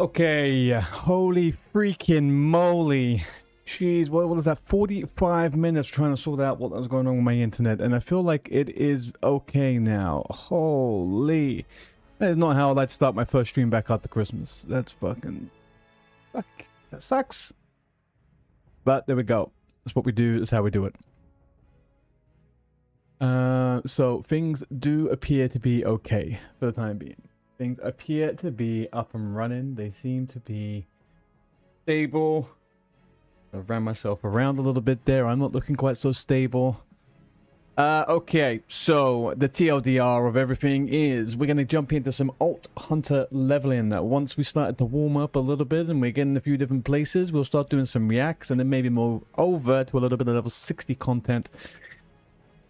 Okay, holy freaking moly. Jeez, what is that? 45 minutes trying to sort out what was going on with my internet, and I feel like it is okay now. Holy. That is not how I'd like to start my first stream back after Christmas. That's fucking... Fuck. That sucks. But there we go. That's what we do. That's how we do it. So things do appear to be okay for the time being. Things appear to be up and running. They seem to be stable. I ran myself around a little bit there. I'm not looking quite so stable. Okay, so the TLDR of everything is we're going to jump into some Alt Hunter leveling. Once we started to warm up a little bit and we're getting a few different places, we'll start doing some reacts and then maybe move over to a little bit of level 60 content.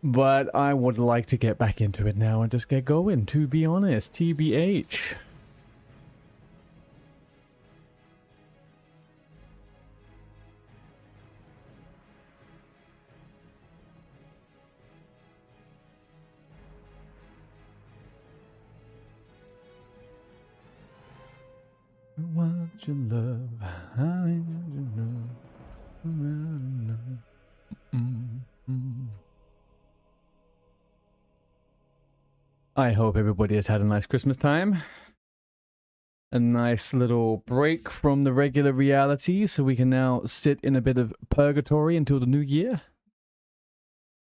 But I would like to get back into it now and just get going, to be honest. TBH. What you love, how you love. I hope everybody has had a nice Christmas time. A nice little break from the regular reality, so we can now sit in a bit of purgatory until the new year.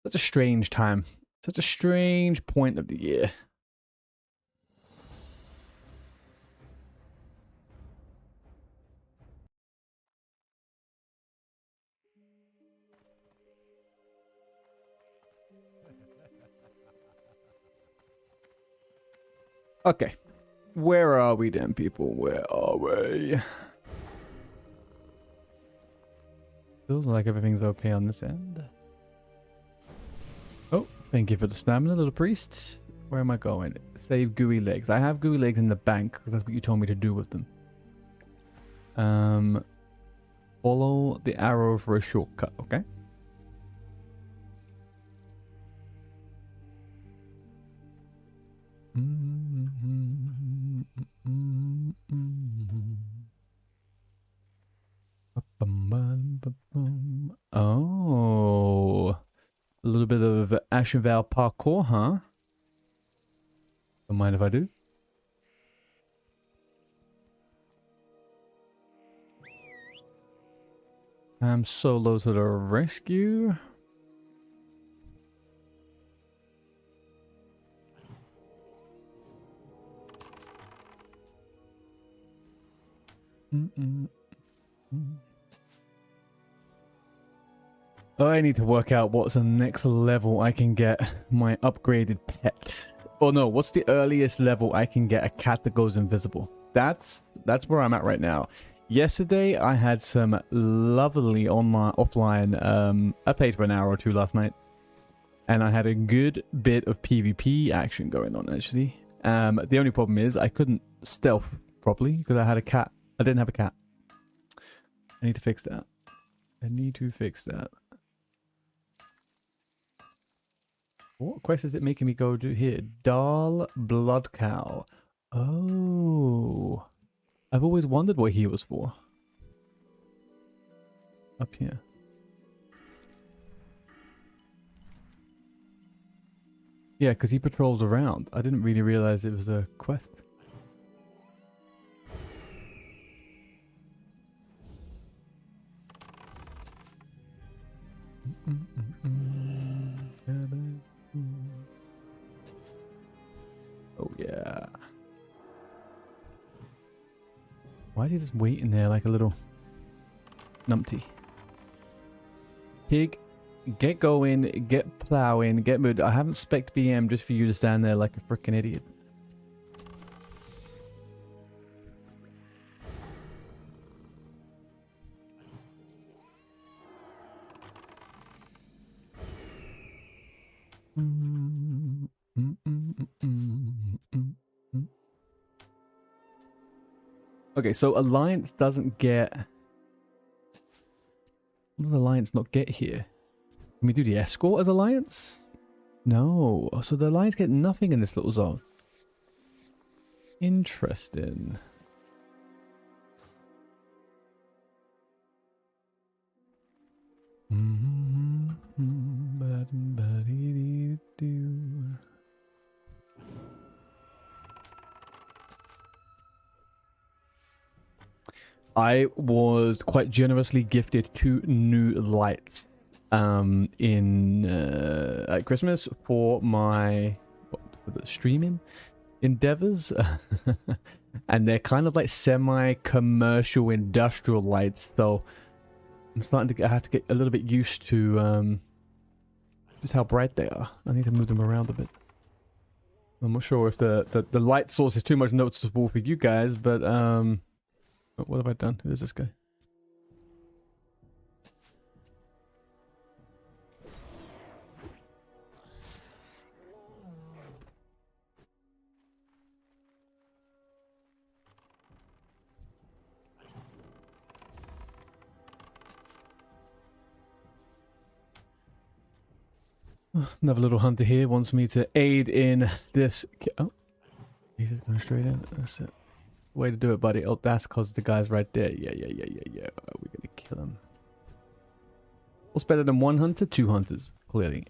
Such a strange time. Such a strange point of the year. Okay. Where are we then, people? Where are we? Feels like everything's okay on this end. Oh, thank you for the stamina, little priest. Where am I going? Save gooey legs. I have gooey legs in the bank, because that's what you told me to do with them. Follow the arrow for a shortcut, okay? Oh, a little bit of Ashenvale parkour, huh? Don't mind if I do. Solo to the rescue. I need to work out what's the next level I can get my upgraded pet. Oh no, what's the earliest level I can get a cat that goes invisible? That's where I'm at right now. Yesterday I had some lovely offline I played for an hour or two last night. And I had a good bit of PvP action going on actually. The only problem is I couldn't stealth properly because I had a cat. I didn't have a cat. I need to fix that. I need to fix that. What quest is it making me go do here? Dal Blood Cow. Oh. I've always wondered what he was for. Up here. Yeah, because he patrols around. I didn't really realize it was a quest. Oh yeah. Why is he just waiting there like a little numpty? Pig, get going, get plowing, get moved. I haven't spec'd BM just for you to stand there like a freaking idiot. Okay, so Alliance doesn't get... What does Alliance not get here? Can we do the escort as Alliance? No. So the Alliance get nothing in this little zone. Interesting. I was quite generously gifted 2 new lights at Christmas for my for the streaming endeavors. And they're kind of like semi-commercial industrial lights, so I'm starting to I have to get a little bit used to just how bright they are. I need to move them around a bit. I'm not sure if the light source is too much noticeable for you guys, but what have I done? Who is this guy? Another little hunter here wants me to aid in this. Oh, he's just going straight in. That's it. Way to do it, buddy. Oh, that's because the guy's right there. Yeah. We're gonna kill him. What's better than 1 hunter? 2 hunters, clearly.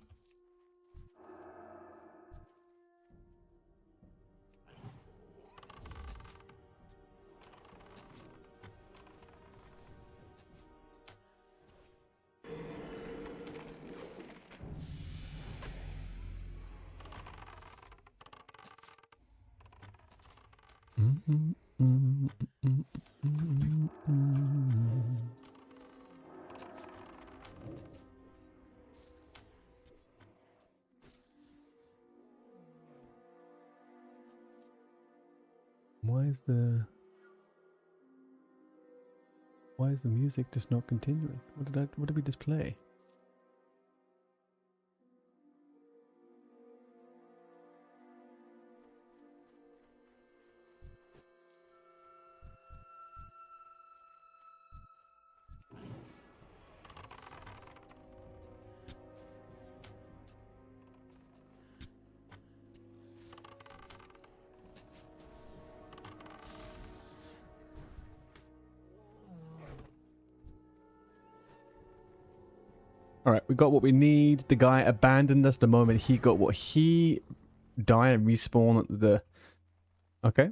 Why is the music just not continuing? What did we just play? Alright, we got what we need. The guy abandoned us the moment he got what he die and respawn at the... Okay.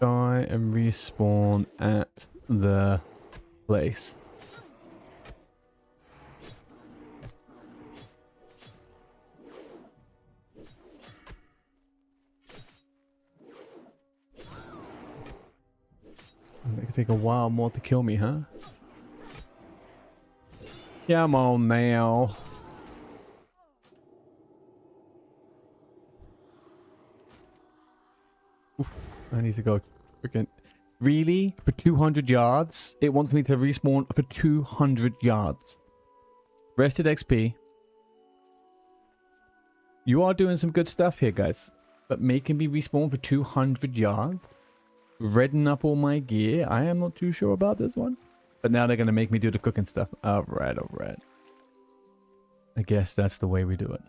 Die and respawn at the place. It could take a while more to kill me, huh? Come on now. Oof, I need to go freaking... Really? For 200 yards? It wants me to respawn for 200 yards. Rested XP. You are doing some good stuff here, guys. But making me respawn for 200 yards? Redding up all my gear? I am not too sure about this one. But now they're going to make me do the cooking stuff. Alright, alright. I guess that's the way we do it.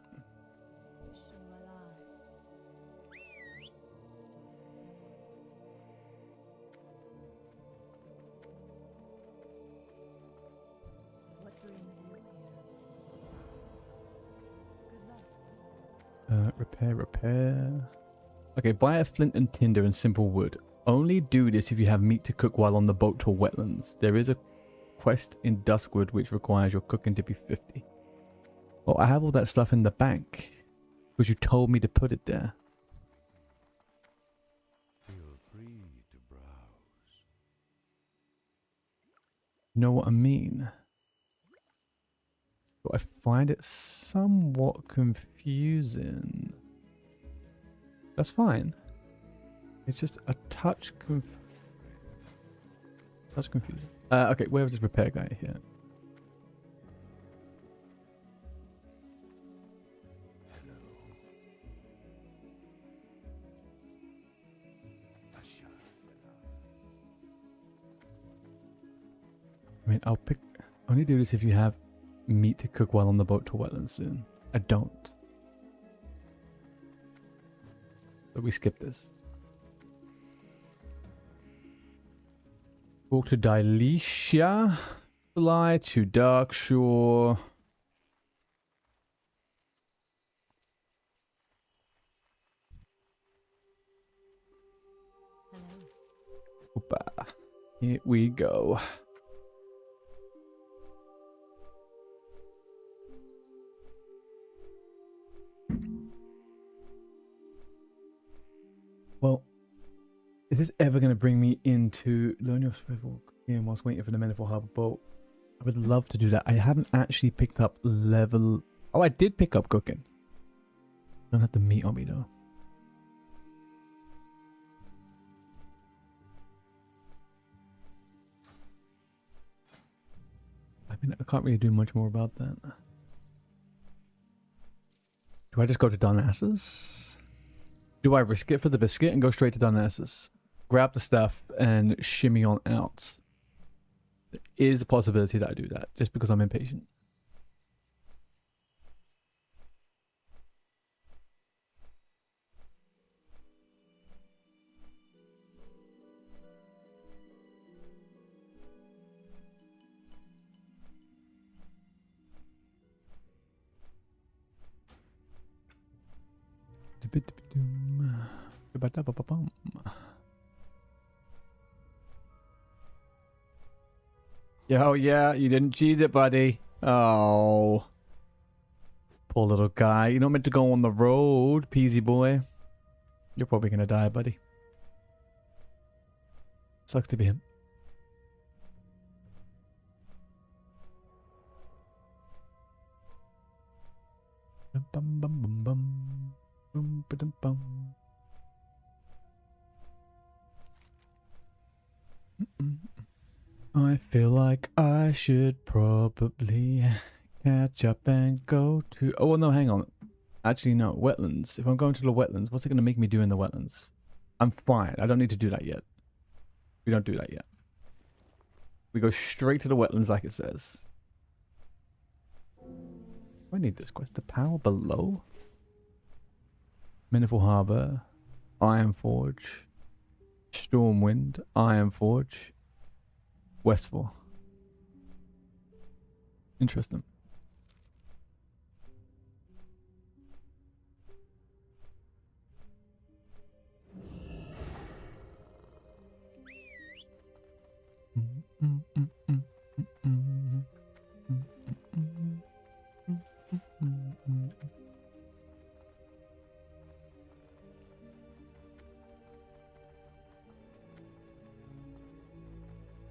Repair. Okay, buy a flint and tinder and simple wood. Only do this if you have meat to cook while on the boat to wetlands. There is a quest in Duskwood which requires your cooking to be 50. Well, I have all that stuff in the bank. Because you told me to put it there. Feel free to browse. You know what I mean? But I find it somewhat confusing. That's fine. It's just a touch confusing. Okay, where was this repair guy here? I mean, I'll only do this if you have meat to cook while on the boat to wetlands soon. I don't. So we skip this. Walk to Dylesia. Fly to Darkshore. Opa. Here we go. Well, is this ever going to bring me into learn your swivel game whilst waiting for the Manifold Harbor boat? I would love to do that. I haven't actually picked up level... Oh, I did pick up cooking. Don't have the meat on me though. I mean, I can't really do much more about that. Do I just go to Darnassus? Do I risk it for the biscuit and go straight to Darnassus? Grab the stuff and shimmy on out. There is a possibility that I do that, just because I'm impatient. Oh yeah, you didn't cheese it, buddy. Oh. Poor little guy. You're not meant to go on the road, peasy boy. You're probably gonna die, buddy. Sucks to be him. Bum bum bum bum. Boom ba dum bum. I feel like I should probably catch up and go to... Oh, well, no, hang on. Actually, no. Wetlands. If I'm going to the wetlands, what's it going to make me do in the wetlands? I'm fine. I don't need to do that yet. We don't do that yet. We go straight to the wetlands like it says. I need this quest. The power below? Manifold Harbor. Ironforge. Stormwind. Ironforge. Westfall. Interesting.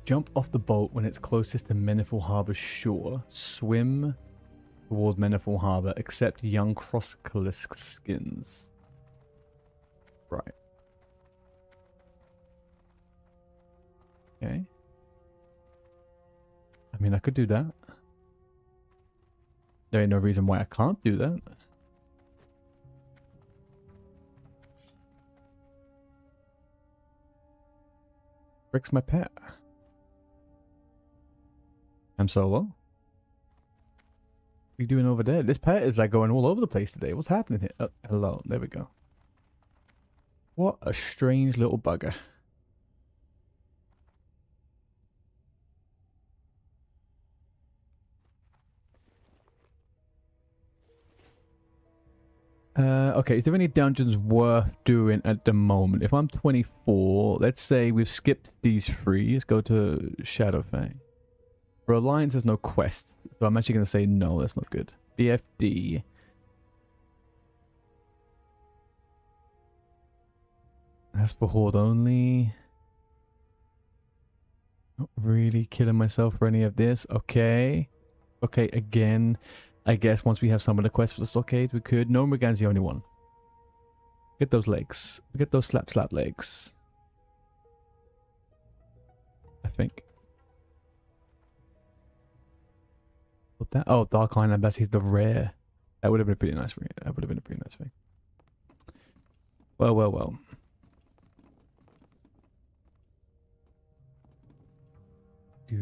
Jump off the boat when it's closest to Manifold Harbor shore. Swim toward Manifold Harbor. Accept young Crosscalisk skins. Right. Okay. I mean, I could do that. There ain't no reason why I can't do that. Rick's my pet. I'm solo. What are you doing over there? This pet is like going all over the place today. What's happening here? Oh, hello. There we go. What a strange little bugger. Okay, is there any dungeons worth doing at the moment? If I'm 24, let's say we've skipped these three. Let's go to Shadowfang. For Alliance, there's no quest, so I'm actually going to say no, that's not good. BFD. That's for Horde only. Not really killing myself for any of this. Okay. Okay, again. I guess once we have some of the quests for the stockade, we could. No, Morgan's the only one. Get those legs. Get those slap legs. I think. What that? Oh, Dark Iron Embassy's the rare. That would have been a pretty nice thing. That would have been a pretty nice thing. Well, well, well. I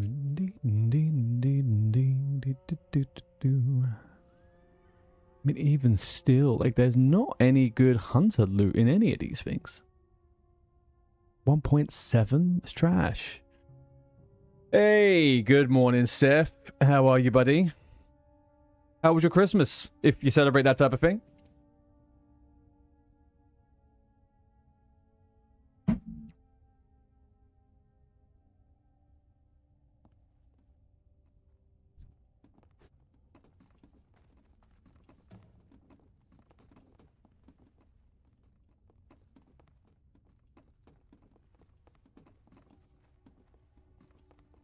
mean, even still, like, there's not any good hunter loot in any of these things. 1.7? It's trash. Hey, good morning, Seth. How are you, buddy? How was your Christmas, if you celebrate that type of thing?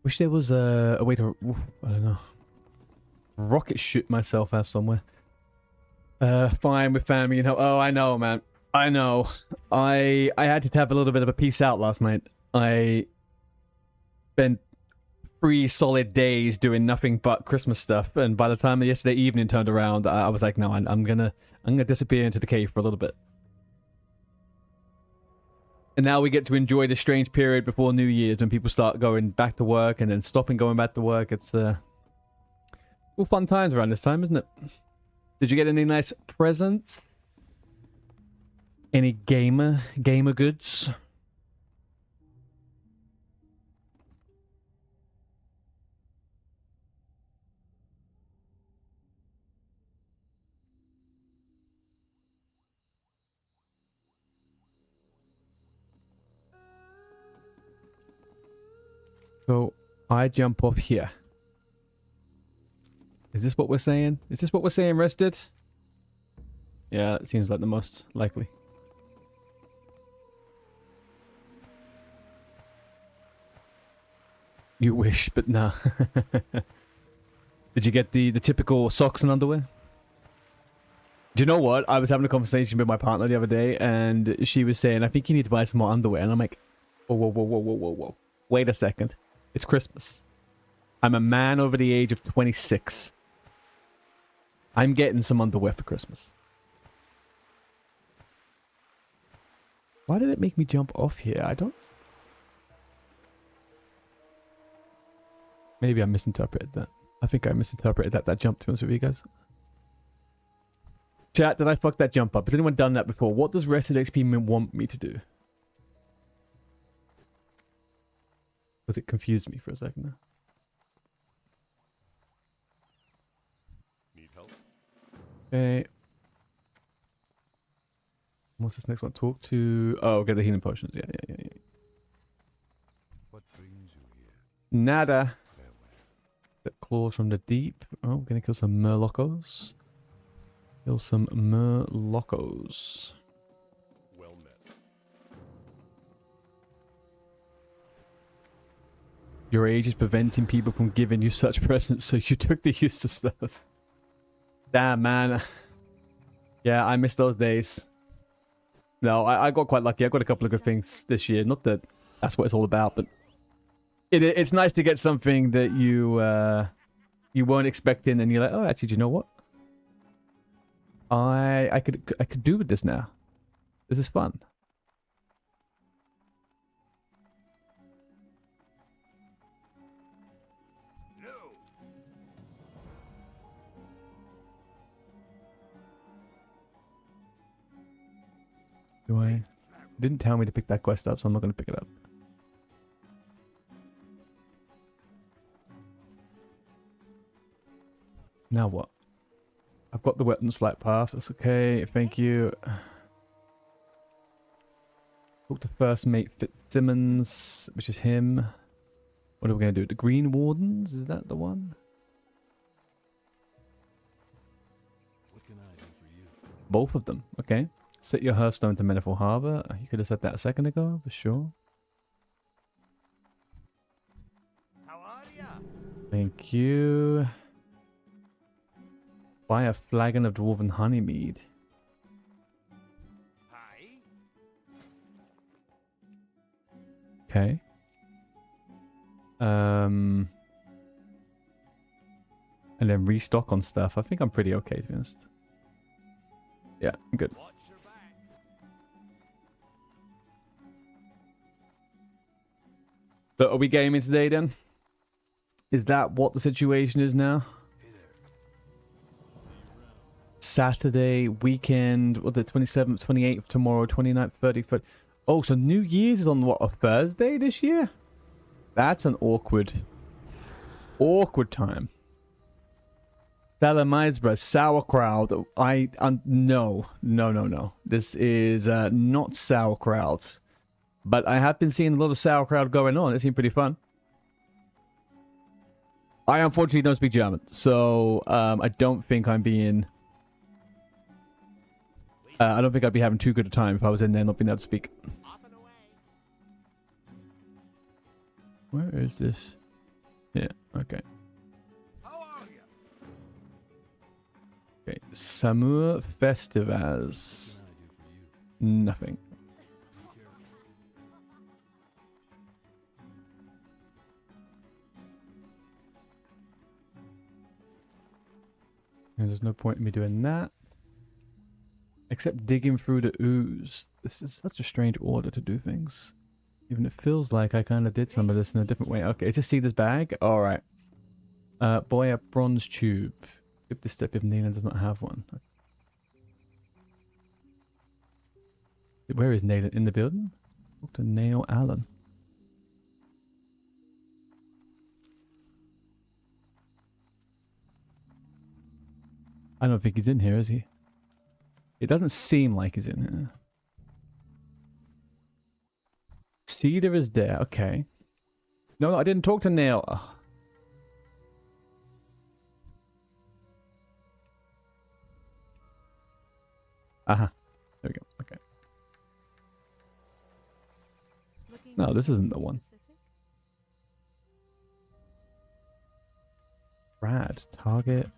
Wish there was a way to, I don't know, rocket shoot myself out somewhere. Fine with family, you know. Oh, I know, man. I know. I had to have a little bit of a peace out last night. I spent 3 solid days doing nothing but Christmas stuff, and by the time yesterday evening turned around, I was like, no, I'm gonna disappear into the cave for a little bit. And now we get to enjoy the strange period before New Year's when people start going back to work and then stopping going back to work. It's all fun times around this time, isn't it? Did you get any nice presents? Any gamer goods? So I jump off here. Is this what we're saying? Is this what we're saying, Rested? Yeah, it seems like the most likely. You wish, but nah. Did you get the typical socks and underwear? Do you know what? I was having a conversation with my partner the other day, and she was saying, I think you need to buy some more underwear. And I'm like, whoa, whoa, whoa, whoa, whoa, whoa, whoa. Wait a second. It's Christmas. I'm a man over the age of 26. I'm getting some underwear for Christmas. Why did it make me jump off here? I don't... Maybe I misinterpreted that. I think I misinterpreted that jump, to be honest with you guys. Chat, did I fuck that jump up? Has anyone done that before? What does Rested XP want me to do? Because it confused me for a second there. Need help? Okay. What's this next one? Talk to... Oh, get the healing potions. Yeah. What brings you here? Nada. Farewell. Get claws from the deep. Oh, gonna kill some murlocos. Kill some murlocos. Well met. Your age is preventing people from giving you such presents, so you took the use of stuff. Damn, man. Yeah, I miss those days. No, I got quite lucky. I got a couple of good things this year. Not that that's what it's all about, but it's nice to get something that you weren't expecting, and you're like, oh, actually, do you know what? I could do with this now. This is fun. Do I? It didn't tell me to pick that quest up, so I'm not going to pick it up. Now what? I've got the weapons flight path. That's okay. Thank you. Talk to first mate Fitzsimmons, which is him. What are we going to do? The Green Wardens? Is that the one? What can I do for you? Both of them. Okay. Set your Hearthstone to Meniful Harbor. You could have said that a second ago, for sure. How are ya? Thank you. Buy a flagon of Dwarven Honeymead. Hi. Okay. And then restock on stuff. I think I'm pretty okay, to be honest. Yeah, I'm good. Watch your back. So are we gaming today then? Is that what the situation is now? Hey there. Saturday, weekend, what, the 27th, 28th, tomorrow, 29th, 30th. Oh, so New Year's is on what, a Thursday this year? That's an awkward time. Stella Meisbra, sauerkraut. No. This is not sauerkraut. But I have been seeing a lot of sauerkraut going on. It seemed pretty fun. I unfortunately don't speak German, so I don't think I'm being... I don't think I'd be having too good a time if I was in there not being able to speak. Off and away. Where is this? Samur Festivas. What can I do for you? Nothing. Be careful. And there's no point in me doing that. Except digging through the ooze. This is such a strange order to do things. Even it feels like I kind of did some of this in a different way. Okay, to see this bag? Alright. Boy, a bronze tube. Skip this step if Neelan does not have one. Where is Neelan? In the building? Talk to Neil Allen. I don't think he's in here, is he? It doesn't seem like he's in here. Cedar is there. Okay. No, I didn't talk to Neil. Ugh. Aha. There we go. Okay. No, this isn't the one. Brad. Target.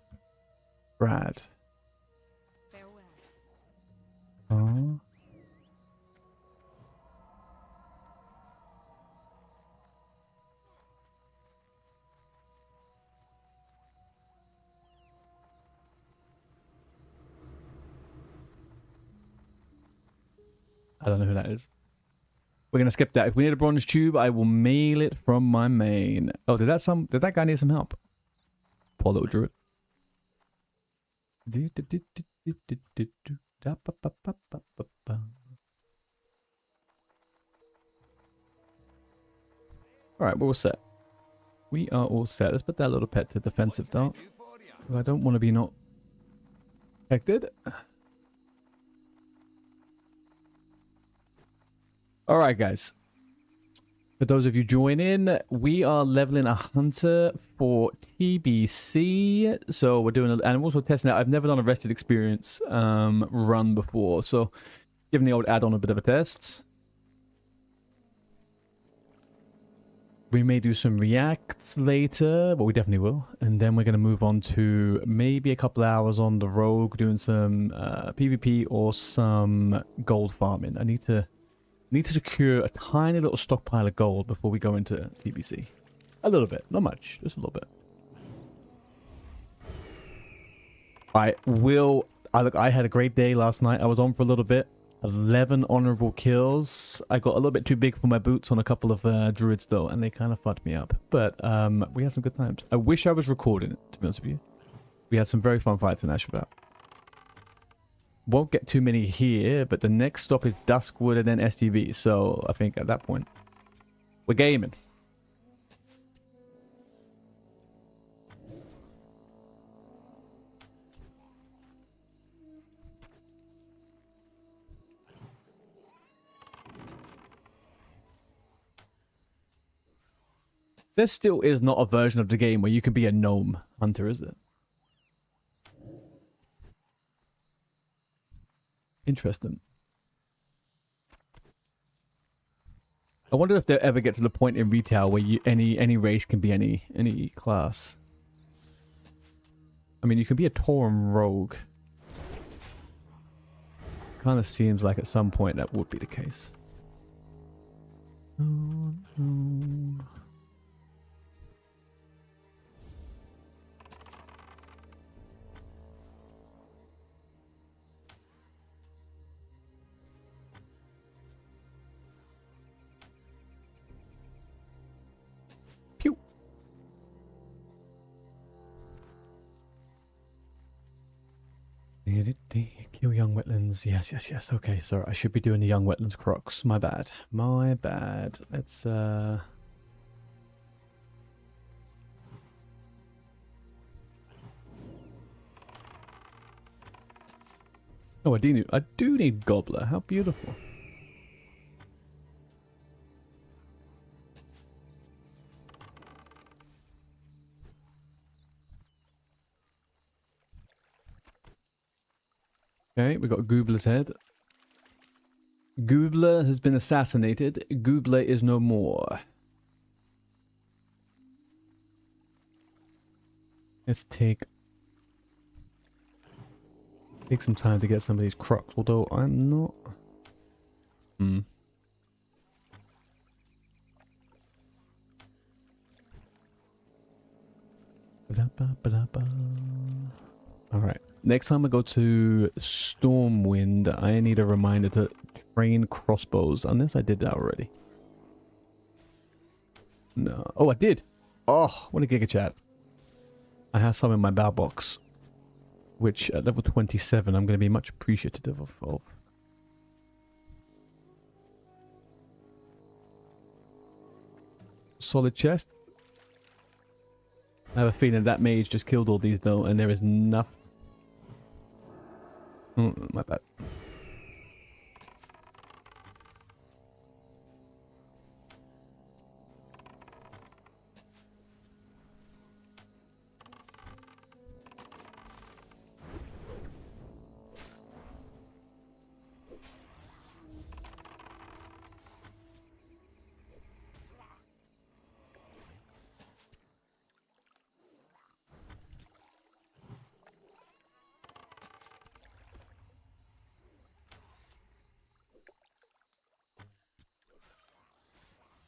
Brad. Oh. I don't know who that is. We're gonna skip that. If we need a bronze tube, I will mail it from my main. Oh, did that guy need some help? Poor little druid. Alright, we're all set. We are all set. Let's put that little pet to defensive dart. I don't want to be not protected. Alright, guys. For those of you joining, we are leveling a hunter for TBC. So we're doing, and I'm also testing out. I've never done a rested experience run before, so giving the old add-on a bit of a test. We may do some reacts later, but we definitely will. And then we're going to move on to maybe a couple hours on the rogue, doing some PvP or some gold farming. I need to secure a tiny little stockpile of gold before we go into TBC. A little bit, not much, just a little bit. Look, I had a great day last night. I was on for a little bit. 11 honorable kills. I got a little bit too big for my boots on a couple of druids though, and they kind of fucked me up. But we had some good times. I wish I was recording it, to be honest with you. We had some very fun fights in Ashbat. Won't get too many here, but the next stop is Duskwood and then STV. So I think at that point, we're gaming. There still is not a version of the game where you can be a gnome hunter, is it? Interesting. I wonder if they'll ever get to the point in retail where any race can be any class. I mean, you can be a Tauren rogue. Kind of seems like at some point that would be the case. Oh, no. Pew. Kill young wetlands. Yes. Okay, sorry. I should be doing the young wetlands crocs. My bad. My bad. Let's Oh, I do need Gobbler. How beautiful. Okay, we got Goobler's head. Goobler has been assassinated. Goobler is no more. Let's take Take some time to get some of these crocs, although I'm not... Hmm. Alright, next time I go to Stormwind, I need a reminder to train crossbows, unless I did that already. No. Oh, I did! Oh, what a giga chat. I have some in my bow box, which at level 27 I'm going to be much appreciative of. Solid chest. I have a feeling that mage just killed all these though, and there is nothing. Oh, my bad.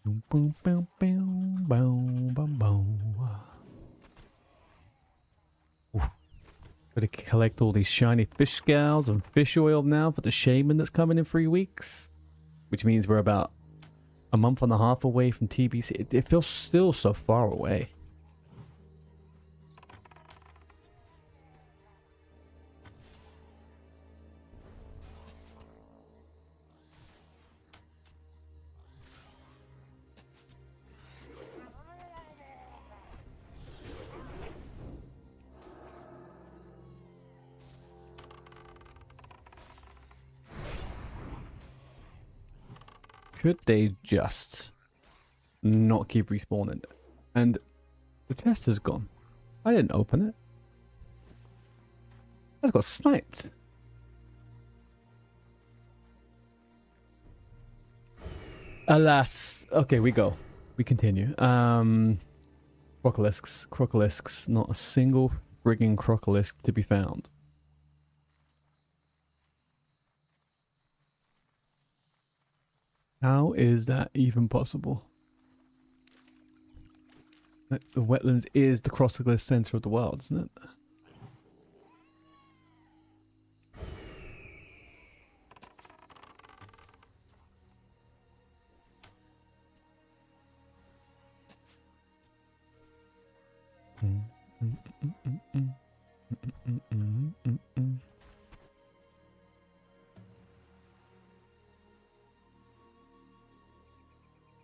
Boom, boom, boom, boom, boom, boom, boom. Gotta collect all these shiny fish scales and fish oil now for the shaman that's coming in 3 weeks. Which means we're about a month and a half away from TBC. It feels still so far away. Could they just not keep respawning? And the chest is gone. I didn't open it. I just got sniped. Alas. Okay, we go. We continue. Crocolisks. Crocolisks. Not a single frigging crocolisk to be found. How is that even possible? The wetlands is the crocolisk center of the world, isn't it?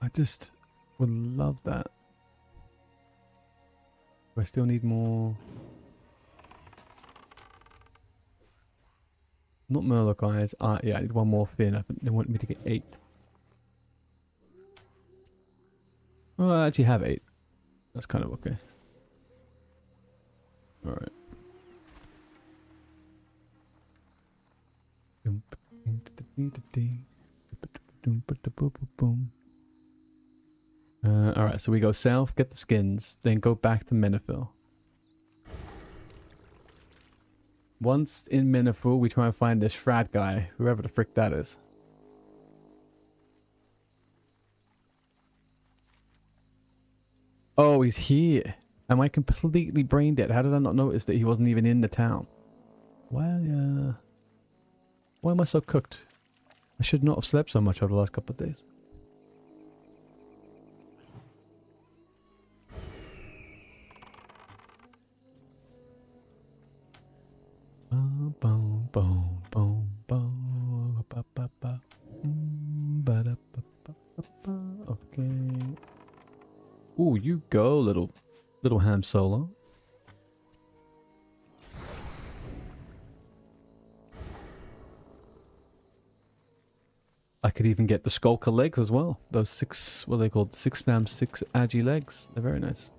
I just would love that. I still need more. Not Murloc eyes. Yeah, I need one more fin. I think they want me to get 8. Oh, I actually have 8. That's kind of okay. Alright. Alright, so we go south, get the skins, then go back to Menethil. Once in Menethil, we try and find this Shrad guy, whoever the frick that is. Oh, he's here. Am I completely brain dead? How did I not notice that he wasn't even in the town? Why am I so cooked? I should not have slept so much over the last couple of days. Okay. Ooh, you go, little ham solo. I could even get the skulker legs as well. Those 6, what are they called? 6 snam, 6 agi legs. They're very nice.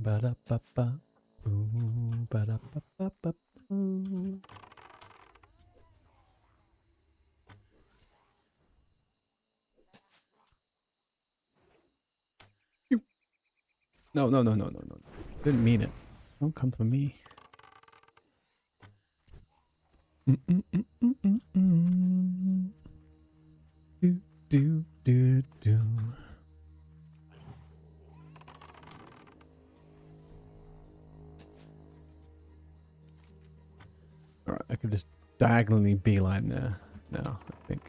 Ba-da-ba-ba. Ooh, ba-da-ba-ba-ba. No, no, no, no, no, no. Didn't mean it. Don't come for me. Do, do, do, do. Alright, I could just diagonally beeline there now, I think.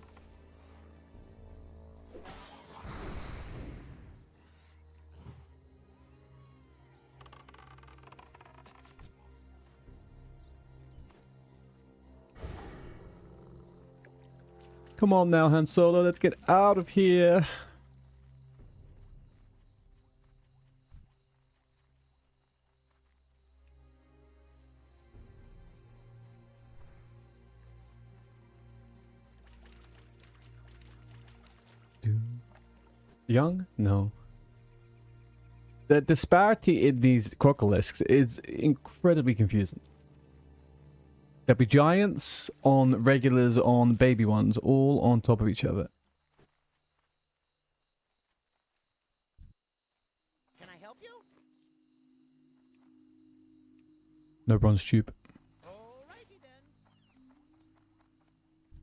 Come on now, Han Solo, let's get out of here. Young? No. The disparity in these crocolisks is incredibly confusing. There'll be giants on regulars on baby ones, all on top of each other. Can I help you? No bronze tube. Alrighty then.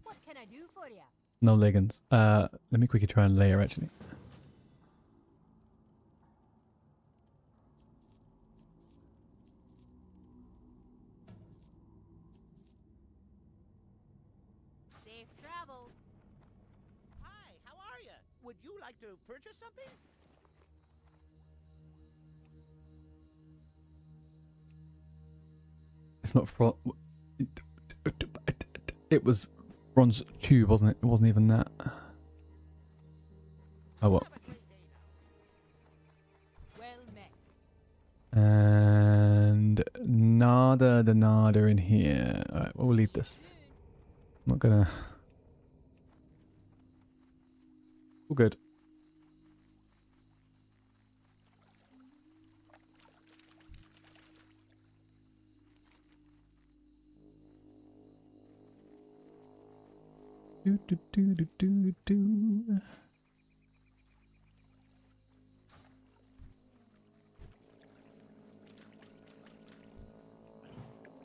What can I do for you? No leggings. Let me quickly try and layer actually. Safe travels. Hi, how are you? Would you like to purchase something? It's not front. It was bronze tube, wasn't it? It wasn't even that. Oh well. Have a great day now. Well met. And nada the nada in here. Alright, well, we'll leave this. I'm not gonna. All good. Do do do do do do.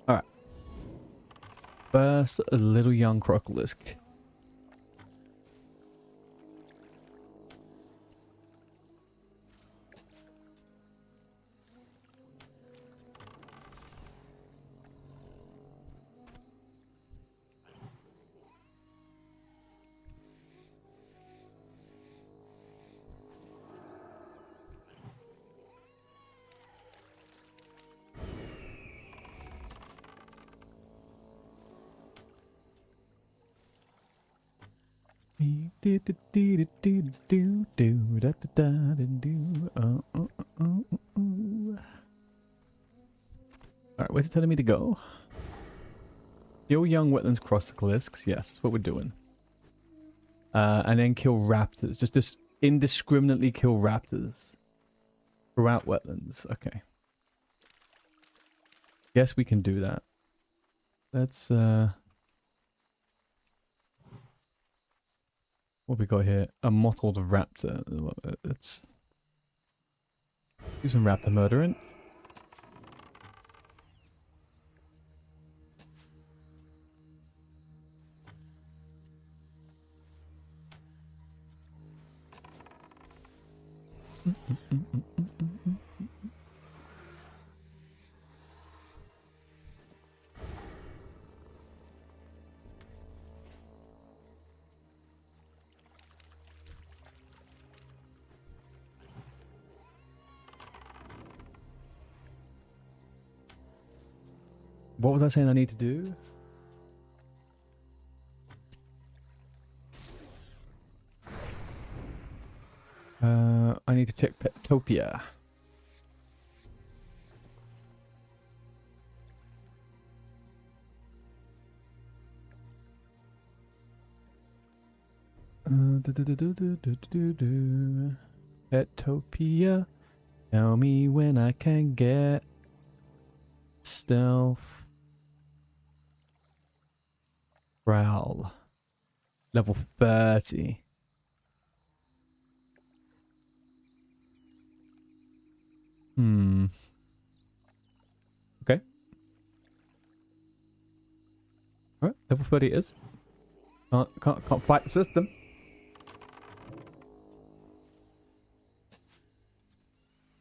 All right. First, a little young crocolisk. Alright, where's it telling me to go? Kill young wetlands crocolisks. Yes, that's what we're doing. And then kill raptors. Just indiscriminately kill raptors. Throughout wetlands. Okay. Guess we can do that. Let's what have we got here? A mottled raptor. Let's do some raptor murdering. What was I saying I need to do? I need to check Petopia. Petopia. Tell me when I can get stealth. Prowl. Level 30. level 30 it is. Can't fight the system.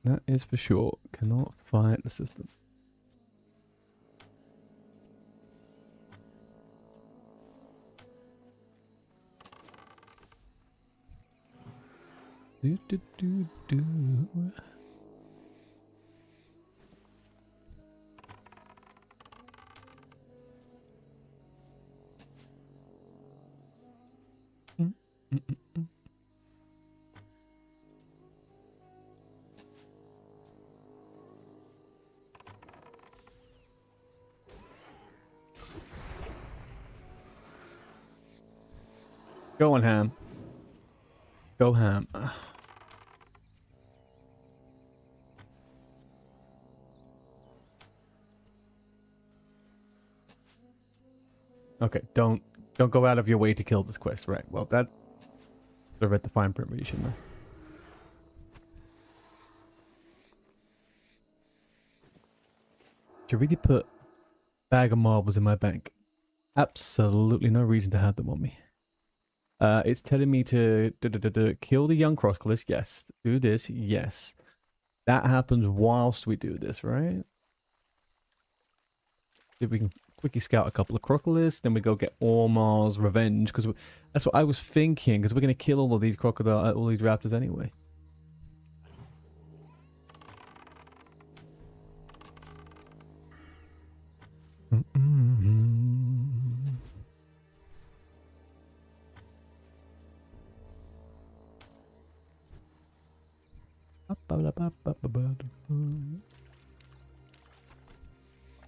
That is for sure. Cannot fight the system. Do, do, do, do. Go on, Ham. Go Ham. Okay, don't go out of your way to kill this quest, right? Well, that I read the fine print, really, shouldn't I? Should really put bag of marbles in my bank. Absolutely no reason to have them on me. It's telling me to kill the young crocodile. Yes. Do this. Yes. That happens whilst we do this, right? If we can quickly scout a couple of crocodiles, then we go get Ormar's revenge, because that's what I was thinking, because we're going to kill all of these all these raptors anyway.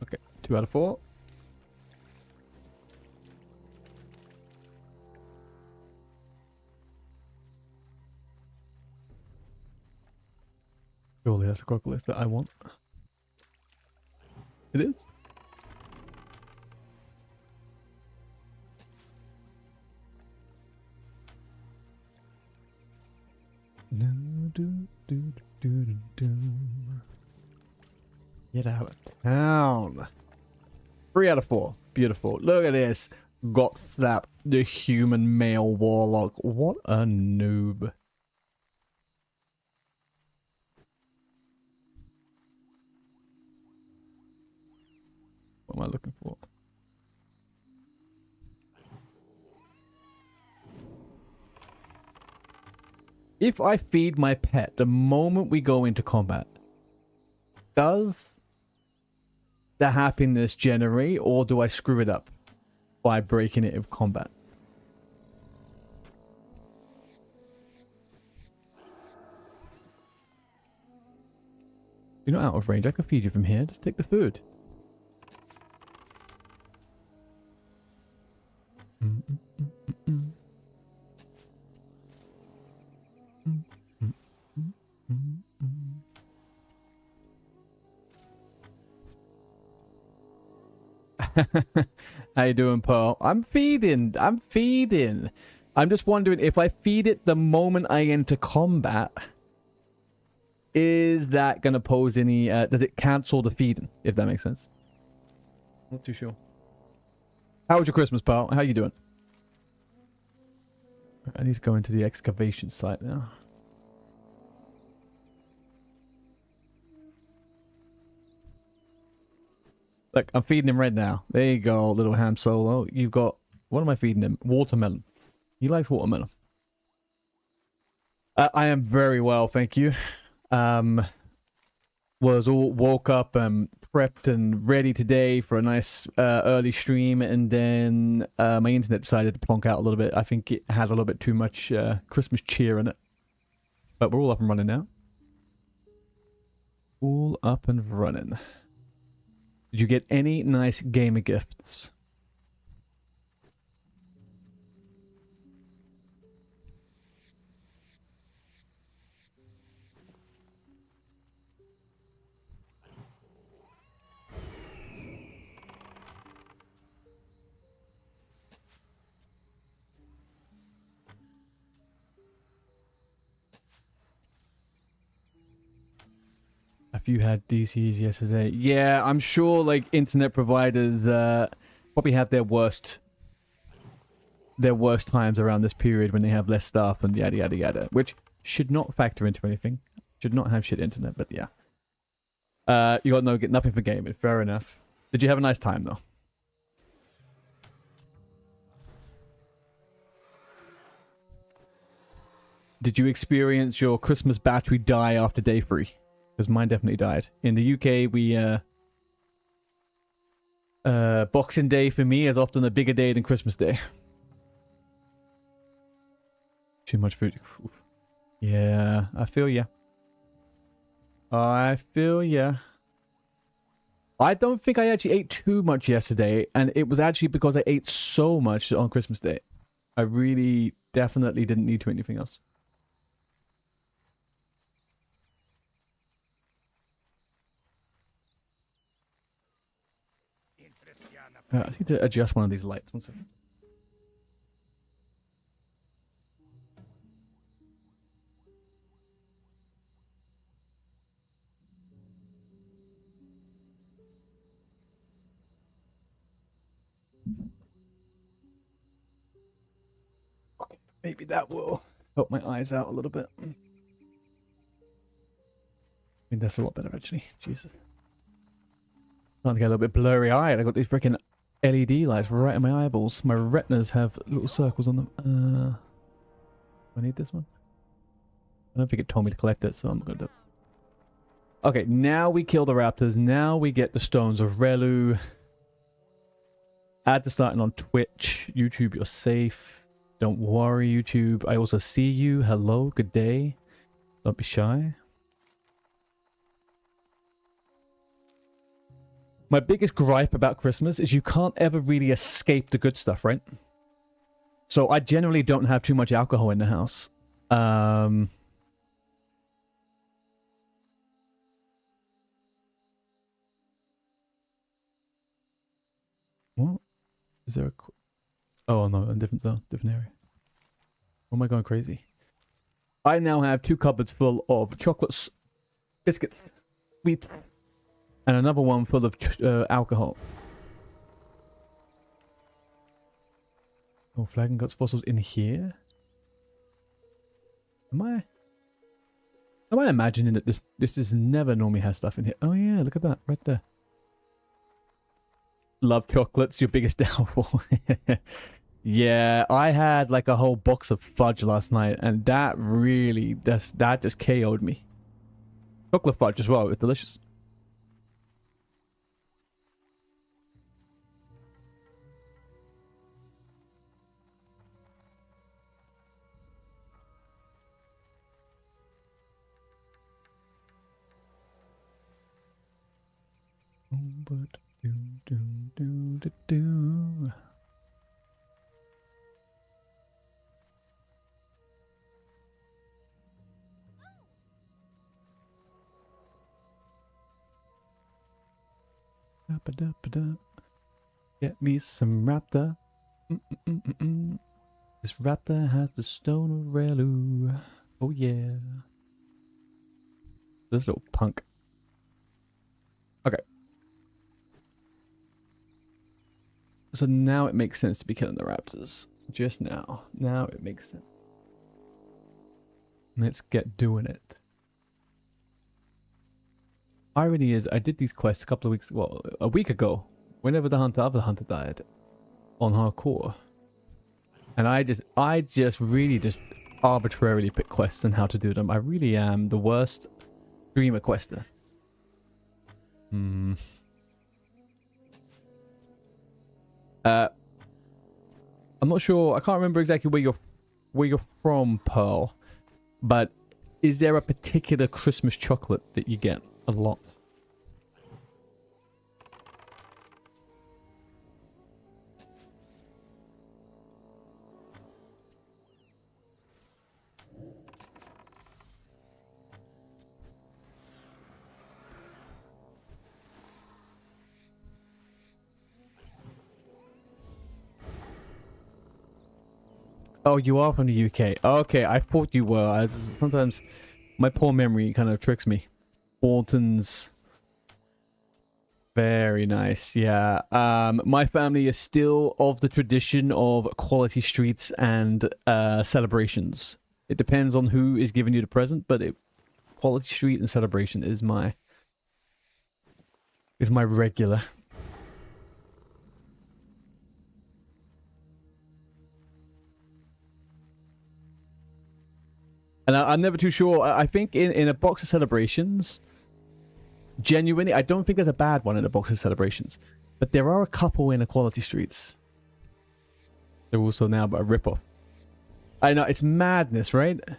Okay, 2 out of 4. Surely that's the crocodile that I want. It is. Get out of town. 3 out of 4. Beautiful. Look at this. Got slapped. The human male warlock. What a noob. What am I looking for? If I feed my pet the moment we go into combat, does the happiness generate, or do I screw it up by breaking it in combat? You're not out of range. I can feed you from here. Just take the food. How you doing, Pearl? I'm feeding. I'm just wondering, if I feed it the moment I enter combat, is that going to pose any... does it cancel the feeding, if that makes sense? Not too sure. How was your Christmas, pal? How you doing? I need to go into the excavation site now. Look, I'm feeding him right now. There you go, little ham solo. You've got... What am I feeding him? Watermelon. He likes watermelon. I am very well, thank you. Woke up and prepped and ready today for a nice early stream, and then my internet decided to plonk out a little bit. I think it had a little bit too much Christmas cheer in it. But we're all up and running now. All up and running. Did you get any nice gamer gifts? If you had DCs yesterday, yeah, I'm sure like internet providers probably have their worst their worst times around this period when they have less staff and yada yada yada, which should not factor into anything. Should not have shit internet, but yeah. You got get nothing for gaming. Fair enough. Did you have a nice time though? Did you experience your Christmas battery die after day 3? Because mine definitely died. In the UK, we Boxing Day for me is often a bigger day than Christmas Day. Too much food. Oof. Yeah, I feel ya. I feel ya. I don't think I actually ate too much yesterday, and it was actually because I ate so much on Christmas Day. I really definitely didn't need to eat anything else. I need to adjust one of these lights. 1 second. Okay, maybe that will help my eyes out a little bit. I mean, that's a lot better actually. Jesus. Starting to get a little bit blurry-eyed. I got these freaking LED lights right in my eyeballs. My retinas have little circles on them. Do I need this one? I don't think it told me to collect it, so I'm not gonna do it. Okay, now we kill the raptors. Now we get the stones of Relu. Ads are starting on Twitch. YouTube, you're safe. Don't worry, YouTube. I also see you. Hello, good day. Don't be shy. My biggest gripe about Christmas is you can't ever really escape the good stuff, right? So I generally don't have too much alcohol in the house. What? Is there a... Oh, no, a different zone, different area. Or am I going crazy? I now have 2 cupboards full of chocolates, biscuits, sweets, and another one full of alcohol. Oh, flag and guts fossils in here? Am I imagining that this is never normally has stuff in here? Oh yeah, look at that, right there. Love chocolates, your biggest downfall. Yeah, I had like a whole box of fudge last night, and that really, that just KO'd me. Chocolate fudge as well, it was delicious. Do. Get me some raptor. This raptor has the stone of Relu. Oh yeah. This little punk. Okay. So now it makes sense to be killing the raptors. Just now. Now it makes sense. Let's get doing it. Irony is, I did these quests a couple of weeks, well, a week ago, whenever the other hunter died, on hardcore, and I just really just arbitrarily pick quests and how to do them. I really am the worst streamer quester. I'm not sure. I can't remember exactly where you're from, Pearl, but is there a particular Christmas chocolate that you get a lot? Oh, you are from the UK. Okay, I thought you were. Sometimes my poor memory kind of tricks me. Alton's Very nice. Yeah. My family is still of the tradition of quality streets and celebrations. It depends on who is giving you the present, but quality street and celebration is my regular. And I'm never too sure. I think in a box of celebrations, genuinely, I don't think there's a bad one in a box of celebrations. But there are a couple in Equality Streets. They're also now but a ripoff. I know, it's madness, right? Do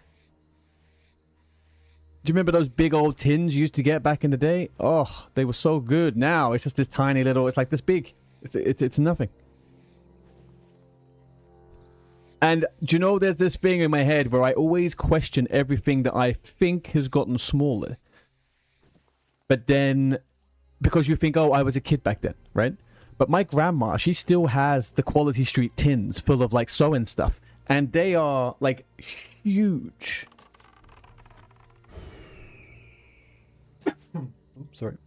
you remember those big old tins you used to get back in the day? Oh, they were so good. Now it's just this tiny little, it's like this big. It's nothing. And do you know there's this thing in my head where I always question everything that I think has gotten smaller. But then, because you think, oh, I was a kid back then, right? But my grandma, she still has the Quality Street tins full of like sewing stuff. And they are like huge. Oops, sorry.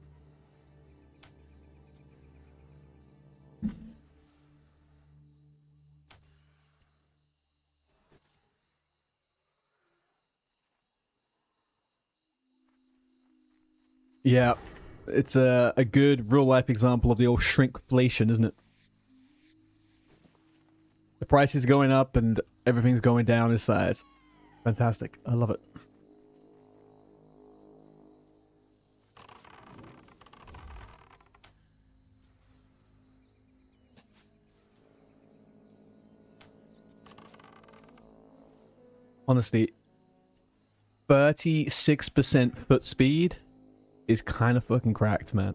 Yeah, it's a good real-life example of the old shrinkflation, isn't it? The price is going up and everything's going down in size. Fantastic. I love it. Honestly, 36% foot speed is kind of fucking cracked, man.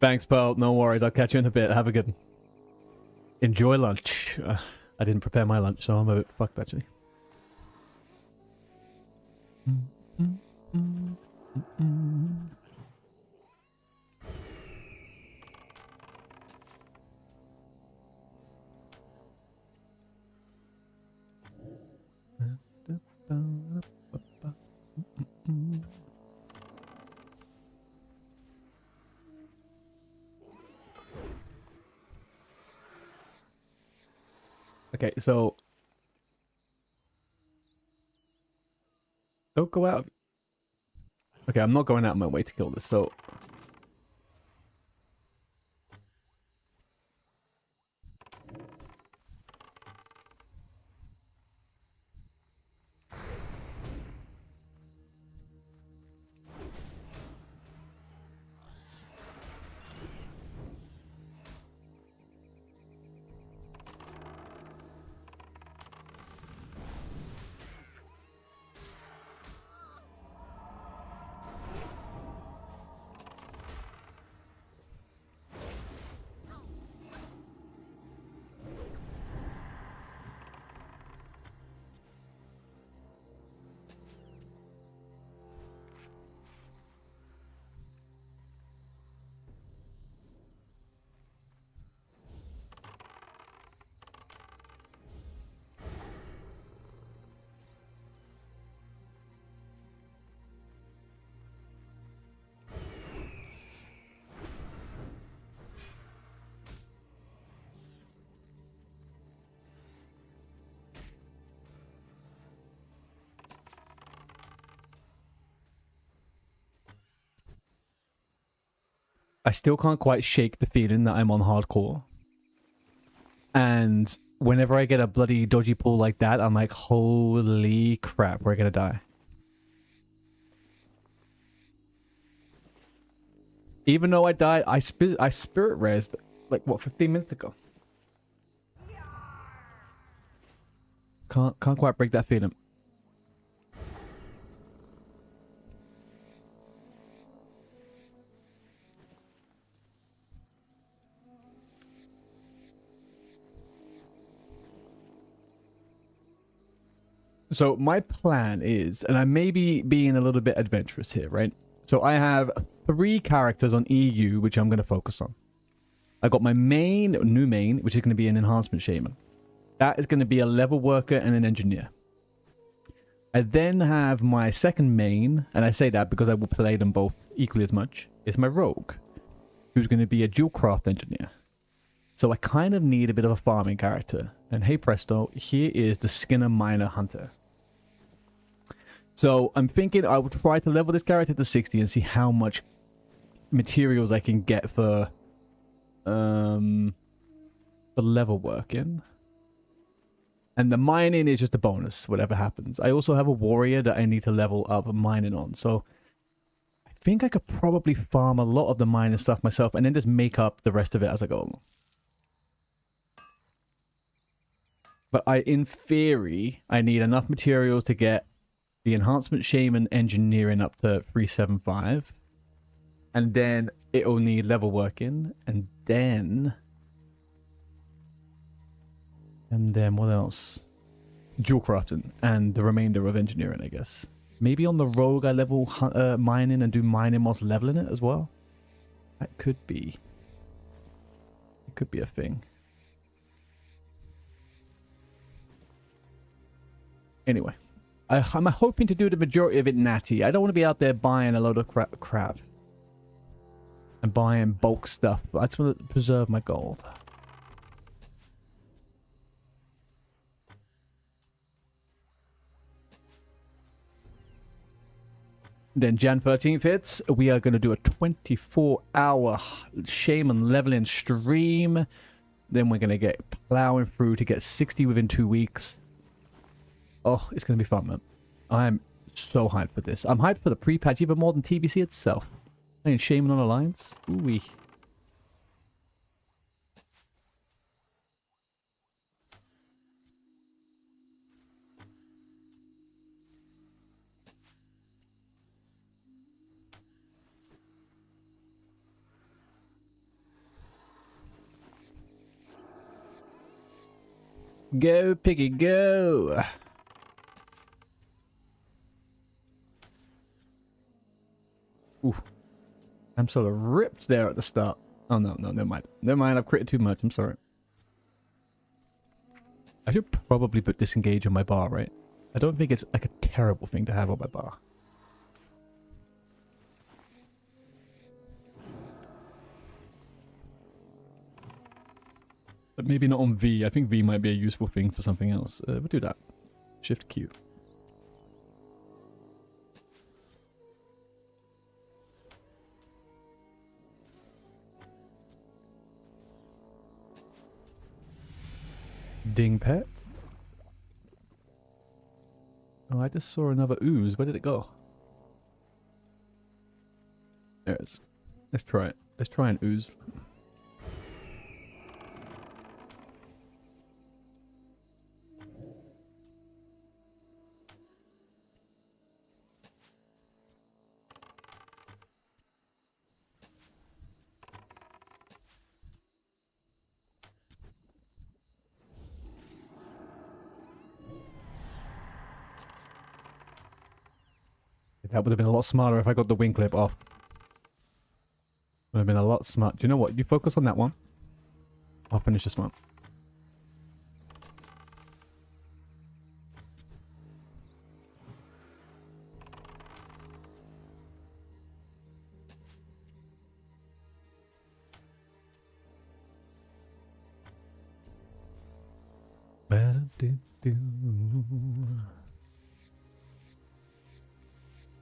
Thanks, Pearl. No worries. I'll catch you in a bit. Have a good one. Enjoy lunch. I didn't prepare my lunch, so I'm a bit fucked, actually. Okay, so don't go out. Okay, I'm not going out of my way to kill this, so I still can't quite shake the feeling that I'm on hardcore. And whenever I get a bloody dodgy pull like that, I'm like, holy crap, we're gonna die. Even though I died, I spirit rezzed like what, 15 minutes ago. Can't quite break that feeling. So my plan is, and I may be being a little bit adventurous here, right? So I have 3 characters on EU, which I'm going to focus on. I got my new main, which is going to be an enhancement shaman. That is going to be a level worker and an engineer. I then have my second main, and I say that because I will play them both equally as much, is my rogue, who's going to be a dual craft engineer. So I kind of need a bit of a farming character. And hey presto, here is the Skinner Miner Hunter. So I'm thinking I will try to level this character to 60 and see how much materials I can get for level working. And the mining is just a bonus, whatever happens. I also have a warrior that I need to level up mining on. So I think I could probably farm a lot of the mining stuff myself and then just make up the rest of it as I go along. But in theory, I need enough materials to get the enhancement shaman engineering up to 375. And then it'll need level working. And then what else? Dual crafting and the remainder of engineering, I guess. Maybe on the rogue I level mining and do mining whilst leveling it as well. That could be. It could be a thing. Anyway, I'm hoping to do the majority of it natty. I don't want to be out there buying a load of crap. And buying bulk stuff. But I just want to preserve my gold. Then Jan 13th hits. We are going to do a 24-hour shaman leveling stream. Then we're going to get plowing through to get 60 within 2 weeks. Oh, it's going to be fun, man. I'm so hyped for this. I'm hyped for the pre-patch even more than TBC itself. Playing Shaman on Alliance. Ooh-wee. Go, Piggy, go! Ooh. I'm sort of ripped there at the start. Oh, no, never mind. Never mind, I've critted too much. I'm sorry. I should probably put disengage on my bar, right? I don't think it's like a terrible thing to have on my bar. But maybe not on V. I think V might be a useful thing for something else. We'll do that. Shift Q. Ding pet. Oh, I just saw another ooze. Where did it go? There it is. Let's try it. Let's try an ooze. That would have been a lot smarter if I got the wing clip off. Would have been a lot smart. Do you know what? You focus on that one. I'll finish this one.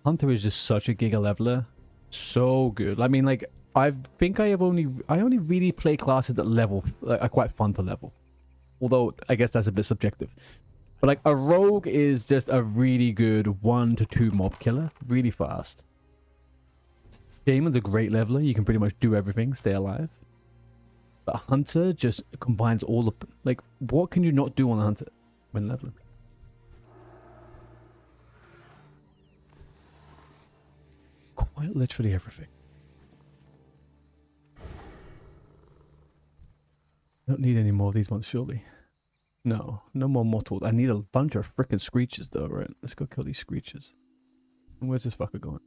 Hunter is just such a giga leveler. So good. I mean, like, I think I only really play classes that level, like, are quite fun to level. Although, I guess that's a bit subjective. But, like, a rogue is just a really good 1 to 2 mob killer. Really fast. Shaman's a great leveler. You can pretty much do everything, stay alive. But a hunter just combines all of them. Like, what can you not do on a hunter when leveling? Quite literally everything. I don't need any more of these ones, surely. No, no more mortals. I need a bunch of frickin' screeches, though, right? Let's go kill these screeches. And where's this fucker going?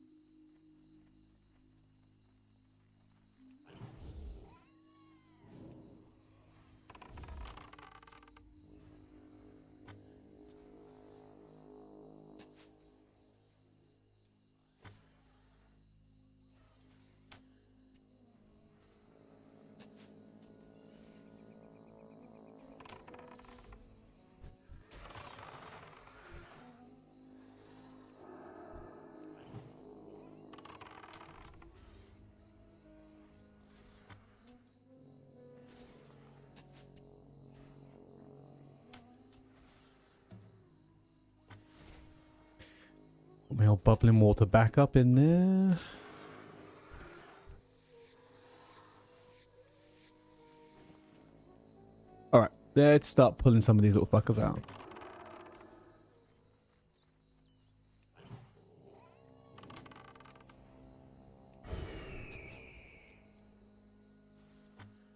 my old bubbling water back up in there. Alright, let's start pulling some of these little fuckers out.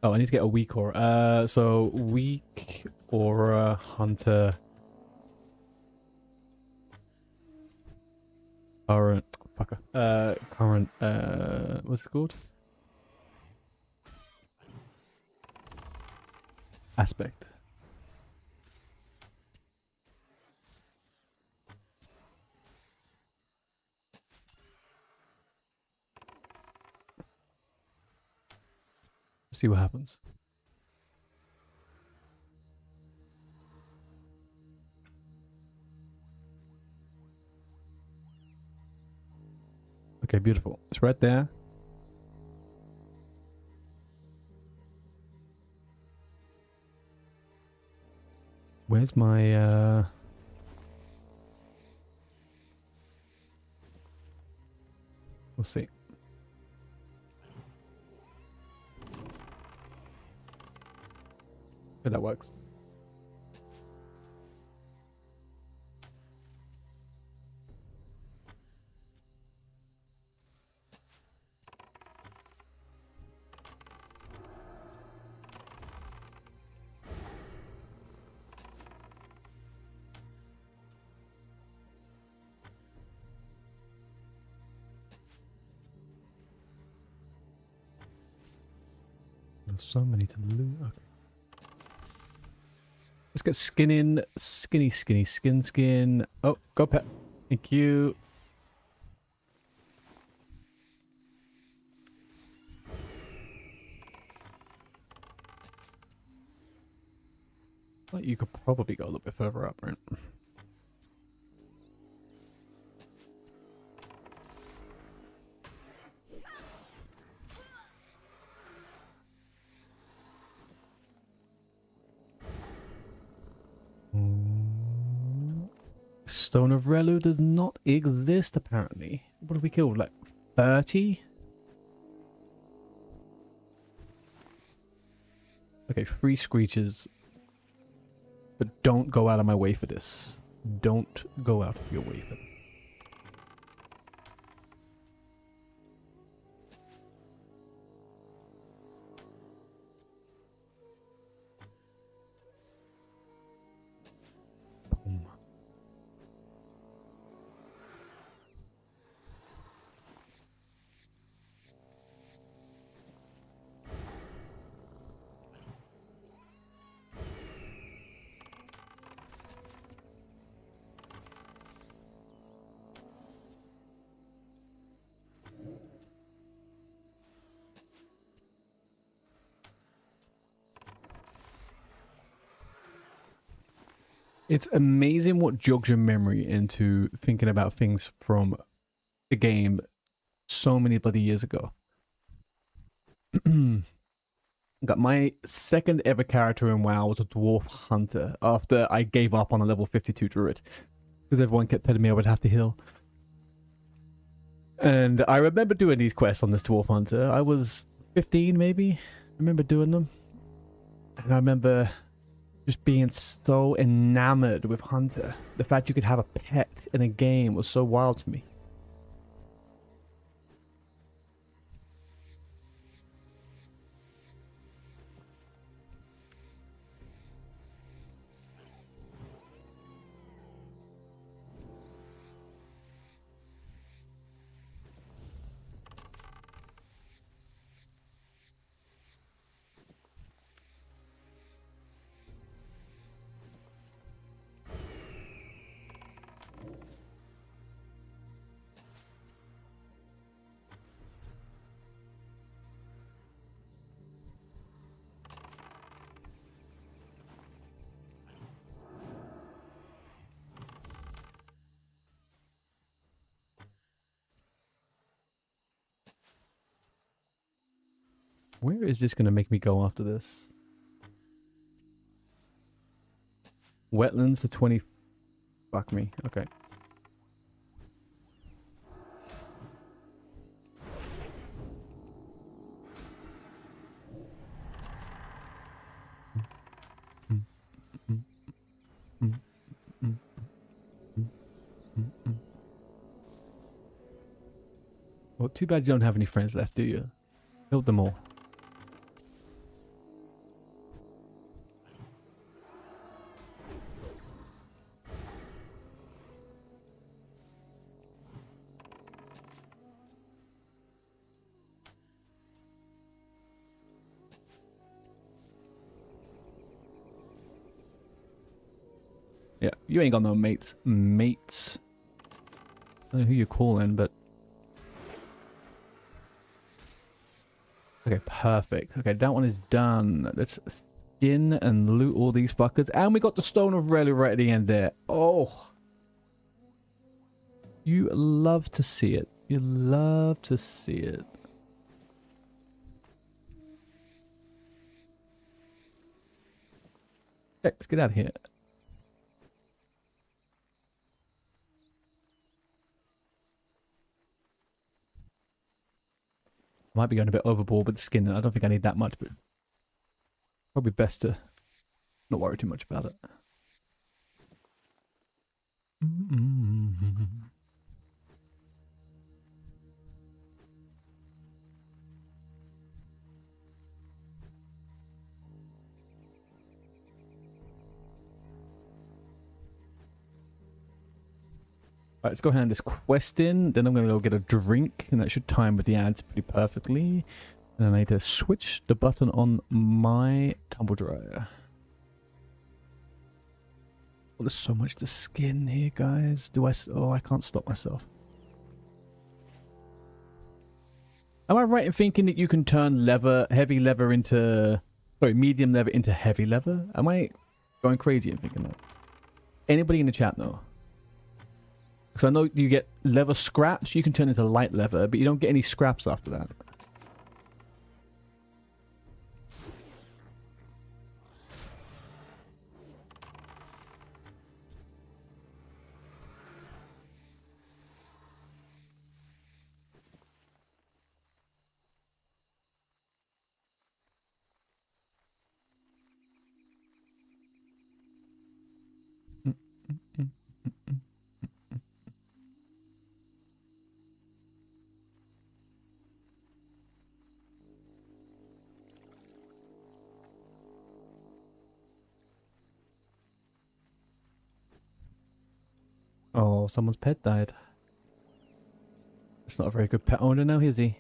Oh, I need to get a weak aura. So weak aura hunter. Current fucker. Current what's it called? Aspect. See what happens. Okay, beautiful. It's right there. Where's my we'll see. If that works. There's so many to loot. Okay. Let's get skin in. Skin. Oh, go pet. Thank you. Well, you could probably go a little bit further up, right? Stone of Relu does not exist, apparently. What have we killed? Like 30? Okay, 3 screeches. But don't go out of my way for this. Don't go out of your way for this. Boom. It's amazing what jogs your memory into thinking about things from the game so many bloody years ago. Got my second ever character in WoW was a Dwarf Hunter after I gave up on a level 52 Druid because everyone kept telling me I would have to heal. And I remember doing these quests on this Dwarf Hunter. I was 15 maybe. I remember doing them. And I remember just being so enamored with Hunter. The fact you could have a pet in a game was so wild to me. Where is this going to make me go after this? Wetlands to 20. Fuck me. Okay. too bad you don't have any friends left, do you? Killed them all. Yeah, you ain't got no mates. Mates. I don't know who you're calling, but... Okay, perfect. Okay, that one is done. Let's skin and loot all these fuckers. And we got the Stone of Rally right at the end there. Oh! You love to see it. You love to see it. Okay, let's get out of here. Might be going a bit overboard with the skin. I don't think I need that much, but probably best to not worry too much about it. Alright, let's go hand this quest in. Then I'm going to go get a drink, and that should time with the ads pretty perfectly. And I need to switch the button on my tumble dryer. Well, there's so much to skin here, guys. Oh, I can't stop myself. Am I right in thinking that you can turn heavy leather into... Sorry, medium leather into heavy leather? Am I going crazy in thinking that? Anybody in the chat know? Because I know you get leather scraps, you can turn into light leather, but you don't get any scraps after that. Oh, someone's pet died. It's not a very good pet owner now, is he?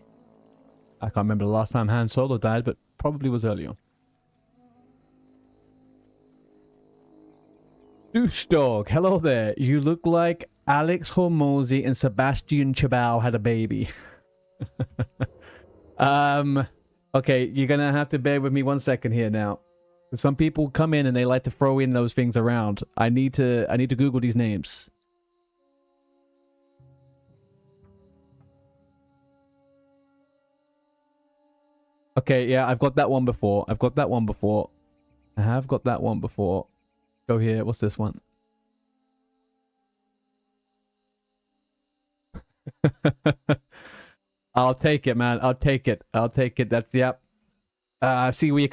I can't remember the last time Han Solo died, but probably was early on. Douche Dog, hello there. You look like Alex Hormozy and Sebastian Chabal had a baby. Okay, you're gonna have to bear with me 1 second here now. Some people come in and they like to throw in those things around. I need to Google these names. Okay, yeah, I've got that one before. I have got that one before. Go here. What's this one? I'll take it, man. I'll take it. That's, yep. I see where you're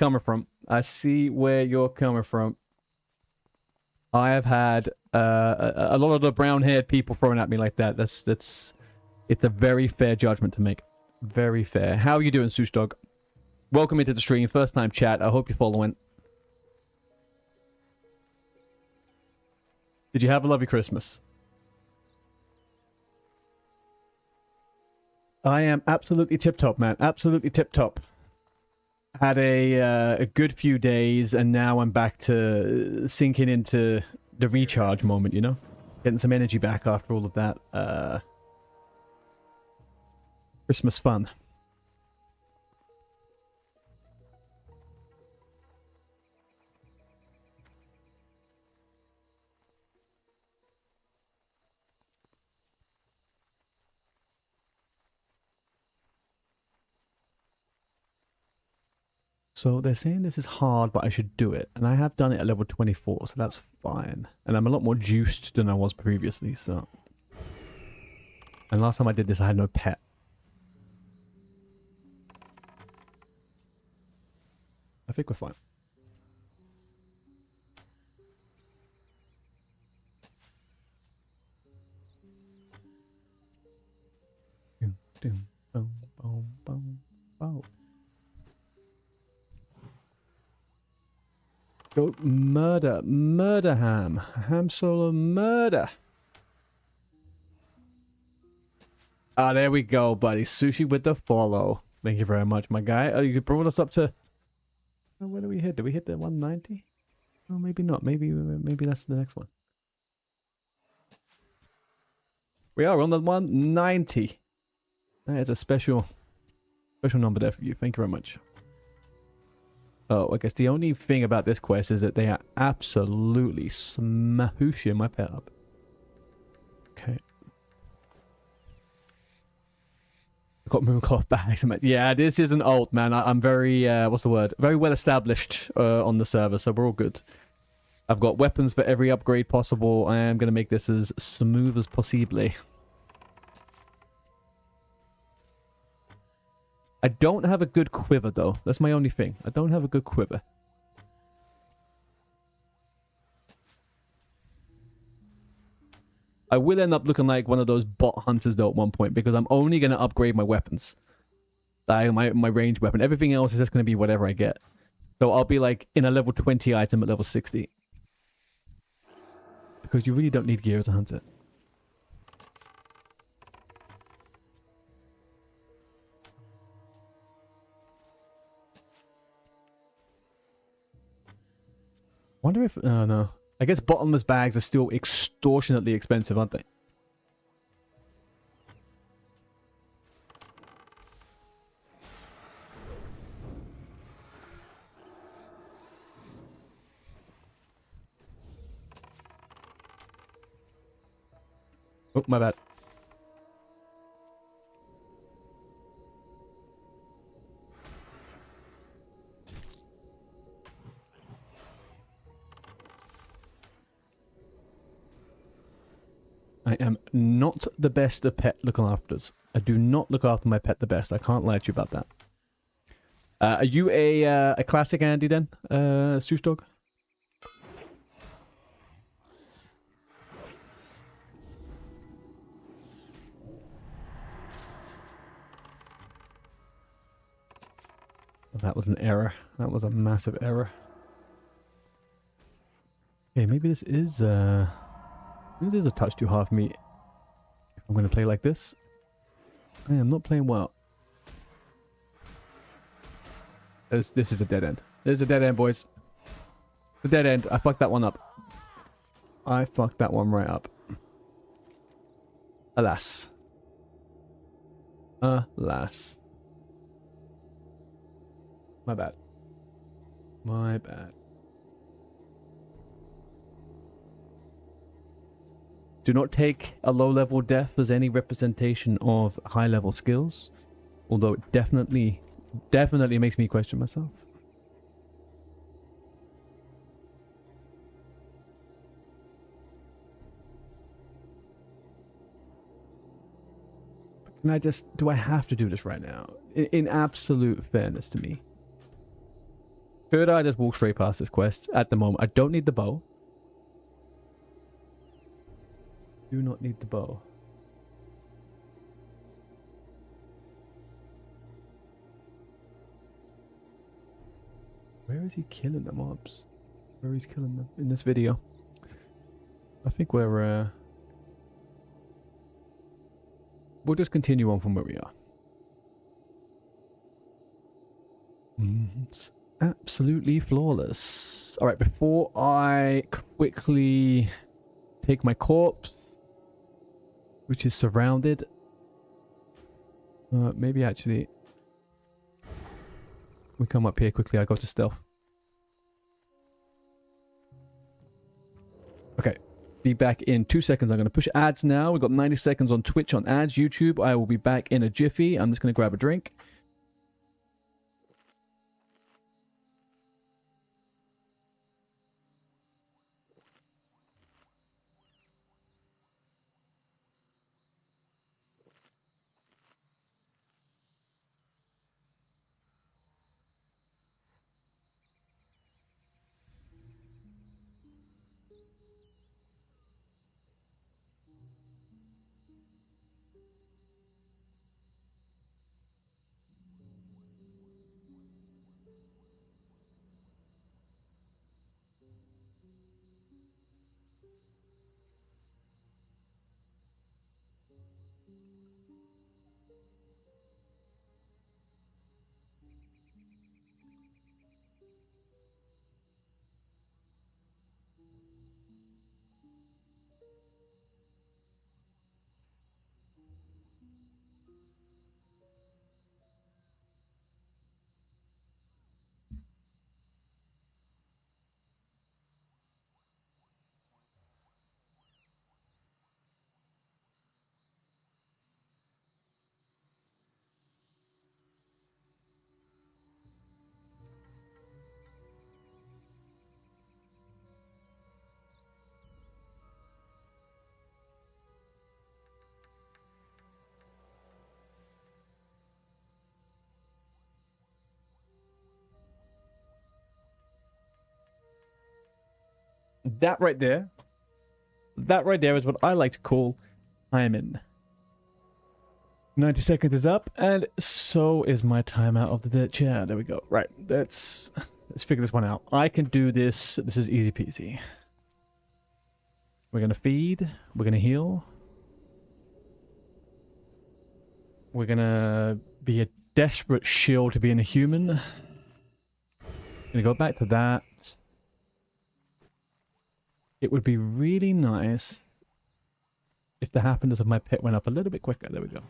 coming from. I have had a lot of the brown-haired people throwing at me like that. It's a very fair judgment to make. Very fair. How are you doing, Sush Dog? Welcome into the stream. First time chat. I hope you're following. Did you have a lovely Christmas? I am absolutely tip-top, man. Absolutely tip-top. Had a good few days, and now I'm back to sinking into the recharge moment, you know? Getting some energy back after all of that. Christmas fun. So they're saying this is hard, but I should do it. And I have done it at level 24, so that's fine. And I'm a lot more juiced than I was previously, so... And last time I did this, I had no pet. I think we're fine. Go murder. Murder ham. Ham solo murder. Ah, there we go, buddy. Sushi with the follow. Thank you very much, my guy. Oh, you brought us up to... Oh, where did we hit? Did we hit the 190? Oh, maybe not. Maybe that's the next one. We are on the 190. That is a special number there for you. Thank you very much. Oh, I guess the only thing about this quest is that they are absolutely smashing my pet up. Okay. I've got Mooncloth bags. Yeah, this isn't old, man. I'm very, what's the word? Very well established on the server, so we're all good. I've got weapons for every upgrade possible. I am going to make this as smooth as possible. I don't have a good quiver, though. That's my only thing. I don't have a good quiver. I will end up looking like one of those bot hunters, though, at one point, because I'm only going to upgrade my weapons. My ranged weapon. Everything else is just going to be whatever I get. So I'll be, like, in a level 20 item at level 60. Because you really don't need gear as a hunter. Wonder if... Oh, no. I guess bottomless bags are still extortionately expensive, aren't they? Oh, my bad. I am not the best of pet looking afters. I do not look after my pet the best. I can't lie to you about that. Are you a classic Andy then, Stoosh Dog? That was an error. That was a massive error. Okay, maybe this is maybe this is a touch too hard for me. If I'm going to play like this, I am not playing well. This is a dead end. This is a dead end, boys. The dead end. I fucked that one up. I fucked that one right up. Alas. Alas. My bad. My bad. Do not take a low-level death as any representation of high-level skills. Although it definitely makes me question myself. Can I just... Do I have to do this right now? In absolute fairness to me. Could I just walk straight past this quest at the moment? I don't need the bow. Do not need the bow. Where is he killing the mobs? Where he's killing them in this video? I think we'll just continue on from where we are. It's absolutely flawless. All right, before I quickly take my corpse, which is surrounded, maybe actually we come up here quickly. I go to stealth. Okay, be back in 2 seconds. I'm going to push ads now. We've got 90 seconds on Twitch on ads, YouTube. I will be back in a jiffy. I'm just going to grab a drink. That right there is what I like to call timing. 90 seconds is up, and so is my timeout of the dead chair. There we go. Right, let's figure this one out. I can do this. This is easy peasy. We're gonna feed. We're gonna heal. We're gonna be a desperate shield to being a human. Gonna go back to that. It would be really nice if the happiness of my pet went up a little bit quicker. There we go.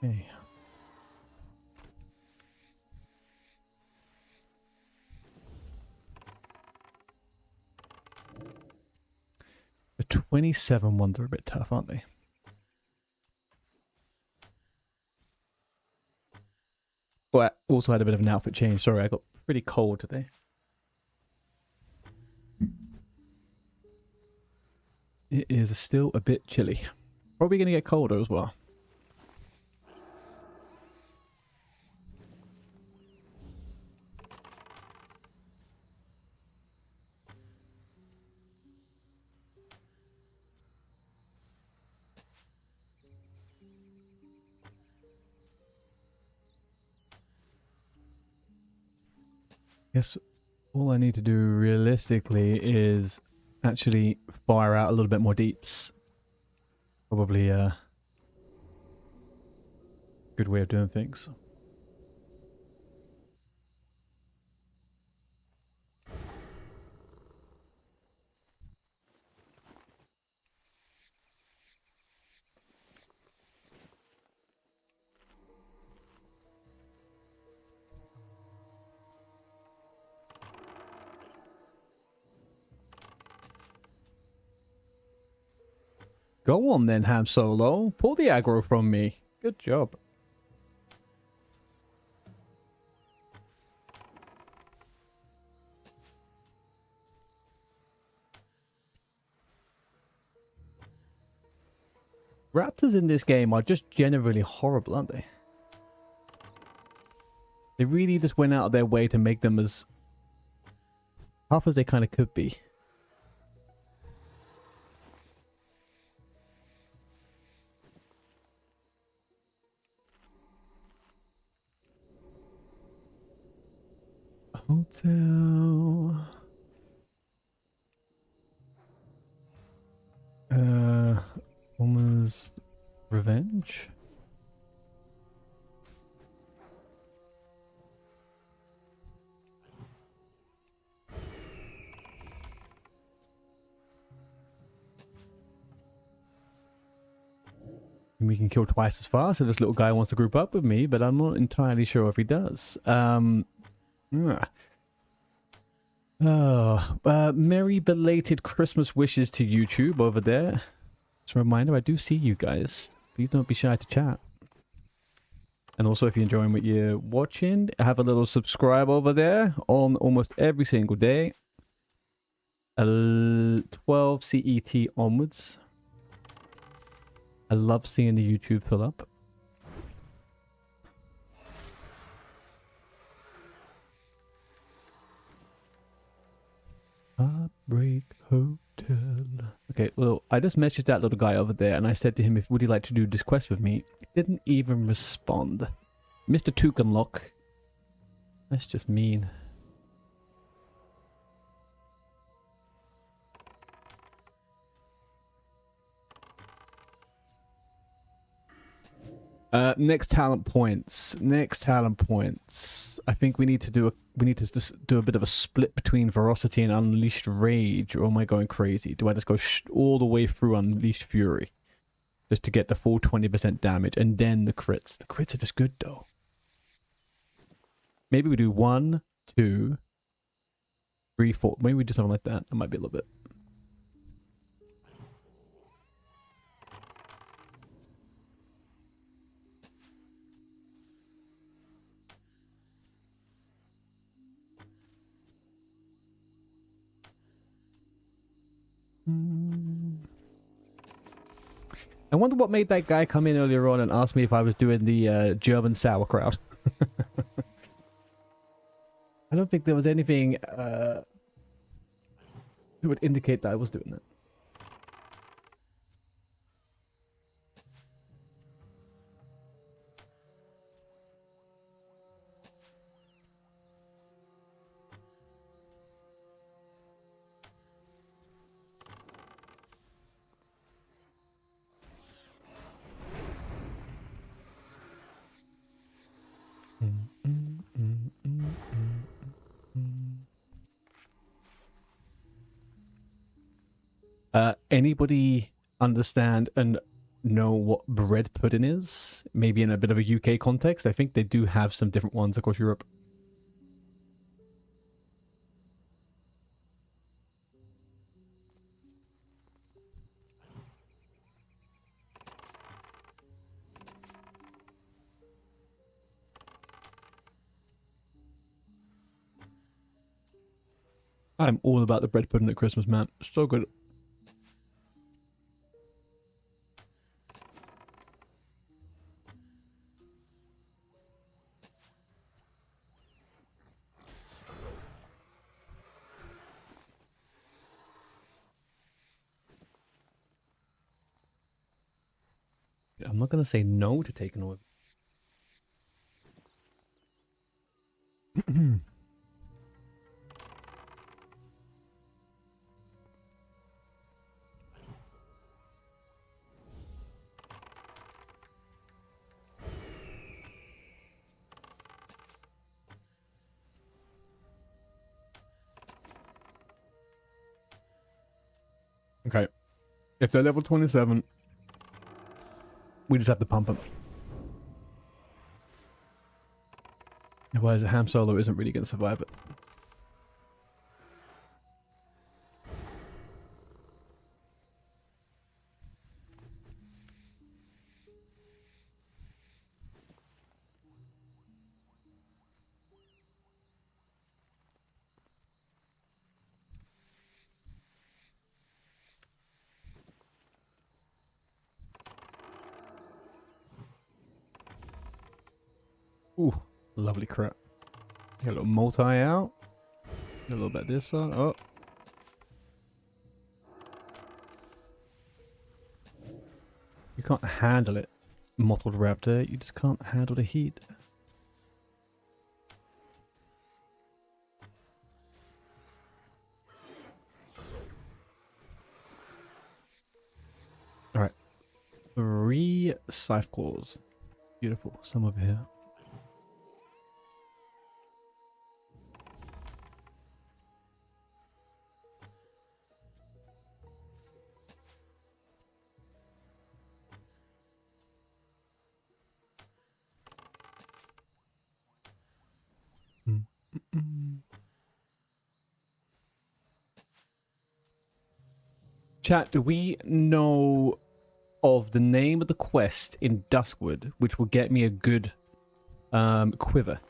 Okay. The 27 ones are a bit tough, aren't they? Well, I also had a bit of an outfit change. Sorry, I got pretty cold today. It is still a bit chilly. Probably going to get colder as well. Guess all I need to do realistically is actually fire out a little bit more deeps. Probably a good way of doing things. Go on then, Ham Solo. Pull the aggro from me. Good job. Raptors in this game are just generally horrible, aren't they? They really just went out of their way to make them as tough as they kind of could be. Hotel. Woman's revenge. We can kill twice as fast if this little guy wants to group up with me, but I'm not entirely sure if he does. Merry belated Christmas wishes to YouTube over there. Just a reminder, I do see you guys. Please don't be shy to chat. And also, if you're enjoying what you're watching, have a little subscribe over there on almost every single day. 12 CET onwards. I love seeing the YouTube fill up. Heartbreak Hotel. Okay, well, I just messaged that little guy over there and I said to him, would he like to do this quest with me? He didn't even respond. Mr. Tukenlock. That's just mean. Next talent points. Next talent points. I think we need to do just do a bit of a split between Ferocity and Unleashed Rage, or am I going crazy? Do I just go all the way through Unleashed Fury just to get the full 20% damage and then the crits? The crits are just good though. Maybe we do 1, 2, 3, 4. Maybe we do something like that. That might be a little bit. I wonder what made that guy come in earlier on and ask me if I was doing the German sauerkraut. I don't think there was anything that would indicate that I was doing that. Anybody understand and know what bread pudding is? Maybe in a bit of a UK context. I think they do have some different ones across Europe. I'm all about the bread pudding at Christmas, man. So good. I'm not going to say no to taking over. Okay. If they're level 27, we just have to pump them. Otherwise, a ham solo isn't really going to survive it. Ooh, lovely crap. Get a little multi out. A little bit of this on. Oh. You can't handle it, mottled raptor. You just can't handle the heat. Alright. 3 scythe claws. Beautiful. Some over here. Chat, do we know of the name of the quest in Duskwood which will get me a good quiver?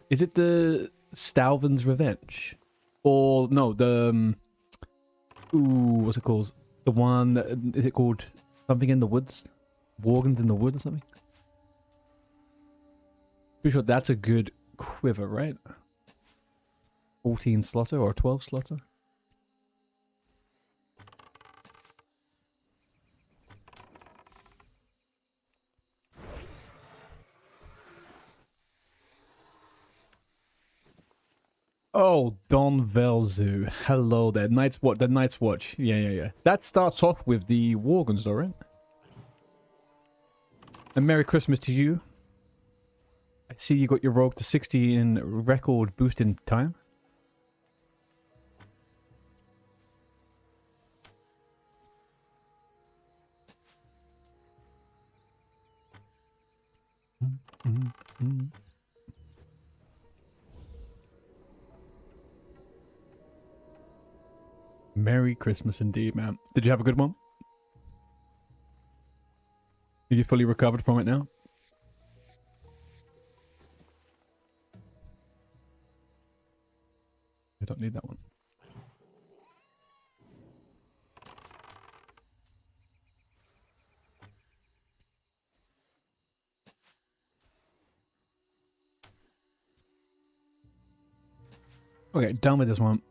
Is it the Stalvan's Revenge? Or no, the what's it called? The one that, is it called something in the woods? Worgens in the wood or something? Pretty sure that's a good quiver, right? 14 slaughter or 12 slaughter? Oh, Don Velzu. Hello there. Night's Watch. The Night's Watch. Yeah. That starts off with the Worgens, though, right? And Merry Christmas to you. I see you got your rogue to 60 in record boosting time. Merry Christmas indeed, man. Did you have a good one? Are you fully recovered from it now? I don't need that one. Okay, done with this one.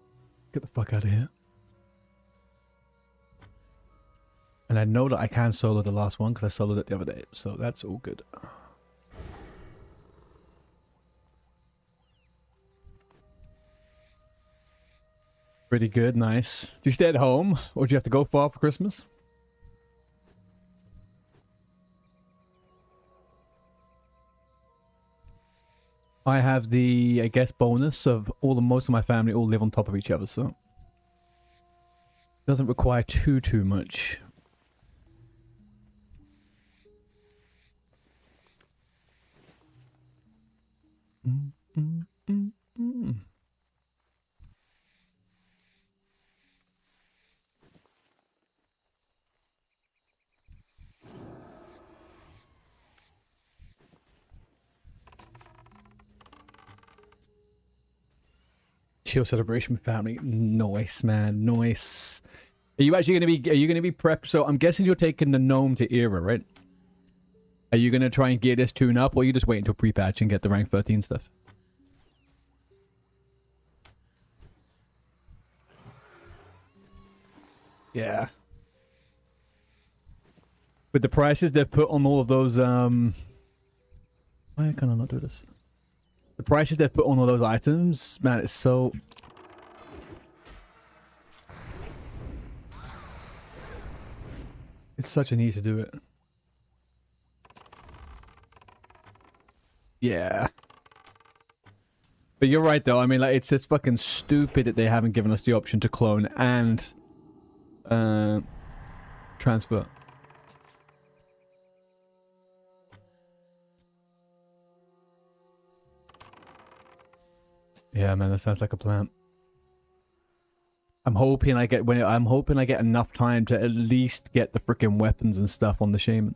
Get the fuck out of here. And I know that I can solo the last one because I soloed it the other day, so that's all good. Pretty good, nice. Do you stay at home, or do you have to go far for Christmas? I have the, I guess, bonus of most of my family all live on top of each other, so doesn't require too much. Mm. Chill celebration with family. Nice, man. Nice. Are you actually gonna be prepped? So I'm guessing you're taking the gnome to era, right? Are you gonna try and get this tune up, or are you just wait until pre-patch and get the rank 13 stuff? Yeah. With the prices they've put on all of those, why can I not do this? The prices they've put on all those items, man, it's so... It's such an ease to do it. Yeah. But you're right, though. I mean, like, it's just fucking stupid that they haven't given us the option to clone and transfer. Yeah, man, that sounds like a plan. I'm hoping I get enough time to at least get the freaking weapons and stuff on the shaman.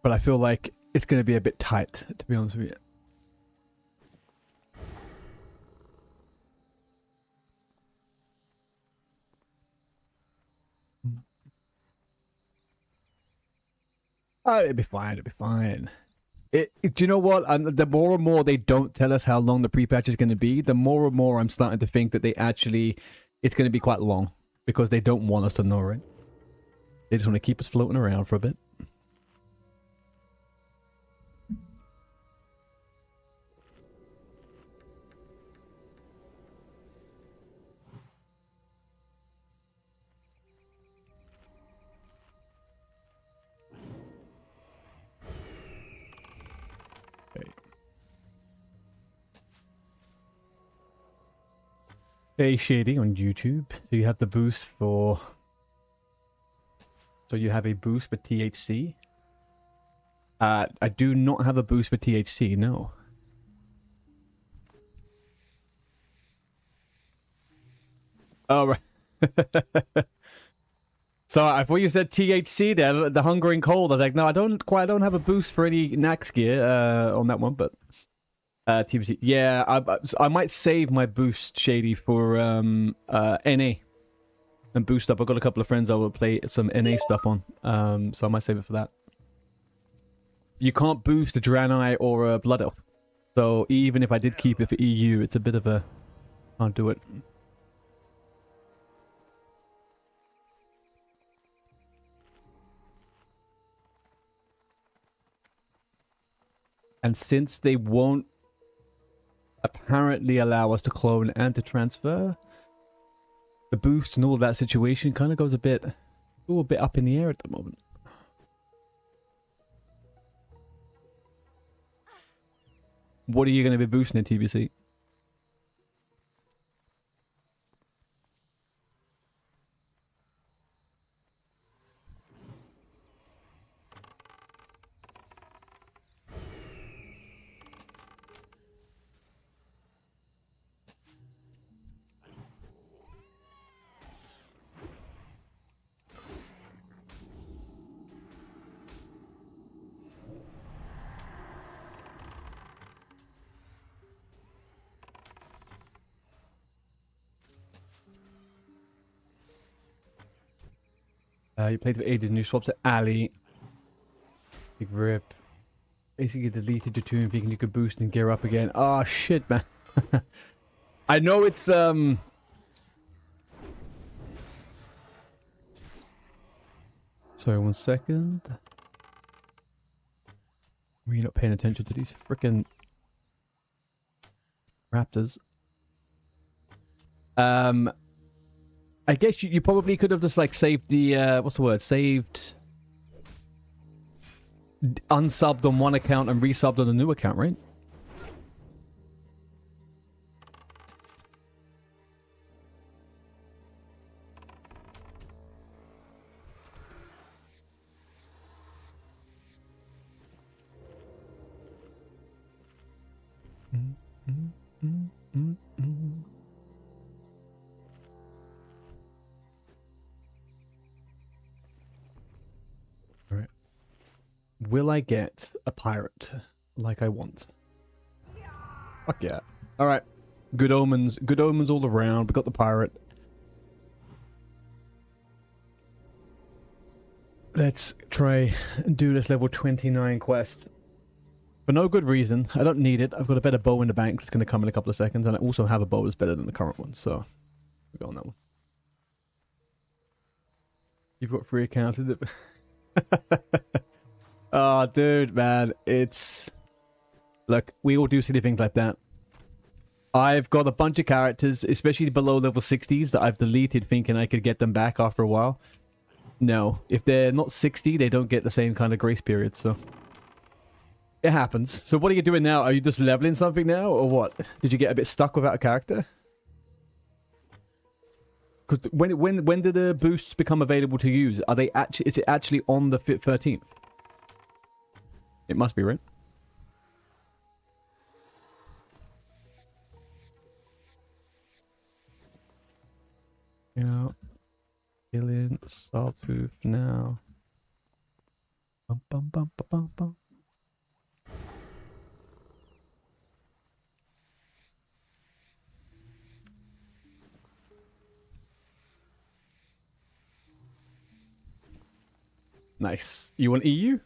But I feel like it's going to be a bit tight, to be honest with you. Oh, it'll be fine. It'll be fine. Do you know what? The more and more they don't tell us how long the pre-patch is going to be, the more and more I'm starting to think that it's going to be quite long. Because they don't want us to know, right? They just want to keep us floating around for a bit. Hey Shady on YouTube. So you have the boost for... So you have a boost for THC? I do not have a boost for THC, no. Oh, right. So I thought you said THC there, the Hunger and Cold. I was like, no, I don't have a boost for any Nax gear on that one, but... TBC. Yeah, I might save my boost, Shady, for NA and boost up. I've got a couple of friends I will play some NA stuff on, so I might save it for that. You can't boost a Draenei or a Blood Elf, so even if I did keep it for EU, it's a bit of a... Can't do it. And since they won't apparently allow us to clone and to transfer, the boost and all of that situation kind of goes a bit up in the air at the moment. What are you going to be boosting in TBC? You played for ages and you swapped to Ali. Big rip. Basically deleted your tune thinking you could boost and gear up again. Oh shit, man. I know it's Sorry, 1 second. Were you not paying attention to these freaking raptors? I guess you probably could have just like saved the what's the word? Saved unsubbed on one account and resubbed on a new account, right? All right. Will I get a pirate like I want? Fuck yeah. All right. Good omens all around. We got the pirate. Let's try and do this level 29 quest. For no good reason. I don't need it. I've got a better bow in the bank that's going to come in a couple of seconds. And I also have a bow that's better than the current one. So, we'll go on that one. You've got 3 accounts. Oh, dude, man. It's... Look, we all do silly things like that. I've got a bunch of characters, especially below level 60s, that I've deleted thinking I could get them back after a while. No. If they're not 60, they don't get the same kind of grace period, so... It happens. So what are you doing now? Are you just leveling something now, or what? Did you get a bit stuck without a character? Because when do the boosts become available to use? Are they actually? Is it actually on the 13th? It must be, right? Yeah. Killing Sawtooth now. Bum bum bum bum bum bum. Nice. You want EU?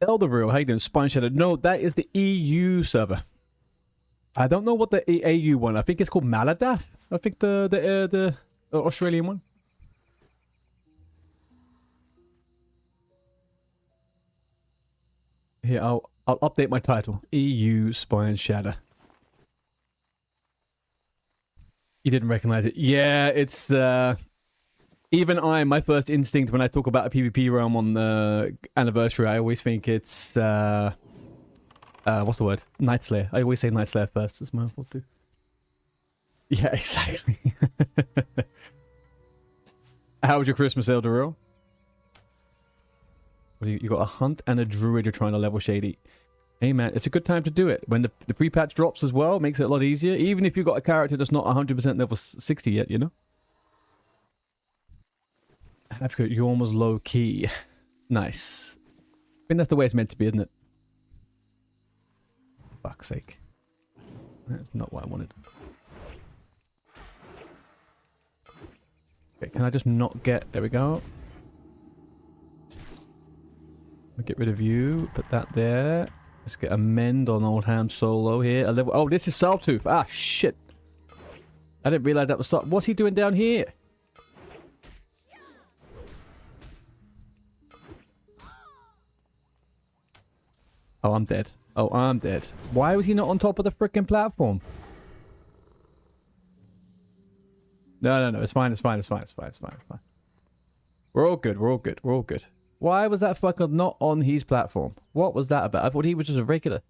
Elderville, how you doing? Spineshatter. No, that is the EU server. I don't know what the AU one. I think it's called Maladath. I think the Australian one. Here, I'll update my title. EU Spineshatter. You didn't recognize it. Yeah, it's even my first instinct when I talk about a PvP realm on the anniversary, I always think it's what's the word? Night Slayer. I always say Night Slayer first. It's my fault too. Yeah, exactly. How was your Christmas, Elderil? What do you got? A hunt and a druid. You're trying to level shady. Hey man, it's a good time to do it. When the pre-patch drops as well, makes it a lot easier. Even if you've got a character that's not 100% level 60 yet, you know? Africa, you're almost low key. Nice. I think that's the way it's meant to be, isn't it? Fuck's sake. That's not what I wanted. Okay, can I just not get... There we go. I'll get rid of you. Put that there. Let's get a mend on old Ham Solo here. A level... Oh, this is Sawtooth. Ah, shit. I didn't realize that was... What's he doing down here? Oh, I'm dead. Oh, I'm dead. Why was he not on top of the frickin' platform? No. It's fine. It's fine. We're all good. We're all good. Why was that fucker not on his platform? What was that about? I thought he was just a regular.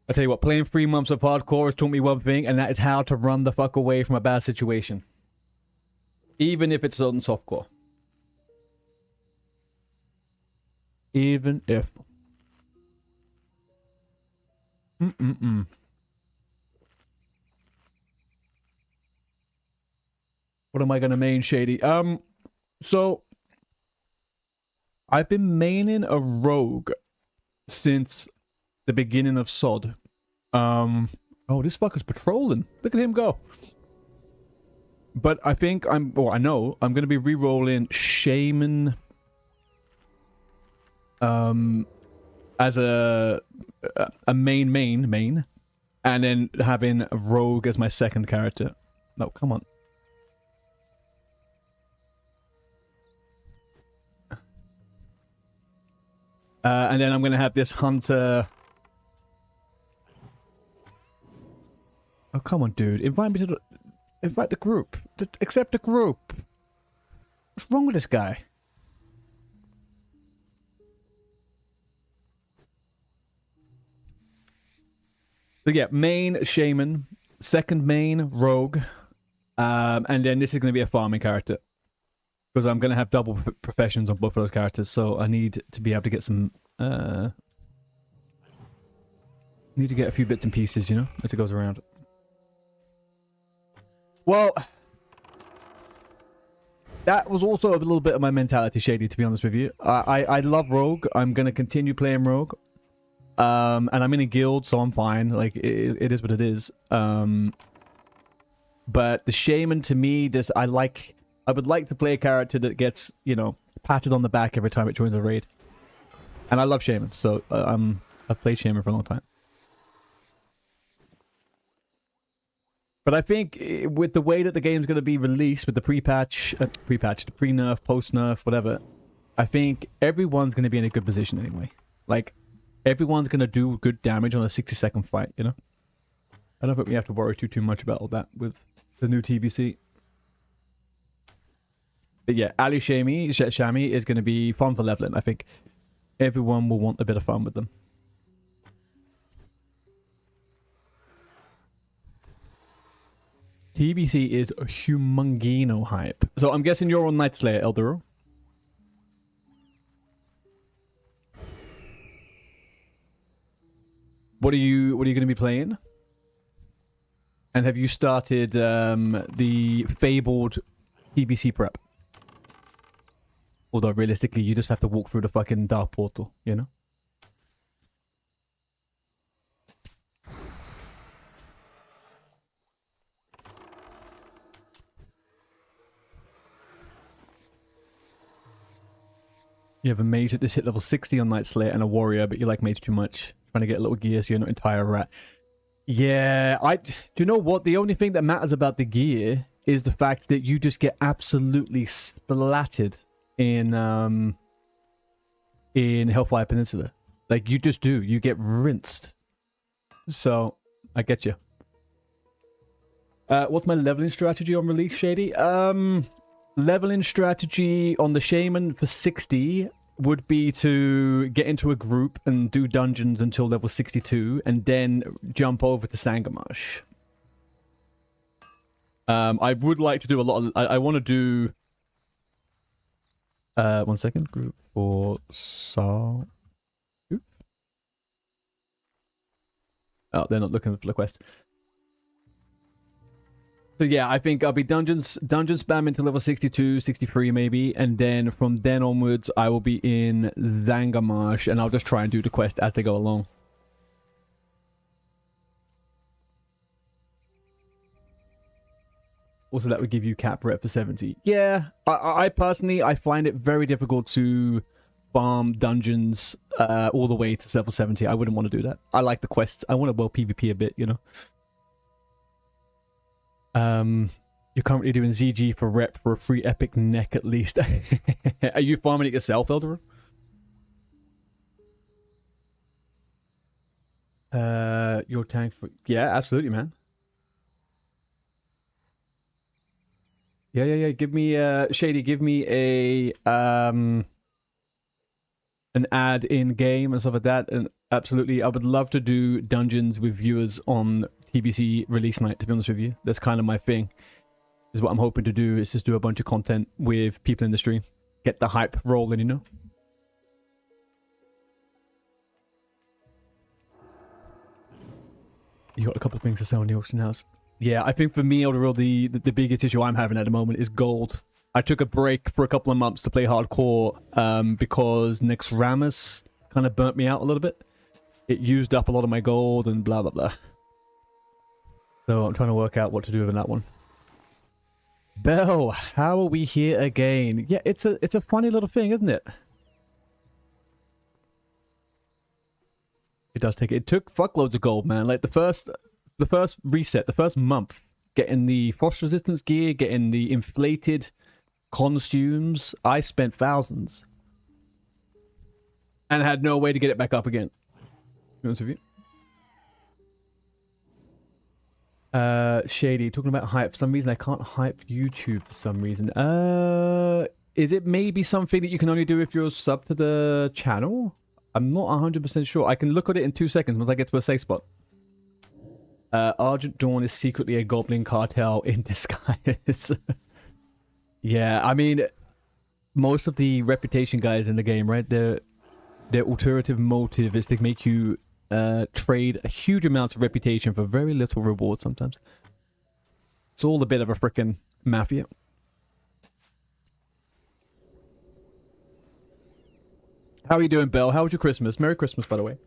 I tell you what, playing 3 months of hardcore has taught me one thing, and that is how to run the fuck away from a bad situation. Even if it's on softcore. Even if. What am I gonna main, Shady? So I've been maining a rogue since the beginning of SOD. Oh, this fucker's patrolling. Look at him go. But I think I know I'm going to be re-rolling Shaman as a main, and then having Rogue as my second character. No, come on. And then I'm going to have this Hunter. Oh, come on, dude. Invite the group. Accept the group. What's wrong with this guy? So yeah, main Shaman, second main Rogue, and then this is going to be a farming character. Because I'm going to have double professions on both of those characters, so I need to be able to get some... need to get a few bits and pieces, you know, as it goes around. Well, that was also a little bit of my mentality, Shady, to be honest with you. I love Rogue. I'm going to continue playing Rogue. And I'm in a guild, so I'm fine. Like, it is what it is. But the Shaman, to me, I would like to play a character that gets, you know, patted on the back every time it joins a raid. And I love Shaman, so I've played Shaman for a long time. But I think with the way that the game's going to be released, with the pre-patch, the pre-nerf, post-nerf, whatever, I think everyone's going to be in a good position anyway. Like, everyone's going to do good damage on a 60-second fight, you know? I don't think we have to worry too much about all that with the new TBC. But yeah, Ali Shami is going to be fun for leveling. I think everyone will want a bit of fun with them. TBC is a humongino hype. So I'm guessing you're on Night Slayer, Eldero. What are you going to be playing? And have you started the fabled TBC prep? Although realistically, you just have to walk through the fucking dark portal, you know? You have a mage that just hit level 60 on Night Slayer and a warrior, but you like mage too much. Trying to get a little gear so you're not entire rat. Yeah, do you know what? The only thing that matters about the gear is the fact that you just get absolutely splattered in Hellfire Peninsula. Like, you just do. You get rinsed. So, I get you. What's my leveling strategy on release, Shady? Leveling strategy on the Shaman for 60 would be to get into a group and do dungeons until level 62 and then jump over to Sangamash. I would like to do a lot of... I want to do... 1 second. Group for Sal... Oh, they're not looking for the quest. So yeah, I think I'll be dungeon spam into level 62, 63 maybe, and then from then onwards I will be in Zangamash and I'll just try and do the quest as they go along. Also, that would give you cap rep for 70. Yeah, I personally, I find it very difficult to farm dungeons all the way to level 70. I wouldn't want to do that. I like the quests. I want to PvP a bit, you know. You're currently doing ZG for rep for a free epic neck at least. Are you farming it yourself, Elder? Your tank for... Yeah, absolutely, man. Yeah. Give me, Shady, give me a, an ad in game and stuff like that. And absolutely, I would love to do dungeons with viewers on TBC release night, to be honest with you. That's kind of my thing. Is what I'm hoping to do, is just do a bunch of content with people in the stream. Get the hype rolling, you know? You got a couple of things to sell in the auction house. Yeah, I think for me, overall, the biggest issue I'm having at the moment is gold. I took a break for a couple of months to play hardcore because Nyx Ramus kind of burnt me out a little bit. It used up a lot of my gold and blah blah blah. So I'm trying to work out what to do with that one. Bell, how are we here again? Yeah, it's a funny little thing, isn't it? It does take it took fuckloads of gold, man. Like the first reset, the first month, getting the frost resistance gear, getting the inflated costumes, I spent thousands. And had no way to get it back up again. To be honest with you. Shady, talking about hype. For some reason, I can't hype YouTube for some reason. Is it maybe something that you can only do if you're sub to the channel? I'm not 100% sure. I can look at it in 2 seconds once I get to a safe spot. Argent Dawn is secretly a goblin cartel in disguise. Yeah, I mean, most of the reputation guys in the game, right? Their alternative motive is to make you trade a huge amount of reputation for very little reward sometimes. It's all a bit of a frickin' mafia. How are you doing, Belle? How was your Christmas? Merry Christmas, by the way.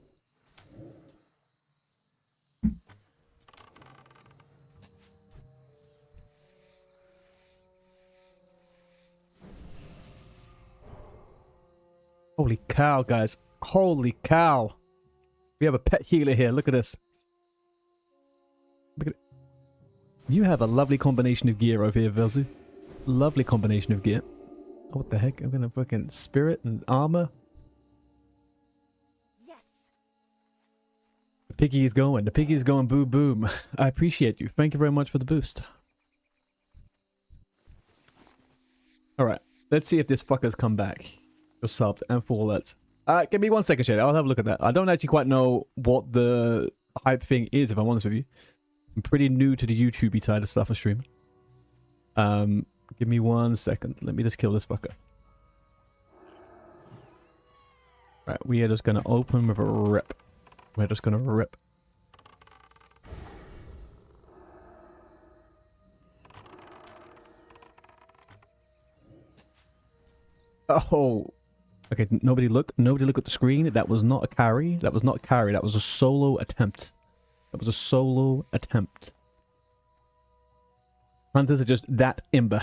Holy cow, guys. Holy cow. We have a pet healer here. Look at this. Look at it. You have a lovely combination of gear over here, Velzu. Lovely combination of gear. Oh, what the heck? I'm gonna fucking spirit and armor. Yes. The piggy is going. The piggy is going boom boom. I appreciate you. Thank you very much for the boost. Alright. Let's see if this fucker's come back. You're subbed and for all that. Give me 1 second, Shady. I'll have a look at that. I don't actually quite know what the hype thing is, if I'm honest with you. I'm pretty new to the YouTube side of stuff I stream. Give me 1 second. Let me just kill this fucker. Right, we are just gonna open with a rip. We're just gonna rip. Oh. Okay, nobody look at the screen. That was not a carry. That was not a carry. That was a solo attempt. That was a solo attempt. Hunters are just that imber.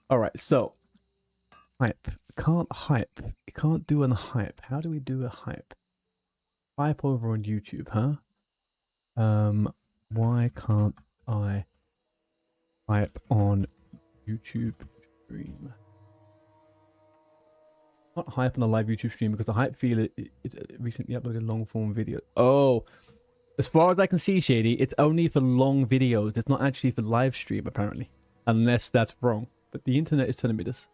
Alright, so. Hype. Can't hype. You can't do a hype. How do we do a hype? Hype over on YouTube, huh? Why can't I hype on YouTube stream? Not hype on a live YouTube stream because the hype feed is a recently uploaded long form video. Oh, as far as I can see, Shady, it's only for long videos. It's not actually for live stream, apparently. Unless that's wrong. But the internet is telling me this.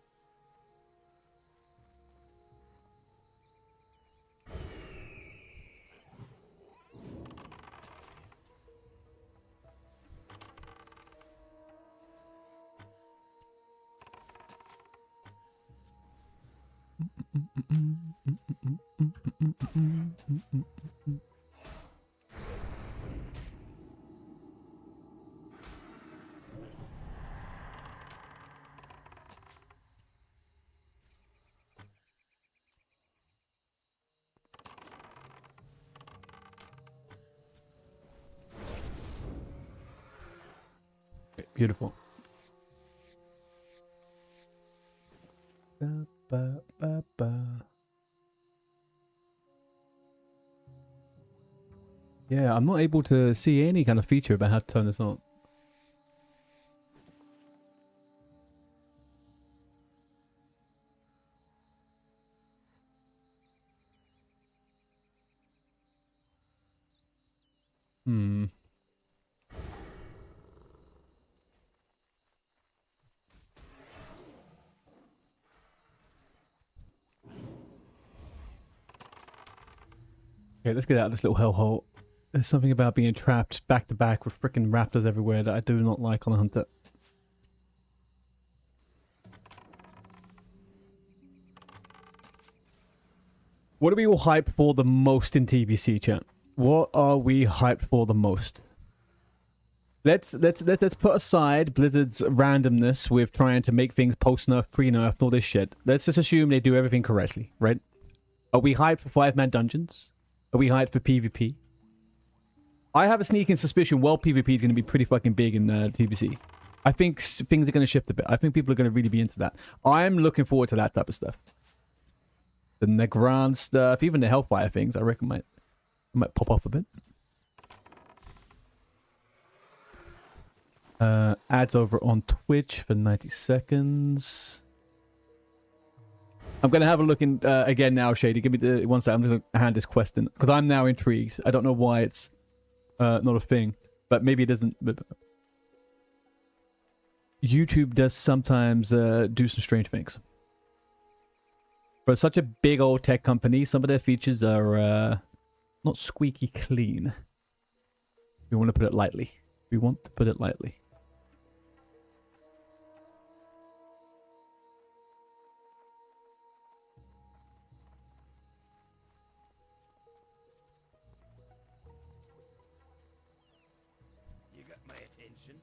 Beautiful. Ba, ba, ba, ba. Yeah, I'm not able to see any kind of feature about how to turn this on. Hmm. Okay, let's get out of this little hellhole. There's something about being trapped back to back with freaking raptors everywhere that I do not like on a hunter. What are we all hyped for the most in TBC, chat? What are we hyped for the most? Let's put aside Blizzard's randomness with trying to make things post-nerf, pre-nerf, and all this shit. Let's just assume they do everything correctly, right? Are we hyped for 5-man dungeons? Are we hyped for PvP? I have a sneaking suspicion world PvP is going to be pretty fucking big in TBC. I think things are going to shift a bit. I think people are going to really be into that. I'm looking forward to that type of stuff. The Negran stuff, even the Hellfire things, I reckon might pop off a bit. Ads over on Twitch for 90 seconds. I'm going to have a look in again now, Shady. Give me the one second. I'm just going to hand this question because I'm now intrigued. I don't know why it's not a thing, but maybe it doesn't. But YouTube does sometimes do some strange things. For such a big old tech company, some of their features are not squeaky clean. We want to put it lightly. We want to put it lightly. You got my attention.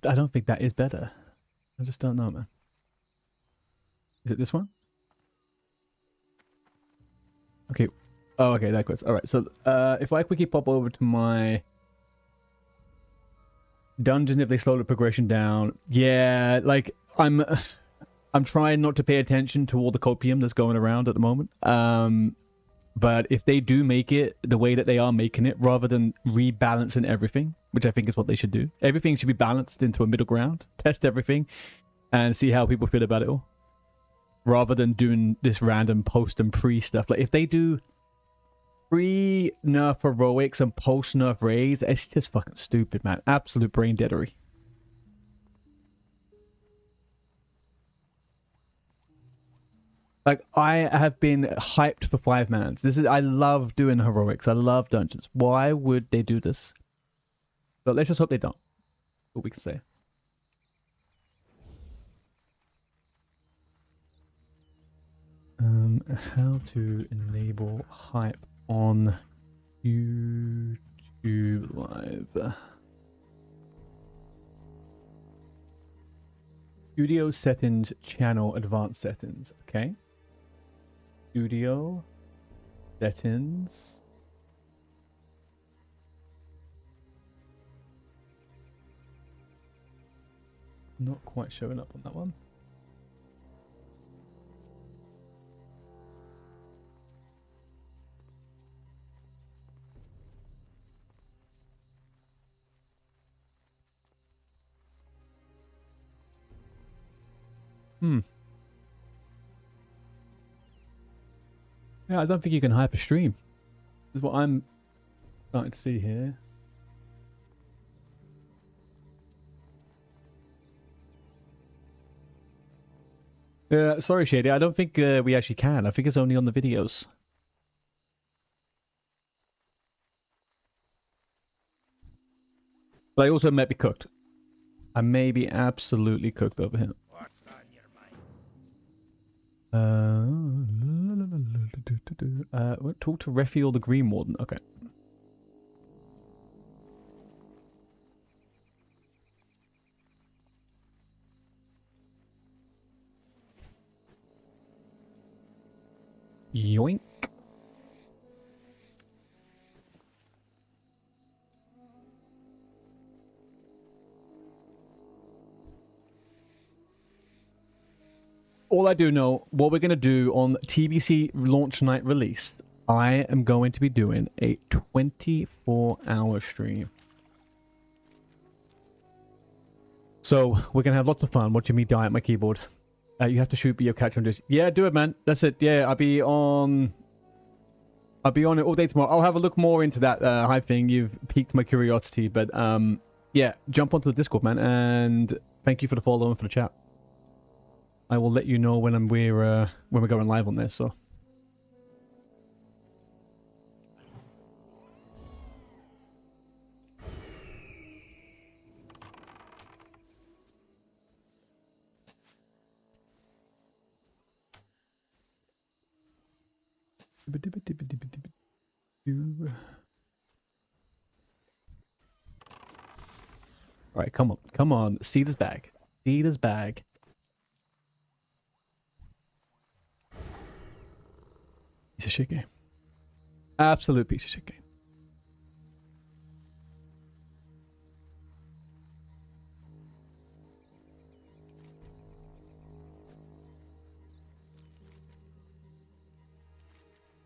I don't think that is better. I just don't know, man. Is it this one? Okay. Oh, okay, that goes. All right. So, if I quickly pop over to my dungeon, if they slow the progression down, yeah, like I'm trying not to pay attention to all the copium that's going around at the moment. But if they do make it the way that they are making it, rather than rebalancing everything, which I think is what they should do, everything should be balanced into a middle ground. Test everything and see how people feel about it all, rather than doing this random post and pre stuff. Like if they do pre-nerf heroics and post-nerf raids, it's just fucking stupid, man. Absolute brain deadery. Like, I have been hyped for 5-mans. I love doing heroics. I love dungeons. Why would they do this? But let's just hope they don't. What we can say. How to enable hype on YouTube Live. Studio settings, channel, advanced settings. Okay. Studio settings. Not quite showing up on that one. Yeah, I don't think you can hyper stream. This is what I'm starting to see here. Sorry, Shady. I don't think we actually can. I think it's only on the videos. But I also may be cooked. I may be absolutely cooked over here. What's on your mind? Talk to Refiel the Green Warden. Okay. Yoink. All I do know, what we're going to do on TBC launch night release, I am going to be doing a 24-hour stream. So we're going to have lots of fun watching me die at my keyboard. You have to shoot, but you'll catch on this. Yeah, do it, man. That's it. Yeah, I'll be on it all day tomorrow. I'll have a look more into that hype thing. You've piqued my curiosity, but yeah, jump onto the Discord, man, and thank you for the follow and for the chat. I will let you know when we're going live on this. So. All right, come on, come on. Cedar's bag. Cedar's bag. Piece of shit game. Absolute piece of shit game.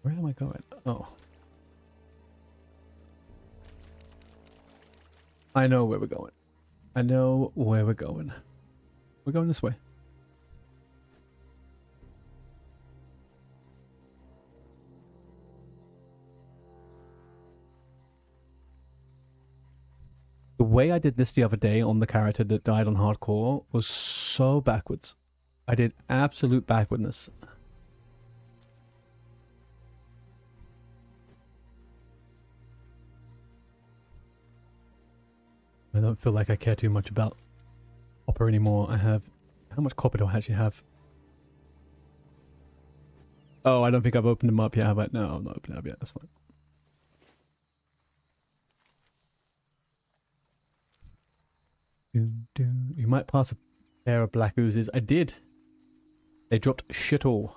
Where am I going? Oh. I know where we're going. I know where we're going. We're going this way. The way I did this the other day on the character that died on hardcore was so backwards. I did absolute backwardness. I don't feel like I care too much about copper anymore. I have... How much copper do I actually have? Oh, I don't think I've opened them up yet, have I? No, I'm not opening them up yet. That's fine. You might pass a pair of black oozes. I did. They dropped shit all.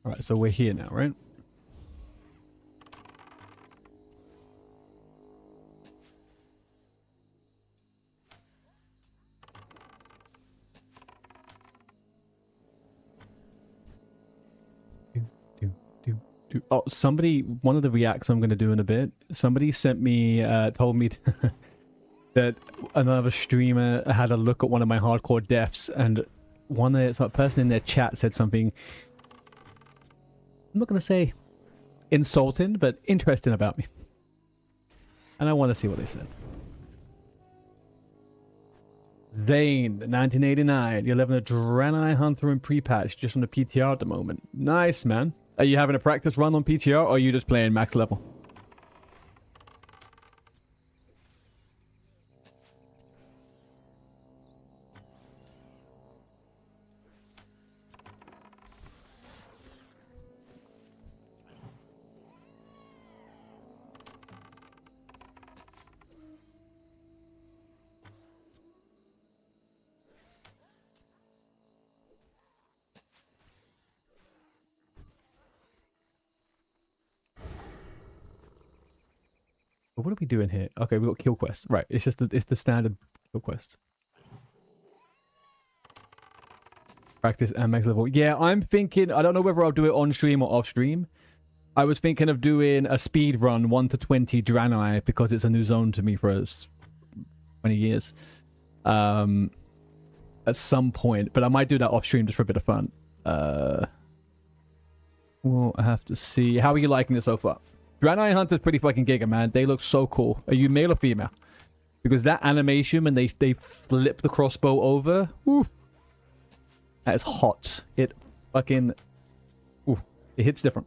Alright, so we're here now, right? Oh, somebody, one of the reacts I'm going to do in a bit, somebody sent me, told me that another streamer had a look at one of my hardcore deaths, and a person in their chat said something, I'm not going to say insulting, but interesting about me. And I want to see what they said. Zane, 1989, you're living a Draenei Hunter in pre-patch just on the PTR at the moment. Nice, man. Are you having a practice run on PTR, or are you just playing max level? What are we doing here? Okay, we got kill quest. Right, it's just it's the standard kill quest. Practice and max level. Yeah, I'm thinking, I don't know whether I'll do it on stream or off stream. I was thinking of doing a speed run 1 to 20 Draenei because it's a new zone to me for 20 years. At some point, but I might do that off stream just for a bit of fun. Well, I have to see. How are you liking it so far? Draenei Hunter's pretty fucking giga, man. They look so cool. Are you male or female? Because that animation when they flip the crossbow over, woof, that is hot. It fucking, ooh, it hits different.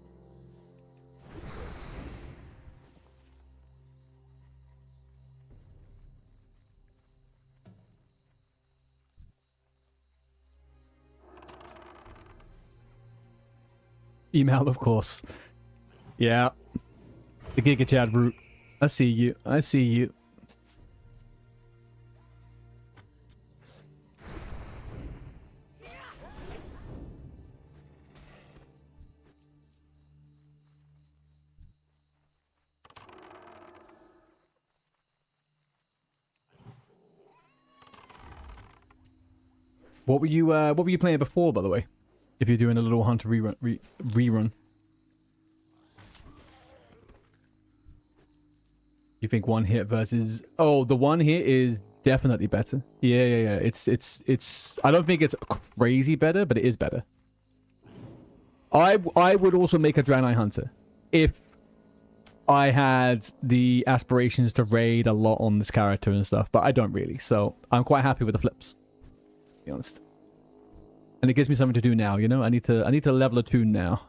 Email, of course. Yeah. The Giga Chad route. I see you. I see you. What were you playing before, by the way? If you're doing a little Hunter rerun. You think one hit versus... Oh, the one hit is definitely better. Yeah. It's... I don't think it's crazy better, but it is better. I would also make a Draenei Hunter if I had the aspirations to raid a lot on this character and stuff, but I don't really. So I'm quite happy with the flips, to be honest. And it gives me something to do now, you know? I need to level a tune now.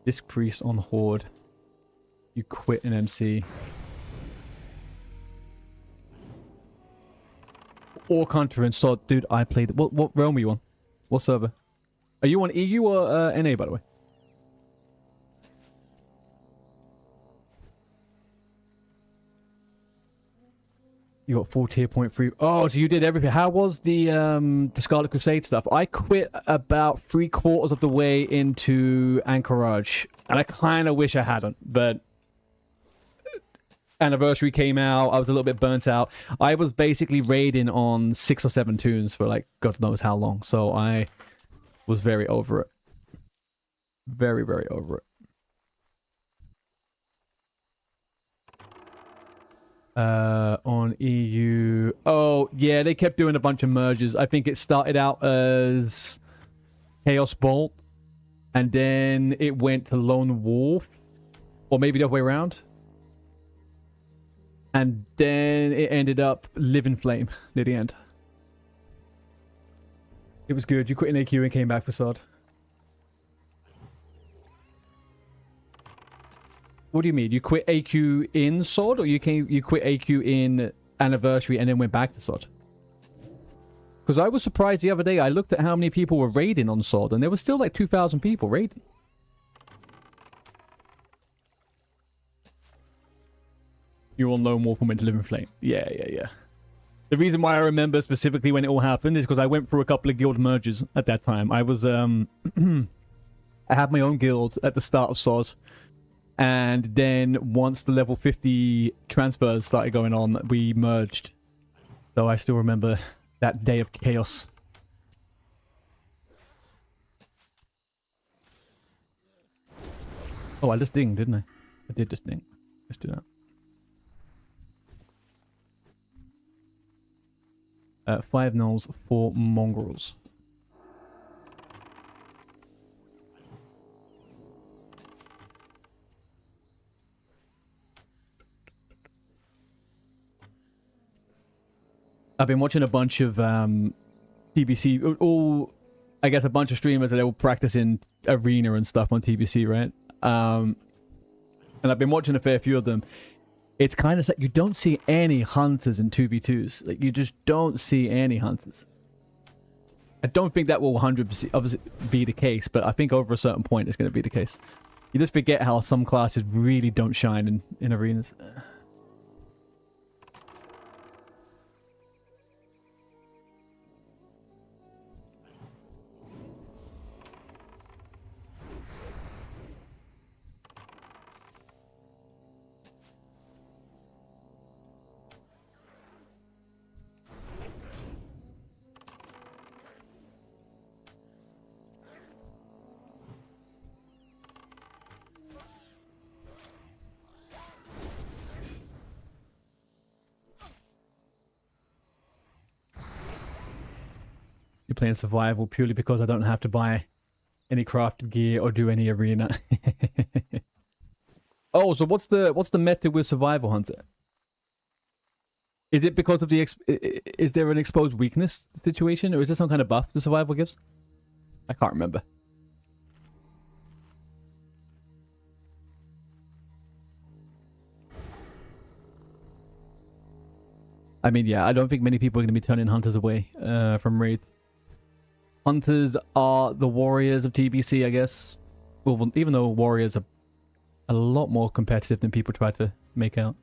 Disc Priest on Horde. You quit an MC. Orc Hunter and Sod. Dude, I played... What realm are you on? What server? Are you on EU or NA, by the way? You got full tier point 3. Oh, so you did everything. How was the Scarlet Crusade stuff? I quit about 3/4 of the way into Anchorage. And I kind of wish I hadn't, but... Anniversary came out. I was a little bit burnt out. I was basically raiding on 6 or 7 tunes for like God knows how long. So I was very over it. Very, very over it. On EU. Oh, yeah, they kept doing a bunch of merges. I think it started out as Chaos Bolt, and then it went to Lone Wolf, or maybe the other way around. And then it ended up Living Flame near the end. It was good. You quit in AQ and came back for Sod. What do you mean? You quit AQ in Sod, or you quit AQ in Anniversary and then went back to Sod? Because I was surprised the other day. I looked at how many people were raiding on Sod, and there was still like 2,000 people raiding. You all Lone Wolf and went to Living Flame. Yeah. The reason why I remember specifically when it all happened is because I went through a couple of guild merges at that time. I was I had my own guild at the start of Sod. And then once the level 50 transfers started going on, we merged. So I still remember that day of chaos. Oh, I just dinged, didn't I? I did just ding. Let's do that. 5 nulls, 4 mongrels. I've been watching a bunch of TBC, I guess a bunch of streamers that are all practicing arena and stuff on TBC, right? And I've been watching a fair few of them. It's kind of like you don't see any hunters in 2v2s. Like, you just don't see any hunters. I don't think that will 100% obviously be the case, but I think over a certain point it's going to be the case. You just forget how some classes really don't shine in arenas. You're playing survival purely because I don't have to buy any crafted gear or do any arena. Oh, so what's the method with survival hunter? Is it because of the is there an exposed weakness situation, or is there some kind of buff the survival gives? I can't remember. I mean, yeah, I don't think many people are going to be turning hunters away from raids. Hunters are the warriors of TBC, I guess. Well, even though warriors are a lot more competitive than people try to make out.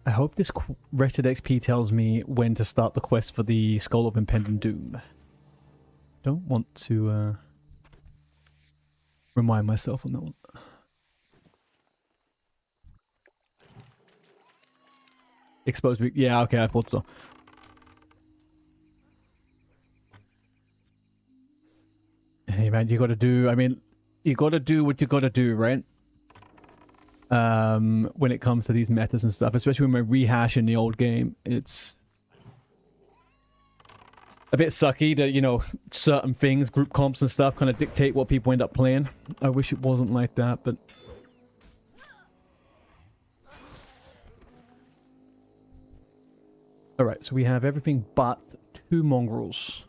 I hope this rested XP tells me when to start the quest for the Skull of Impending Doom. Don't want to remind myself on that one. Exposed weak. Yeah, okay, I thought so. Hey man, you gotta do, I mean, you gotta do what you gotta do, right? when it comes to these metas and stuff, especially when we're rehashing the old game. It's a bit sucky that, you know, certain things, group comps and stuff, kind of dictate what people end up playing. I wish it wasn't like that, but... Alright, so we have everything but 2 mongrels.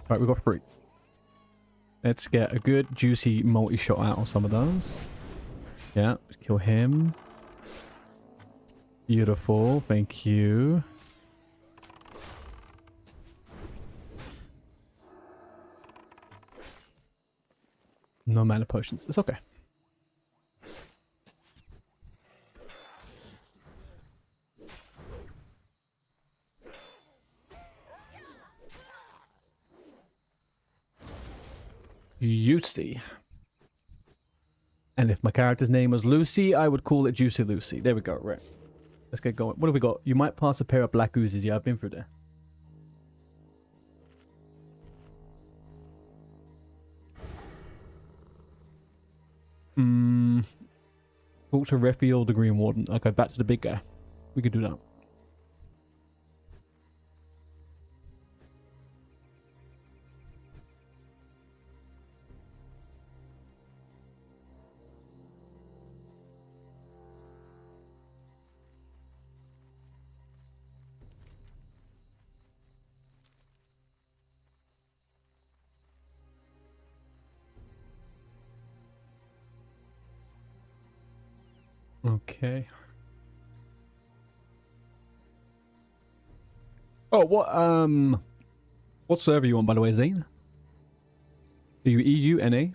Right, we got 3. Let's get a good juicy multi-shot out of some of those. Yeah, kill him. Beautiful, thank you. No mana potions. It's okay. Juicy. And if my character's name was Lucy, I would call it Juicy Lucy. There we go, right. Let's get going. What do we got? You might pass a pair of black oozes. Yeah, I've been through there. Talk to Refi or the Green Warden. Okay, back to the big guy. We could do that. Okay. Oh, what server are you on, by the way, Zane? Are you EU, NA?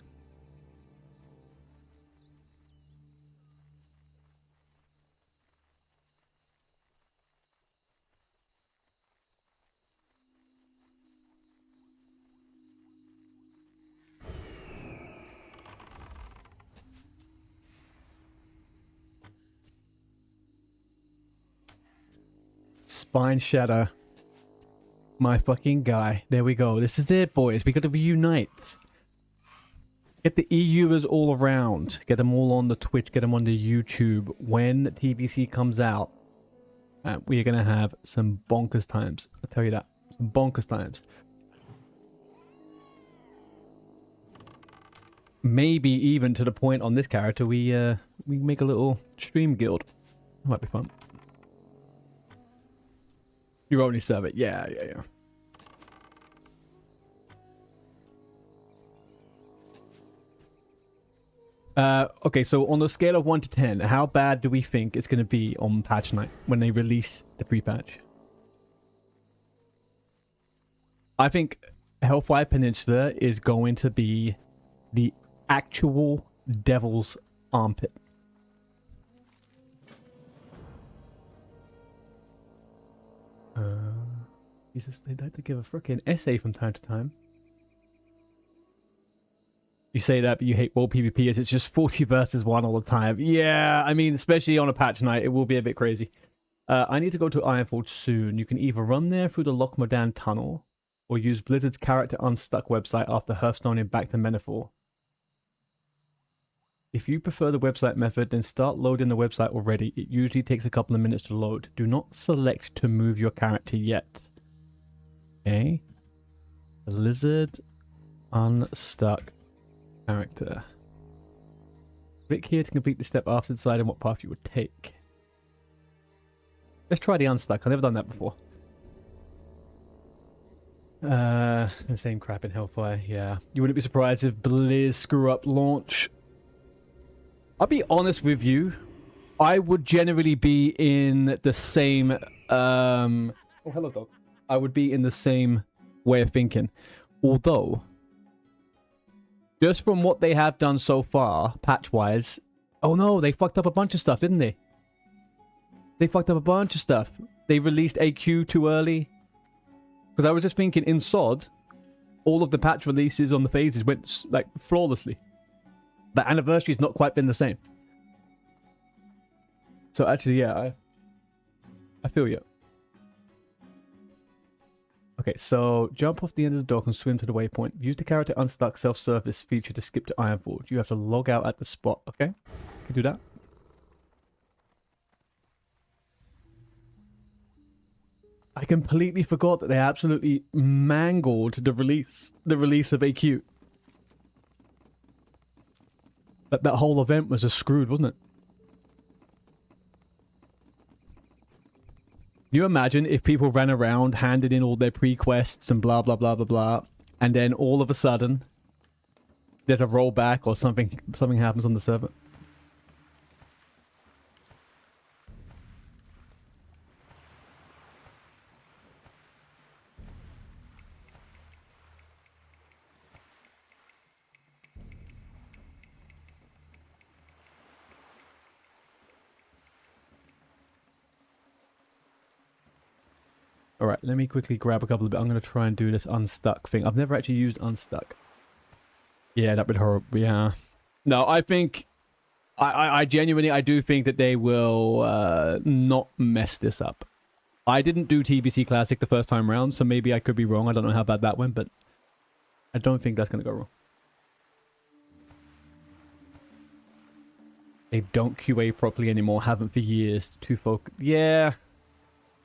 Spineshatter. My fucking guy. There we go. This is it, boys. We got to reunite. Get the EUers all around. Get them all on the Twitch. Get them on the YouTube. When TBC comes out, we are going to have some bonkers times. I'll tell you that. Some bonkers times. Maybe even to the point on this character, we make a little stream guild. Might be fun. You only serve it. Yeah. Okay, so on a scale of 1 to 10, how bad do we think it's going to be on patch night when they release the pre-patch? I think Hellfire Peninsula is going to be the actual devil's armpit. Jesus, they'd like to give a freaking essay from time to time. You say that, but you hate world PvP as it's just 40 versus 1 all the time. Yeah, I mean, especially on a patch night, it will be a bit crazy. I need to go to Ironforge soon. You can either run there through the Loch Modan tunnel, or use Blizzard's Character Unstuck website after Hearthstoning back to Menethor. If you prefer the website method, then start loading the website already. It usually takes a couple of minutes to load. Do not select to move your character yet. Okay. Blizzard Unstuck character. Click here to complete the step after deciding what path you would take. Let's try the Unstuck. I've never done that before. The same crap in Hellfire, yeah. You wouldn't be surprised if Blizz screw up launch. I'll be honest with you. I would generally be in the same oh, hello, dog. I would be in the same way of thinking. Although, just from what they have done so far, patch-wise... Oh no, they fucked up a bunch of stuff, didn't they? They fucked up a bunch of stuff. They released AQ too early. Because I was just thinking, in SOD, all of the patch releases on the phases went, like, flawlessly. The anniversary's not quite been the same. So actually, yeah, I feel you. Okay, so jump off the end of the dock and swim to the waypoint. Use the character unstuck self-service feature to skip to Ironforge. You have to log out at the spot, okay? Can you do that? I completely forgot that they absolutely mangled the release of AQ. That whole event was just screwed, wasn't it? Can you imagine if people ran around, handed in all their pre-quests and blah, blah, blah, blah, blah, and then all of a sudden, there's a rollback or something happens on the server? Alright, let me quickly grab a couple of bits. I'm going to try and do this unstuck thing. I've never actually used unstuck. Yeah, that would be horrible. Yeah. No, I think... I genuinely, I do think that they will not mess this up. I didn't do TBC Classic the first time around, so maybe I could be wrong. I don't know how bad that went, but I don't think that's going to go wrong. They don't QA properly anymore, haven't for years. Too focused. Yeah.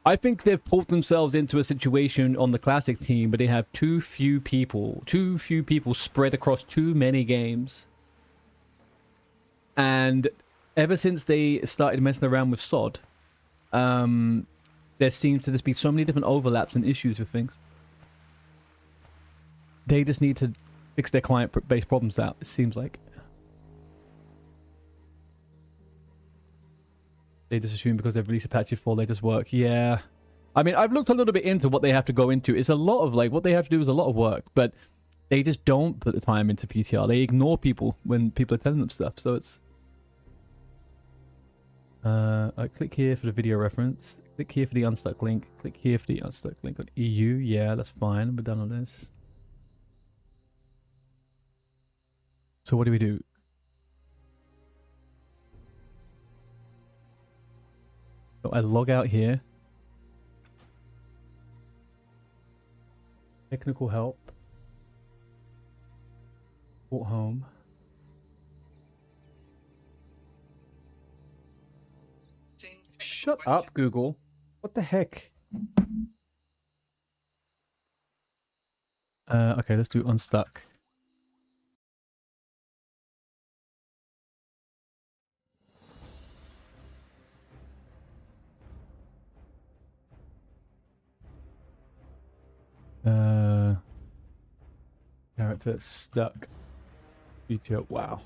I think they've pulled themselves into a situation on the Classic team, but they have too few people spread across too many games. And ever since they started messing around with SOD, there seems to just be so many different overlaps and issues with things. They just need to fix their client-based problems out, it seems like. They just assume because they've released a patch before they just work. Yeah. I mean, I've looked a little bit into what they have to go into. It's a lot of, like, what they have to do is a lot of work, but they just don't put the time into PTR. They ignore people when people are telling them stuff, so it's... I click here for the video reference. Click here for the unstuck link. Click here for the unstuck link on EU. Yeah, that's fine. We're done on this. So what do we do? So I log out here. Technical help. Port home. Shut up, Google. What the heck? Okay, let's do unstuck. Character stuck. Feature. Wow.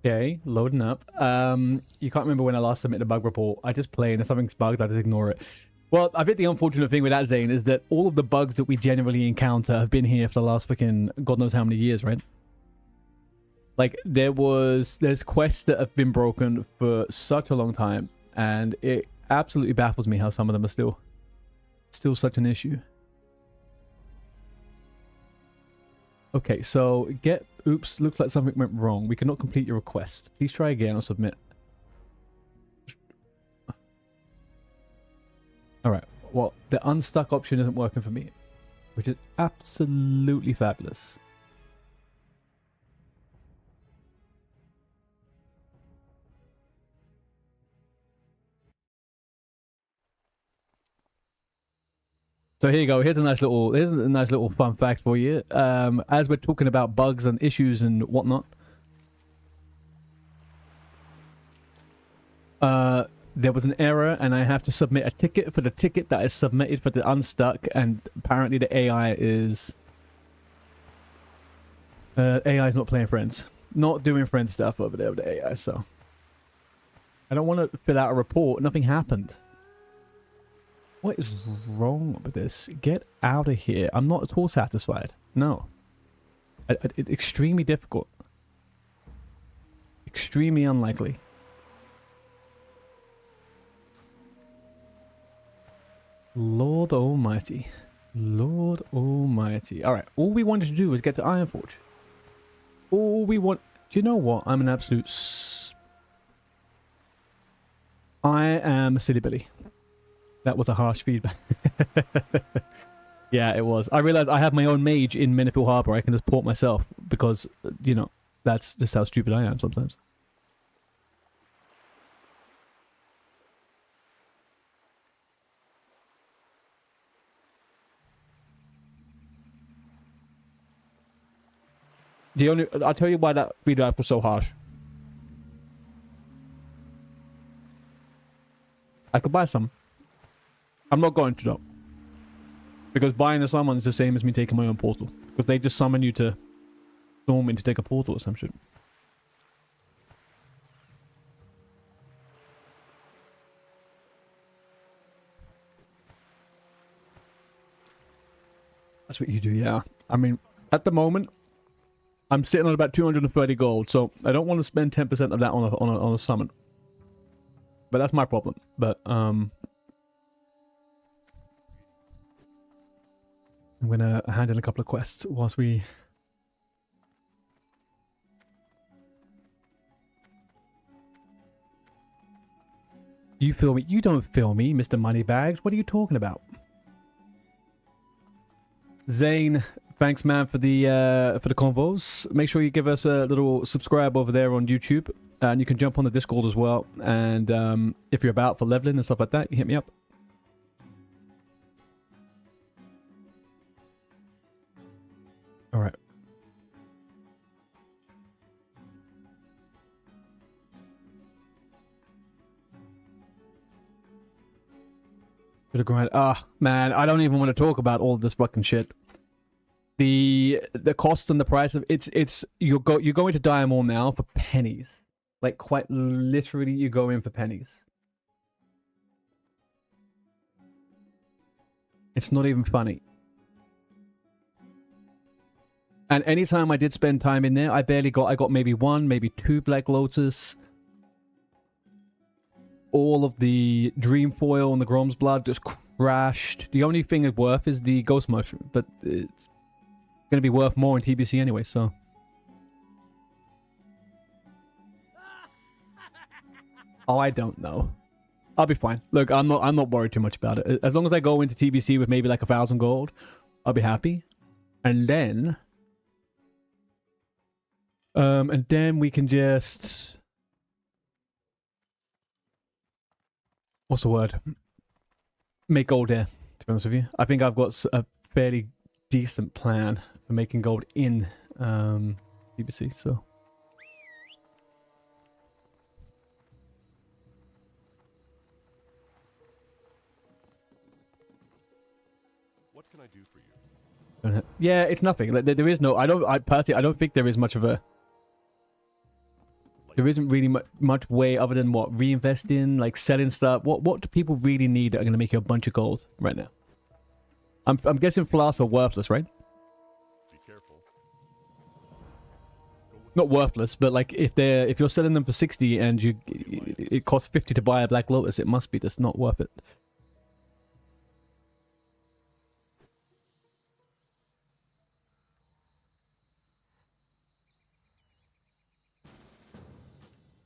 Okay, loading up. You can't remember when I last submitted a bug report. I just play and if something's bugged, I just ignore it. Well, I think the unfortunate thing with that, Zane, is that all of the bugs that we generally encounter have been here for the last freaking God knows how many years, right? Like, there's quests that have been broken for such a long time, and it absolutely baffles me how some of them are still such an issue. Okay, so oops, looks like something went wrong. We cannot complete your request. Please try again or submit. Alright, well, the unstuck option isn't working for me, which is absolutely fabulous. So here you go. Here's a nice little fun fact for you. As we're talking about bugs and issues and whatnot, there was an error, and I have to submit a ticket for the ticket that is submitted for the unstuck, and apparently the AI is AI's not playing friends. Not doing friend stuff over there with the AI, so. I don't want to fill out a report. Nothing happened. What is wrong with this? Get out of here. I'm not at all satisfied. No. It's extremely difficult. Extremely unlikely. Lord Almighty. Lord Almighty. Alright, all we wanted to do was get to Ironforge. All we want... Do you know what? I'm an absolute... I am a silly Billy. That was a harsh feedback. Yeah, it was. I realized I have my own mage in Menifil Harbor. I can just port myself because, you know, that's just how stupid I am sometimes. I'll tell you why that feedback was so harsh. I could buy some. I'm not going to though. Because buying a summon is the same as me taking my own portal. Because they just summon you to storm in to take a portal or some shit. That's what you do, yeah. I mean, at the moment, I'm sitting on about 230 gold, so I don't want to spend 10% of that on a summon. But that's my problem. But I'm gonna handle a couple of quests whilst we... You feel me? You don't feel me, Mr. Moneybags. What are you talking about? Zane, thanks man for the convos. Make sure you give us a little subscribe over there on YouTube, and you can jump on the Discord as well. And if you're about for leveling and stuff like that, you hit me up. All right. Bit of grind. Ah, man, I don't even want to talk about all this fucking shit. The cost and the price of you're going to Diamond now for pennies. Like quite literally, you go in for pennies. It's not even funny. And anytime I did spend time in there, I got maybe one, maybe two Black Lotus. All of the Dream Foil and the Grom's Blood just crashed. The only thing it's worth is the Ghost Mushroom, but it's going to be worth more in TBC anyway, so. Oh, I don't know. I'll be fine. Look, I'm not worried too much about it. As long as I go into TBC with maybe like 1,000 gold, I'll be happy. And then we can just... What's the word? Make gold there, to be honest with you. I think I've got a fairly decent plan for making gold in TBC, so. What can I do for you? Yeah, it's nothing. Like, there is no... I personally don't think there is much of a... There isn't really much way other than what? Reinvesting, like selling stuff. What do people really need that are going to make you a bunch of gold right now? I'm guessing flasks are worthless, right? Be careful. Not worthless, but like if you're selling them for 60 and it costs 50 to buy a Black Lotus, it must be just not worth it.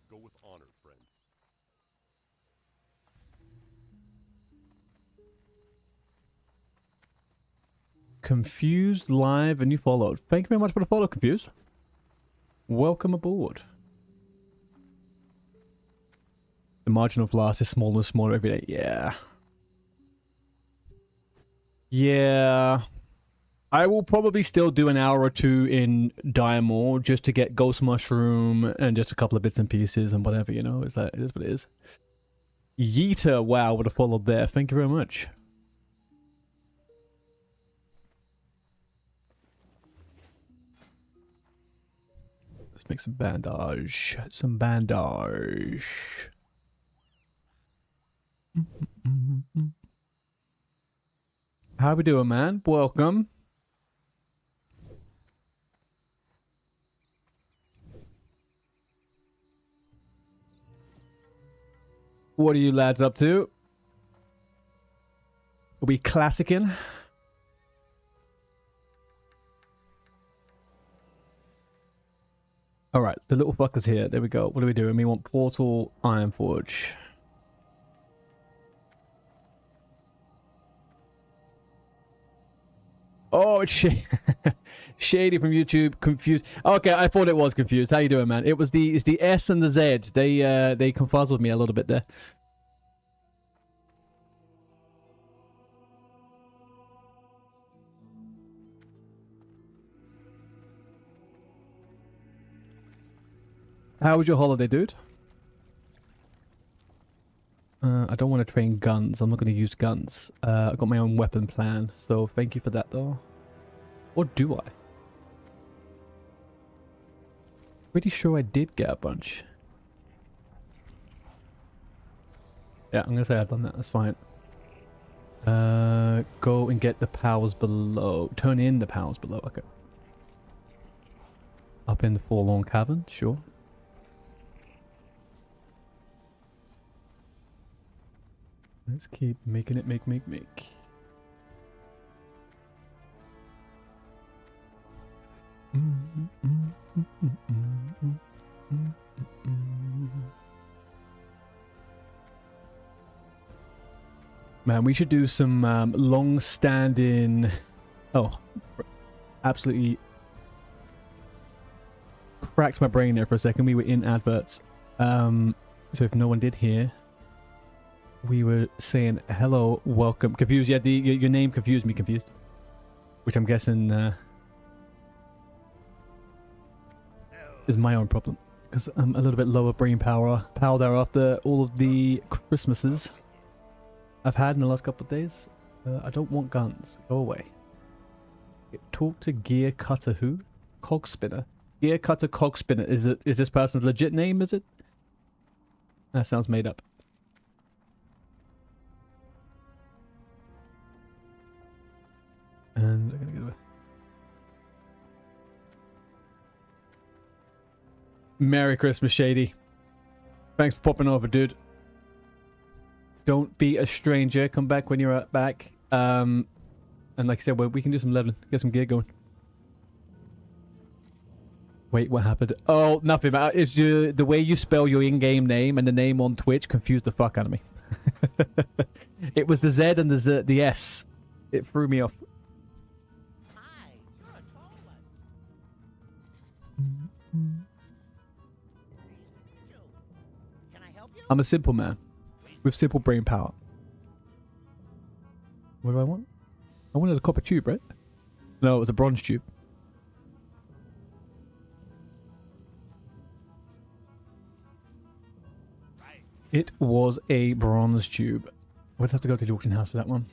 Go with honor, friend. Confused live and you followed. Thank you very much for the follow, Confused. Welcome aboard. The margin of loss is smaller and smaller every day. Yeah. Yeah. I will probably still do an hour or two in Diamond just to get Ghost Mushroom and just a couple of bits and pieces and whatever, you know. It is what it is. Yeeter, wow, would have followed there. Thank you very much. Let's make some bandage. Some bandage. How we doing, man? Welcome. What are you lads up to? Are we classicing? Alright, the little fucker's here. There we go. What are we doing? We want Portal Ironforge. Oh, it's Shady from YouTube. Confused. Okay, I thought it was confused. How you doing, man? It's the S and the Z. They confuzzled me a little bit there. How was your holiday, dude? I don't want to train guns. I'm not going to use guns. I've got my own weapon plan, so thank you for that, though. Or do I? Pretty sure I did get a bunch. Yeah, I'm going to say I've done that. That's fine. Go and get the powers below. Turn in the powers below. Okay. Up in the Forlorn Cavern, sure. Let's keep making it make. Man, we should do some long-standing... Oh, absolutely cracked my brain there for a second. We were in adverts. So if no one did hear... We were saying hello, welcome. Confused, yeah, your name confused me, which I'm guessing is my own problem. Because I'm a little bit lower brain power there after all of the Christmases I've had in the last couple of days. I don't want guns. Go away. Talk to Gear Cutter who? Cog Spinner. Gear Cutter Cog Spinner. Is this person's legit name, is it? That sounds made up. And I'm gonna go. Merry Christmas, Shady. Thanks for popping over, dude. Don't be a stranger. Come back when you're back. And like I said, we can do some leveling. Get some gear going. Wait, what happened? Oh, nothing. It's the way you spell your in-game name and the name on Twitch confused the fuck out of me. It was the Z and the S. It threw me off. I'm a simple man with simple brain power. What do I want? I wanted a copper tube, right? No, it was a bronze tube. It was a bronze tube. We'd have to go to the auction house for that one.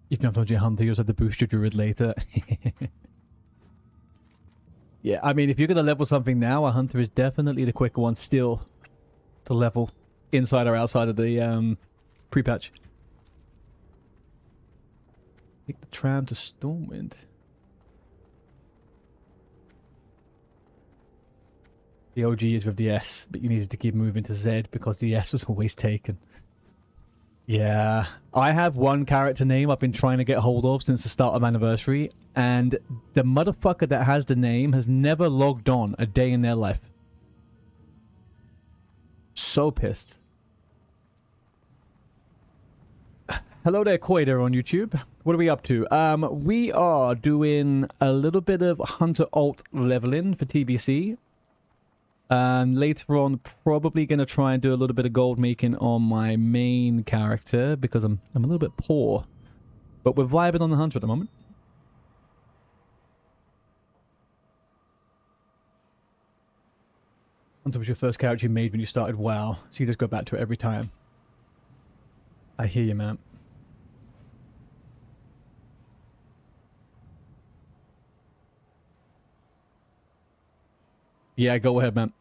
If you have to hunter, you also have to boost your druid later. Yeah, I mean, if you're going to level something now, a hunter is definitely the quicker one still to level inside or outside of the pre-patch. Take the tram to Stormwind. The OG is with the S, but you needed to keep moving to Z because the S was always taken. Yeah, I have one character name I've been trying to get hold of since the start of Anniversary, and the motherfucker that has the name has never logged on a day in their life. So pissed. Hello there, Koider on YouTube. What are we up to? We are doing a little bit of Hunter Alt leveling for TBC. And later on, probably going to try and do a little bit of gold making on my main character because I'm a little bit poor. But we're vibing on the Hunter at the moment. Hunter was your first character you made when you started WoW, so you just go back to it every time. I hear you, man. Yeah, go ahead, man.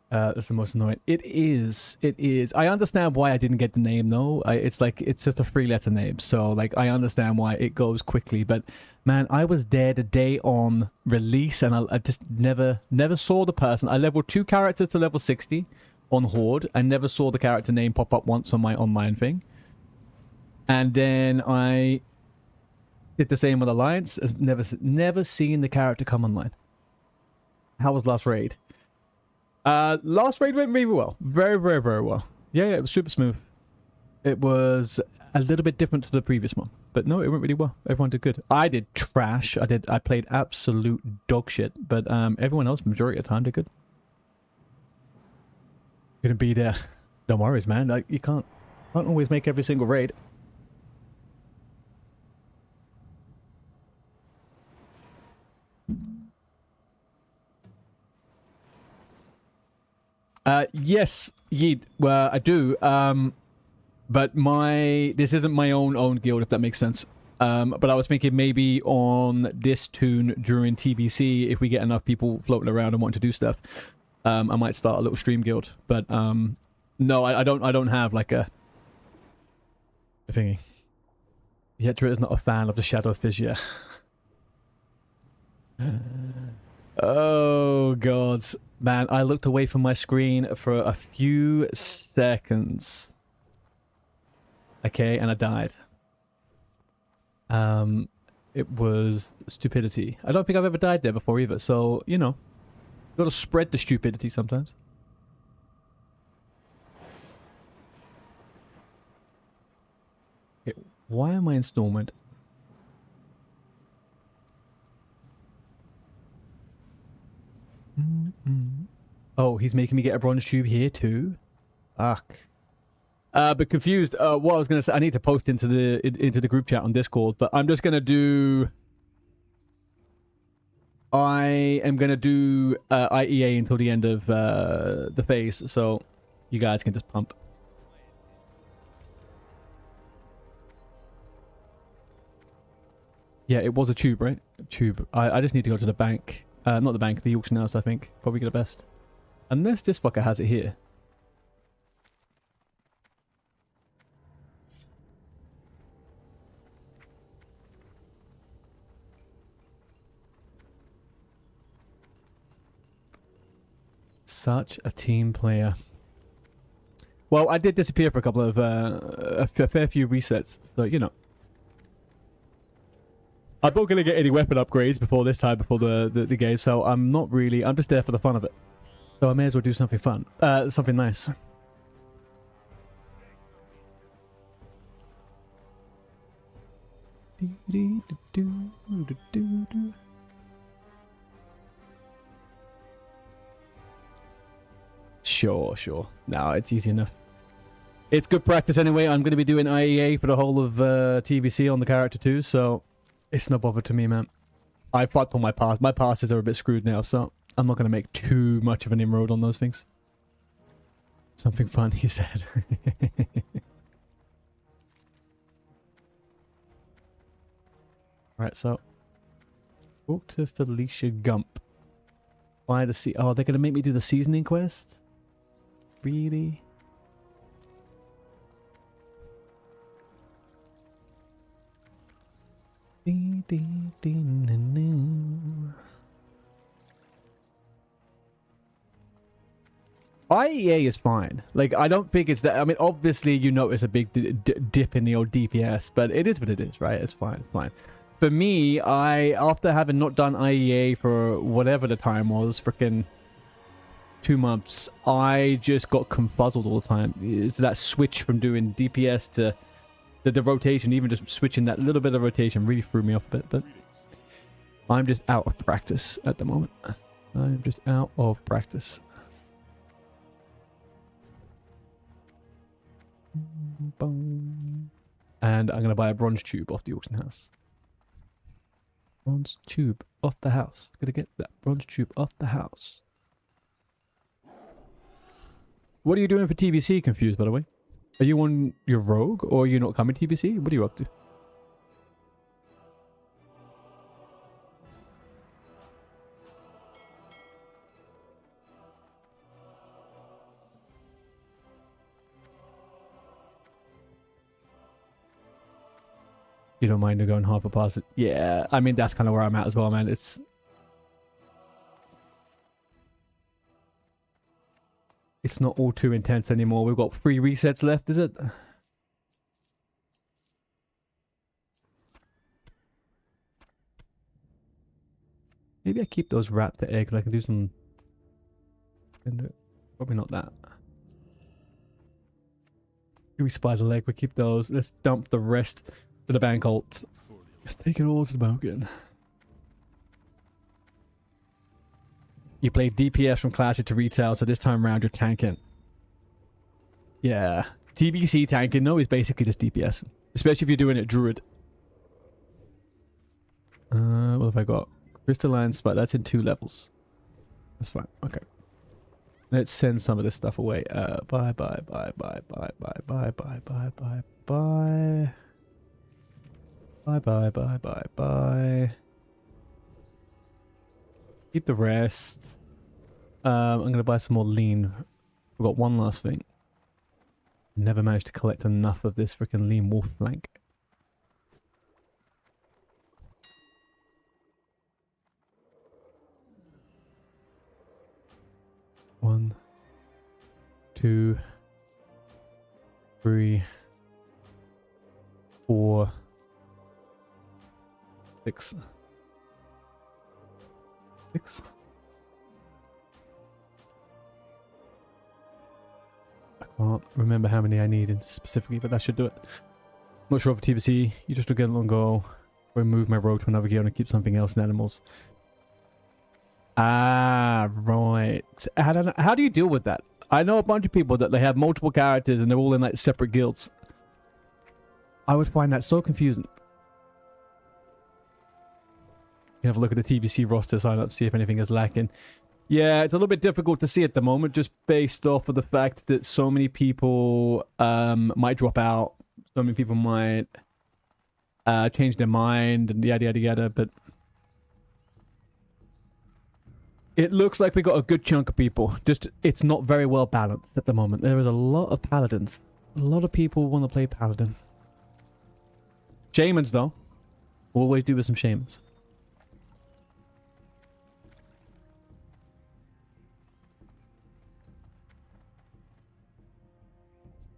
That's the most annoying. It is. It is. I understand why I didn't get the name though. It's like it's just a 3-letter name, so like I understand why it goes quickly. But man, I was there the day on release, and I just never saw the person. I leveled 2 characters to level 60 on Horde. I never saw the character name pop up once on my online thing, and then I did the same with Alliance. Never seen the character come online. How was last raid? Last raid went really well. Very, very, very well. Yeah, it was super smooth. It was a little bit different to the previous one. But no, it went really well. Everyone did good. I did trash. I played absolute dog shit. But everyone else, majority of the time, did good. Gonna be there. No worries, man. Like, you can't always make every single raid. Yes, Yeet. Well, I do. But this isn't my own guild, if that makes sense. But I was thinking maybe on this tune during TBC, if we get enough people floating around and wanting to do stuff, I might start a little stream guild. But no, I don't have like a thingy. Yetra is not a fan of the Shadow Fissure. Oh god, man! I looked away from my screen for a few seconds. Okay, and I died. It was stupidity. I don't think I've ever died there before either. So you know, you gotta spread the stupidity sometimes. Okay, why am I installment? Oh, he's making me get a bronze tube here too. Fuck. But confused. What I was gonna say, I need to post into the group chat on Discord, but I'm just gonna do. I am gonna do IEA until the end of the phase, so you guys can just pump. Yeah, it was a tube, right? Tube. I just need to go to the bank. Not the bank, the auction house, I think. Probably get the best. Unless this fucker has it here. Such a team player. Well, I did disappear for a couple of... a fair few resets, so, you know. I'm not going to get any weapon upgrades before this time, before the game, so I'm not really... I'm just there for the fun of it. So I may as well do something fun. Something nice. Sure. No, it's easy enough. It's good practice anyway. I'm going to be doing IEA for the whole of TBC on the character too, so... It's no bother to me, man. I fucked on my pass. My passes are a bit screwed now, so I'm not going to make too much of an inroad on those things. Something fun, he said. Right, so... Talk to Felicia Gump. Why the Oh, they're going to make me do the seasoning quest? Really? IEA is fine. Like, I don't think it's that... I mean, obviously, you notice a big dip in the old DPS, but it is what it is, right? It's fine, it's fine. For me, after having not done IEA for whatever the time was, freaking 2 months, I just got confuzzled all the time. It's that switch from doing DPS to the rotation, even just switching that little bit of rotation really threw me off a bit, but I'm just out of practice at the moment. I'm just out of practice. And I'm going to buy a bronze tube off the auction house. Bronze tube off the house. Gonna get that bronze tube off the house. What are you doing for TBC? Confused, by the way. Are you on your rogue, or are you not coming to TBC? What are you up to? You don't mind going half a pass it? Yeah, I mean, that's kind of where I'm at as well, man. It's not all too intense anymore. We've got 3 resets left, is it? Maybe I keep those raptor eggs. I can do some... Probably not that. We spies a leg. We keep those. Let's dump the rest to the bank alt. Let's take it all to the bank. You play DPS from classic to retail, so this time around you're tanking. Yeah. TBC tanking, no, is basically just DPS. Especially if you're doing it druid. What have I got? Crystalline spot, that's in 2 levels. That's fine. Okay. Let's send some of this stuff away. Bye. Keep the rest. I'm gonna buy some more lean. We've got one last thing. Never managed to collect enough of this freaking lean wolf flank. One, 2, 3, 4, 6. 6. I can't remember how many I need specifically, but that should do it. Not sure for TBC. You just get along go. Remove my rogue to another gear and keep something else in animals. Ah, right. How do you deal with that? I know a bunch of people that they have multiple characters and they're all in like separate guilds. I would find that so confusing. You have a look at the TBC roster, sign up, see if anything is lacking. Yeah, it's a little bit difficult to see at the moment, just based off of the fact that so many people might drop out, so many people might change their mind, and yada yada yada. But it looks like we got a good chunk of people. Just it's not very well balanced at the moment. There is a lot of paladins. A lot of people want to play paladin. Shamans though, always do with some shamans.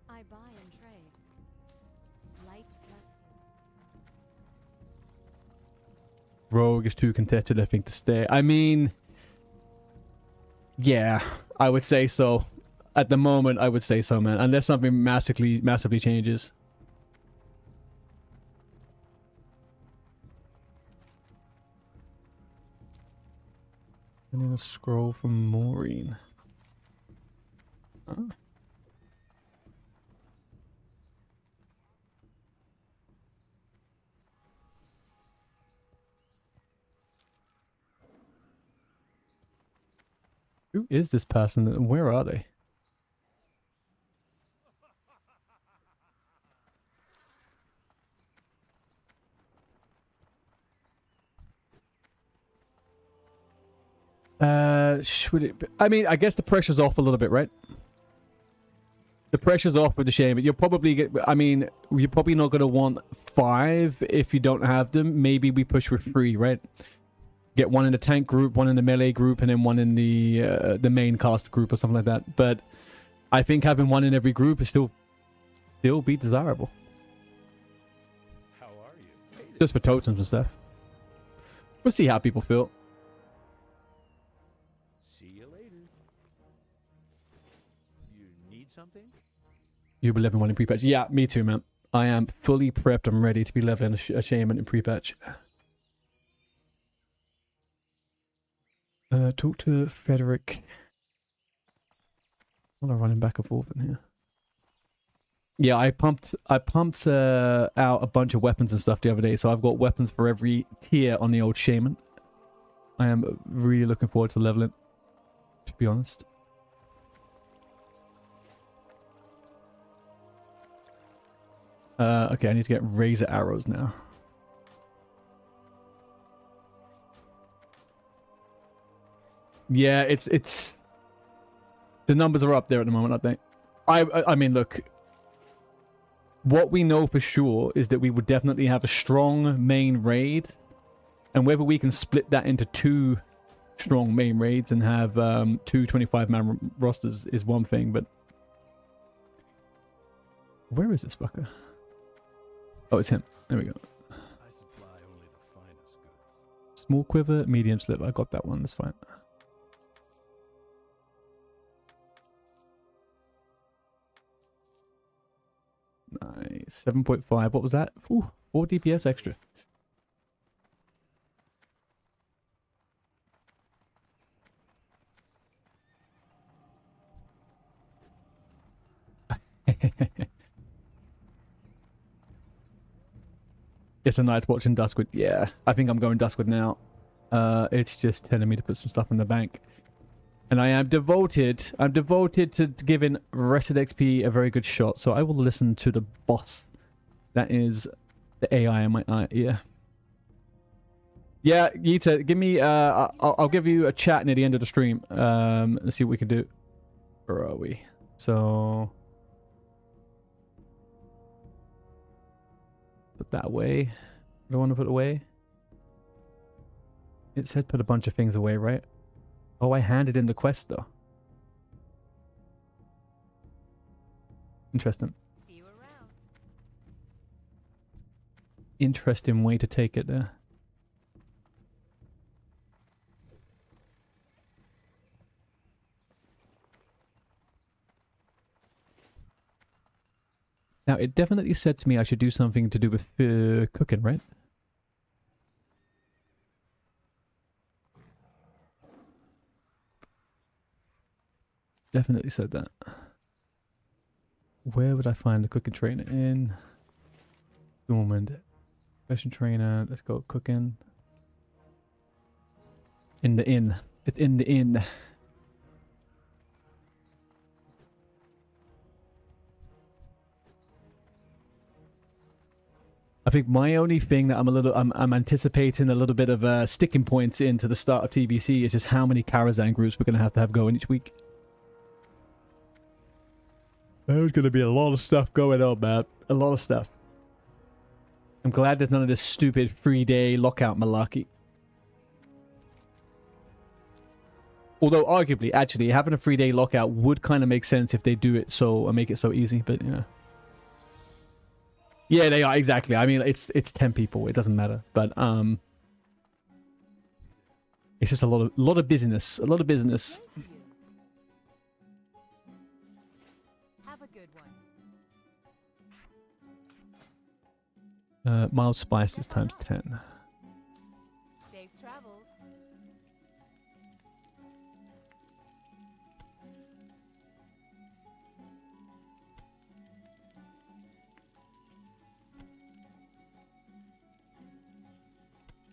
I buy and trade. Light bless you. Rogue is too contested, I think, to stay. I mean, yeah, I would say so. At the moment, I would say so, man. Unless something massively changes. I need a scroll from Maureen. Huh? Who is this person and where are they? Should it be, I mean, I guess the pressure's off a little bit, right? The pressure's off with the shame. You'll probably get, I mean, you're probably not going to want 5 if you don't have them. Maybe we push with 3, right? Get 1 in the tank group, 1 in the melee group, and then 1 in the main cast group or something like that. But I think having 1 in every group is still be desirable. How are you? Just for totems and stuff. We'll see how people feel. See you later. You need something? You'll be leveling 1 in pre-patch. Yeah, me too, man. I am fully prepped. I'm ready to be leveling a shaman in pre-patch. Talk to Frederick. I'm running back and forth in here. Yeah, I pumped out a bunch of weapons and stuff the other day, so I've got weapons for every tier on the old shaman. I am really looking forward to leveling, to be honest. Okay, I need to get razor arrows now. Yeah, it's the numbers are up there at the moment, I think. I mean, look, what we know for sure is that we would definitely have a strong main raid, and whether we can split that into 2 strong main raids and have 2 25-man rosters is one thing, but where is this fucker? Oh, it's him. There we go. I supply only the finest goods. Small quiver, medium slip. I got that one. That's fine. Nice. 7.5. What was that? Ooh, 4 DPS extra. It's a night watching Duskwood. Yeah, I think I'm going Duskwood now. It's just telling me to put some stuff in the bank. And I am devoted. I'm devoted to giving Rested XP a very good shot. So I will listen to the boss. That is the AI in my ear. Yeah, Yita, give me... I'll give you a chat near the end of the stream. Let's see what we can do. Where are we? So... Put that away. I don't want to put away. It said put a bunch of things away, right? Oh, I handed in the quest though. Interesting. See you around. Interesting way to take it there. Now, it definitely said to me I should do something to do with cooking, right? Definitely said that. Where would I find the cooking trainer? In Dormant. Fashion trainer. Let's go cooking. In the inn. It's in the inn. I think my only thing that I'm anticipating a little bit of sticking points into the start of TBC is just how many Karazhan groups we're going to have going each week. There's going to be a lot of stuff going on, man. A lot of stuff. I'm glad there's none of this stupid 3-day lockout malarkey. Although, arguably, actually, having a 3-day lockout would kind of make sense if they do it so, make it so easy, but, you know. Yeah, they are, exactly. I mean, it's 10 people. It doesn't matter. But, it's just a lot of business. A lot of business. Thank you. Have a good one. Mild spices times 10. Safe travels.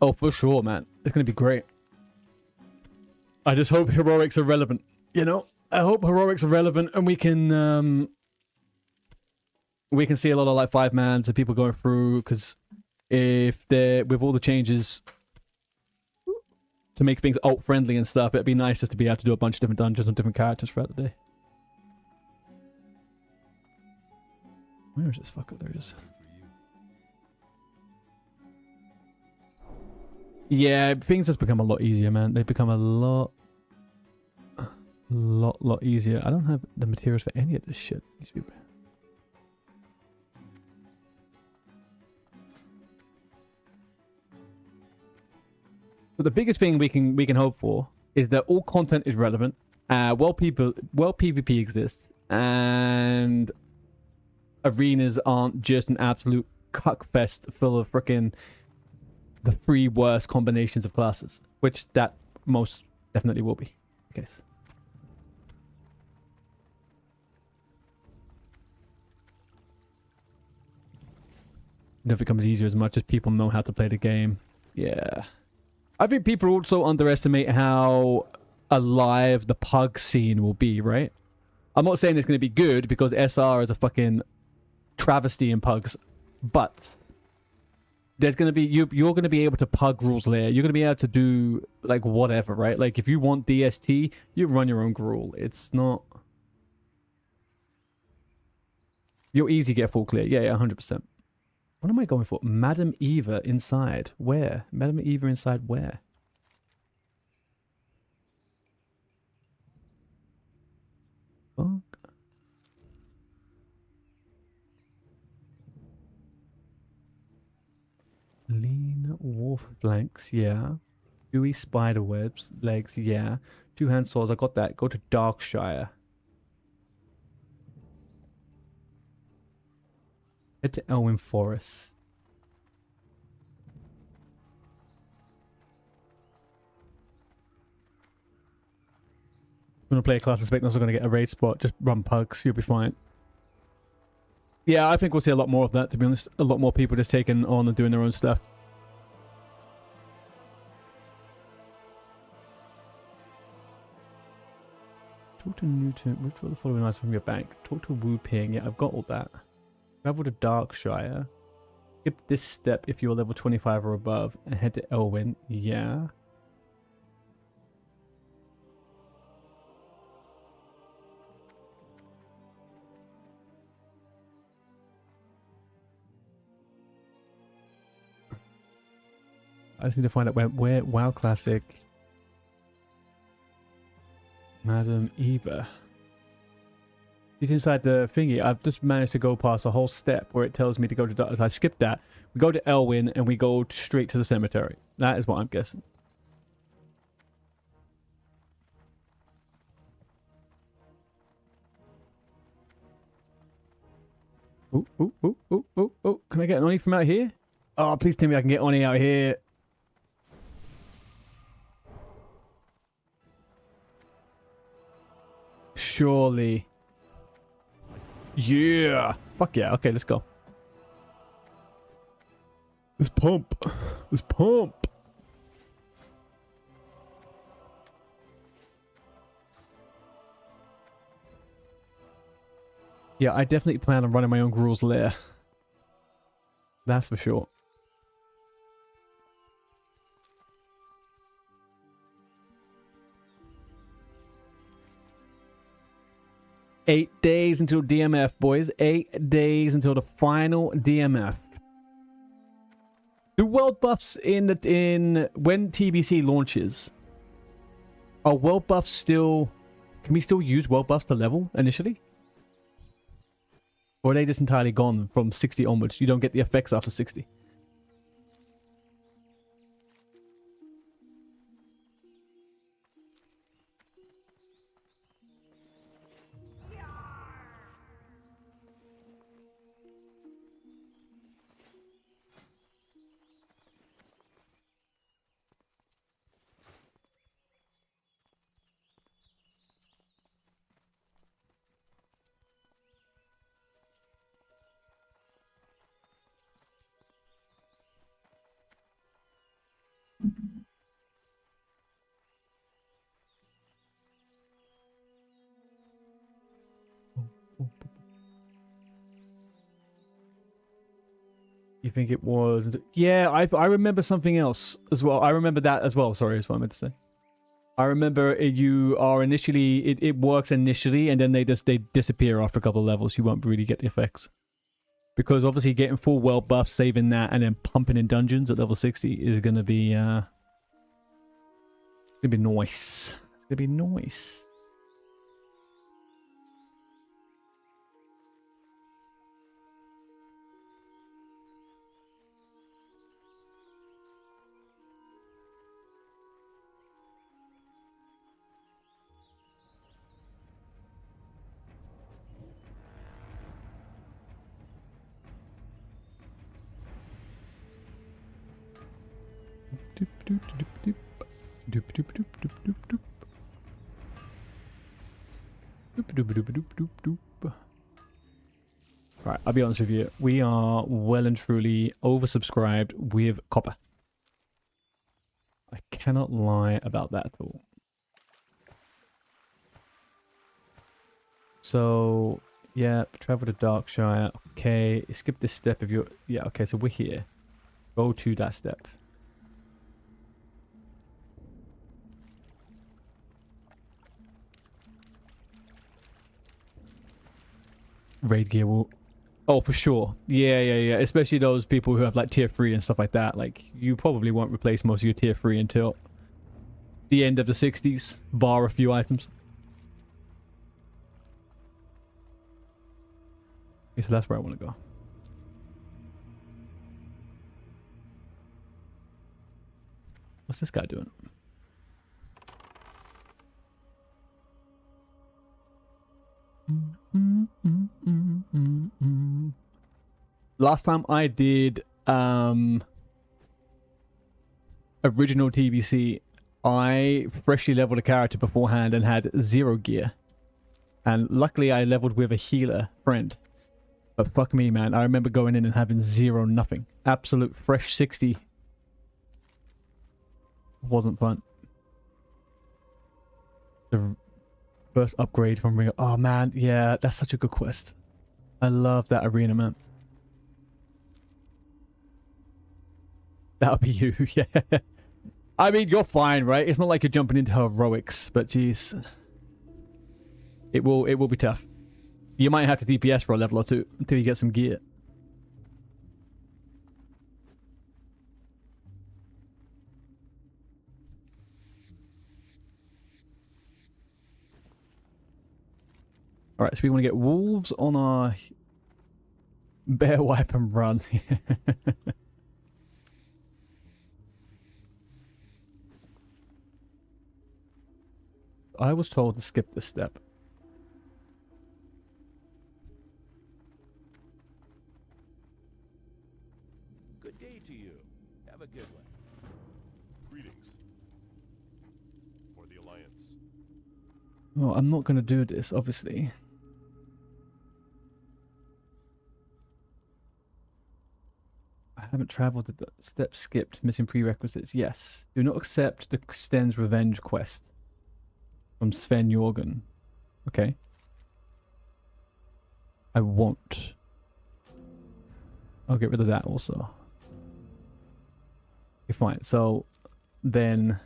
Oh, for sure, man. It's going to be great. I just hope heroics are relevant. You know? I hope heroics are relevant and we can see a lot of like 5-mans and people going through, because if they're with all the changes to make things alt friendly and stuff, it'd be nice just to be able to do a bunch of different dungeons on different characters throughout the day. Where is this fucker? There it is. Yeah, things have become a lot easier, man. They've become a lot easier. I don't have the materials for any of this shit. But the biggest thing we can hope for is that all content is relevant. PvP exists, and arenas aren't just an absolute cuckfest full of frickin' the 3 worst combinations of classes, which that most definitely will be the case. If it becomes easier as much as people know how to play the game. Yeah. I think people also underestimate how alive the pug scene will be, right? I'm not saying it's going to be good because SR is a fucking travesty in pugs, but there's going to be, you're going to be able to pug rules layer. You're going to be able to do like whatever, right? Like if you want DST, you run your own gruel. It's not... You'll easy get full clear. Yeah, 100%. What am I going for? Madam Eva inside. Where? Madam Eva inside where? Fuck. Lean wolf flanks, yeah. Gooey spider webs, legs, yeah. Two-hand swords, I got that. Go to Darkshire. Head to Elwyn Forest. I'm gonna play a class inspector, so I'm gonna get a raid spot. Just run pugs, you'll be fine. Yeah, I think we'll see a lot more of that, to be honest. A lot more people just taking on and doing their own stuff. Talk to Newton. Withdraw the following items from your bank. Talk to Wu Ping. Yeah, I've got all that. Travel to Darkshire. Skip this step if you're level 25 or above. And head to Elwyn. Yeah. I just need to find out where WoW Classic Madam Eva. She's inside the thingy. I've just managed to go past a whole step where it tells me to go to... I skipped that. We go to Elwyn and we go straight to the cemetery. That is what I'm guessing. Ooh, ooh, ooh, ooh, ooh, ooh. Can I get an Oni from out here? Oh, please tell me I can get Oni out here. Surely. Yeah. Fuck yeah. Okay, let's go. Let's pump. Let's pump. Yeah, I definitely plan on running my own Gruul's Lair. That's for sure. Eight days until DMF, boys. 8 days until the final DMF. Do world buffs in when TBC launches? Are world buffs still? Can we still use world buffs to level initially? Or are they just entirely gone from 60 onwards? You don't get the effects after 60. You think it was? Yeah, I remember something else as well. I remember that as well. Sorry, that's what I meant to say. I remember you are initially... It works initially, and then they disappear after a couple of levels. You won't really get the effects. Because obviously getting full world buff, saving that, and then pumping in dungeons at level 60 is going to be... It's going to be nice. It's going to be nice. Right, I'll be honest with you. We are well and truly oversubscribed with copper. I cannot lie about that at all. So, yeah, travel to Darkshire. Okay, skip this step if you're... Yeah, okay, so we're here. Go to that step. Raid gear will Oh, for sure. Yeah, yeah, yeah. Especially those people who have like tier 3 and stuff like that. Like, you probably won't replace most of your tier 3 until the end of the 60s, bar a few items. Okay, so that's where I want to go. What's this guy doing? Last time I did original TBC, I freshly leveled a character beforehand and had 0 gear. And luckily I leveled with a healer friend. But fuck me, man. I remember going in and having 0 nothing. Absolute fresh 60. Wasn't fun. The first upgrade from Ring. Oh man, yeah, that's such a good quest. I love that arena, man. That'll be you, yeah. I mean, you're fine, right? It's not like you're jumping into heroics, but jeez. It will be tough. You might have to DPS for a level or two until you get some gear. Alright, so we want to get wolves on our bear wipe and run. I was told to skip this step. Good day to you. Have a good one. Greetings. For the Alliance. Oh, I'm not going to do this, obviously. I haven't traveled the step skipped. Missing prerequisites. Yes. Do not accept the Sten's Revenge quest from Sven Jorgen. Okay. I won't. I'll get rid of that also. Okay, fine. So then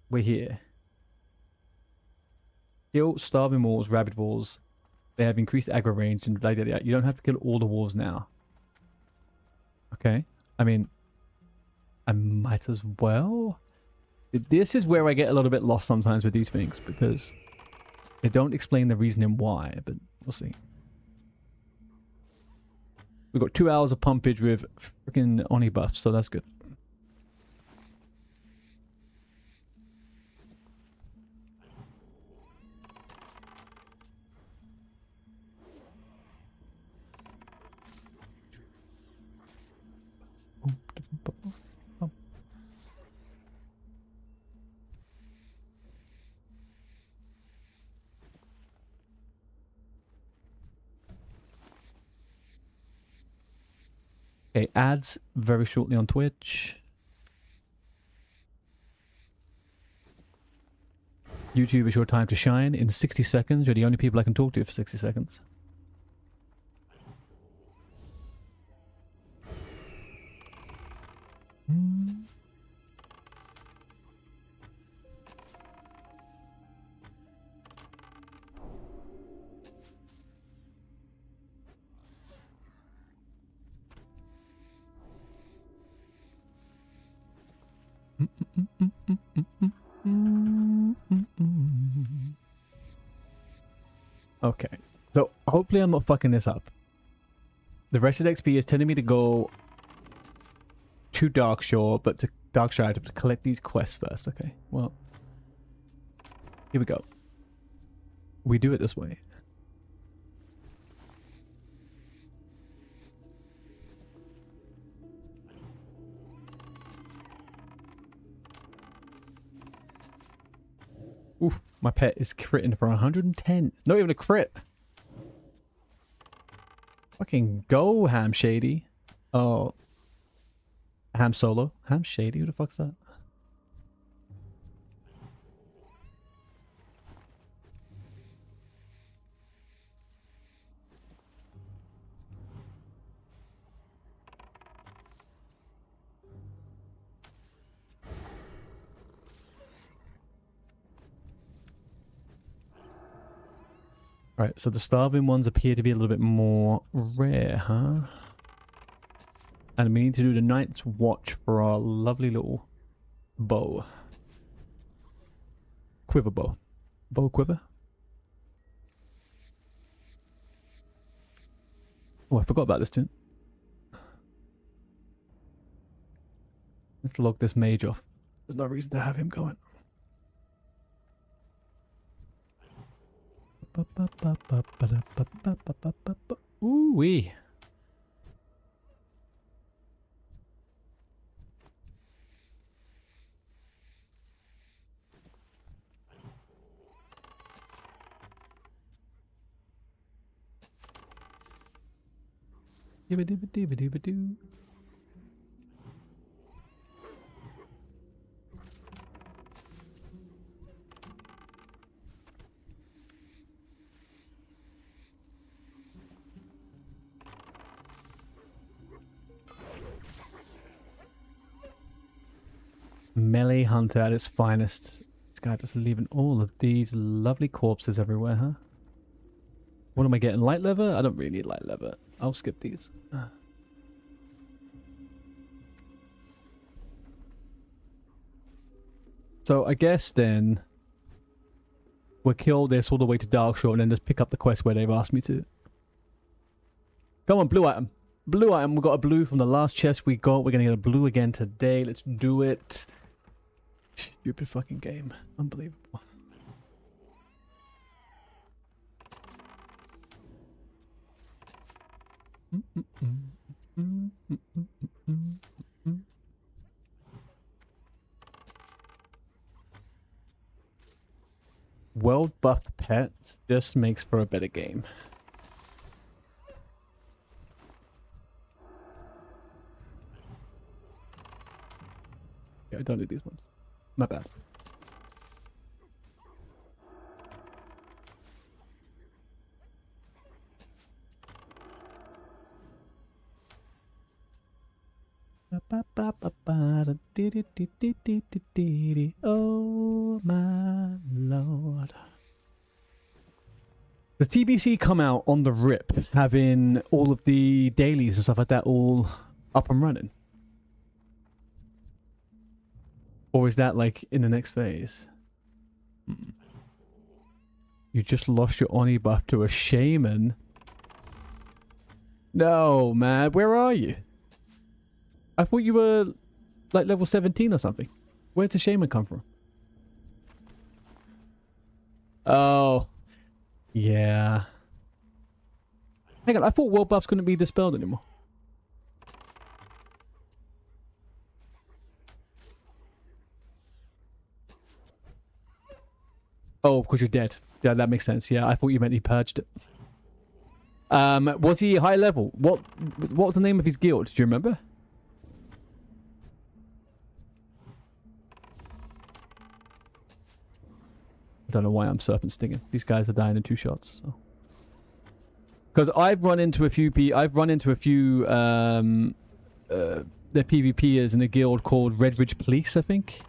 we're here. Kill starving wolves, rabid wolves. They have increased aggro range and blah, blah, blah. You don't have to kill all the wolves now. Okay. I mean, I might as well. This is where I get a little bit lost sometimes with these things because they don't explain the reasoning why, but we'll see. We've got 2 hours of pumpage with freaking Oni buffs, so that's good. Okay, ads very shortly on Twitch. YouTube is your time to shine. In 60 seconds, you're the only people I can talk to for 60 seconds. Okay, so hopefully I'm not fucking this up. The rest of the XP is telling me to go to Darkshore, but to Darkshire I have to collect these quests first. Okay, well, here we go. We do it this way. Oof, my pet is critting for 110. Not even a crit. Fucking go, Ham Shady. Oh. Ham Solo. Ham Shady? Who the fuck's that? Alright, so the starving ones appear to be a little bit more rare, huh? And we need to do the night's watch for our lovely little bow. Quiver bow. Bow quiver? Oh, I forgot about this too. Let's log this mage off. There's no reason to have him going. Ooh wee. Dibba-dibba-dibba-dibba-doo. Melee hunter at its finest. This guy just leaving all of these lovely corpses everywhere, huh? What am I getting? Light leather? I don't really need light leather. I'll skip these. So I guess then we'll kill this all the way to Darkshore and then just pick up the quest where they've asked me to. Come on, blue item. Blue item. We got a blue from the last chest we got. We're going to get a blue again today. Let's do it. Stupid fucking game. Unbelievable. World buffed pets just makes for a better game. Yeah, I don't need these ones. My bad. Oh my lord. The TBC come out on the rip, having all of the dailies and stuff like that all up and running? Or is that like in the next phase? You just lost your Oni buff to a shaman? No, man, where are you? I thought you were like level 17 or something. Where's the shaman come from? Oh. Yeah. Hang on, I thought world buffs couldn't be dispelled anymore. Oh, because you're dead. Yeah, that makes sense. Yeah, I thought you meant he purged it. Was he high level? What was the name of his guild? Do you remember? I don't know why I'm serpent stinging. These guys are dying in 2 shots. So. Because I've run into a few the PvPers in a guild called Redridge Police, I think.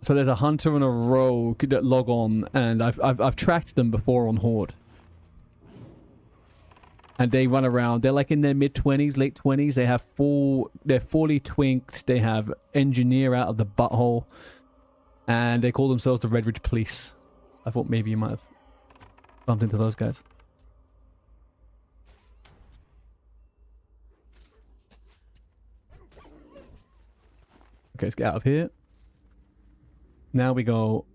So there's a hunter and a rogue that log on, and I've tracked them before on Horde. And they run around. They're like in their mid-20s, late 20s. They're fully twinked. They have engineer out of the butthole. And they call themselves the Redridge Police. I thought maybe you might have bumped into those guys. Okay, let's get out of here. Now we go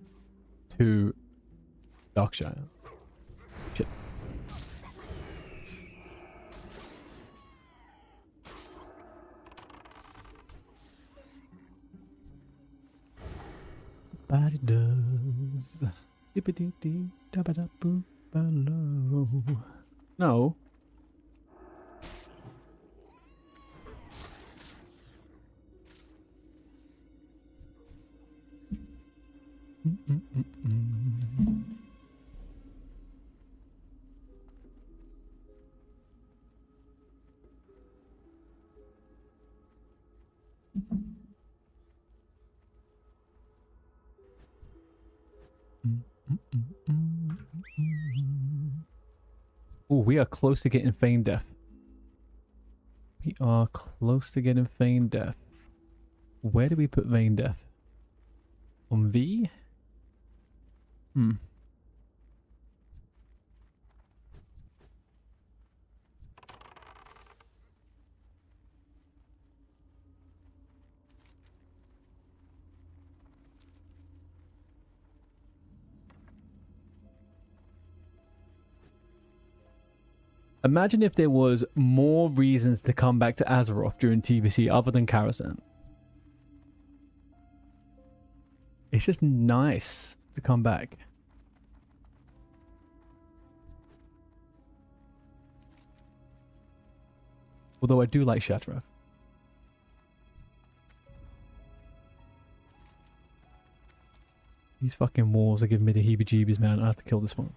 to Darkshire. Shit. Body does. Dippity-dee, dabba-da-boo, below. No. Oh, we are close to getting Feign Death. We are close to getting Feign Death. Where do we put Feign Death? On V? Imagine if there was more reasons to come back to Azeroth during TBC other than Karazhan. It's just nice to come back. Although I do like Shattrath. These fucking walls are giving me the heebie-jeebies, man. I have to kill this one.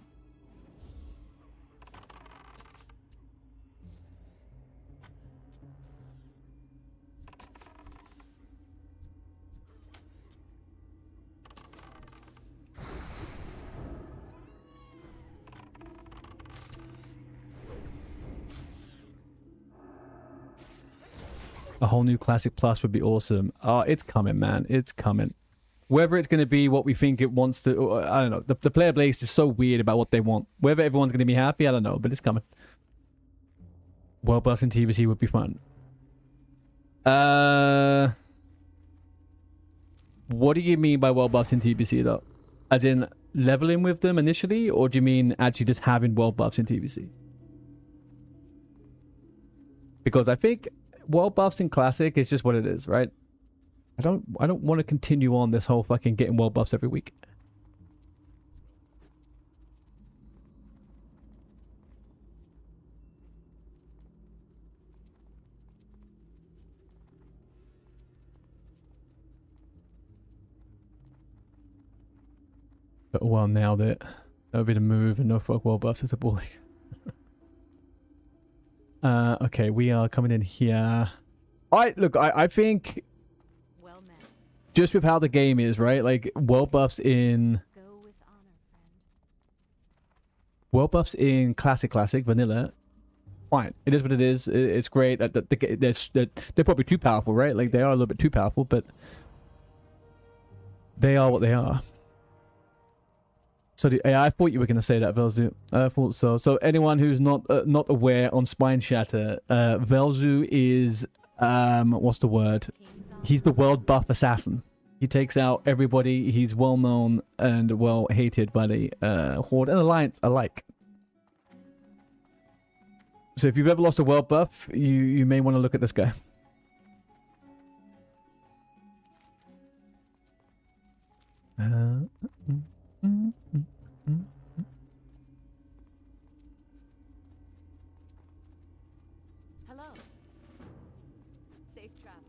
A whole new Classic Plus would be awesome. Oh, it's coming, man. It's coming. Whether it's going to be what we think it wants to... I don't know. The player base is so weird about what they want. Whether everyone's going to be happy, I don't know. But it's coming. World buffs in TBC would be fun. What do you mean by world buffs in TBC, though? As in leveling with them initially? Or do you mean actually just having world buffs in TBC? Because I think... world buffs in Classic is just what it is, right? I don't want to continue on this whole fucking getting world buffs every week. But well, now that no bit of move and no fuck world buffs is a bully. Okay, we are coming in here. I think Well met. just with how the game is, right? Like world buffs in Go with honor, friend. world buffs in classic vanilla. Fine, it is what it is. It's great. They're probably too powerful, right? Like they are a little bit too powerful, but they are what they are. So I thought you were going to say that, Velzu. I thought so. So anyone who's not aware on Spineshatter, Velzu is what's the word? King's honor. He's the world buff assassin. He takes out everybody. He's well known and well hated by the Horde and Alliance alike. So if you've ever lost a world buff, you may want to look at this guy. Hello. Safe travels.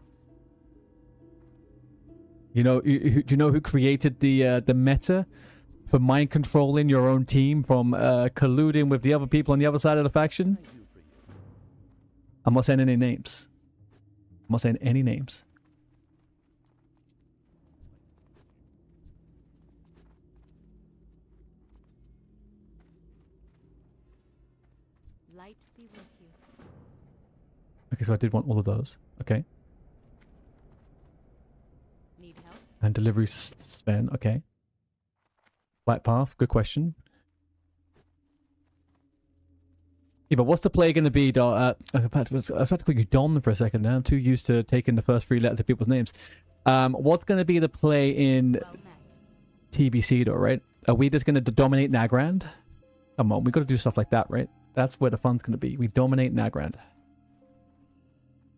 You know, do you know who created the meta for mind controlling your own team from colluding with the other people on the other side of the faction? I'm not saying any names. I'm not saying any names. Light be with you. Okay, so I did want all of those. Okay. Need help? And delivery span. Okay. Flight path. Good question. Yeah, but what's the play going to be? I was about to call you Don for a second now. I'm too used to taking the first three letters of people's names. What's going to be the play in Well met. TBC though, right? Are we just going to dominate Nagrand? Come on, we got to do stuff like that, right? That's where the fun's going to be. We dominate Nagrand.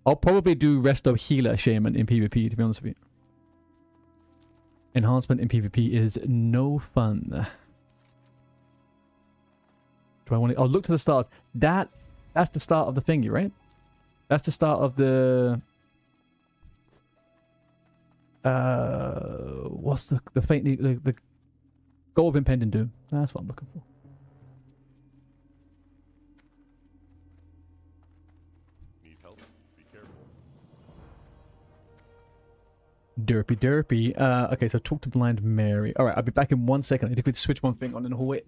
I'll probably do Resto Healer Shaman in PvP, to be honest with you. Enhancement in PvP is no fun. Do I want to... Oh, look to the stars. That's the start of the thingy, right? That's the start of the... What's the faint... The goal of impending doom. That's what I'm looking for. Need help? Be careful. Derpy derpy. Okay, so talk to Blind Mary. Alright, I'll be back in 1 second. I need to switch one thing on in the hallway.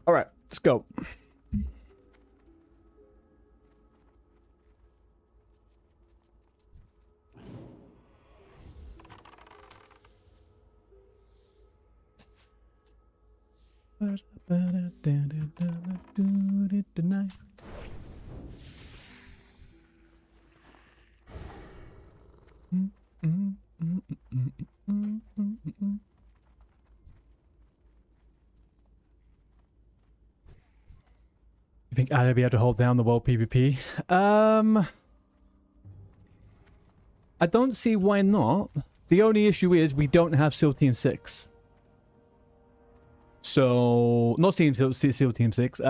Alright, let's go. You think I'd be able to hold down the world PvP? I don't see why not. The only issue is we don't have SEAL Team 6. So, not SEAL Team 6.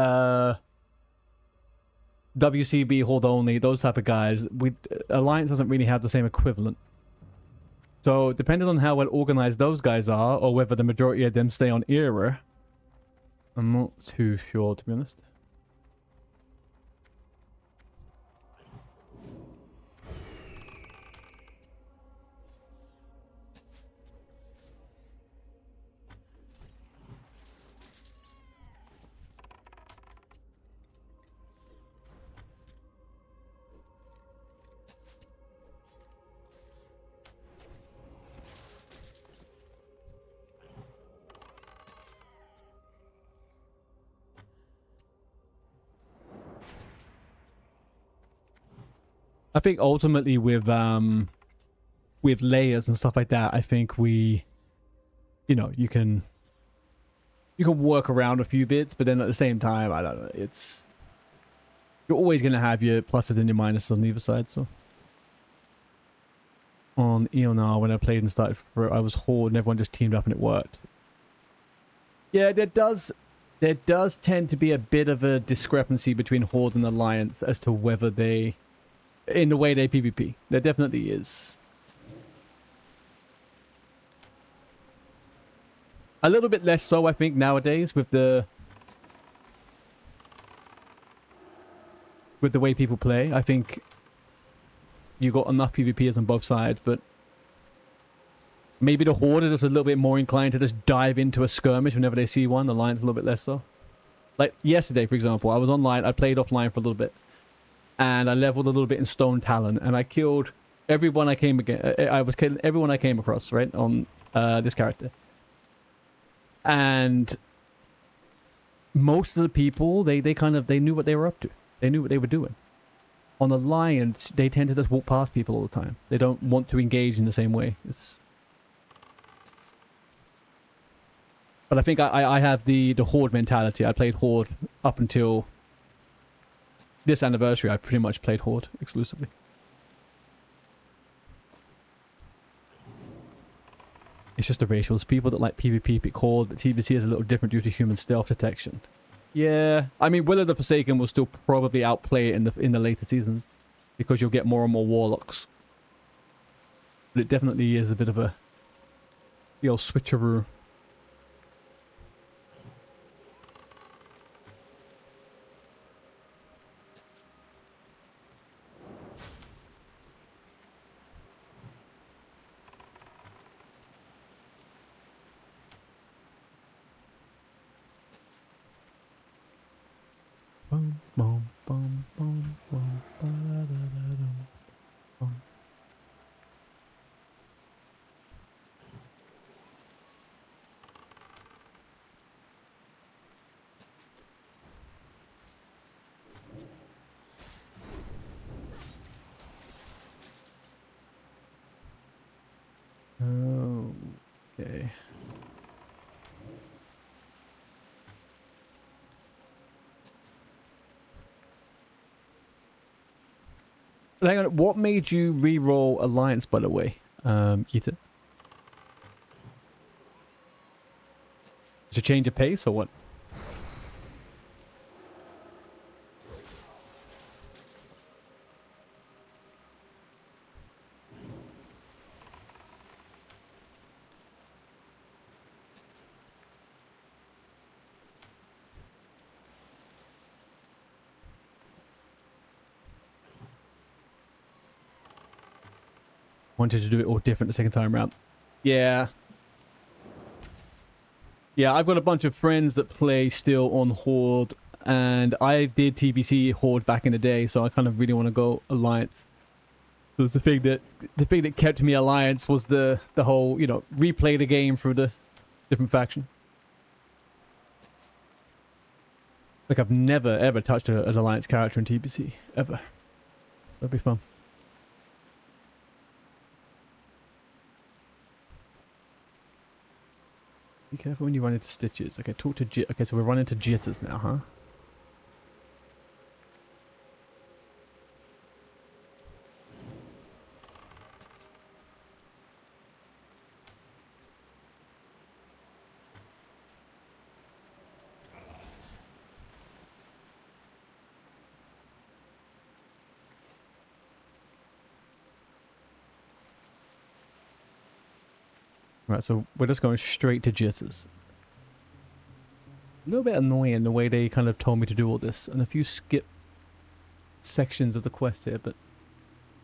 WCB hold only, those type of guys. Alliance doesn't really have the same equivalent. So, depending on how well organized those guys are, or whether the majority of them stay on era, I'm not too sure, to be honest. I think ultimately with layers and stuff like that, I think you can work around a few bits, but then at the same time, I don't know, you're always gonna have your pluses and your minuses on either side. So on Eonar, when I played and started, I was Horde and everyone just teamed up and it worked. Yeah, there does tend to be a bit of a discrepancy between Horde and Alliance as to whether in the way they PvP. There definitely is. A little bit less so, I think, nowadays with the way people play. I think you got enough PvPers on both sides, but maybe the Horde is just a little bit more inclined to just dive into a skirmish whenever they see one. The Alliance a little bit less so. Like yesterday, for example, I was online. I played offline for a little bit. And I leveled a little bit in Stone Talon, and I killed everyone I came I was killing everyone I came across, right, on this character. And most of the people, they knew what they were up to. They knew what they were doing. On Alliance, they tend to just walk past people all the time. They don't want to engage in the same way. But I think I have the Horde mentality. I played Horde up until this anniversary. I pretty much played Horde exclusively. It's just the ratios. People that like PvP pick Horde, but TBC is a little different due to human stealth detection. Yeah, I mean, Will of the Forsaken will still probably outplay it in the later seasons because you'll get more and more Warlocks. But it definitely is a bit of a switcheroo. Boom, boom, boom, boom, boom, ba-da-da-da-dum, boom. Okay. But hang on, what made you re-roll Alliance, by the way, Keita? Did you change your pace or what? Wanted to do it all different the second time around. Yeah. Yeah, I've got a bunch of friends that play still on Horde, and I did TBC Horde back in the day, so I kind of really want to go Alliance. It was the thing that kept me Alliance was the whole, you know, replay the game through the different faction. Like I've never ever touched an Alliance character in TBC ever. That'd be fun. Be careful when you run into stitches. Okay, talk to okay, so we're running into jitters now, huh? Right, so we're just going straight to jitters. A little bit annoying the way they kind of told me to do all this, and a few skip sections of the quest here, but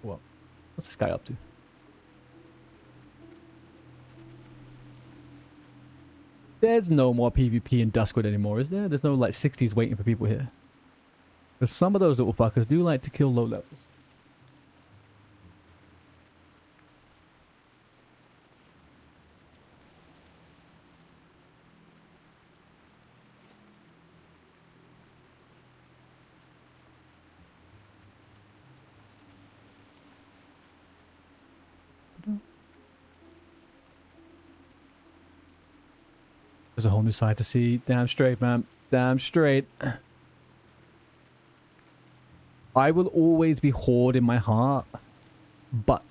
what? What's this guy up to? There's no more PvP in Duskwood anymore, is there? There's no like 60s waiting for people here. Because some of those little fuckers do like to kill low levels. There's a whole new side to see. Damn straight, man. Damn straight. I will always be Horde in my heart, but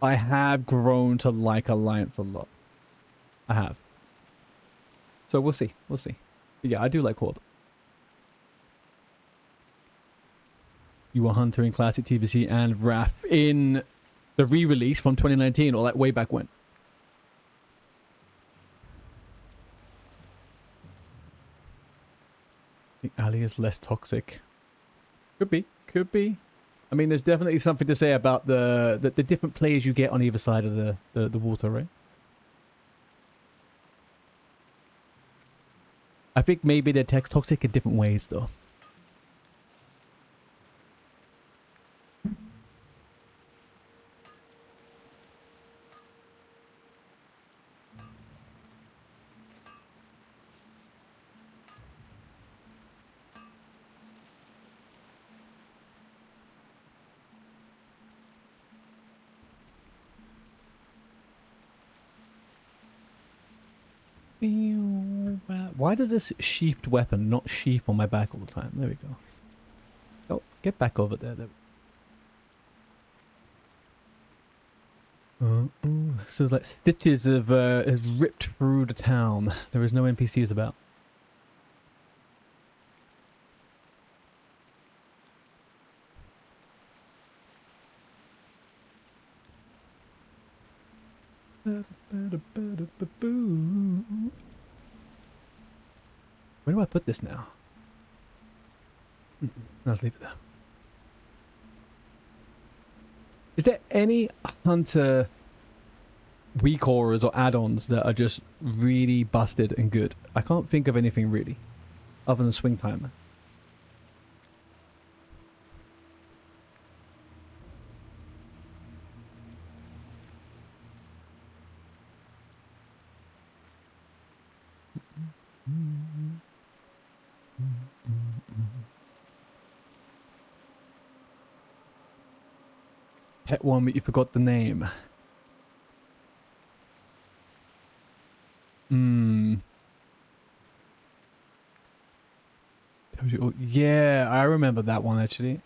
I have grown to like Alliance a lot. I have. So we'll see. We'll see. But yeah, I do like Horde. You were Hunter in Classic TBC and Wrath in the re-release from 2019, or like way back when. I think Ali is less toxic. Could be. Could be. I mean, there's definitely something to say about the different players you get on either side of the water, right? I think maybe they're toxic in different ways, though. Why does this sheathed weapon not sheath on my back all the time? There we go. Oh, get back over there. So like stitches has ripped through the town. There is no NPCs about. Where do I put this now? Let's leave it there. Is there any Hunter weak auras or add-ons that are just really busted and good? I can't think of anything really, other than Swing Timer. Pet one, but you forgot the name. Tells you all, Yeah, I remember that one actually.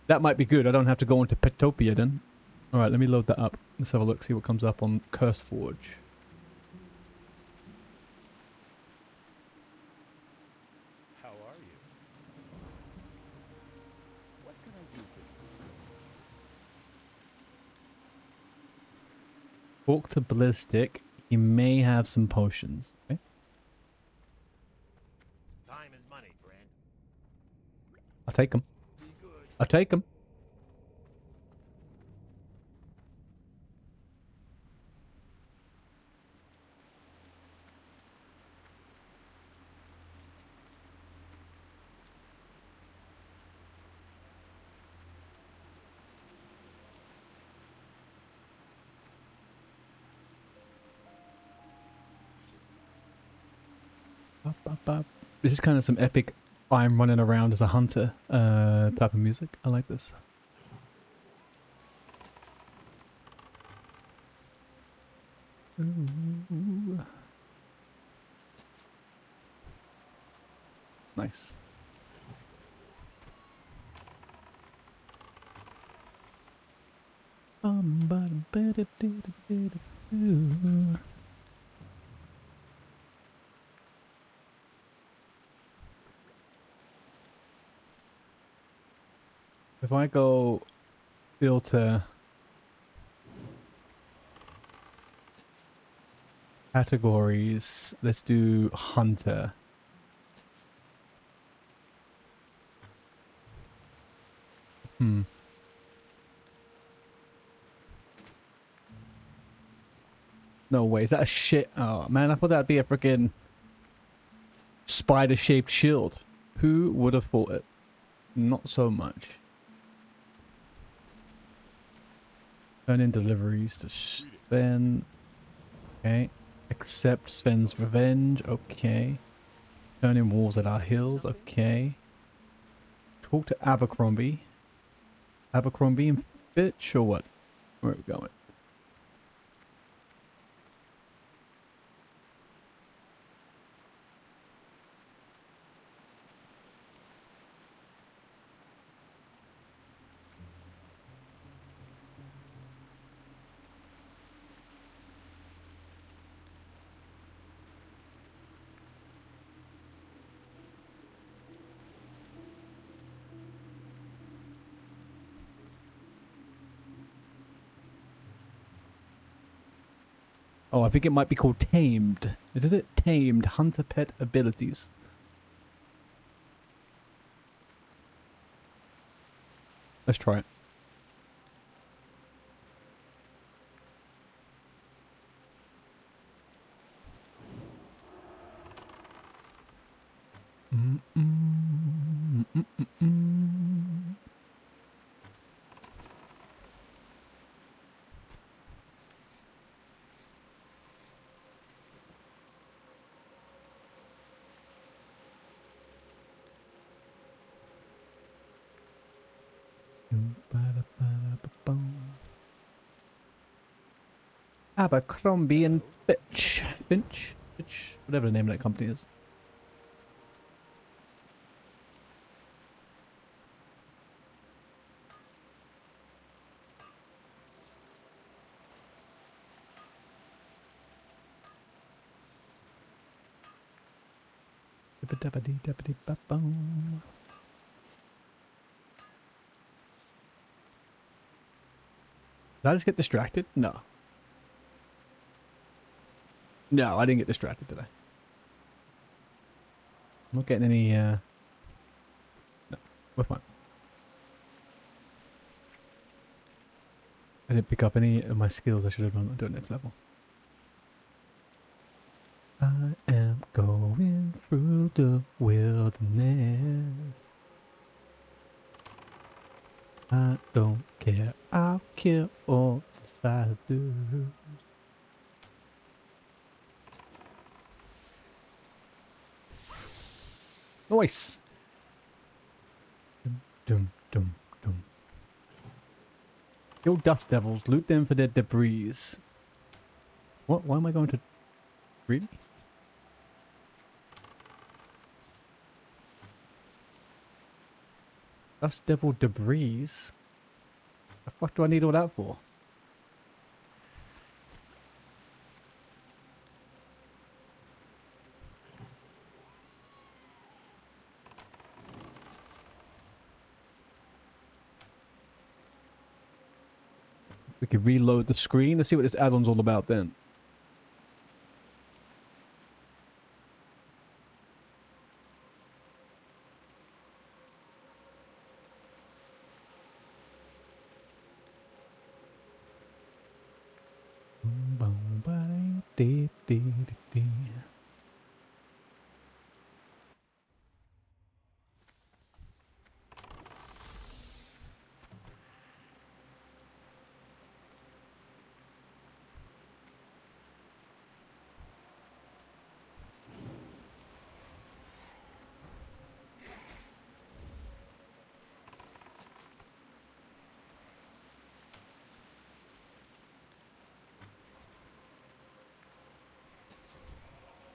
That might be good. I don't have to go into Petopia then. Alright, let me load that up. Let's have a look, see what comes up on Curse Forge. How are you? What can I do for you? Walk to Ballistic. He may have some potions. Okay. Time is money, friend. I'll take them. Be good. I'll take them. Up, up, up. This is kind of some epic I'm running around as a hunter type of music. I like this. Ooh. Nice. If I go filter categories, let's do hunter. No way, is that a shit? Oh man, I thought that'd be a freaking spider-shaped shield. Who would have thought it? Not so much. Turn in deliveries to Sven. Okay. Accept Sven's revenge. Okay. Turn in walls at our hills. Okay. Talk to Abercrombie. Abercrombie and Fitch or what? Where are we going? Oh, I think it might be called Tamed. Is it Tamed? Hunter Pet Abilities. Let's try it. Abercrombie and Fitch. Finch? Fitch? Whatever the name of that company is. Did I just get distracted? No. No, I didn't get distracted, did I? I'm not getting any, No, we're fine. I didn't pick up any of my skills I should have done at next level. I am going through the wilderness. I don't care, I'll kill all the spiders. Nice. Dum, dum, dum, dum. Kill dust devils, loot them for their debris. What? Why am I going to... Really? Dust Devil Debris. The fuck do I need all that for? We could reload the screen. Let's see what this add-on's all about then.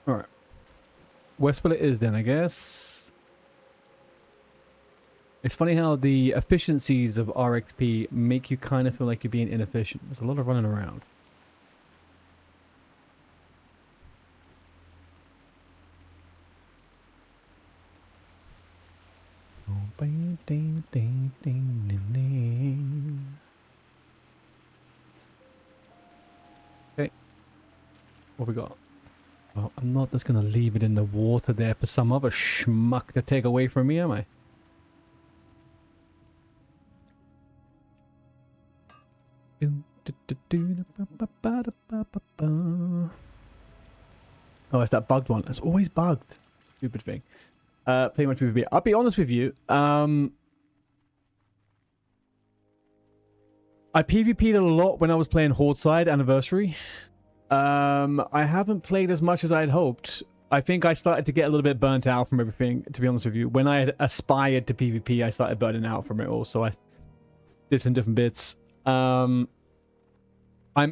Alright. Westwell it is then, I guess. It's funny how the efficiencies of RXP make you kind of feel like you're being inefficient. There's a lot of running around. Okay. What we got? Well, I'm not just going to leave it in the water there for some other schmuck to take away from me, am I? Oh, it's that bugged one. It's always bugged. Stupid thing. Play much PvP. I'll be honest with you. I PvP'd a lot when I was playing Horde Side Anniversary. I haven't played as much as I had hoped. I think I started to get a little bit burnt out from everything, to be honest with you. When I had aspired to PvP, I started burning out from it all, so I did some different bits. I'm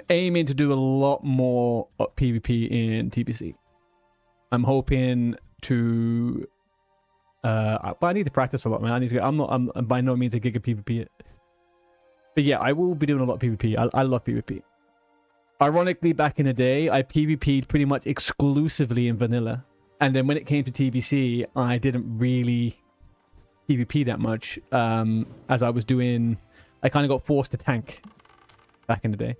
aiming to do a lot more PvP in TBC. I'm hoping to... but I need to practice a lot, man. I need to. I'm by no means a giga PvP. But yeah, I will be doing a lot of PvP. I love PvP. Ironically, back in the day, I PvP'd pretty much exclusively in vanilla. And then when it came to TBC, I didn't really PvP that much. As I was doing... I kind of got forced to tank back in the day.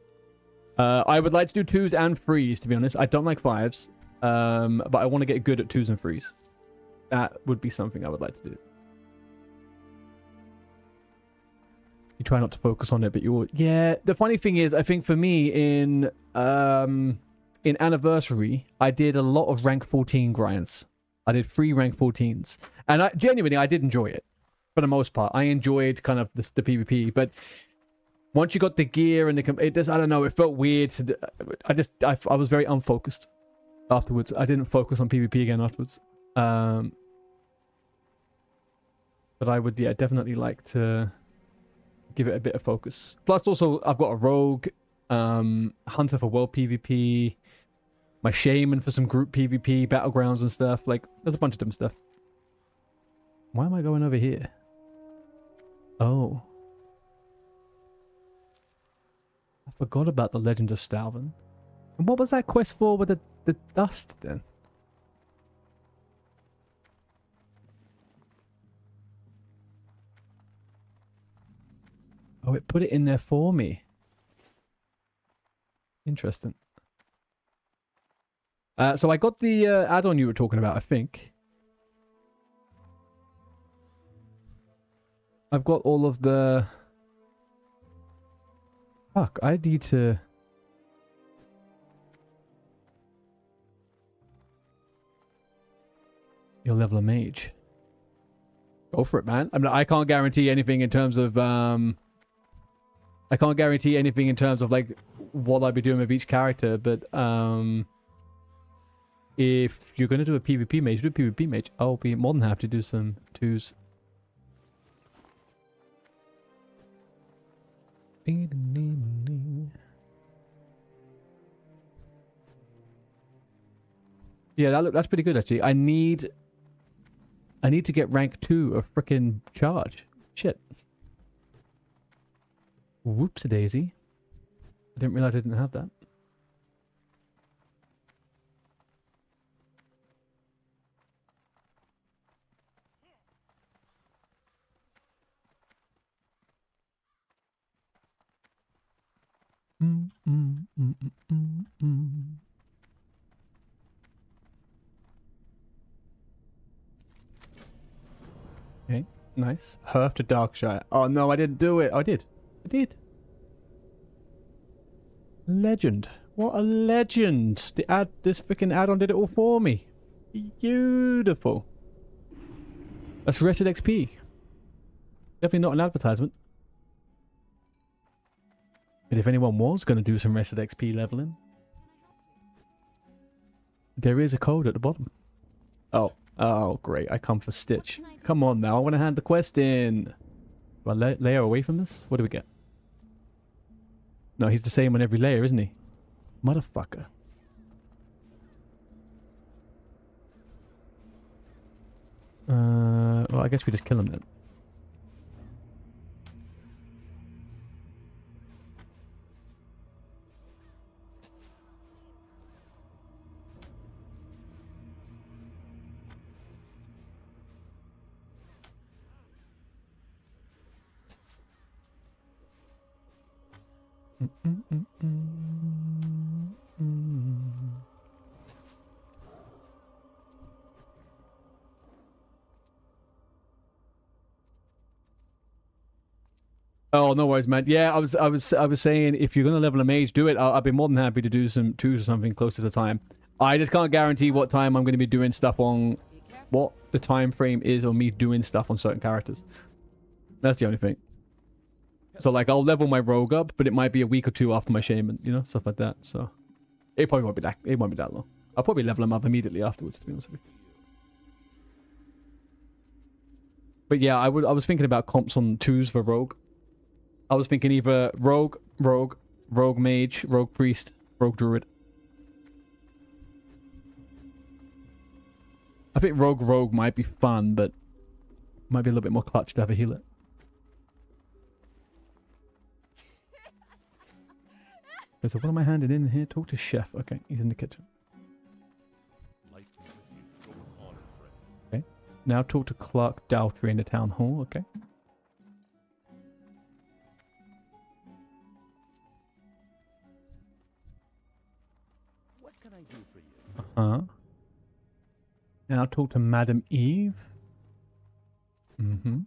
I would like to do 2s and 3s, to be honest. I don't like 5s. But I want to get good at 2s and 3s. That would be something I would like to do. You try not to focus on it, but you will. Yeah, the funny thing is, I think for me in Anniversary, I did a lot of rank 14 grinds. I did 3 rank 14s, and I did enjoy it for the most part. I enjoyed kind of the PvP, but once you got the gear and it just, I don't know, it felt weird. I was very unfocused afterwards. I didn't focus on PvP again afterwards. But I would, yeah, definitely like to give it a bit of focus. Plus, also, I've got a rogue, hunter for world PvP, my shaman for some group PvP, battlegrounds and stuff. Like, there's a bunch of dumb stuff. Why am I going over here? Oh. I forgot about the Legend of Stalvin. And what was that quest for with the dust then? Oh, it put it in there for me. Interesting. So I got the add-on you were talking about, I think. I've got all of the... Fuck, I need to... You'll level a mage. Go for it, man. I mean, I can't guarantee anything in terms of... I can't guarantee anything in terms of like what I'll be doing with each character, but if you're going to do a PvP mage, do a PvP mage. I'll be more than happy to do some 2s. Yeah, that's pretty good actually. I need to get rank 2 of frickin' charge. Shit. Whoopsie daisy. I didn't realize I didn't have that. Mm, mm, mm, mm, mm, mm. Okay, nice. Hearth to Darkshire. Oh no, I didn't do it. I did. I did. Legend. What a legend. This freaking add-on did it all for me. Beautiful. That's Rested XP. Definitely not an advertisement. But if anyone was going to do some Rested XP leveling, there is a code at the bottom. Oh. Oh, great. I come for Stitch. Come on now. I want to hand the quest in. Do I layer away from this? What do we get? No, he's the same on every layer, isn't he? Motherfucker. Well, I guess we just kill him then. Oh, no worries, man. Yeah, I was saying if you're gonna level a mage, do it. I'd be more than happy to do some twos or something close to the time. I just can't guarantee what time I'm gonna be doing stuff on, what the time frame is on me doing stuff on certain characters. That's the only thing. So like I'll level my rogue up, but it might be a week or two after my shaman, you know, stuff like that. So it probably won't be that. It won't be that long. I'll probably level them up immediately afterwards, to be honest with you. But yeah, I was thinking about comps on twos for rogue. I was thinking either rogue mage, rogue priest, rogue druid. I think rogue might be fun, but might be a little bit more clutch to have a healer. Okay, so what am I handing in here? Talk to chef. Okay, he's in the kitchen. Light me with you. Go with honor, friend. Okay. Now talk to Clark Daltrey in the town hall. Okay. What can I do for you? Uh-huh. Now talk to Madam Eve. Mm-hmm.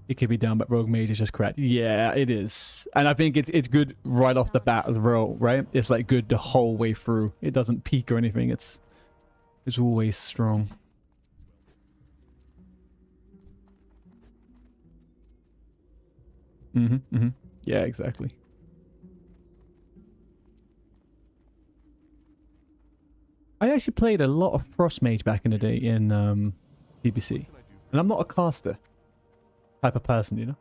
It could be done, but Rogue Mage is just correct. Yeah, it is. And I think it's good right off the bat as well, right? It's like good the whole way through. It doesn't peak or anything. It's always strong. Mm-hmm. Mm-hmm. Yeah, exactly. I actually played a lot of Frost Mage back in the day in TBC. And I'm not a caster type of person, you know?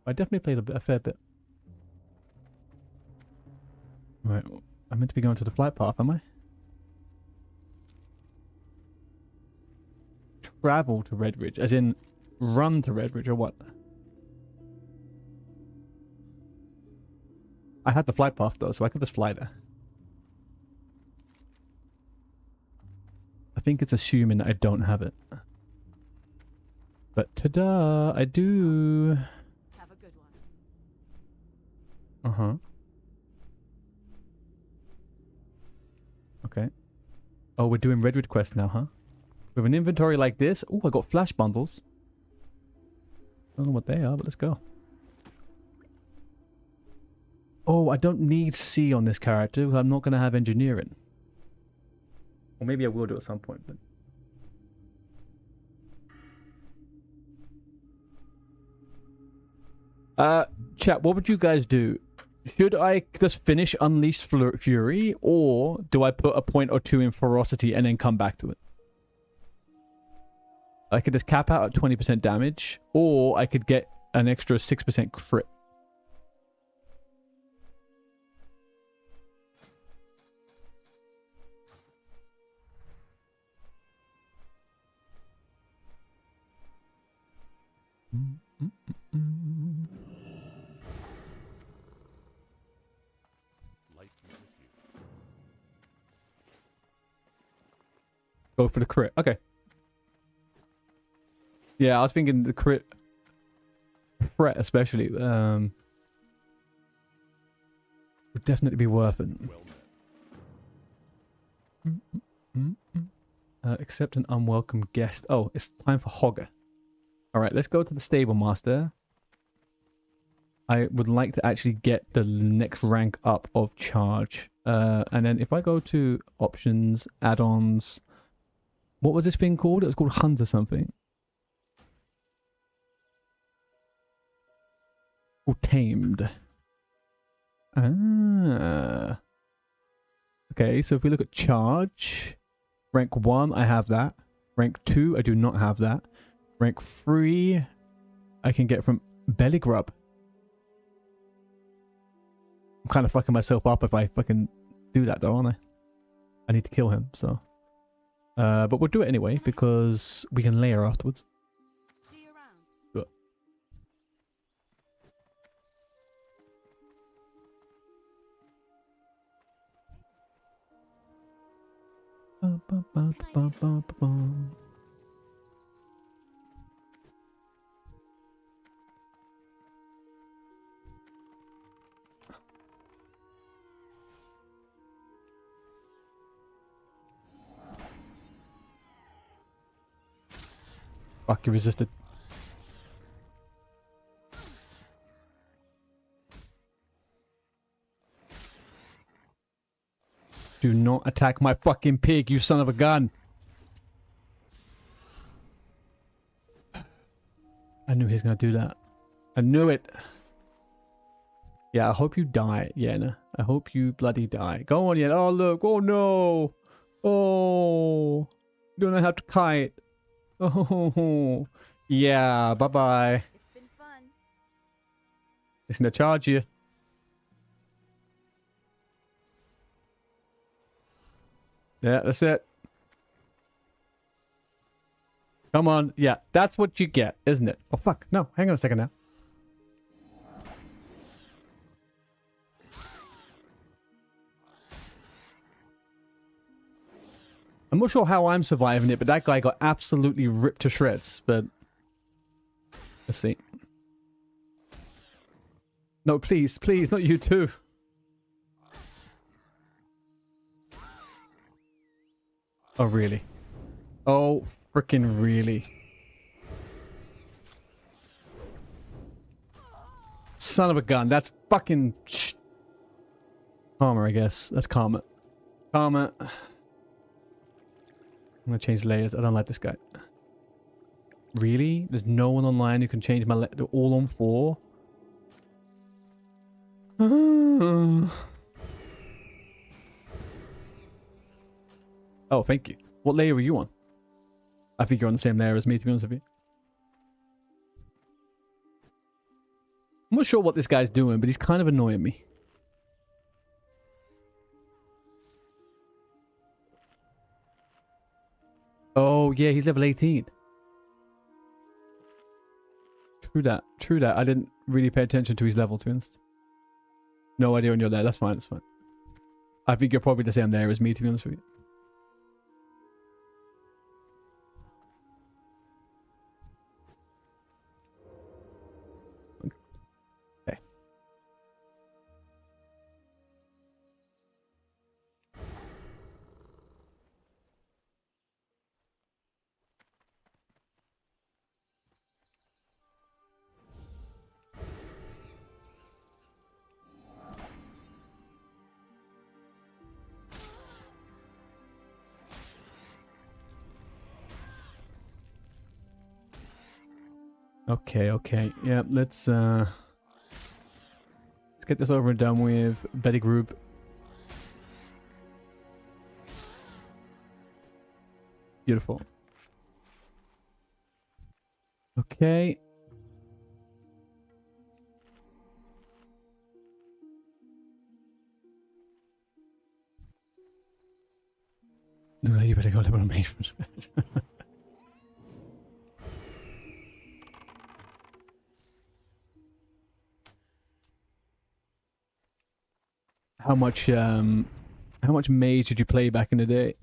I definitely played a fair bit. Right, I'm meant to be going to the flight path, am I? Travel to Redridge, as in run to Redridge, or what? I had the flight path though, so I could just fly there. I think it's assuming that I don't have it. But ta-da! I do! Have a good one. Uh-huh. Okay. Oh, we're doing Redwood quest now, huh? With an inventory like this... Oh, I got flash bundles. I don't know what they are, but let's go. Oh, I don't need C on this character, because I'm not going to have engineering. Or maybe I will do at some point, but... Chat, what would you guys do? Should I just finish Unleashed Fury, or do I put a point or two in Ferocity and then come back to it? I could just cap out at 20% damage, or I could get an extra 6% crit. Go for the crit. Okay. Yeah, I was thinking the crit threat especially would definitely be worth it. Well met. Accept an unwelcome guest. Oh, it's time for Hogger. Alright, let's go to the stable master. I would like to actually get the next rank up of charge. And then if I go to options, add-ons, what was this thing called? It was called Hunter something. Or Tamed. Ah. Okay, so if we look at charge, rank 1, I have that. Rank 2, I do not have that. Rank 3, I can get from Belly Grub. I'm kind of fucking myself up if I fucking do that though, aren't I? I need to kill him, so. But we'll do it anyway, because we can layer afterwards. See you around. Good. Fuck, you resisted. Do not attack my fucking pig, you son of a gun. I knew he was going to do that. I knew it. Yeah, I hope you die, Yen. I hope you bloody die. Go on, Yen. Oh, look. Oh, no. Oh. You don't know how to kite. Oh. Yeah, bye-bye. It's been fun. It's going to charge you. Yeah, that's it. Come on. Yeah, that's what you get, isn't it? Oh, fuck. No, hang on a second now. I'm not sure how I'm surviving it, but that guy got absolutely ripped to shreds. But let's see. No, please, please, not you too. Oh, really? Oh, freaking really? Son of a gun, that's fucking... Karma, I guess. That's karma. Karma. I'm gonna change layers. I don't like this guy. Really? There's no one online who can change my They're all on 4? Oh, thank you. What layer were you on? I think you're on the same layer as me, to be honest with you. I'm not sure what this guy's doing, but he's kind of annoying me. Oh, yeah, he's level 18. True that. True that. I didn't really pay attention to his level, to be honest. No idea when you're there. That's fine. That's fine. I think you're probably the same there as me, to be honest with you. Okay. Okay, okay. Yeah, let's get this over and done with. Betty Group. Beautiful. Okay. No, you better go level on me. How much mage did you play back in the day?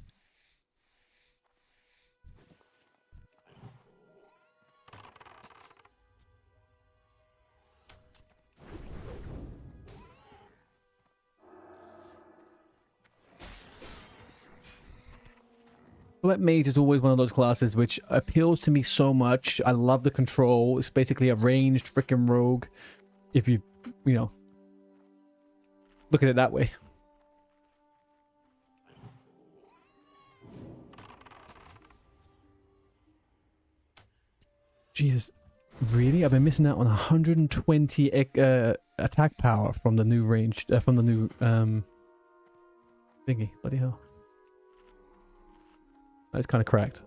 feel like mage is always one of those classes which appeals to me so much. I love the control. It's basically a ranged freaking rogue. If you know, look at it that way. Jesus, really? I've been missing out on 120 attack power from the new range, from the new thingy. Bloody hell. That's kind of cracked.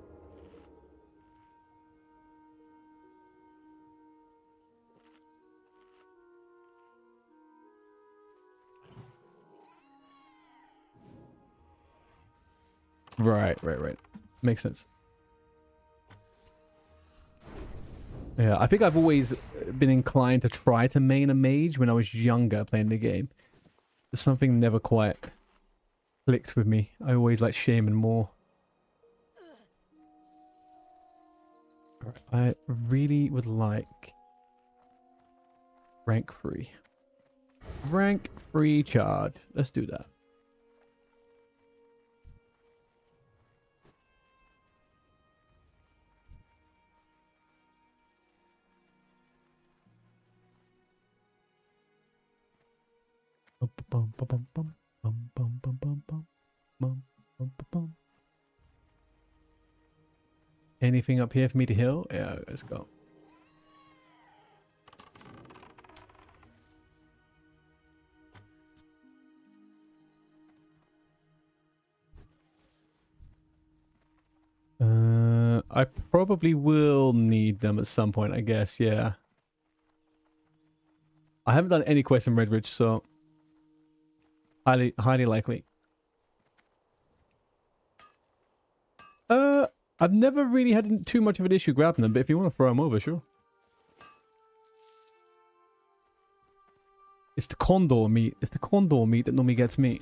Right. Makes sense. Yeah, I think I've always been inclined to try to main a mage when I was younger playing the game. There's something never quite clicked with me. I always like shaman more. I really would like rank 3. Rank 3 charge. Let's do that. Anything up here for me to heal? Yeah, let's go. I probably will need them at some point, I guess, yeah. I haven't done any quests in Redridge, so highly likely. I've never really had too much of an issue grabbing them, but if you want to throw them over, sure. It's the condor meat. It's the condor meat that normally gets me.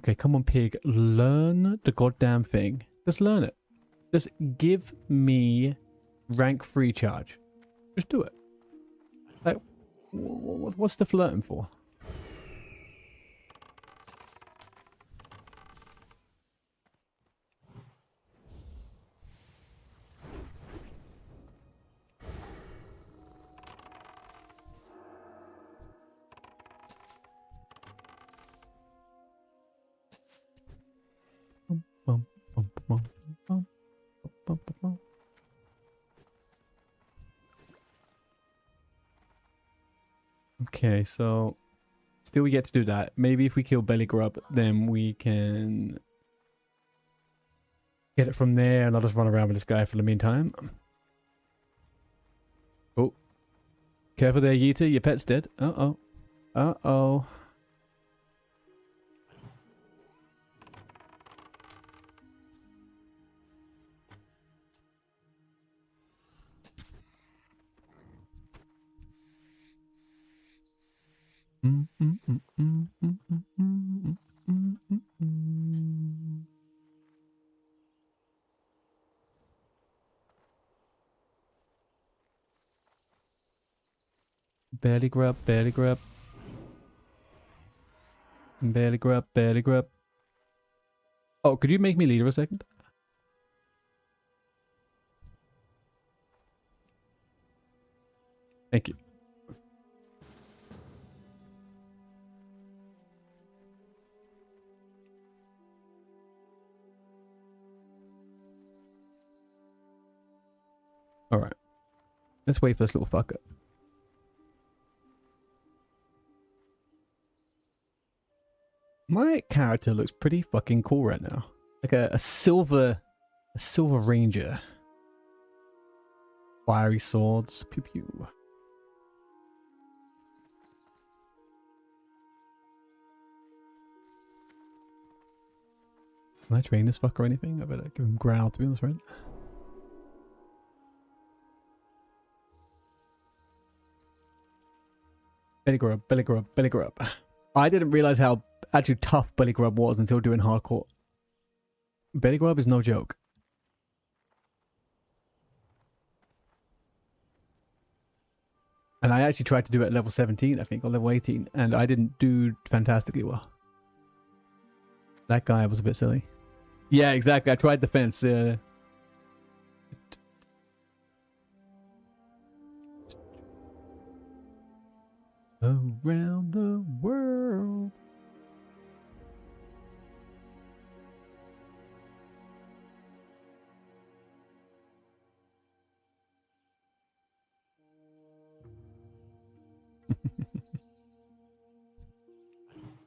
Okay, come on, pig. Learn the goddamn thing. Just learn it. Just give me rank 3 charge. Just do it. Like, what's the flirting for? Okay, so still we get to do that. Maybe if we kill Belly Grub, then we can get it from there, and I'll just run around with this guy for the meantime. Oh. Careful there, Yeeter. Your pet's dead. Uh-oh. Uh-oh. Barely grab, barely grab. Barely grab, barely grab. Oh, could you make me leader a second? Thank you. Alright. Let's wait for this little fucker. My character looks pretty fucking cool right now. Like a silver ranger. Fiery swords. Pew pew. Can I train this fucker or anything? I better give him growl, to be honest, right? Belly grub, belly grub, belly grub. I didn't realize how actually tough belly grub was until doing hardcore. Belly grub is no joke. And I actually tried to do it at level 17, I think, or level 18, and I didn't do fantastically well. That guy was a bit silly. Yeah, exactly. I tried the fence. Around the world.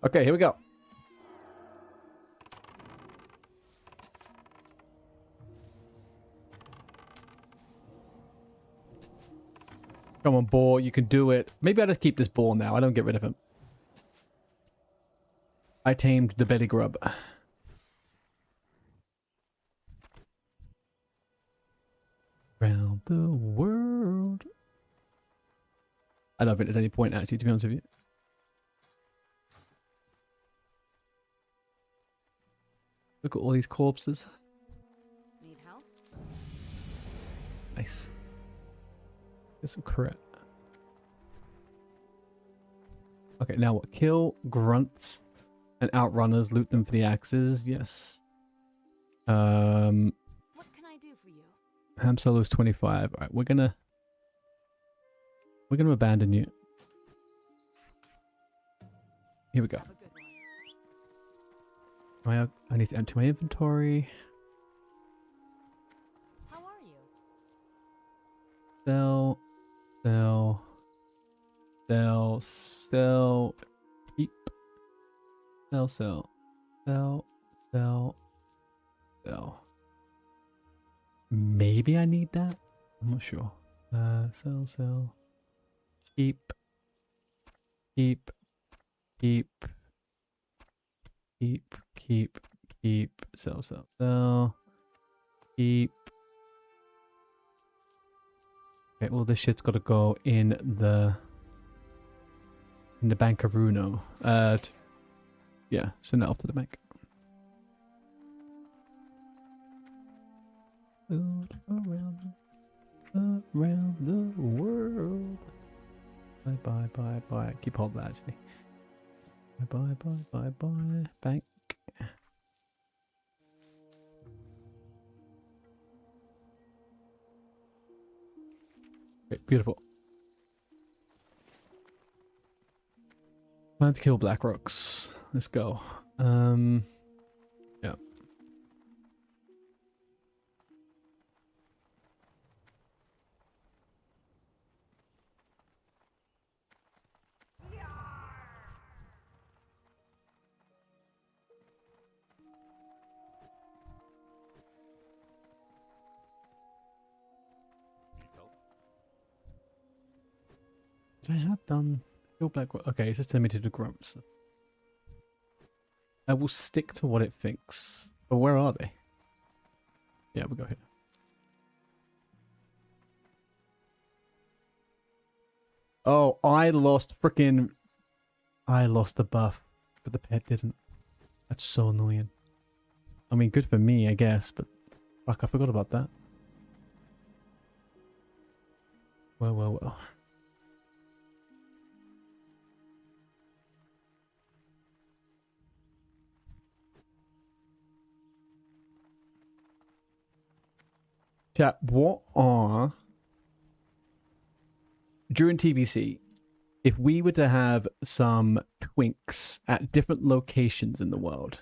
Okay, here we go. Come on, boar. You can do it. Maybe I'll just keep this boar now. I don't get rid of him. I tamed the belly grub. Around the world. I don't think there's any point, actually, to be honest with you. Look at all these corpses. Need help? Nice. Get some crit. Okay, now what? Kill grunts and outrunners. Loot them for the axes. Yes. What can I do for you? Ham Solo's 25. Alright, we're gonna abandon you. Here we go. Have a good one. I need to empty my inventory. How are you? Sell. Sell. Sell. Sell. Keep. Sell. Sell. Sell. Sell. Sell. Maybe I need that. I'm not sure. Sell. Sell. Keep. Keep. Keep. Keep. Keep. Keep. Sell. Sell. Sell. Keep. Okay, well this shit's gotta go in the Bankaruno. Yeah, send that off to the bank. Around the world. Bye. Keep hold of that actually. Bye. Bank. Okay, beautiful. Time to kill Black Rocks. Let's go. Yeah. Need help? I have done kill Black Rock. Okay, it's just limited to grunts. I will stick to what it thinks. But where are they? Yeah, we'll go here. Oh, I lost the buff, but the pet didn't. That's so annoying. I mean, good for me, I guess, but fuck, I forgot about that. Well. Chat, what are... During TBC, if we were to have some twinks at different locations in the world,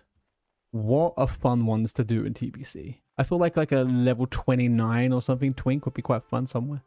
what are fun ones to do in TBC? I feel like a level 29 or something twink would be quite fun somewhere.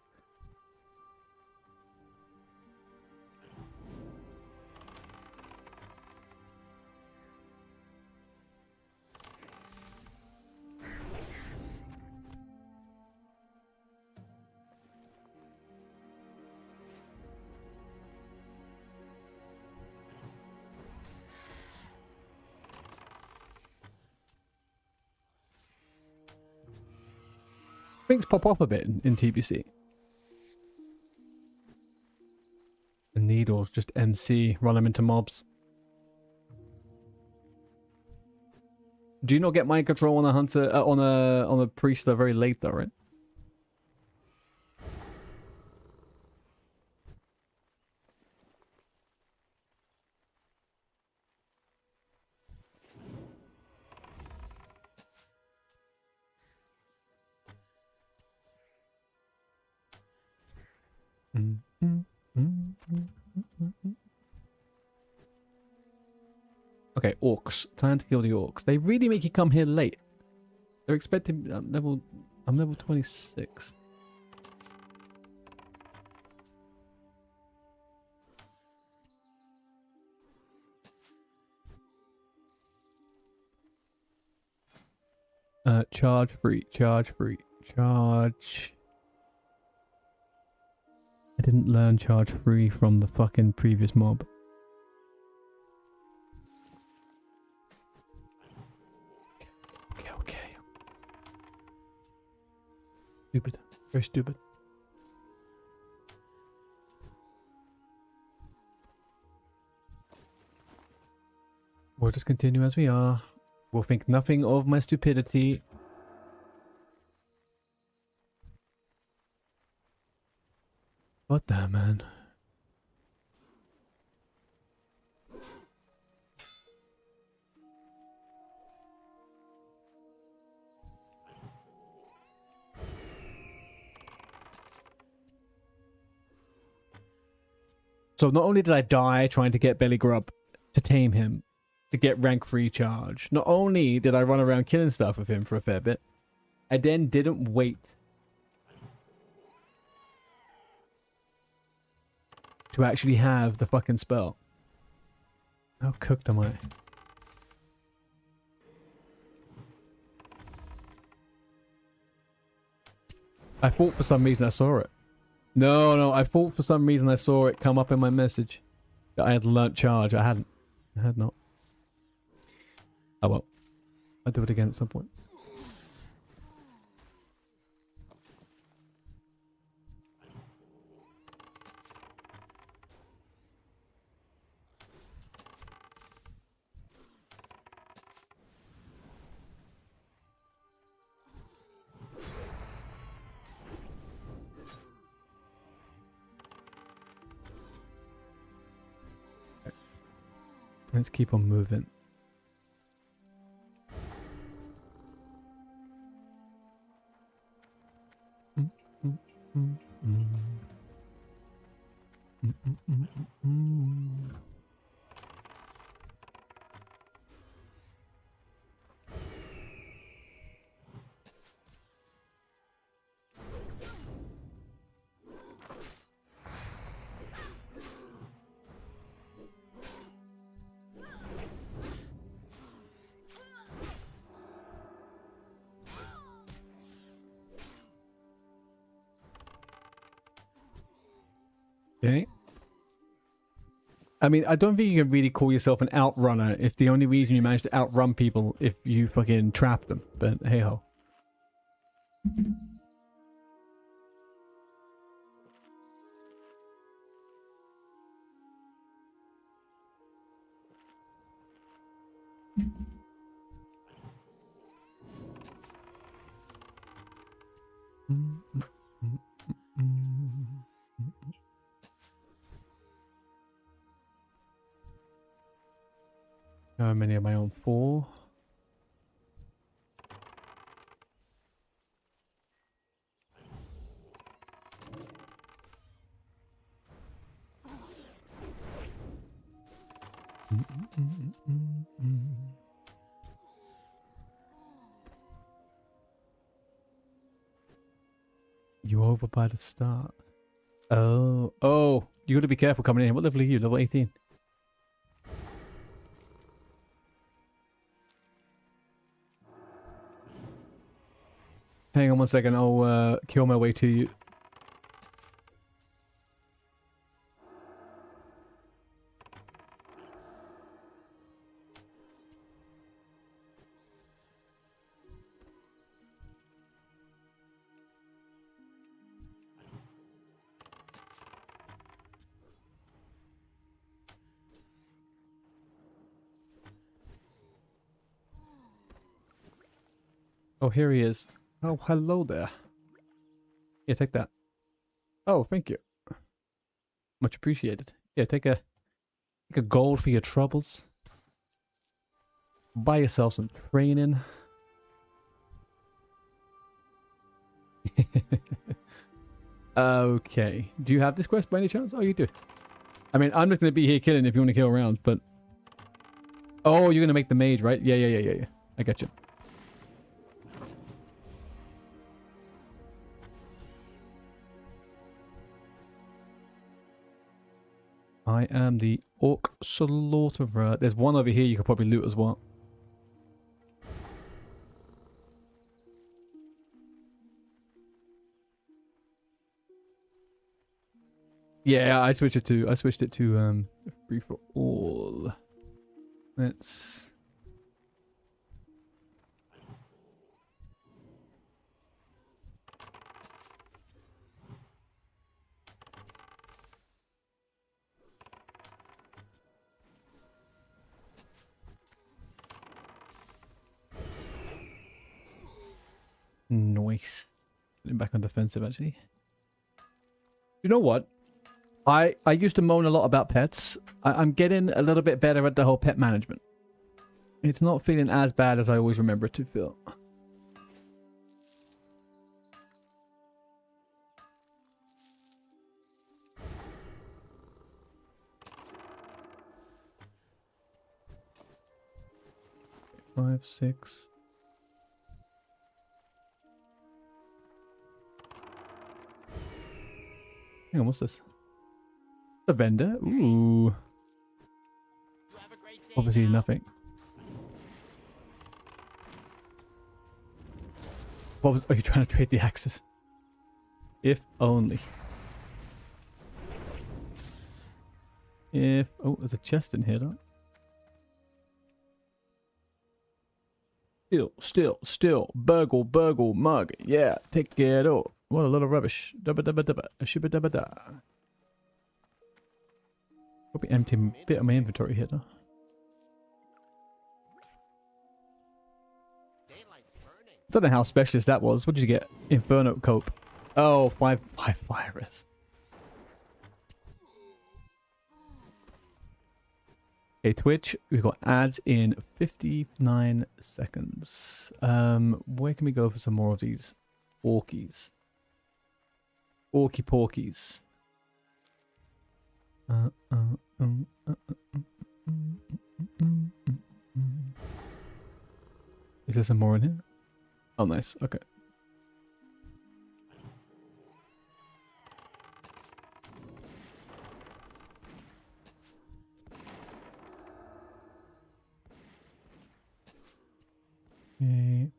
Things pop off a bit in TBC. The needle controls, just MC, run them into mobs. Do you not get mind control on a hunter on a priest very late though, right? Okay, orcs. Time to kill the orcs. They really make you come here late. They're expecting I'm level 26. Charge free, charge free, charge. I didn't learn charge free from the fucking previous mob. Okay. Stupid. Very stupid. We'll just continue as we are. We'll think nothing of my stupidity. What the man? So not only did I die trying to get Belly Grub to tame him, to get rank 3 charge, not only did I run around killing stuff with him for a fair bit, I then didn't wait to actually have the fucking spell. How cooked am I? I thought for some reason I saw it. No, I thought for some reason I saw it come up in my message that I had learnt charge. I hadn't. I had not. Oh well. I'll do it again at some point. Let's keep on moving. Okay. I mean, I don't think you can really call yourself an outrunner if the only reason you manage to outrun people if you fucking trap them. But hey ho. How many am I on? 4? You over by the start. Oh, you gotta be careful coming in. What level are you? Level 18. Hang on one second, I'll kill my way to you. Oh, here he is. Oh, hello there. Yeah, take that. Oh, thank you. Much appreciated. Yeah, take a gold for your troubles. Buy yourself some training. Okay. Do you have this quest by any chance? Oh, you do. I mean, I'm just going to be here killing if you want to kill around, but... Oh, you're going to make the mage, right? Yeah. I got you. I am the Orc Slaughterer. There's one over here you could probably loot as well. Yeah, I switched it to free for all. Let's nice. Getting back on defensive actually. You know what? I used to moan a lot about pets. I'm getting a little bit better at the whole pet management. It's not feeling as bad as I always remember it to feel. Five, six. Hang on, what's this? The vendor? Ooh. You have a great day Obviously now. nothing. What was... Are you trying to trade the axes? If only. If... Oh, there's a chest in here, though. Still. Burgle, mug. Yeah, take it all. What a lot of rubbish. Dabba dabba dabba. Shibba dabba da. Probably empty a bit of my inventory here, though. Daylight's burning. Don't know how specialist that was. What did you get? Inferno cope. Oh, five virus. Okay, Twitch. We've got ads in 59 seconds. Where can we go for some more of these orkies? Orky porkies. Is there some more in here? Oh, nice. Okay. Okay.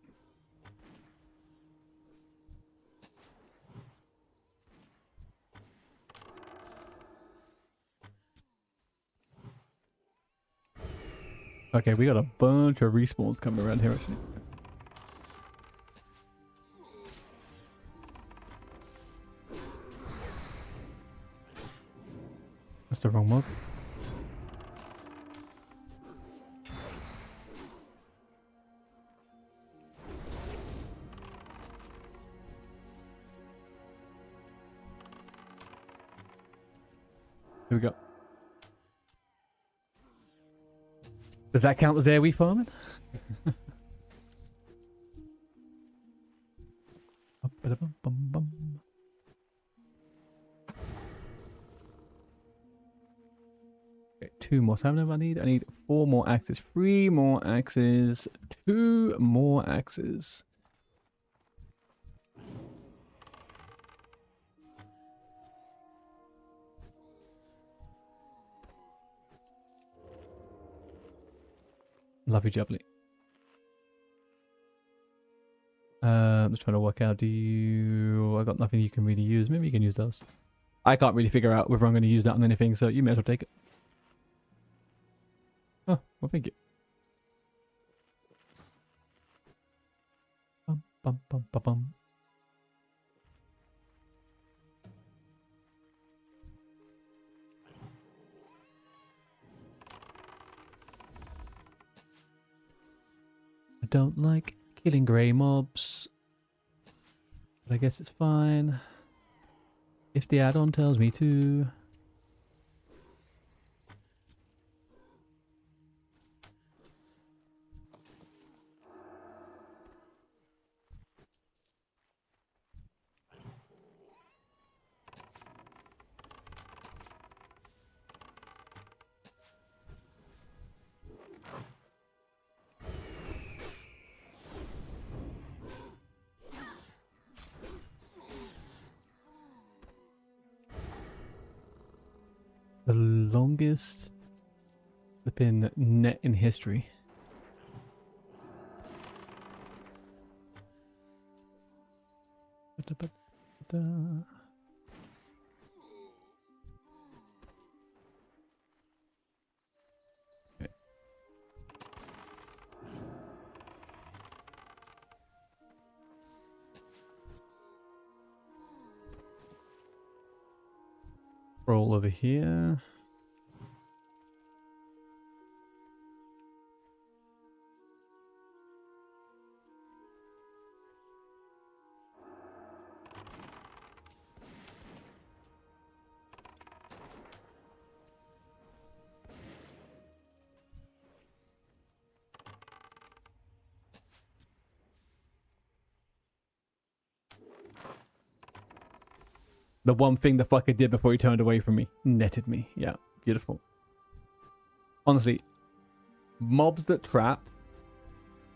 Okay, we got a bunch of respawns coming around here actually. That's the wrong mod. Here we go. Does that count as AoE farming? Okay, 2 more. So how many do I need? I need 4 more axes, 3 more axes, 2 more axes. Lovely jubbly. I'm just trying to work out, I got nothing you can really use. Maybe you can use those. I can't really figure out whether I'm going to use that on anything, so you may as well take it. Oh, well, thank you. Bum, bum, bum, bum, bum. I don't like Killing grey mobs. But I guess it's fine. If the add-on tells me to. The longest flipping net in history. Okay. Roll over here. The one thing the fucker did before he turned away from me. Netted me. Yeah, beautiful. Honestly, mobs that trap,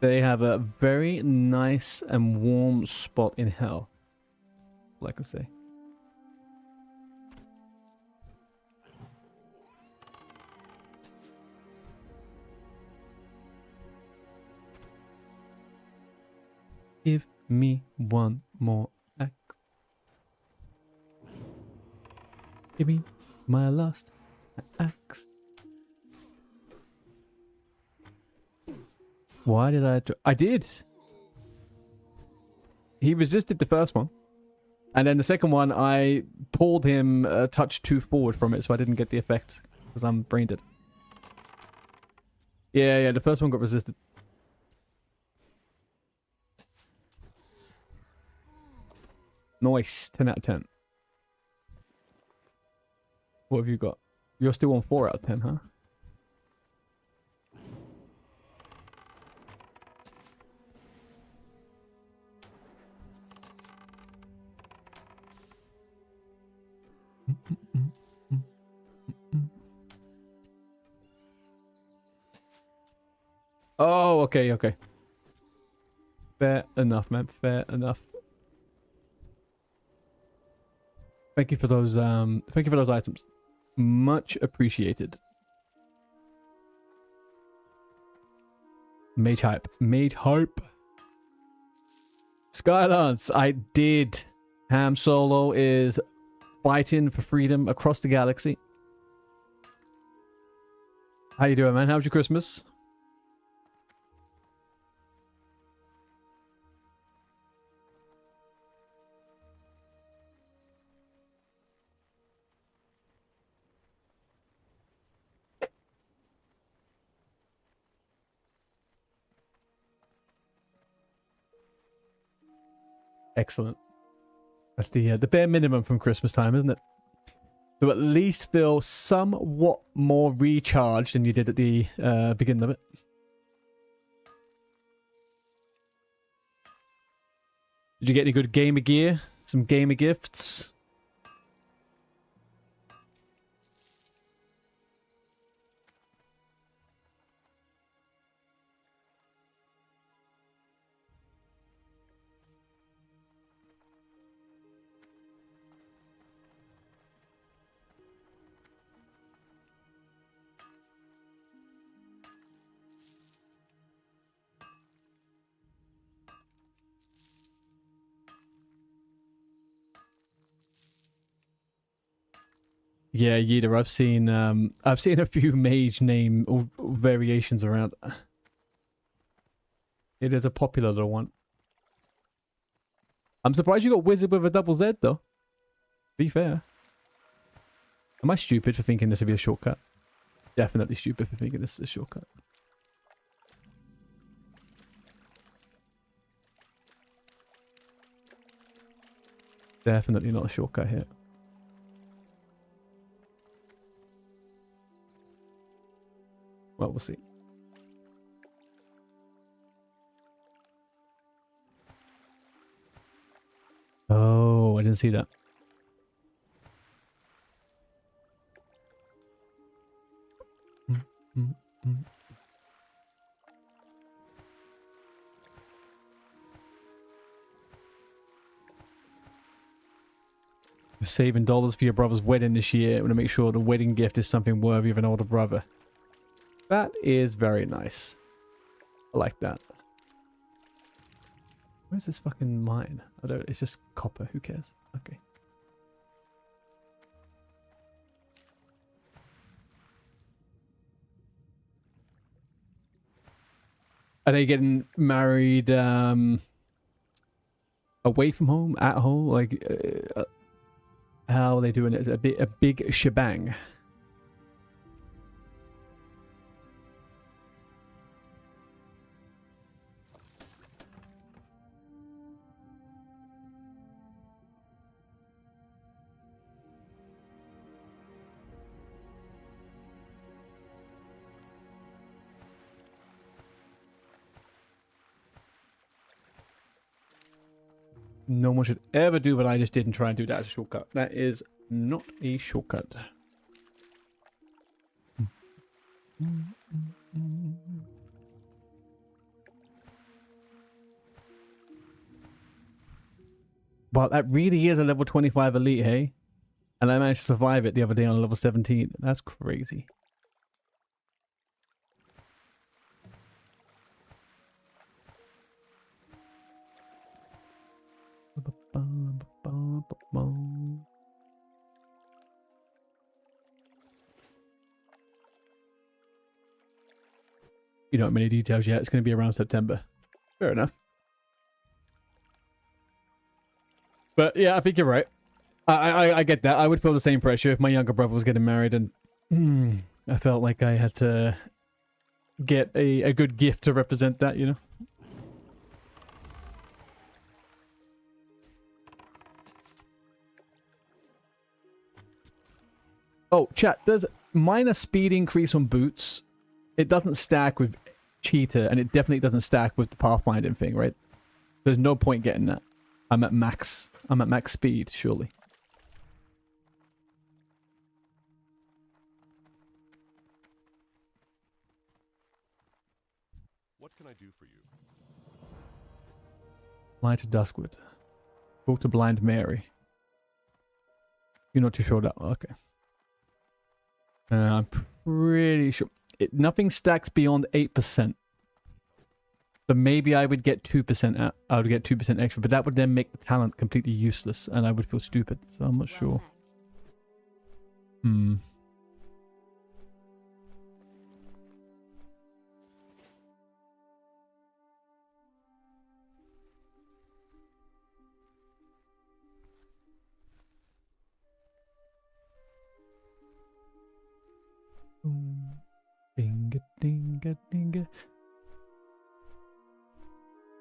they have a very nice and warm spot in hell. Like I say. Give me one more axe. Give me my last axe. Why did I did. He resisted the first one. And then the second one, I pulled him a touch too forward from it, so I didn't get the effect. Because I'm brain dead. Yeah, the first one got resisted. Nice. 10 out of 10. What have you got? You're still on 4 out of 10, huh? Oh, okay. Fair enough, man. Fair enough. Thank you for those items. Much appreciated. Mage hype. Skylance, I did. Ham Solo is fighting for freedom across the galaxy. How you doing, man? How's your Christmas? Excellent. That's the bare minimum from Christmas time, isn't it? To at least feel somewhat more recharged than you did at the beginning of it. Did you get any good gamer gear? Some gamer gifts? Yeah, Yida, I've seen a few mage name or variations around. It is a popular little one. I'm surprised you got wizard with a double Z though. Be fair. Am I stupid for thinking this would be a shortcut? Definitely stupid for thinking this is a shortcut. Definitely not a shortcut here. Well, we'll see. Oh, I didn't see that. Mm. You're saving dollars for your brother's wedding this year. I want to make sure the wedding gift is something worthy of an older brother. That is very nice. I like that. Where's this fucking mine? I don't. It's just copper. Who cares? Okay. Are they getting married away from home, at home? Like, how are they doing it? A big shebang. No one should ever do what I just did and try and do that as a shortcut. That is not a shortcut. Well, that really is a level 25 elite, hey? And I managed to survive it the other day on level 17. That's crazy. You don't have many details yet. It's going to be around September. Fair enough. But yeah, I think you're right. I get that. I would feel the same pressure if my younger brother was getting married and I felt like I had to get a good gift to represent that, you know? Oh, chat, does minor speed increase on boots? It doesn't stack with cheetah, and it definitely doesn't stack with the pathfinding thing, right? There's no point getting that. I'm at max speed, surely. What can I do for you? Fly to Duskwood. Talk to Blind Mary. You're not too sure that. Okay. I'm pretty sure. Nothing stacks beyond 8%. So maybe I would get 2% out. I would get 2% extra, but that would then make the talent completely useless, and I would feel stupid. So I'm not sure. Hmm. Dinga, dinga, dinga.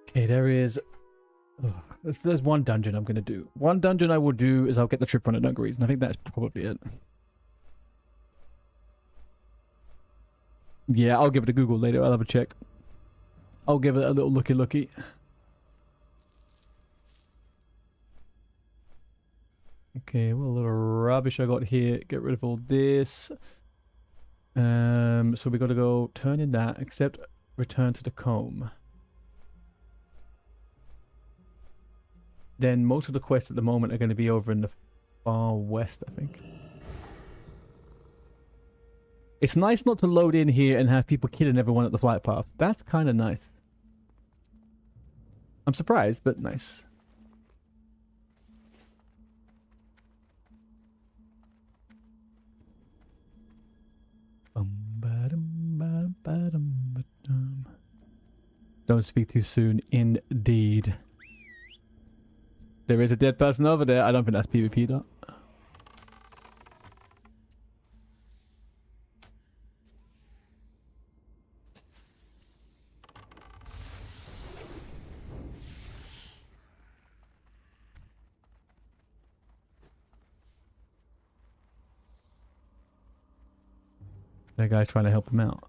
Okay, there is... Oh, there's one dungeon I'm going to do. One dungeon I will do is I'll get the trip run at Dungarees, and I think that's probably it. Yeah, I'll give it a Google later. I'll have a check. I'll give it a little looky. Okay, what a little rubbish I got here. Get rid of all this. So we got to go turn in that, except return to the comb. Then most of the quests at the moment are going to be over in the far west, I think. It's nice not to load in here and have people killing everyone at the flight path. That's kind of nice. I'm surprised, but nice. Don't speak too soon, indeed. There is a dead person over there. I don't think that's PvP though. That guy's trying to help him out.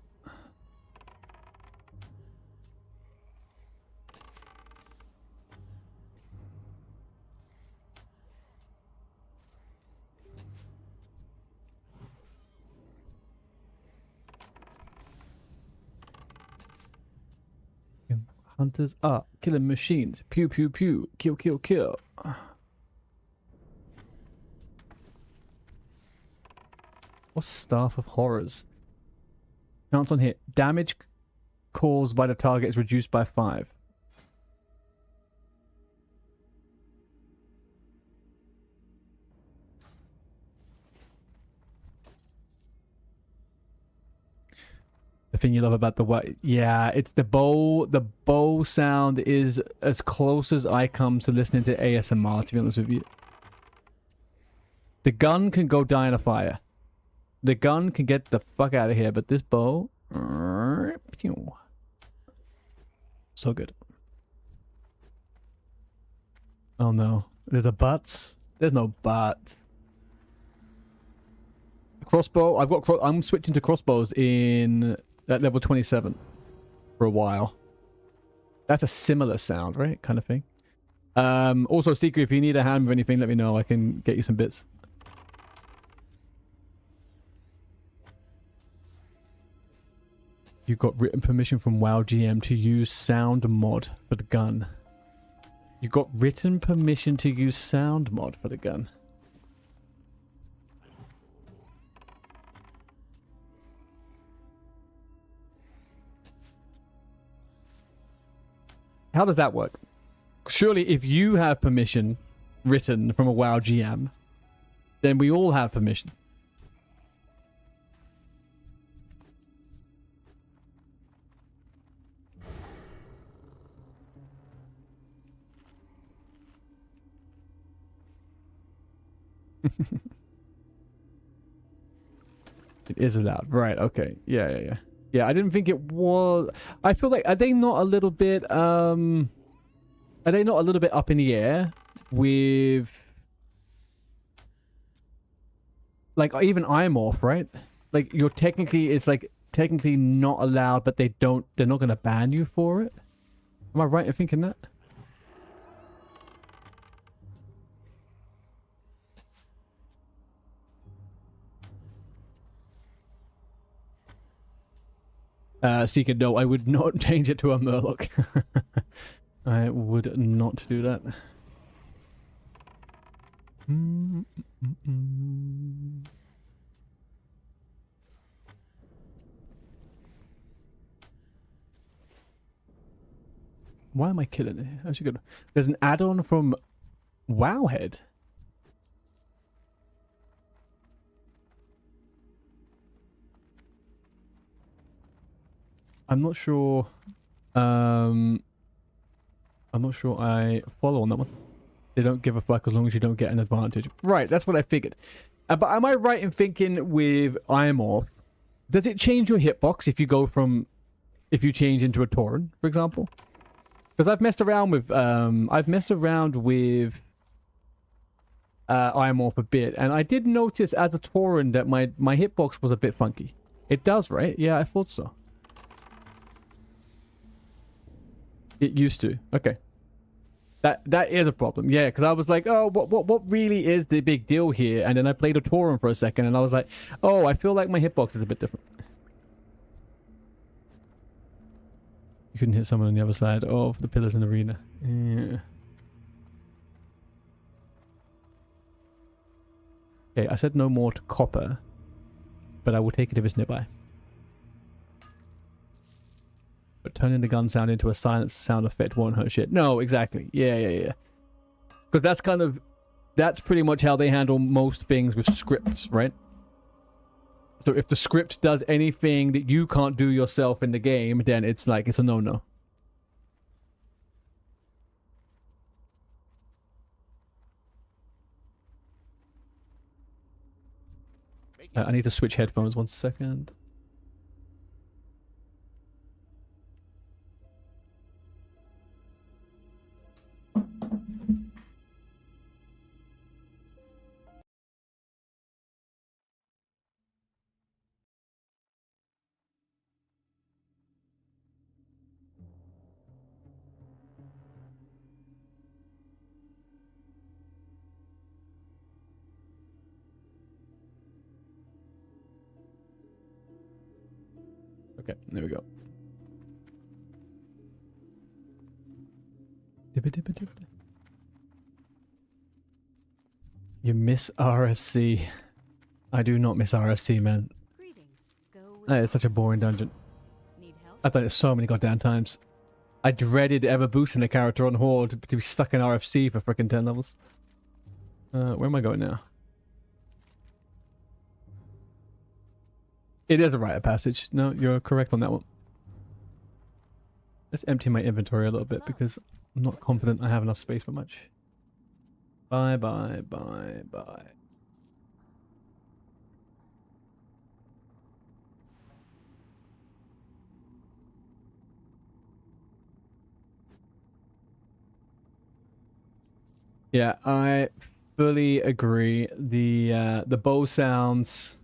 Hunters are killing machines. Pew pew pew. Kill kill kill. What's Staff of Horrors? Chance on hit. Damage caused by the target is reduced by 5. The thing you love about the what? Yeah, it's the bow. The bow sound is as close as I come to listening to ASMR, to be honest with you. The gun can go die in a fire. The gun can get the fuck out of here, but this bow... So good. Oh no. There's a butts? There's no butt. Crossbow, I'm switching to crossbows in at level 27 for a while. That's a similar sound, right? Kind of thing. Also, Secret, if you need a hand with anything, let me know. I can get you some bits. You got written permission from WoW GM to use sound mod for the gun. You got written permission to use sound mod for the gun. How does that work? Surely if you have permission written from a WoW GM, then we all have permission. It is allowed. Right, okay. Yeah. Yeah, I didn't think it was... I feel like, are they not a little bit, up in the air with... Like, even I'm off, right? Like, you're technically, it's like, technically not allowed, but they're not going to ban you for it? Am I right in thinking that? Seeker, no, I would not change it to a Murloc. I would not do that. Why am I killing it? Actually, good. There's an add-on from Wowhead. I'm not sure. I'm not sure I follow on that one. They don't give a fuck as long as you don't get an advantage. Right, that's what I figured. But am I right in thinking with Imorph, does it change your hitbox if you go from, if you change into a Tauren, for example? Because I've messed around with, Imorph a bit, and I did notice as a Tauren that my hitbox was a bit funky. It does, right? Yeah, I thought so. It used to. Okay. That is a problem. Yeah, because I was like, oh, what really is the big deal here? And then I played a Tauren for a second, and I was like, oh, I feel like my hitbox is a bit different. You couldn't hit someone on the other side of the pillars in the arena. Yeah. Okay, I said no more to copper, but I will take it if it's nearby. But turning the gun sound into a silence sound effect won't hurt shit. No, exactly. Yeah. Because that's kind of... That's pretty much how they handle most things with scripts, right? So if the script does anything that you can't do yourself in the game, then it's like, it's a no-no. I need to switch headphones 1 second. Okay, there we go. You miss RFC. I do not miss RFC, man. Greetings. Go with That is such a boring dungeon. Need help? I've done it so many goddamn times. I dreaded ever boosting a character on Horde to be stuck in RFC for freaking 10 levels. Where am I going now? It is a rite of passage. No, you're correct on that one. Let's empty my inventory a little bit because I'm not confident I have enough space for much. Bye, bye, bye, bye. Yeah, I fully agree. The bow sounds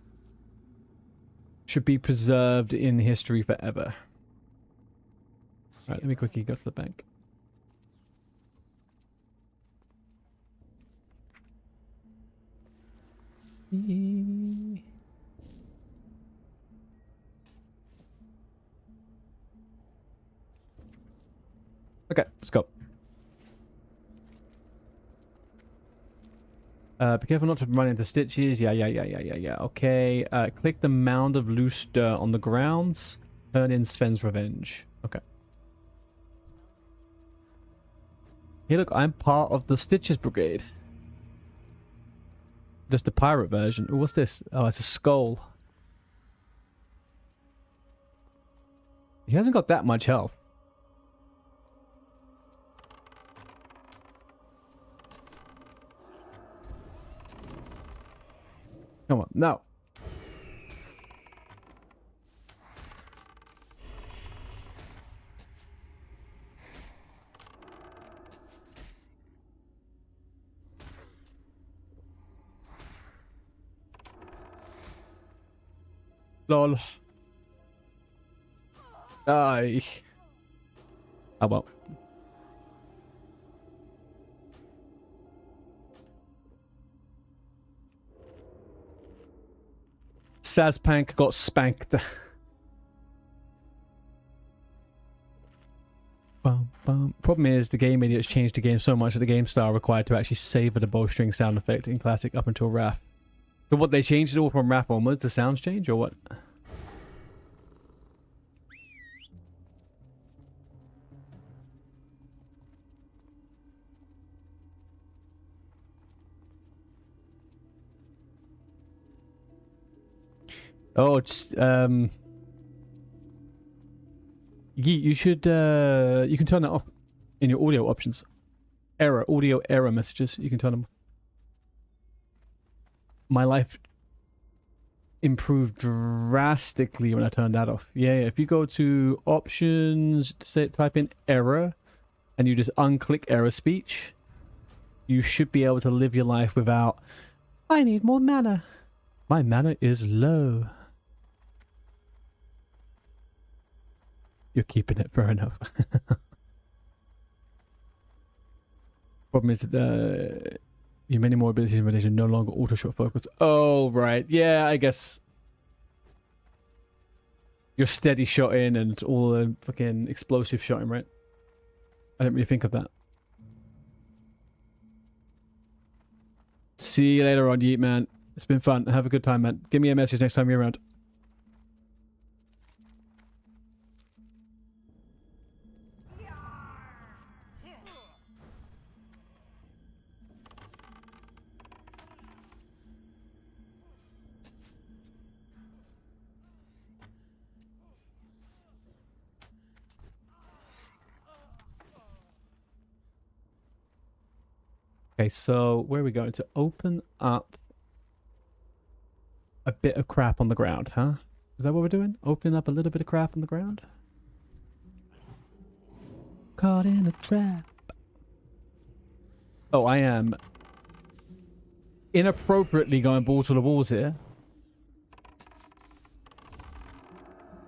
should be preserved in history forever. Alright, let me quickly go to the bank. Okay, let's go. Be careful not to run into stitches. Yeah. Okay. Click the mound of loose dirt on the grounds. Turn in Sven's Revenge. Okay. Hey, look, I'm part of the Stitches Brigade. Just the pirate version. Ooh, what's this? Oh, it's a skull. He hasn't got that much health. Come on, no. Lol. Die. Oh well. Sazpank got spanked. Problem is, the game idiots changed the game so much that the game style required to actually savor the bowstring sound effect in Classic up until Wrath. So what, they changed it all from Wrath onwards? The sounds change, or what? Oh, it's you should you can turn that off in your audio options. Audio error messages. You can turn them off. My life improved drastically when I turned that off. Yeah. If you go to options, type in error, and you just unclick error speech, you should be able to live your life without, I need more mana. My mana is low. You're keeping it, fair enough. Problem is that your many more abilities in relation no longer auto shot focus. Oh right, yeah, I guess you're steady shotting and all the fucking explosive shotting, right? I didn't really think of that. See you later on, Yeet man. It's been fun. Have a good time, man. Give me a message next time you're around. Okay, so where are we going to open up a bit of crap on the ground, huh? Is that what we're doing? Open up a little bit of crap on the ground? Caught in a trap. Oh, I am inappropriately going ball to the walls here.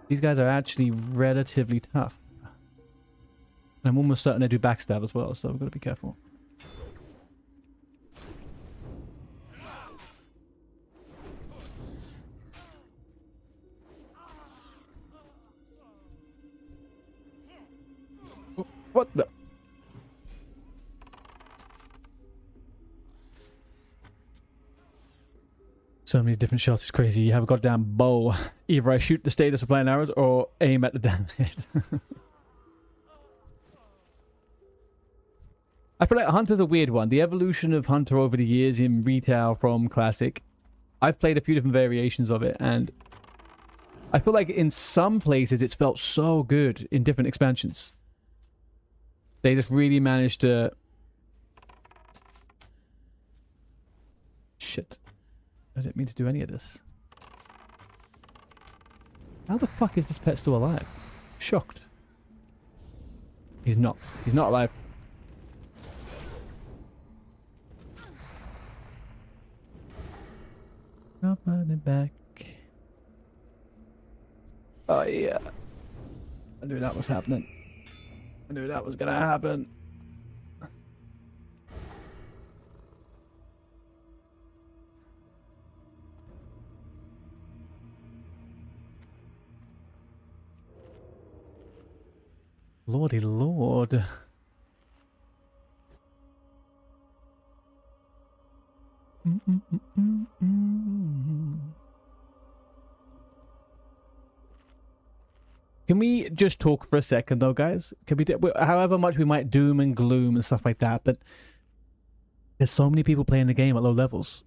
These guys are actually relatively tough. And I'm almost certain they do backstab as well, so we've got to be careful. What the? So many different shots. It's crazy. You have a goddamn bow. Either I shoot the status of flying arrows or aim at the damn head. I feel like Hunter's a weird one. The evolution of Hunter over the years in retail from Classic. I've played a few different variations of it, and I feel like in some places it's felt so good in different expansions. They just really managed to... Shit. I didn't mean to do any of this. How the fuck is this pet still alive? Shocked. He's not. He's not alive. Not running back. Oh yeah. I knew that was happening. I knew that was gonna happen. Lordy Lord. Can we just talk for a second though, guys? Can we, however much we might doom and gloom and stuff like that, but there's so many people playing the game at low levels.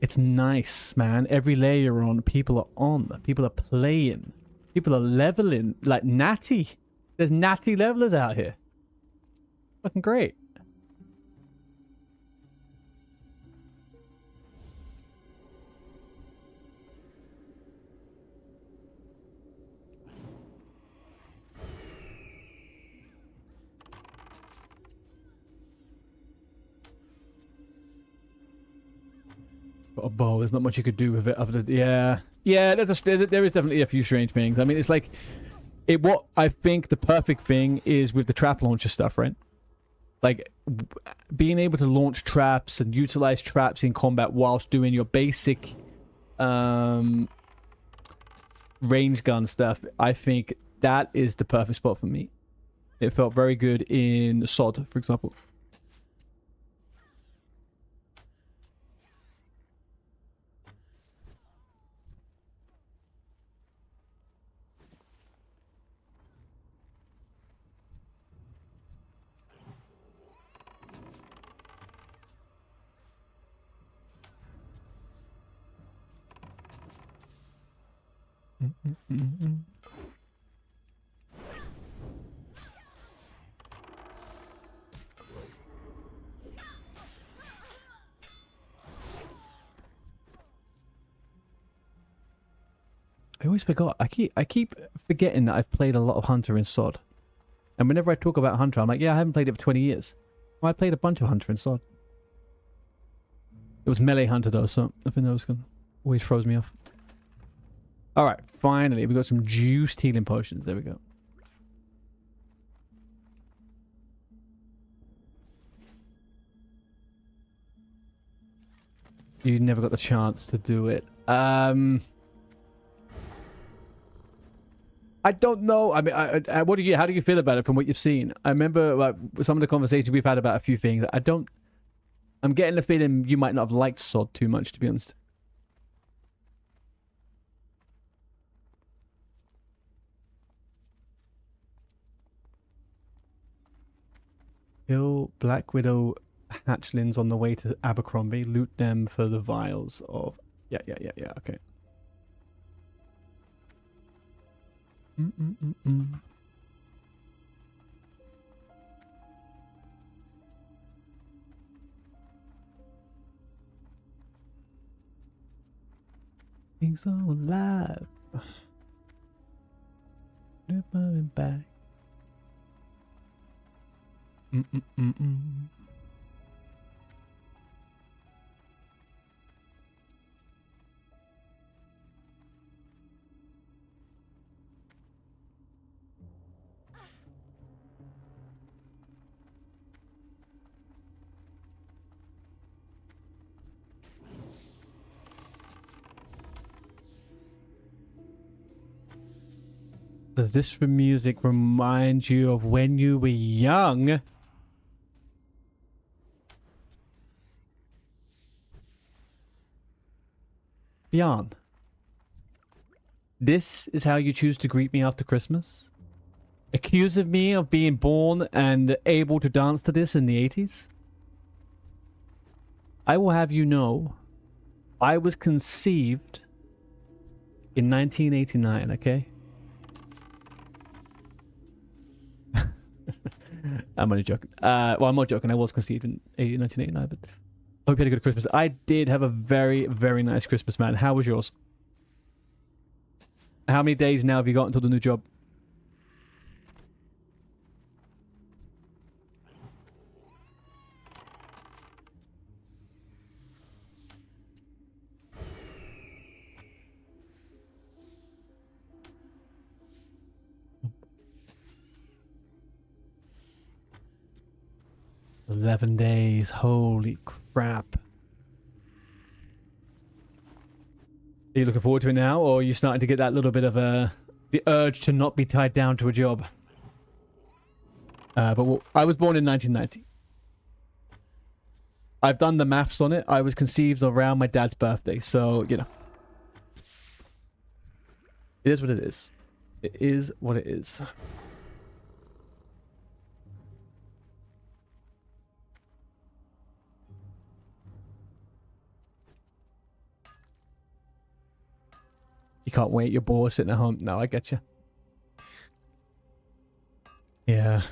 It's nice, man. Every layer you're on, people are on. People are playing. People are leveling like natty. There's natty levelers out here. Fucking great. Got a bow. There's not much you could do with it other than... Yeah. Yeah, there is definitely a few strange things. I mean, it's like... What I think the perfect thing is with the trap launcher stuff, right? Like, being able to launch traps and utilize traps in combat whilst doing your basic range gun stuff. I think that is the perfect spot for me. It felt very good in SOD, for example. I always forgot. I keep forgetting that I've played a lot of Hunter in SOD. And whenever I talk about Hunter, I'm like, yeah, I haven't played it for 20 years. Well, I played a bunch of Hunter in SOD. It was melee Hunter though, so I think that was gonna always throws me off. Alright, finally, we got some juiced healing potions. There we go. You never got the chance to do it. I don't know. I mean, how do you feel about it from what you've seen? I remember like some of the conversations we've had about a few things. I'm getting the feeling you might not have liked SOD too much, to be honest. Kill Black Widow hatchlings on the way to Abercrombie. Loot them for the vials of... Yeah, okay. Being so alive. Coming back. Does this music remind you of when you were young? Beyond. This is how you choose to greet me after Christmas? Accusing me of being born and able to dance to this in the 80s? I will have you know, I was conceived in 1989, okay? I'm only joking. Well, I'm not joking. I was conceived in 1989, but I hope you had a good Christmas. I did have a very, very nice Christmas, man. How was yours? How many days now have you got until the new job? $11 days. Holy crap. Are you looking forward to it now, or are you starting to get that little bit of the urge to not be tied down to a job? I was born in 1990. I've done the maths on it. I was conceived around my dad's birthday, so, you know. It is what it is. It is what it is. You can't wait. You're bored sitting at home. No, I get you. Yeah.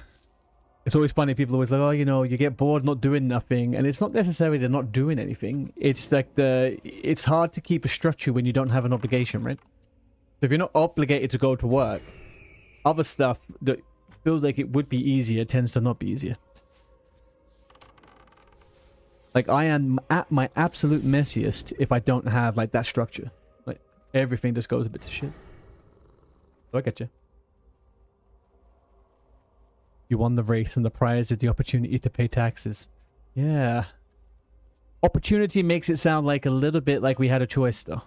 It's always funny. People always like, oh, you know, you get bored not doing nothing. And it's not necessarily they're not doing anything. It's like it's hard to keep a structure when you don't have an obligation, right? So if you're not obligated to go to work, other stuff that feels like it would be easier tends to not be easier. Like, I am at my absolute messiest if I don't have, like, that structure. Like, everything just goes a bit to shit. So I get you. You won the race, and the prize is the opportunity to pay taxes. Yeah. Opportunity makes it sound like a little bit like we had a choice, though.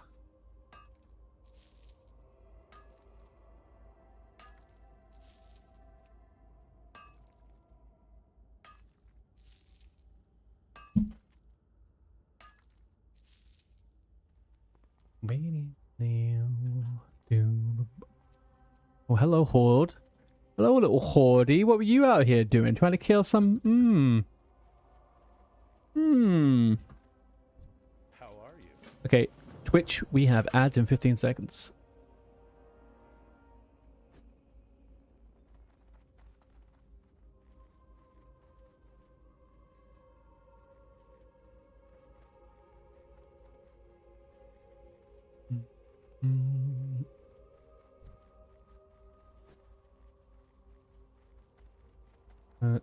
Oh, hello, Horde. Hello, little Hordey. What were you out here doing? Trying to kill some... How are you? Okay, Twitch, we have ads in 15 seconds.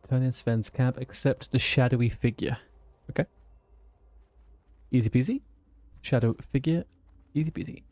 Turn in Sven's camp, accept the shadowy figure. Okay. Easy peasy. Shadow figure. Easy peasy.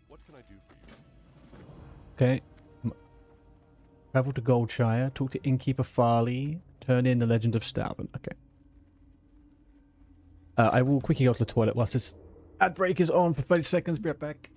What can I do for you? Okay. Travel to Goldshire, talk to Innkeeper Farley, turn in the Legend of Stalvin. Okay. I will quickly go to the toilet whilst this ad break is on for 30 seconds. Be right back.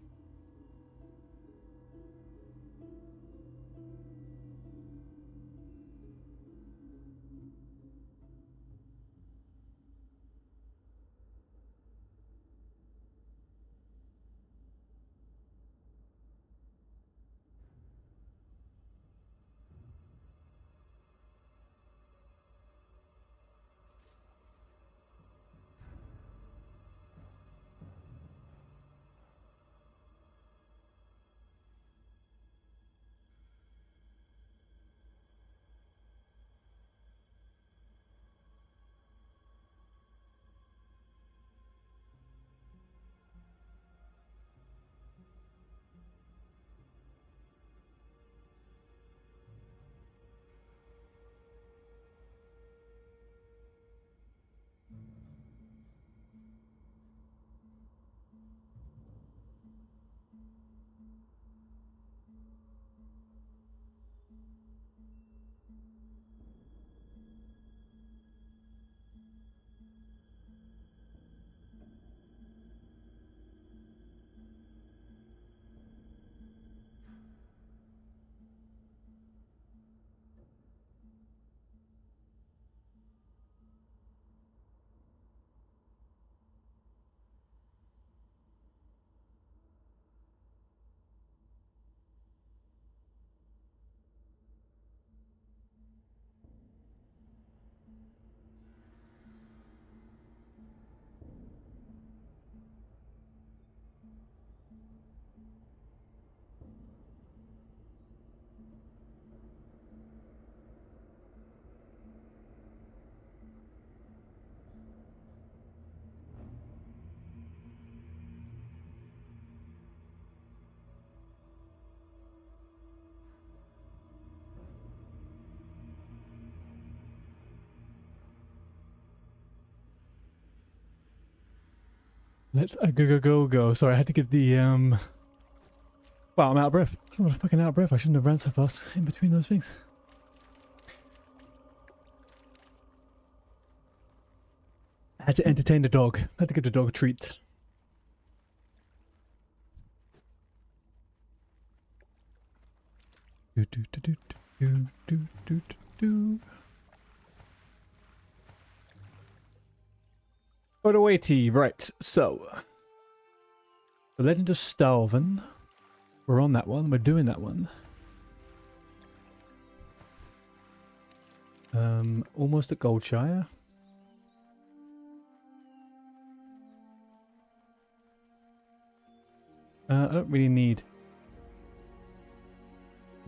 Let's go. Sorry, I had to get the Wow, I'm out of breath. I'm fucking out of breath. I shouldn't have ran so fast in between those things. I had to entertain the dog. I had to give the dog a treat. Do do do do do do do do do. Photo 80, right, so The Legend of Stalvin. We're on that one, we're doing that one. Almost at Goldshire. I don't really need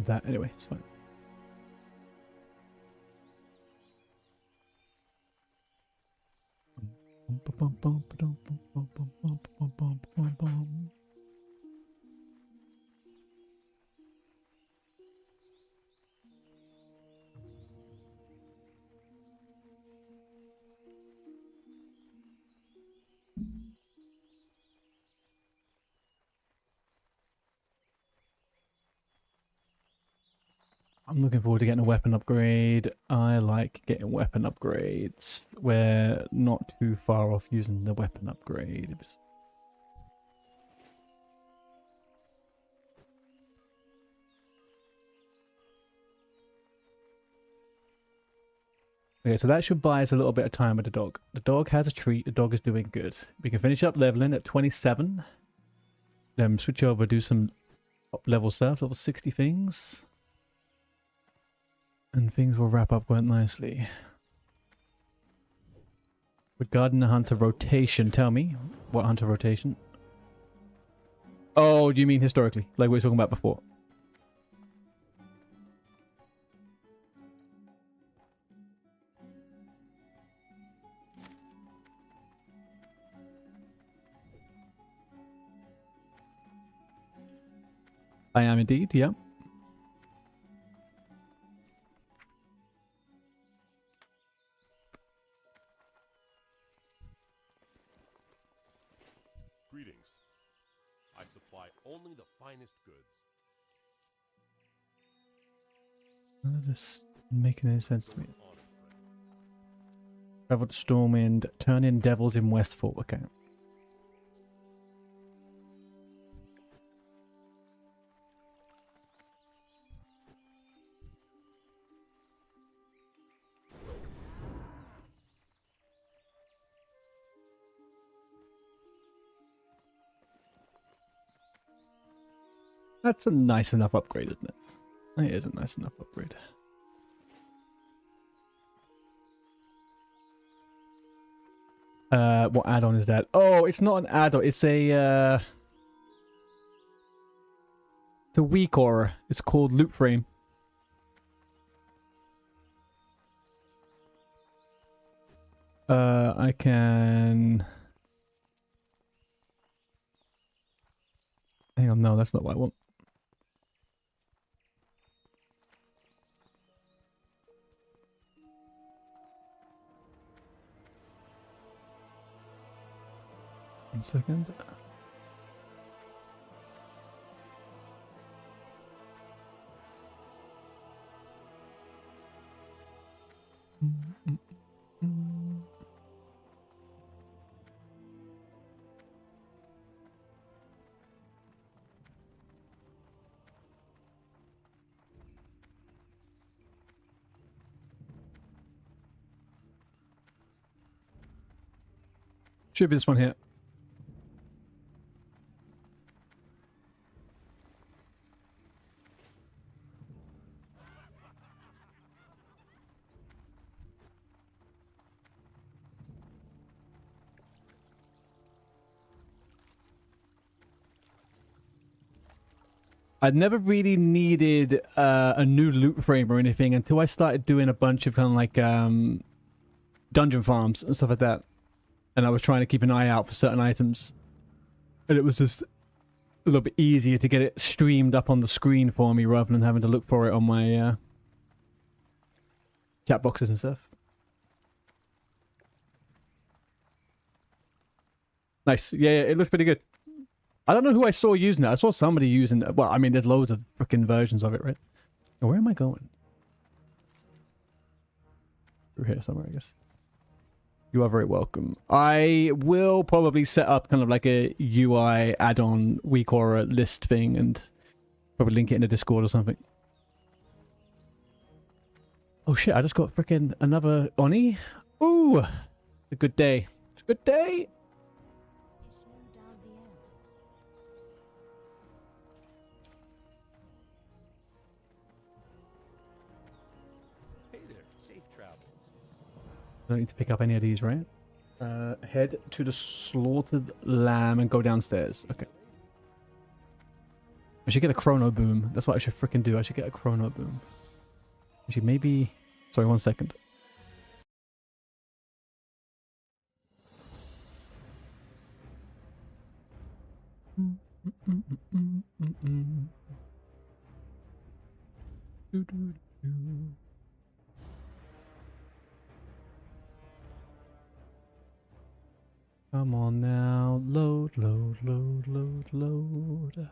that anyway, it's fine. I'm looking forward to getting a weapon upgrade. I like getting weapon upgrades. We're not too far off using the weapon upgrade. Okay, so that should buy us a little bit of time with the dog. The dog has a treat. The dog is doing good. We can finish up leveling at 27. Then switch over, do some up level stuff, level 60 things. And things will wrap up quite nicely. Regarding the hunter rotation, tell me what hunter rotation? Oh, do you mean historically, like we were talking about before? I am indeed, yeah. Greetings. I supply only the finest goods. None of this making any sense to me. On it, friend. Travel to Stormwind, turn in devils in Westfall. Okay. That's a nice enough upgrade, isn't it? It is a nice enough upgrade. What add-on is that? Oh, it's not an add-on. It's a it's a weak aura. It's called Loop Frame. I can. Hang on, no, that's not what I want. One second. Should be this one here. I'd never really needed a new loot frame or anything until I started doing a bunch of kind of like dungeon farms and stuff like that. And I was trying to keep an eye out for certain items. And it was just a little bit easier to get it streamed up on the screen for me rather than having to look for it on my chat boxes and stuff. Nice. Yeah, yeah, it looks pretty good. I don't know who I saw using it. I saw somebody using it. Well, I mean, there's loads of freaking versions of it, right? Now, where am I going? Through here somewhere, I guess. You are very welcome. I will probably set up kind of like a UI add-on week or a list thing and probably link it in the Discord or something. Oh shit, I just got freaking another Oni. Ooh, it's a good day. It's a good day. Hey there, safe travels. I don't need to pick up any of these, right? Head to the slaughtered lamb and go downstairs. Okay. I should get a chrono boom. That's what I should freaking do. I should get a chrono boom. Actually, maybe... Sorry, 1 second. Come on now. Load, load, load, load, load.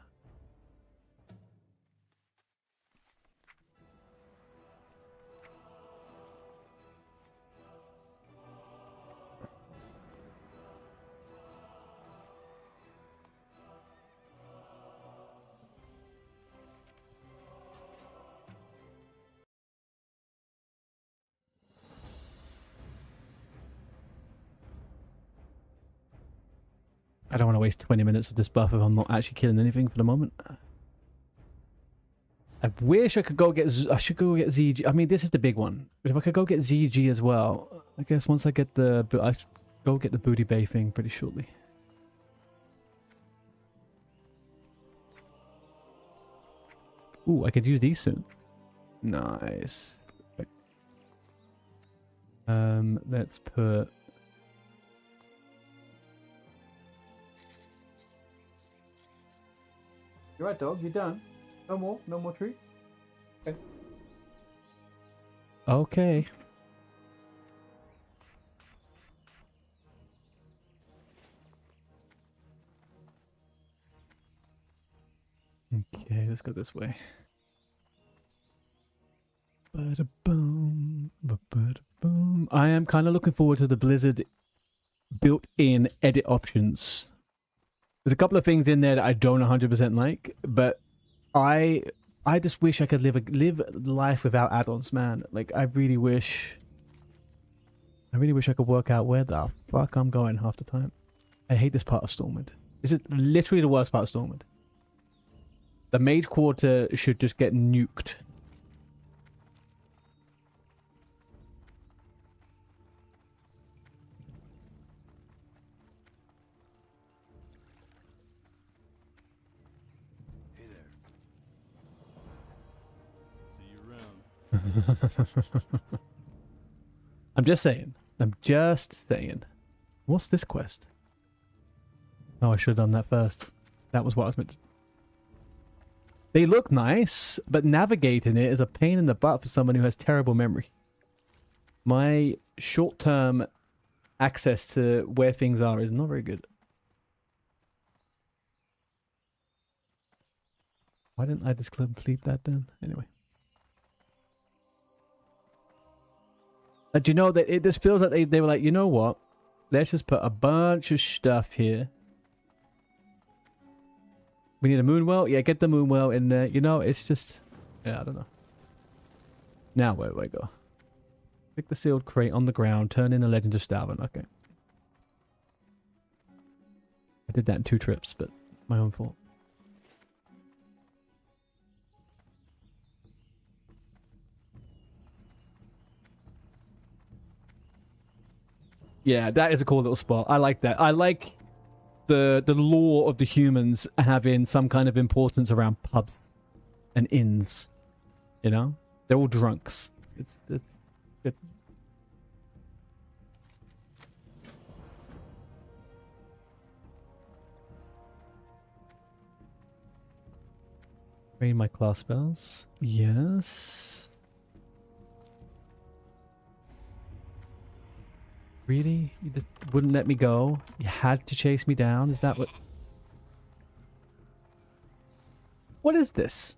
I don't want to waste 20 minutes of this buff if I'm not actually killing anything for the moment. I wish I could go get... I should go get ZG. I mean, this is the big one. But if I could go get ZG as well, I guess once I get the... I should go get the Booty Bay thing pretty shortly. Ooh, I could use these soon. Nice. Okay. Let's put... You're right, dog. You're done. No more. No more trees. Okay. Okay. Okay, let's go this way. Ba-da-boom, ba-ba-da-boom. I am kind of looking forward to the Blizzard built-in edit options. There's a couple of things in there that I don't 100% like, but I just wish I could live life without add-ons, man. Like, I really wish I could work out where the fuck I'm going half the time. I hate this part of Stormwind. This is literally the worst part of Stormwind. The Mage Quarter should just get nuked. Hey there. See you around. I'm just saying. I'm just saying. What's this quest? Oh, I should have done that first. That was what I was meant to... They look nice, but navigating it is a pain in the butt for someone who has terrible memory. My short-term access to where things are is not very good. Why didn't I just complete that then? Anyway. Do you know that it just feels like they were like, you know what? Let's just put a bunch of stuff here. We need a moonwell? Yeah, get the moonwell in there. You know, it's just... Yeah, I don't know. Now, where do I go? Pick the sealed crate on the ground. Turn in the Legend of Stalvin. Okay. I did that in 2 trips, but my own fault. Yeah, that is a cool little spot. I like that. I like the lore of the humans having some kind of importance around pubs and inns. You know? They're all drunks. It's good. Train my class spells. Yes. Really? You just wouldn't let me go? You had to chase me down? Is that what... What is this?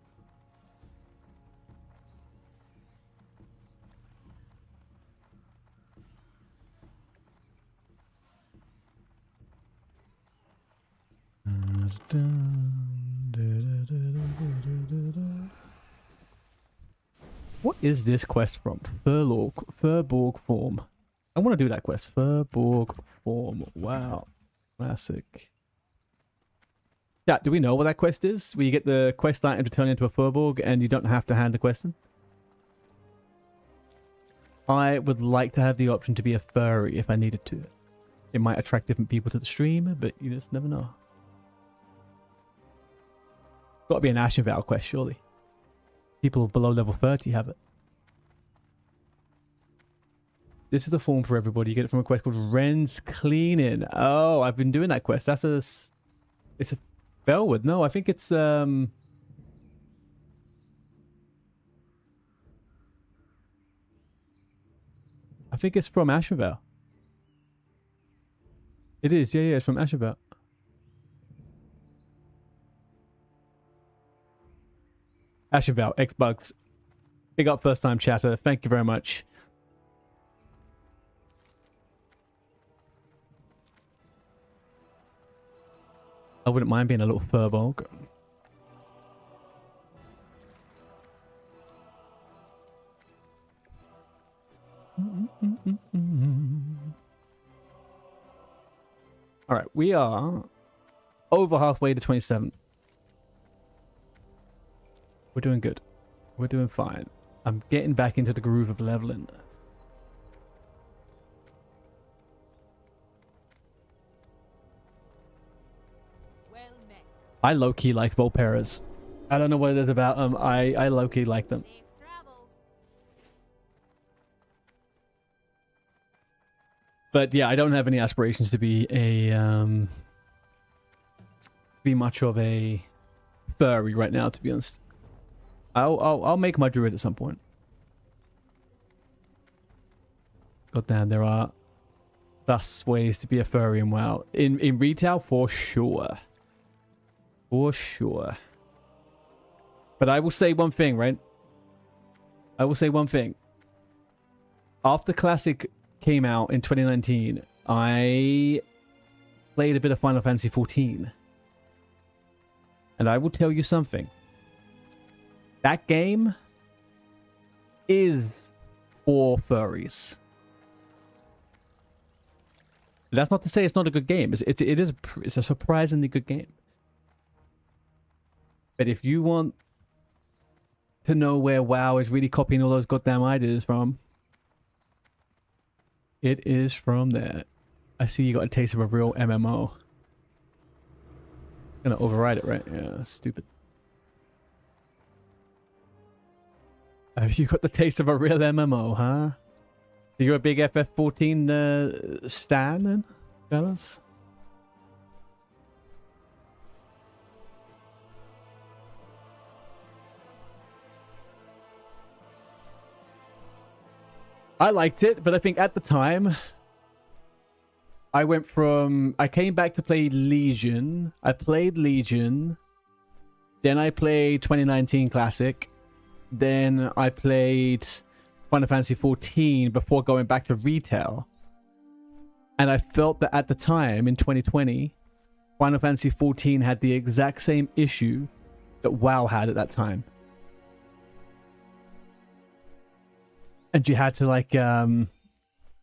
What is this quest from? Furborg Form. I want to do that quest. Furborg Form. Wow. Classic. Yeah, do we know what that quest is? Where you get the quest item to turn into a Furborg and you don't have to hand the quest in? I would like to have the option to be a furry if I needed to. It might attract different people to the stream, but you just never know. Got to be an Ashenvale quest, surely. People below level 30 have it. This is the form for everybody. You get it from a quest called Ren's Cleaning. Oh, I've been doing that quest. That's a... It's a Bellwood. No, I think it's... I think it's from Ashenvale. It is. Yeah, it's from Ashenvale. Ashenvale, X-Bugs. Big up first time chatter. Thank you very much. I wouldn't mind being a little Furbolg. Alright, we are over halfway to 27. We're doing good. We're doing fine. I'm getting back into the groove of leveling. Well met. I low-key like Volperas. I don't know what it is about them. I low-key like them. Safe travels. But yeah, I don't have any aspirations to be a be much of a furry right now, to be honest. I'll make my druid at some point. God damn, there are thus ways to be a furry in WoW. In retail, for sure. For sure. But I will say one thing, right? I will say one thing. After Classic came out in 2019, I played a bit of Final Fantasy XIV. And I will tell you something. That game is for furries. That's not to say it's not a good game. It's a surprisingly good game. But if you want to know where WoW is really copying all those goddamn ideas from, it is from there. I see you got a taste of a real MMO. Gonna override it, right? Yeah, stupid. Have you got the taste of a real MMO, huh? You're a big FF14 stan, then, fellas? I liked it, but I think at the time, I came back to play Legion. I played Legion. Then I played 2019 Classic. Then I played Final Fantasy XIV before going back to retail. And I felt that at the time, in 2020, Final Fantasy XIV had the exact same issue that WoW had at that time. And you had to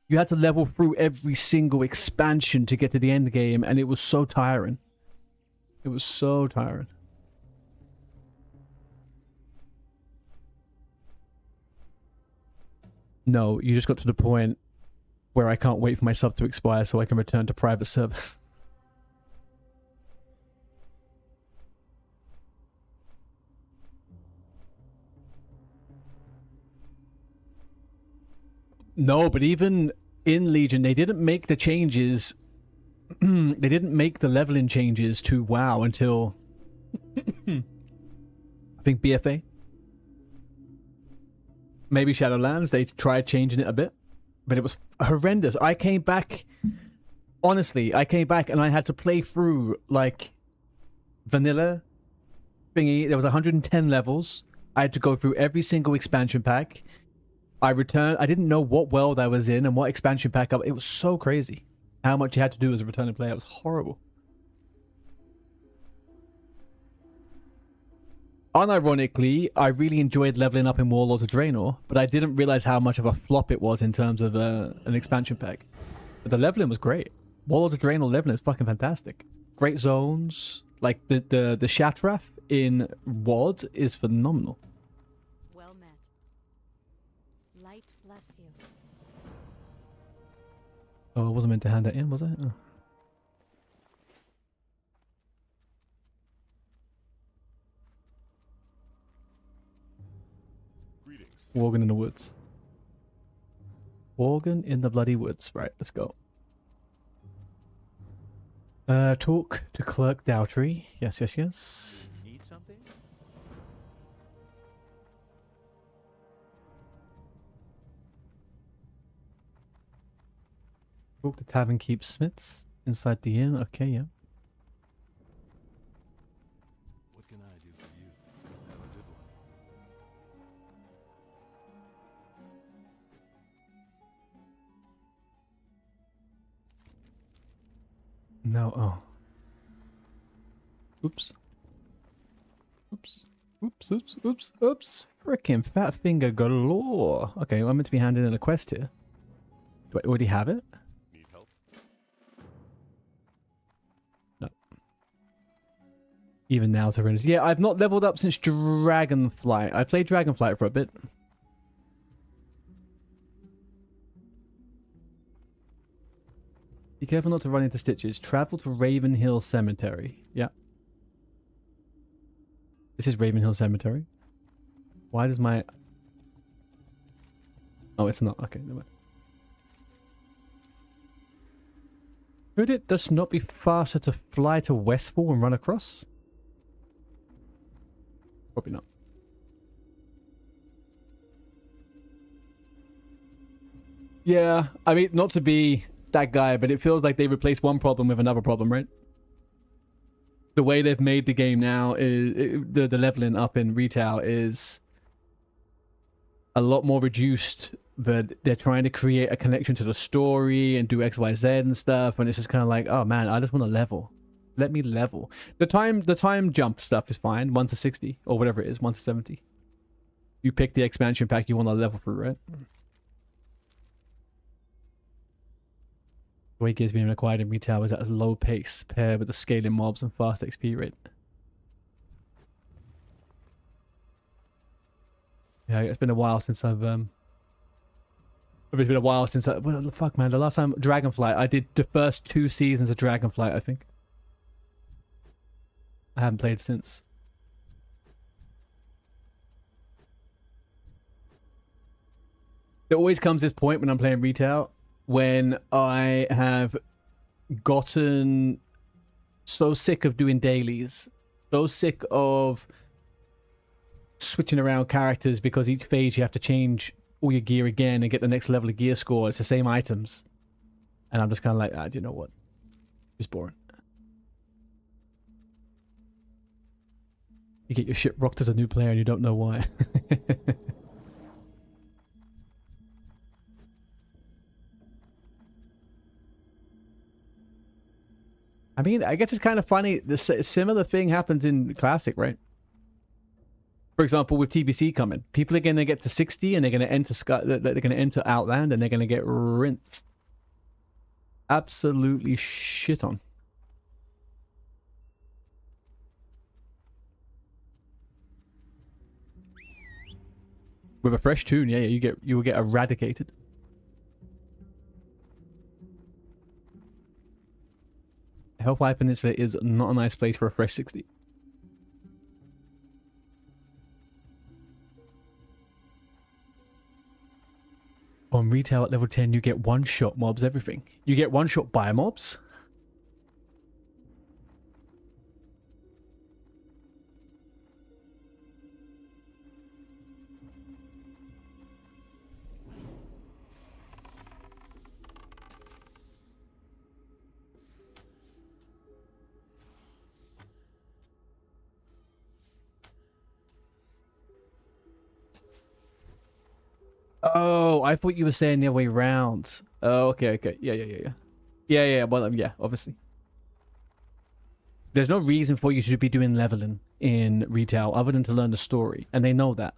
you had to level through every single expansion to get to the end game, and it was so tiring. It was so tiring. No, you just got to the point where I can't wait for my sub to expire so I can return to private server. No, but even in Legion, they didn't make the changes. They didn't make the leveling changes to WoW until I think BFA. Maybe Shadowlands, they tried changing it a bit. but it was horrendous. I came back, honestly, I came back and I had to play through like vanilla thingy. There was 110 levels. I had to go through every single expansion pack. I returned. I didn't know what world I was in and what expansion pack. It was so crazy how much you had to do as a returning player. It was horrible. Unironically, I really enjoyed leveling up in Warlords of Draenor, but I didn't realize how much of a flop it was in terms of an expansion pack. But the leveling was great. Warlords of Draenor leveling is fucking fantastic. Great zones. Like the Shattrath in WoD is phenomenal. Well met. Light bless you. Oh, I wasn't meant to hand that in, was I? Oh. Greetings. Worgen in the woods. Worgen in the bloody woods. Right, let's go. Talk to Clerk Doubtry. Yes, yes, yes. Need something? Talk to Tavern Keep Smiths inside the inn. Okay, yeah. What can I do for you? Have a good one. No, oh. Oops. Oops. Oops, oops, oops, oops. Frickin' fat finger galore. Okay, I'm meant to be handing in a quest here. Do I already have it? Need help? No. Even now, Serenity. Yeah, I've not leveled up since Dragonflight. I played Dragonflight for a bit. Be careful not to run into stitches. Travel to Ravenhill Cemetery. Yeah. This is Ravenhill Cemetery. Why does my... Oh, it's not. Okay, never mind. Could it just not be faster to fly to Westfall and run across? Probably not. Yeah, I mean, not to be that guy, but it feels like they replaced one problem with another problem, right? The way they've made the game now is the leveling up in retail is a lot more reduced, but they're trying to create a connection to the story and do XYZ and stuff, and it's just kind of like, oh man, I just want to level. Let me level. The time jump stuff is fine, 1 to 60 or whatever it is, 1 to 70. You pick the expansion pack you want to level through, right? The way gears being acquired in retail is at a low pace, paired with the scaling mobs and fast XP rate. Yeah, it's been a while since I've it's been a while since what the fuck, man? The last time Dragonflight, I did the first 2 seasons of Dragonflight, I think. I haven't played since. There always comes this point when I'm playing retail when I have gotten so sick of doing dailies, so sick of switching around characters because each phase you have to change all your gear again and get the next level of gear score. It's the same items. And I'm just kind of like, do you know what? It's boring. You get your shit rocked as a new player and you don't know why. I mean, I guess it's kind of funny. The similar thing happens in Classic, right? For example, with TBC coming, people are going to get to 60 and they're going to enter they're going to enter Outland and they're going to get rinsed. Absolutely shit on. With a fresh tune, yeah, you will get eradicated. Hellfire Peninsula is not a nice place for a fresh 60. On retail at level 10, you get one-shot mobs, everything. You get one-shot biomobs. Oh, I thought you were saying the other way round. Oh, okay, okay. Yeah. Well, yeah, obviously. There's no reason for you to be doing leveling in retail other than to learn the story, and they know that.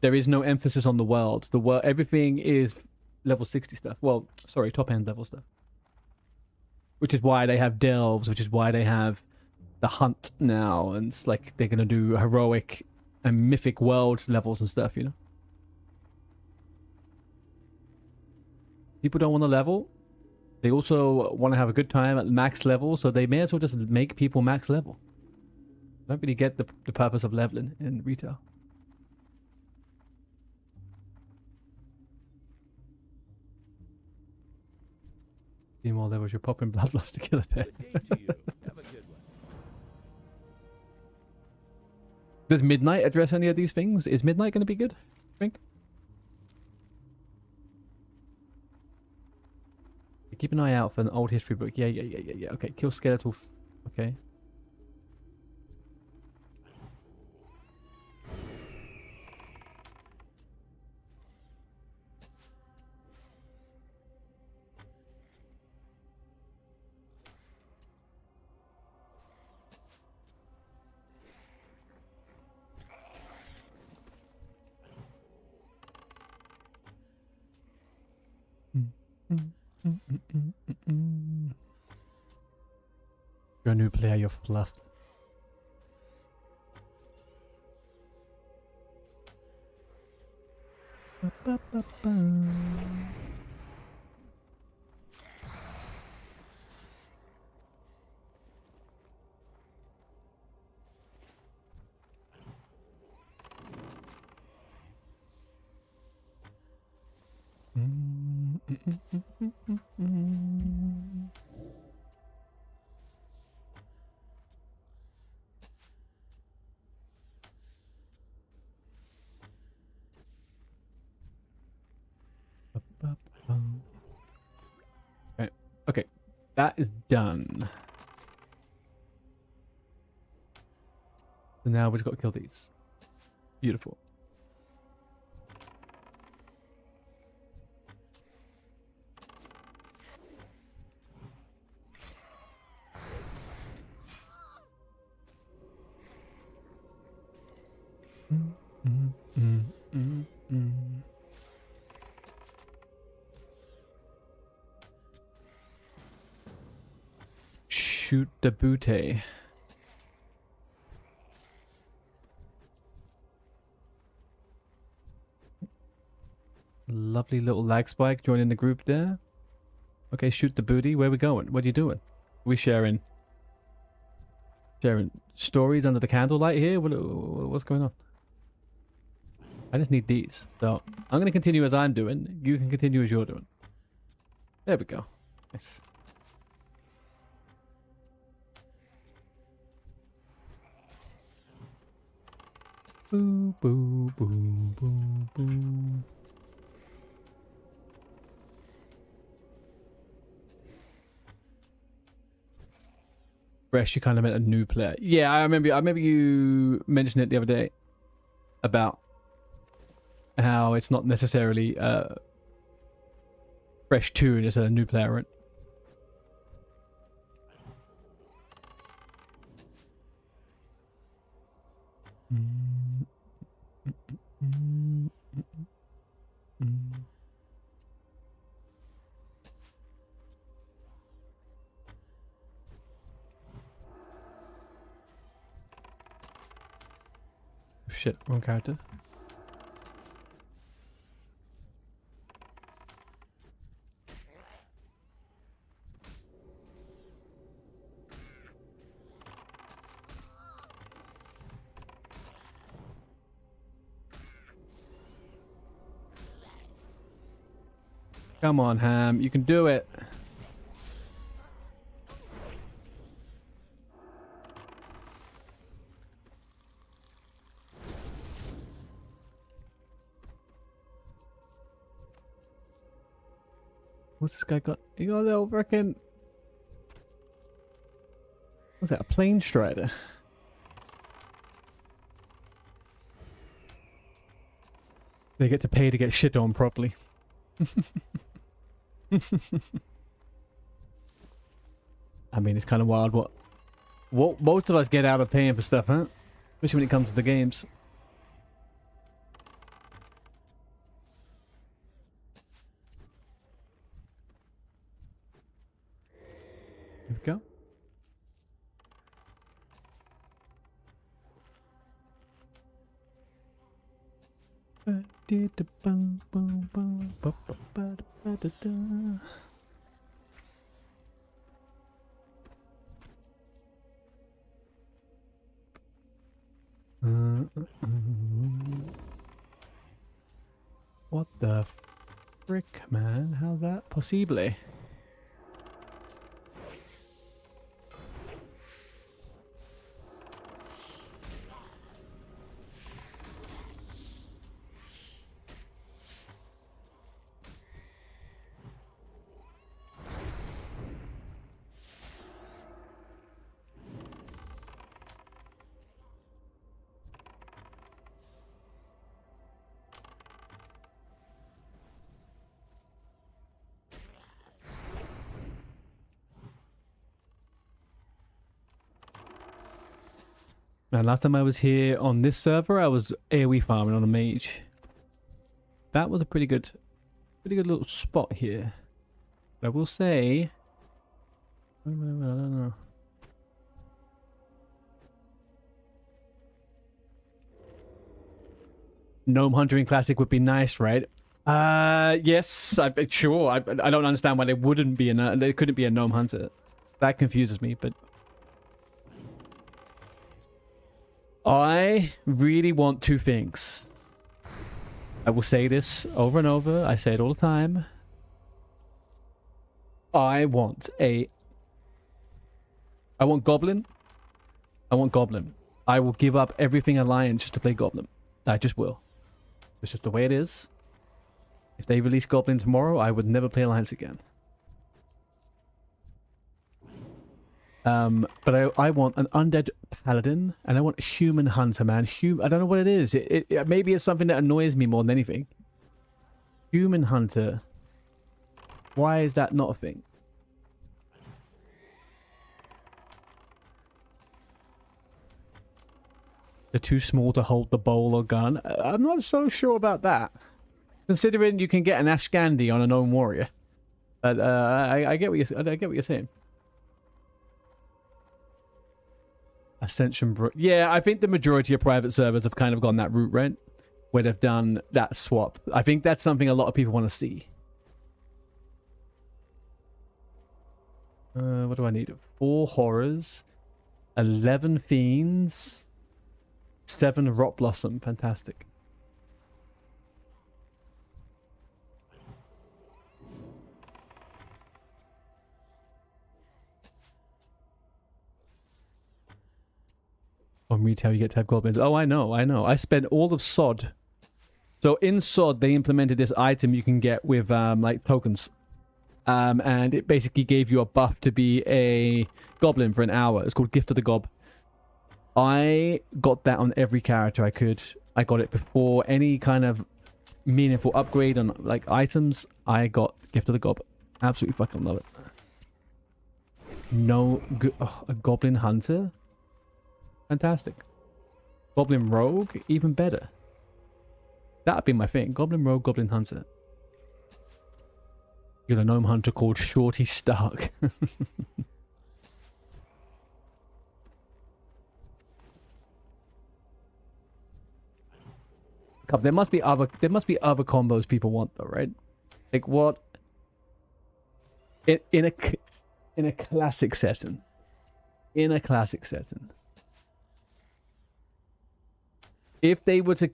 There is no emphasis on the world. The world, everything is level 60 stuff. Well, sorry, top end level stuff. Which is why they have delves, which is why they have the hunt now, and it's like they're gonna do heroic and mythic world levels and stuff, you know? People don't want to level. They also want to have a good time at max level, so they may as well just make people max level. I don't really get the purpose of leveling in retail. Few more levels, you're popping bloodlust to kill a pet. Good day to you. Have a good one. Does Midnight address any of these things? Is Midnight going to be good, I think? Keep an eye out for an old history book. Yeah. Okay, kill skeletal. Okay. You're a new player, you're fluffed. Okay, that is done. So now we've got to kill these. Beautiful. Shoot the booty. Lovely little lag spike joining the group there. Okay, shoot the booty. Where we going? What are you doing? We sharing stories under the candlelight here? What's going on? I just need these. So I'm going to continue as I'm doing. You can continue as you're doing. There we go. Nice. Boo, boo, boo, boo, boo. Fresh, you kind of meant a new player. Yeah, I remember you mentioned it the other day about how it's not necessarily fresh tune, it's a new player, right? Shit, wrong character. Come on, Ham, you can do it. What's this guy got? He got a little freaking... What's that, a plane strider? They get to pay to get shit on properly. I mean, it's kind of wild what most of us get out of paying for stuff, huh? Especially when it comes to the games. Here we go. What the frick, man? How's that possible? Man, last time I was here on this server, I was AoE farming on a mage. That was a pretty good little spot here. But I will say, I don't know. Gnome Hunter in Classic would be nice, right? Yes, sure. I don't understand why there couldn't be a Gnome Hunter. That confuses me, but I really want two things. I will say this over and over. I say it all the time. I want Goblin. I want Goblin. I will give up everything Alliance just to play Goblin. I just will. It's just the way it is. If they release Goblin tomorrow, I would never play Alliance again. But I want an undead paladin, and I want a human hunter, man. I don't know what it is. Maybe it's something that annoys me more than anything. Human hunter. Why is that not a thing? They're too small to hold the bowl or gun. I'm not so sure about that. Considering you can get an Ashgandi on a gnome warrior. But I get what you're saying. Ascension, yeah, I think the majority of private servers have kind of gone that route, right? Where they've done that swap. I think that's something a lot of people want to see. What do I need? 4 horrors, 11 fiends, 7 rot blossom. Fantastic. On retail, you get to have goblins. Oh, I know. I spent all of SOD. So in SOD, they implemented this item you can get with like tokens. And it basically gave you a buff to be a goblin for an hour. It's called Gift of the Gob. I got that on every character I could. I got it before any kind of meaningful upgrade on like items. I got Gift of the Gob. Absolutely fucking love it. No good. Oh, a goblin hunter. Fantastic. Goblin Rogue, even better. That'd be my thing. Goblin Rogue, Goblin Hunter. You got a gnome hunter called Shorty Stark. There must be other combos people want though, right? Like what? In a classic setting. In a classic setting. If they were to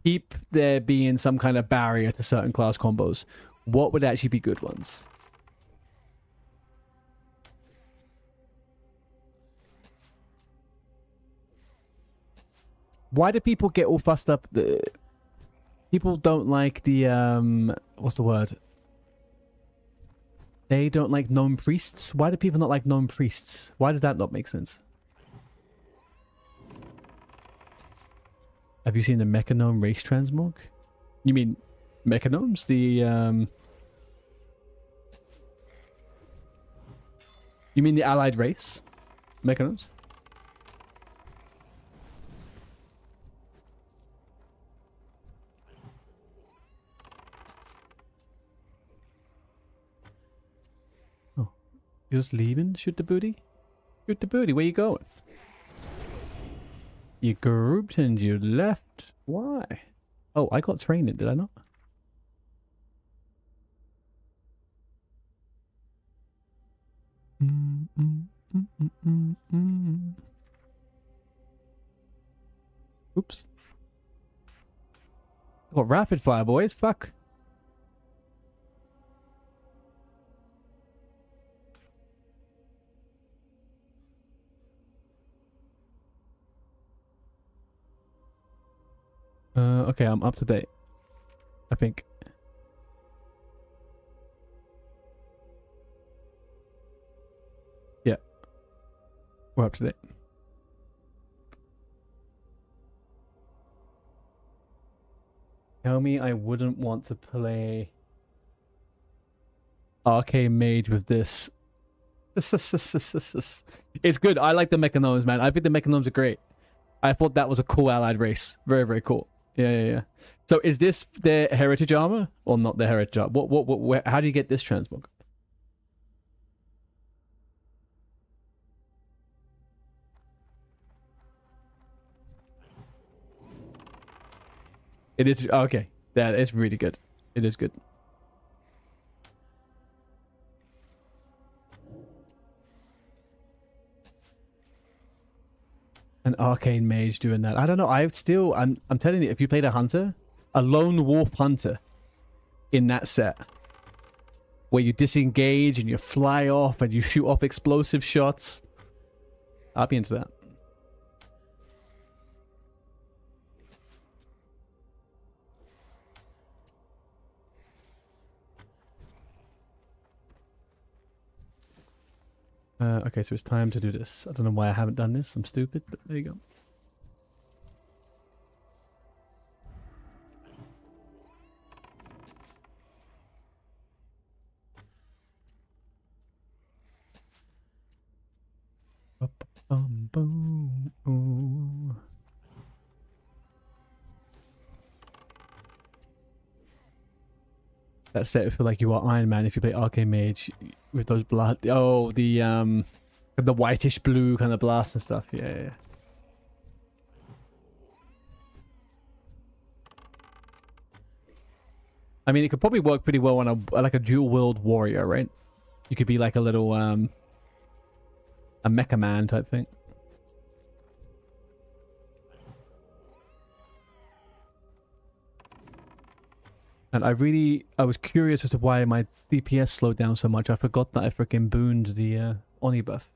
keep there being some kind of barrier to certain class combos, what would actually be good ones? Why do people get all fussed up? People don't like the, what's the word? They don't like gnome priests? Why do people not like gnome priests? Why does that not make sense? Have you seen the Mecha Gnome race transmog? You mean Mechanomes? You mean the allied race? Mechanomes? Oh, you're just leaving? Shoot the booty? Shoot the booty, where you going? You grouped and you left. Why? Oh, I got training, did I not? Oops. Oh, rapid fire, boys. Fuck. Okay, I'm up to date. I think. Yeah. We're up to date. Tell me I wouldn't want to play Arcane Mage with this. It's good. I like the Mechanomes, man. I think the Mechanomes are great. I thought that was a cool allied race. Very, very cool. Yeah. So is this their heritage armor or not their heritage armor? How do you get this transmog? It is okay. That is really good. It is good. An arcane mage doing that. I don't know. I'm telling you, if you played a hunter, a lone wolf hunter in that set, where you disengage and you fly off and you shoot off explosive shots, I'll be into that. Okay, so it's time to do this. I don't know why I haven't done this. I'm stupid, but there you go. That set, I feel like you are Iron Man if you play Arcane Mage with those blood. Oh, the whitish blue kind of blast and stuff. Yeah. I mean, it could probably work pretty well on like a dual wield warrior, right? You could be like a little a mecha man type thing. And I was curious as to why my DPS slowed down so much. I forgot that I freaking booned the Oni buff.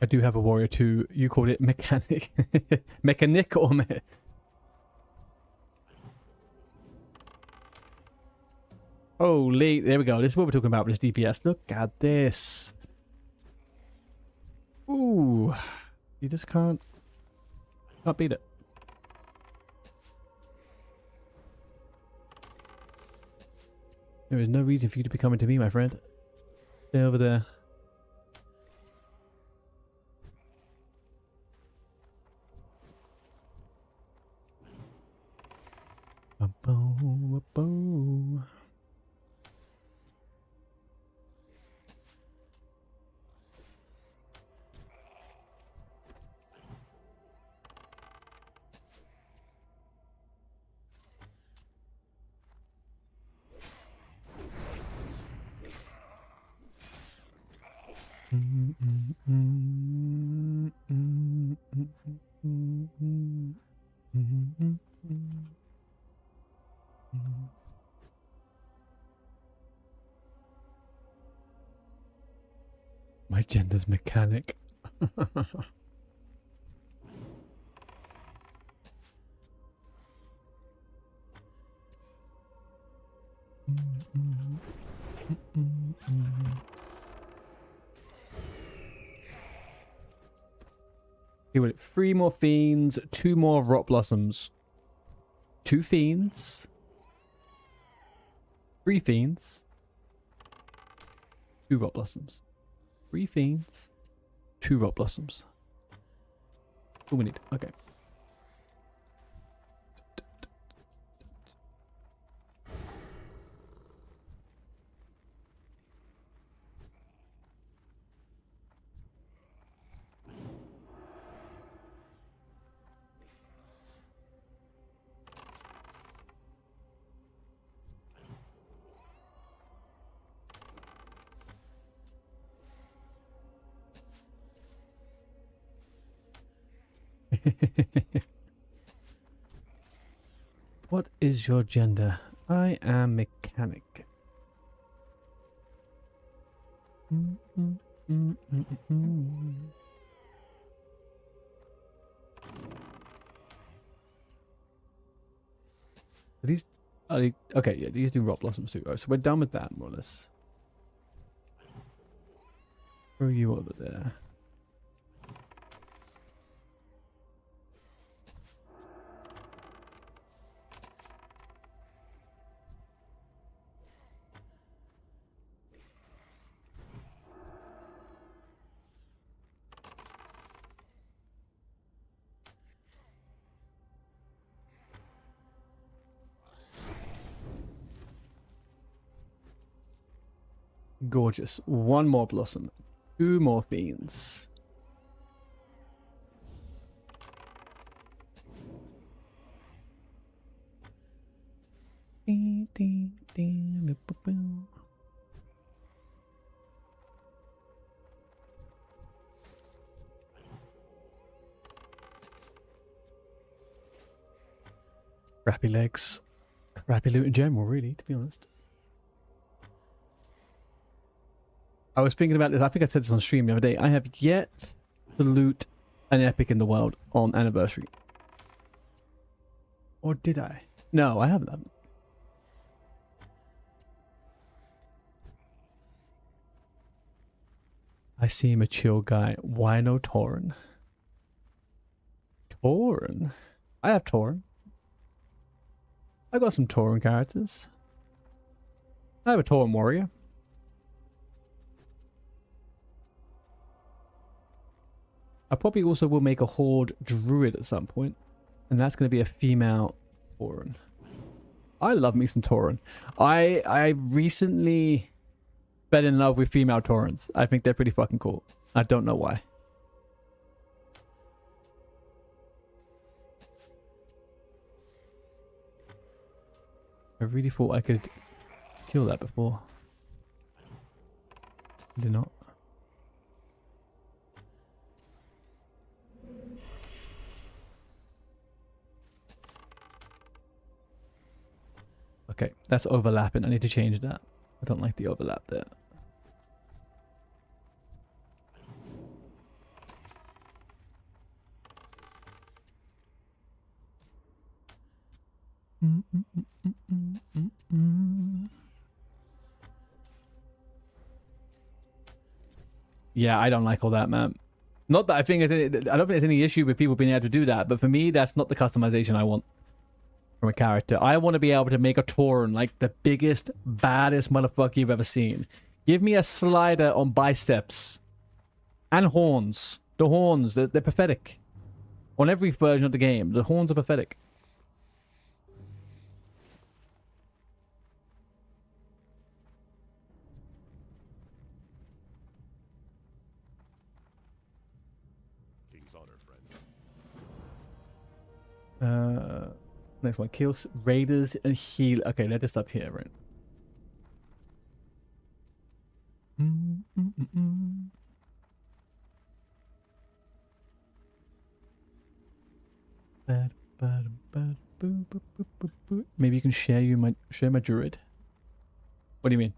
I do have a warrior too. You called it mechanic. Mechanic or Holy, there we go. This is what we're talking about with this DPS. Look at this. Ooh. You just can't beat it. There is no reason for you to be coming to me, my friend. Stay over there. My gender's mechanic. Okay, wait, 3 more fiends, 2 more rot blossoms. 2 fiends. 3 fiends. 2 rot blossoms. 3 fiends. 2 rot blossoms. All we need. Okay. What is your gender? I am mechanic. Are these okay, yeah, these do rot blossoms too. Right, so we're done with that, more or less. Throw you over there. Gorgeous. 1 more blossom. 2 more fiends. Crappy legs. Crappy loot in general, really, to be honest. I was thinking about this. I think I said this on stream the other day. I have yet to loot an epic in the world on anniversary. Or did I? No, I haven't. I seem a chill guy. Why no Tauren? Tauren? I have Tauren. I got some Tauren characters. I have a Tauren warrior. I probably also will make a Horde Druid at some point. And that's going to be a female Tauren. I love me some Tauren. I recently fell in love with female Taurens. I think they're pretty fucking cool. I don't know why. I really thought I could kill that before. I did not. Okay, that's overlapping. I need to change that. I don't like the overlap there. Yeah, I don't like all that, man. Not that I think I don't think there's any issue with people being able to do that, but for me, that's not the customization I want from a character. I want to be able to make a Tauren like the biggest, baddest motherfucker you've ever seen. Give me a slider on biceps and horns. The horns, they're pathetic. On every version of the game, the horns are pathetic. King's honor, friend. Next one, kills raiders and heal. Okay, let us stop here, right? Maybe you can share my druid. What do you mean?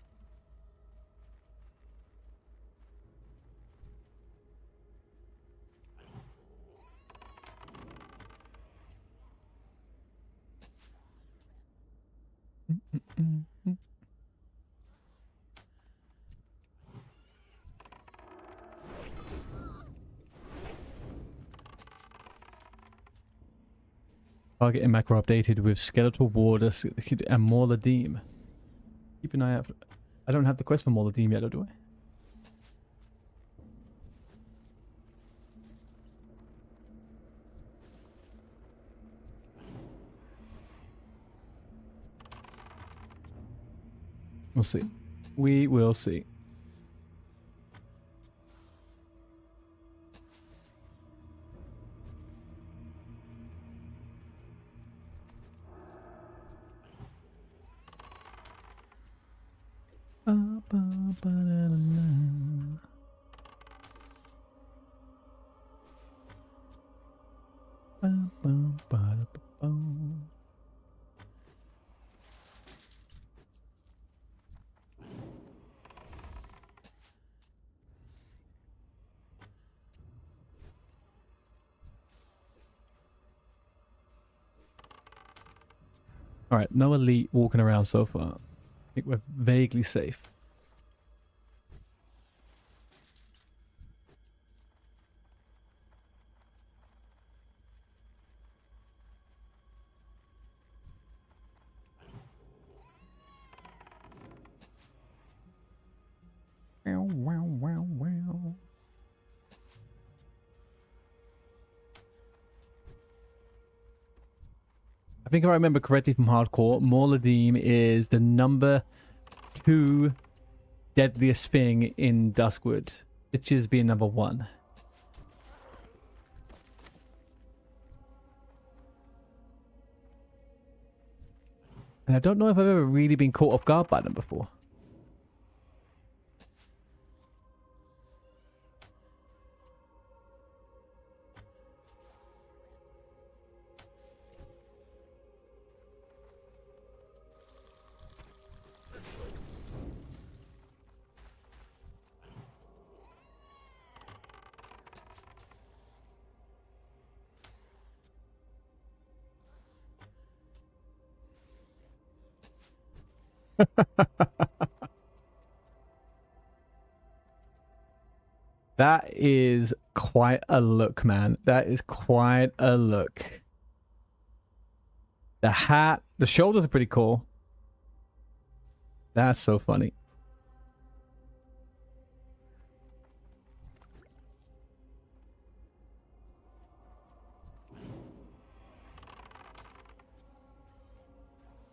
Target and macro updated with Skeletal Warder and Morladim. Keep an eye out for... I don't have the quest for Morladim yet, do I? We'll see. We will see. Alright, no elite walking around so far. I think we're vaguely safe. Wow, wow, wow, wow. I think if I remember correctly from Hardcore, Morladim is the number 2 deadliest thing in Duskwood. Bitches being number 1. And I don't know if I've ever really been caught off guard by them before. That is quite a look, man. That is quite a look. The hat, the shoulders are pretty cool. That's so funny.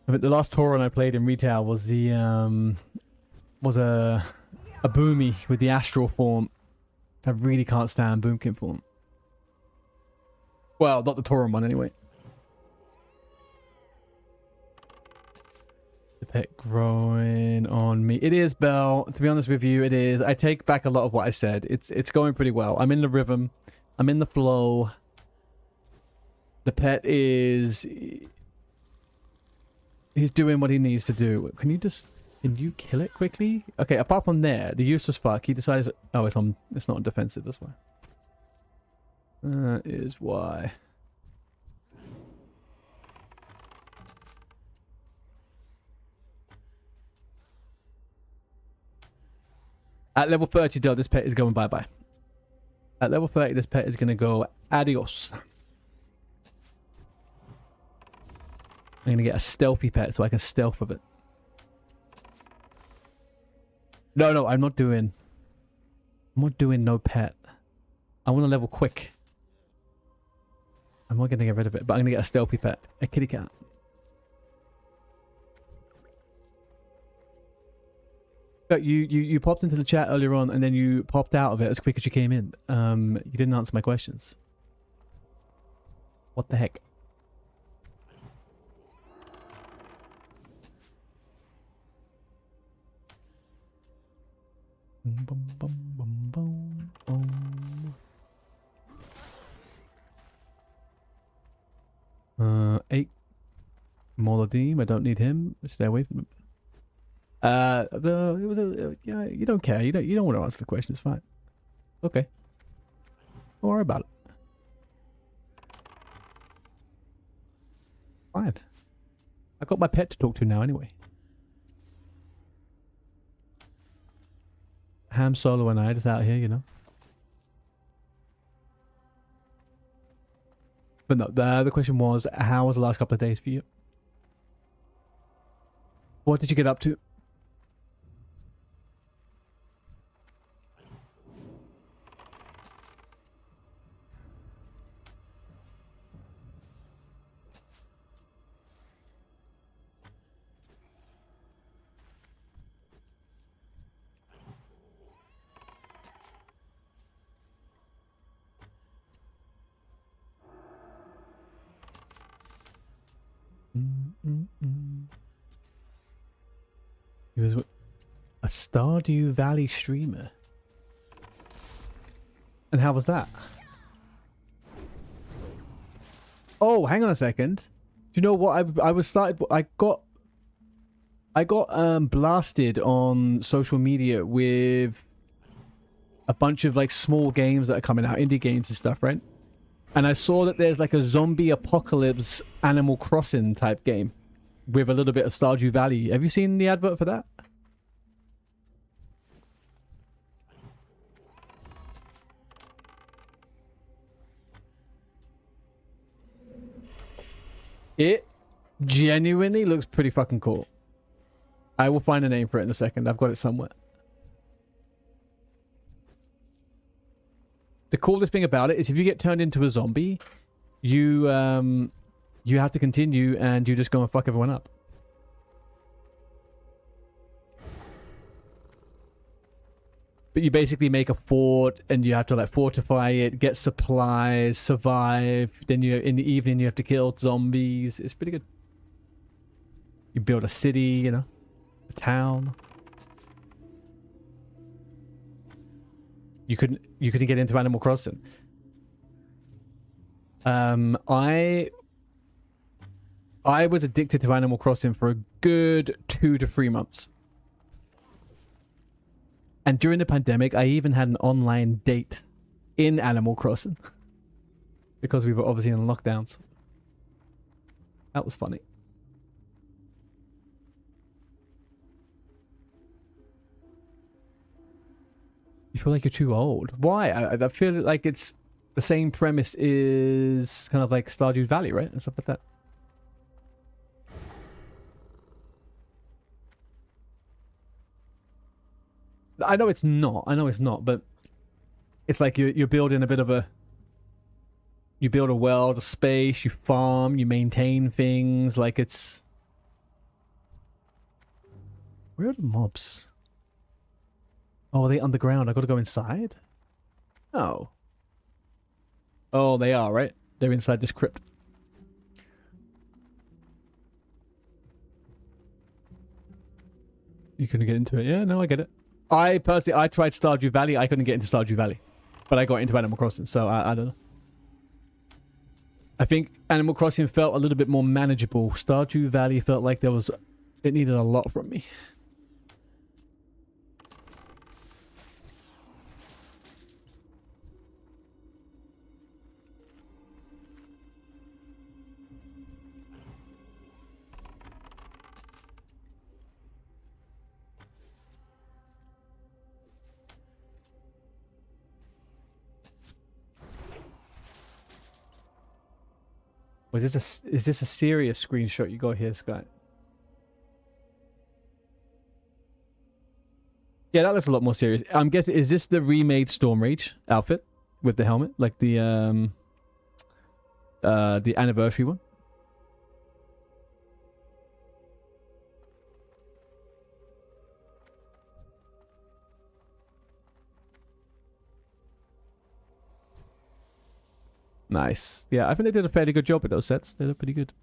I think the last Tauren I played in retail was the was a Boomy with the astral form. I really can't stand Boomkin form. Well, not the Tauren one anyway. The pet growing on me. It is, Belle. To be honest with you, it is. I take back a lot of what I said. It's going pretty well. I'm in the rhythm. I'm in the flow. The pet is... He's doing what he needs to do. Can you kill it quickly? Okay, apart from there, the useless fuck, he decides... Oh, it's not on defensive, that's why. That is why. At level 30, though, this pet is going bye-bye. At level 30, this pet is going to go adios. I'm going to get a stealthy pet so I can stealth with it. No, I'm not doing no pet. I want to level quick. I'm not going to get rid of it, but I'm going to get a stealthy pet. A kitty cat. But you popped into the chat earlier on and then you popped out of it as quick as you came in. You didn't answer my questions. What the heck? Bum, bum, bum, bum, bum. 8 Morladim. I don't need him. Stay away from him. Yeah, you don't care. You don't want to answer the question. It's fine. Okay. Don't worry about it. Fine. I got my pet to talk to now anyway. Ham Solo and I just out here, you know. But no, the question was, how was the last couple of days for you? What did you get up to? He was a Stardew Valley streamer. And how was that? Oh, hang on a second. Do you know what? I got blasted on social media with a bunch of like small games that are coming out, indie games and stuff, right? And I saw that there's like a zombie apocalypse Animal Crossing type game with a little bit of Stardew Valley. Have you seen the advert for that? It genuinely looks pretty fucking cool. I will find a name for it in a second. I've got it somewhere. The coolest thing about it is if you get turned into a zombie, you have to continue and you just go and fuck everyone up. But you basically make a fort and you have to like fortify it, get supplies, survive. Then you in the evening you have to kill zombies. It's pretty good. You build a city, you know, a town. You couldn't get into Animal Crossing. I was addicted to Animal Crossing for a good 2 to 3 months. And during the pandemic, I even had an online date in Animal Crossing. Because we were obviously in lockdowns. That was funny. You feel like you're too old. Why? I feel like it's the same premise is kind of like Stardew Valley, right? And stuff like that. I know it's not, but it's like you're building a bit of a... You build a world, a space, you farm, you maintain things, like it's... Where are the mobs? Oh, are they underground? I gotta go inside? Oh. Oh, they are, right? They're inside this crypt. You couldn't get into it. Yeah, no, I get it. I personally, I tried Stardew Valley. I couldn't get into Stardew Valley. But I got into Animal Crossing, so I don't know. I think Animal Crossing felt a little bit more manageable. Stardew Valley felt like there was... It needed a lot from me. Is this a serious screenshot you got here, Sky? Yeah, that looks a lot more serious. I'm guessing, is this the remade Storm Rage outfit with the helmet, like the anniversary one? Nice. Yeah, I think they did a fairly good job with those sets. They look pretty good.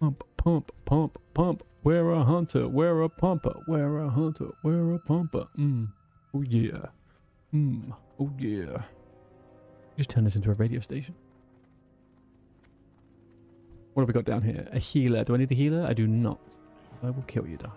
Pump, pump, pump, pump. We're a hunter, we're a pumper, we're a hunter, we're a pumper. Oh yeah. Oh yeah. Just turn this into a radio station. What have we got down here? A healer. Do I need a healer? I do not. I will kill you, though.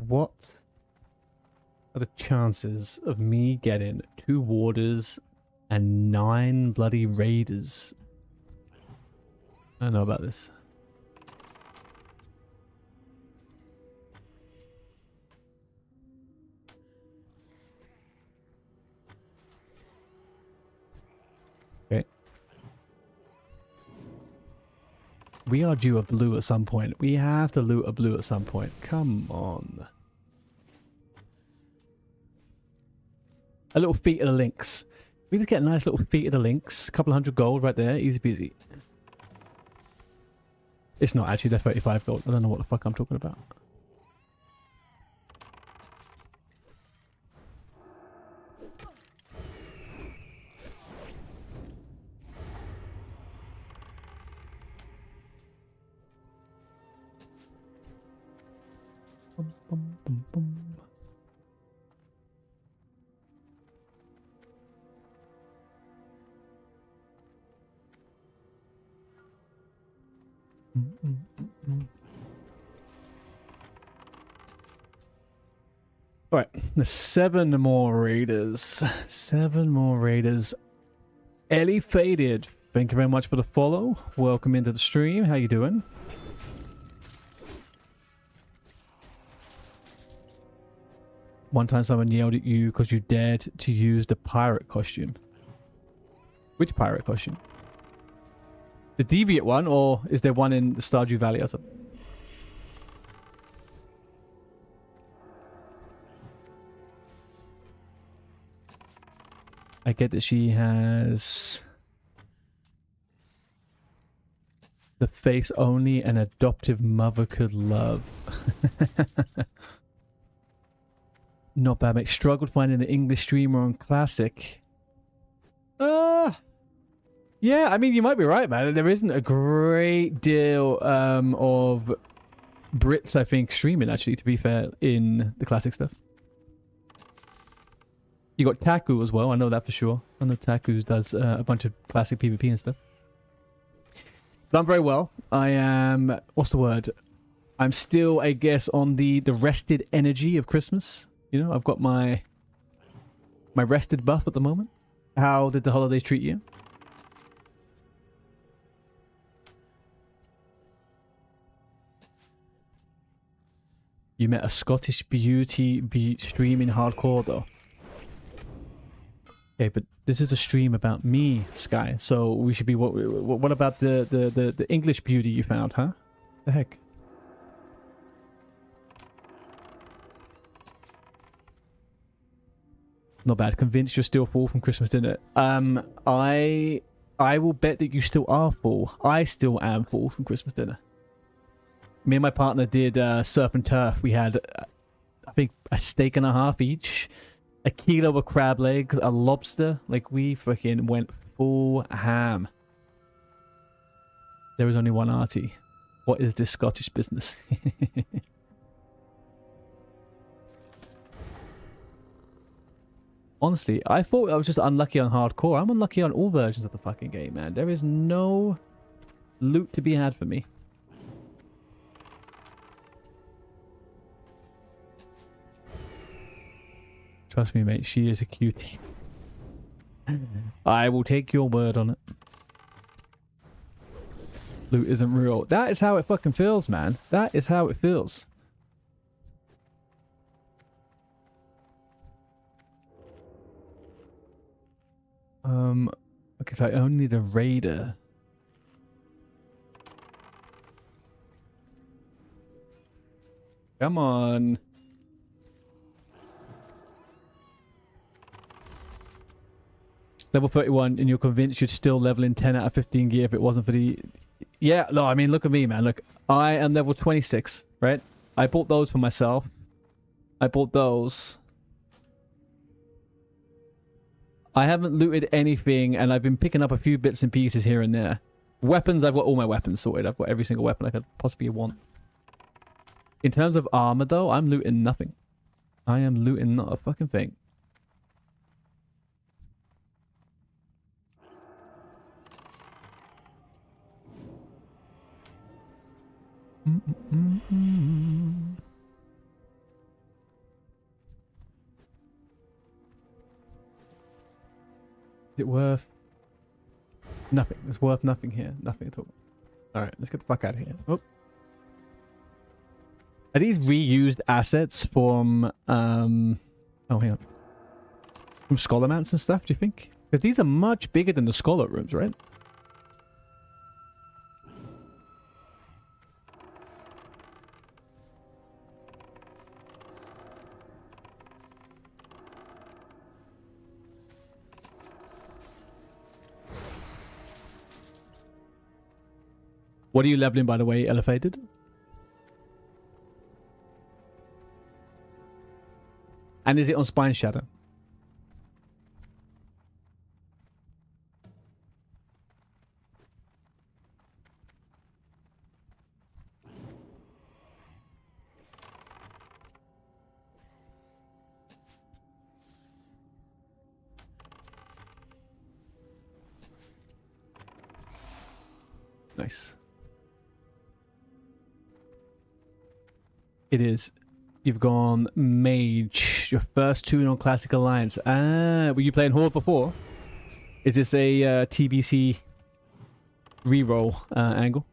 What are the chances of me getting 2 warders and 9 bloody raiders? I don't know about this. Okay. We are due a blue at some point. We have to loot a blue at some point. Come on. A little feat of the links. We just get a nice little feat of the links. A couple of 100 gold right there. Easy peasy. It's not actually, they're 35 gold. I don't know what the fuck I'm talking about. Bum, bum, bum, bum. All right, there's 7 more raiders. 7 more raiders. Ellie Faded, thank you very much for the follow. Welcome into the stream. How you doing? One time someone yelled at you because you dared to use the pirate costume. Which pirate costume? The Deviant one, or is there one in Stardew Valley or something? I get that she has the face only an adoptive mother could love. Not bad, mate. Struggled finding an English streamer on Classic. Yeah, I mean, you might be right, man. There isn't a great deal of Brits, I think, streaming, actually, to be fair, in the Classic stuff. You got Taku as well, I know that for sure. I know Taku does a bunch of Classic PvP and stuff. Done very well. I am, what's the word? I'm still, I guess, on the rested energy of Christmas. You know, I've got my rested buff at the moment. How did the holidays treat you? You met a Scottish beauty streaming hardcore though. Okay, but this is a stream about me, Sky. So we should be what about the English beauty you found, huh? The heck? Not bad. Convinced you're still full from Christmas dinner. I will bet that you still are full. I still am full from Christmas dinner. Me and my partner did surf and turf. We had, I think, a steak and a half each, a kilo of crab legs, a lobster. Like, we freaking went full ham. There is only one Artie. What is this Scottish business? Honestly, I thought I was just unlucky on hardcore. I'm unlucky on all versions of the fucking game, man. There is no loot to be had for me. Trust me, mate. She is a cutie. I will take your word on it. Loot isn't real. That is how it fucking feels, man. That is how it feels. Okay, so I only need a raider. Come on. Level 31, and you're convinced you'd still level in 10 out of 15 gear if it wasn't for the... Yeah, no, I mean, look at me, man. Look, I am level 26, right? I bought those for myself. I bought those. I haven't looted anything, and I've been picking up a few bits and pieces here and there. Weapons, I've got all my weapons sorted. I've got every single weapon I could possibly want. In terms of armor, though, I'm looting nothing. I am looting not a fucking thing. Is it worth nothing? It's worth nothing here. Nothing at all. Alright, let's get the fuck out of here. Oh. Are these reused assets from oh, hang on. From Scholar Mats and stuff, do you think? Because these are much bigger than the Scholar rooms, right? What are you leveling, by the way, Elevated? And is it on Spineshatter? Nice. It is. You've gone Mage. Your first tune on Classic Alliance. Ah, were you playing Horde before? Is this a TBC reroll angle?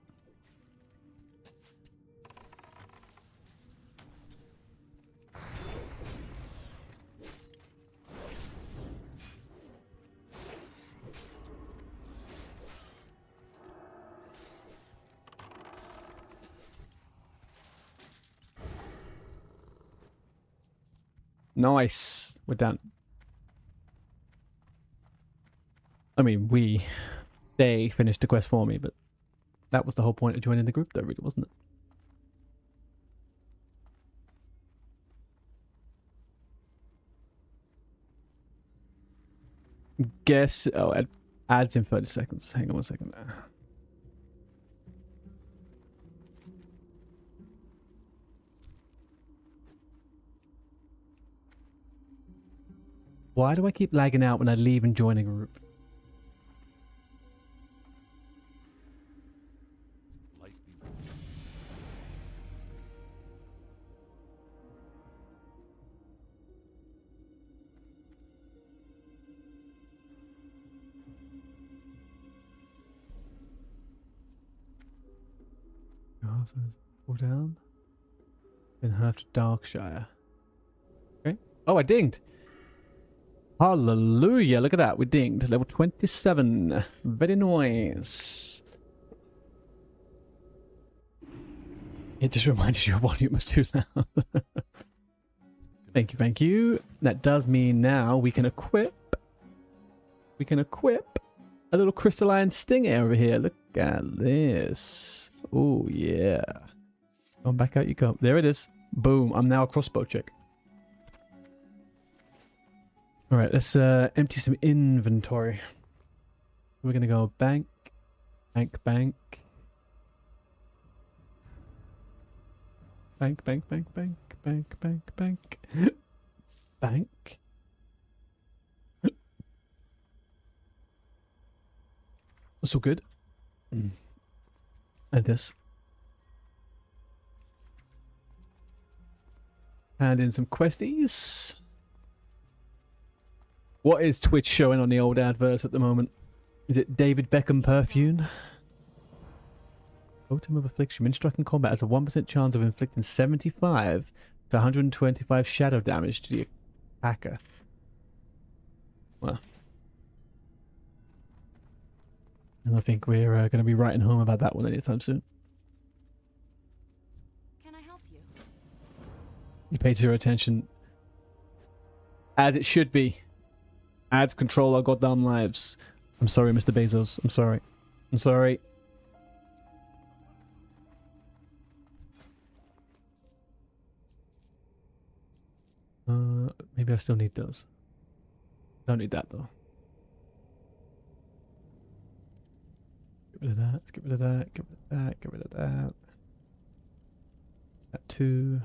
Nice. We're done. I mean, they finished the quest for me, but that was the whole point of joining the group, though, really, wasn't it? Guess. Oh, ads in 30 seconds. Hang on 1 second. Why do I keep lagging out when I leave and join a group? Light be Fall down. Then have to Darkshire. Okay. Oh, I dinged. Hallelujah. Look at that. We dinged. Level 27. Very nice. It just reminded you of volume was too loud. Thank you, thank you. That does mean now we can equip. We can equip a little crystalline stinger over here. Look at this. Oh, yeah. On back out you go. There it is. Boom. I'm now a crossbow chick. Alright, let's empty some inventory. We're going to go bank, bank, bank. Bank, bank, bank, bank, bank, bank, bank. Bank. That's all good. And this. Hand in some questies. What is Twitch showing on the old adverts at the moment? Is it David Beckham perfume? Totem of Affliction. When struck in combat has a 1% chance of inflicting 75 to 125 shadow damage to the attacker. Well. And I think we're going to be writing home about that one anytime soon. Can I help you? You paid zero attention. As it should be. Ads control our goddamn lives. I'm sorry, Mr. Bezos. I'm sorry. I'm sorry. Maybe I still need those. Don't need that though. Get rid of that. Get rid of that. Get rid of that. Get rid of that. That too.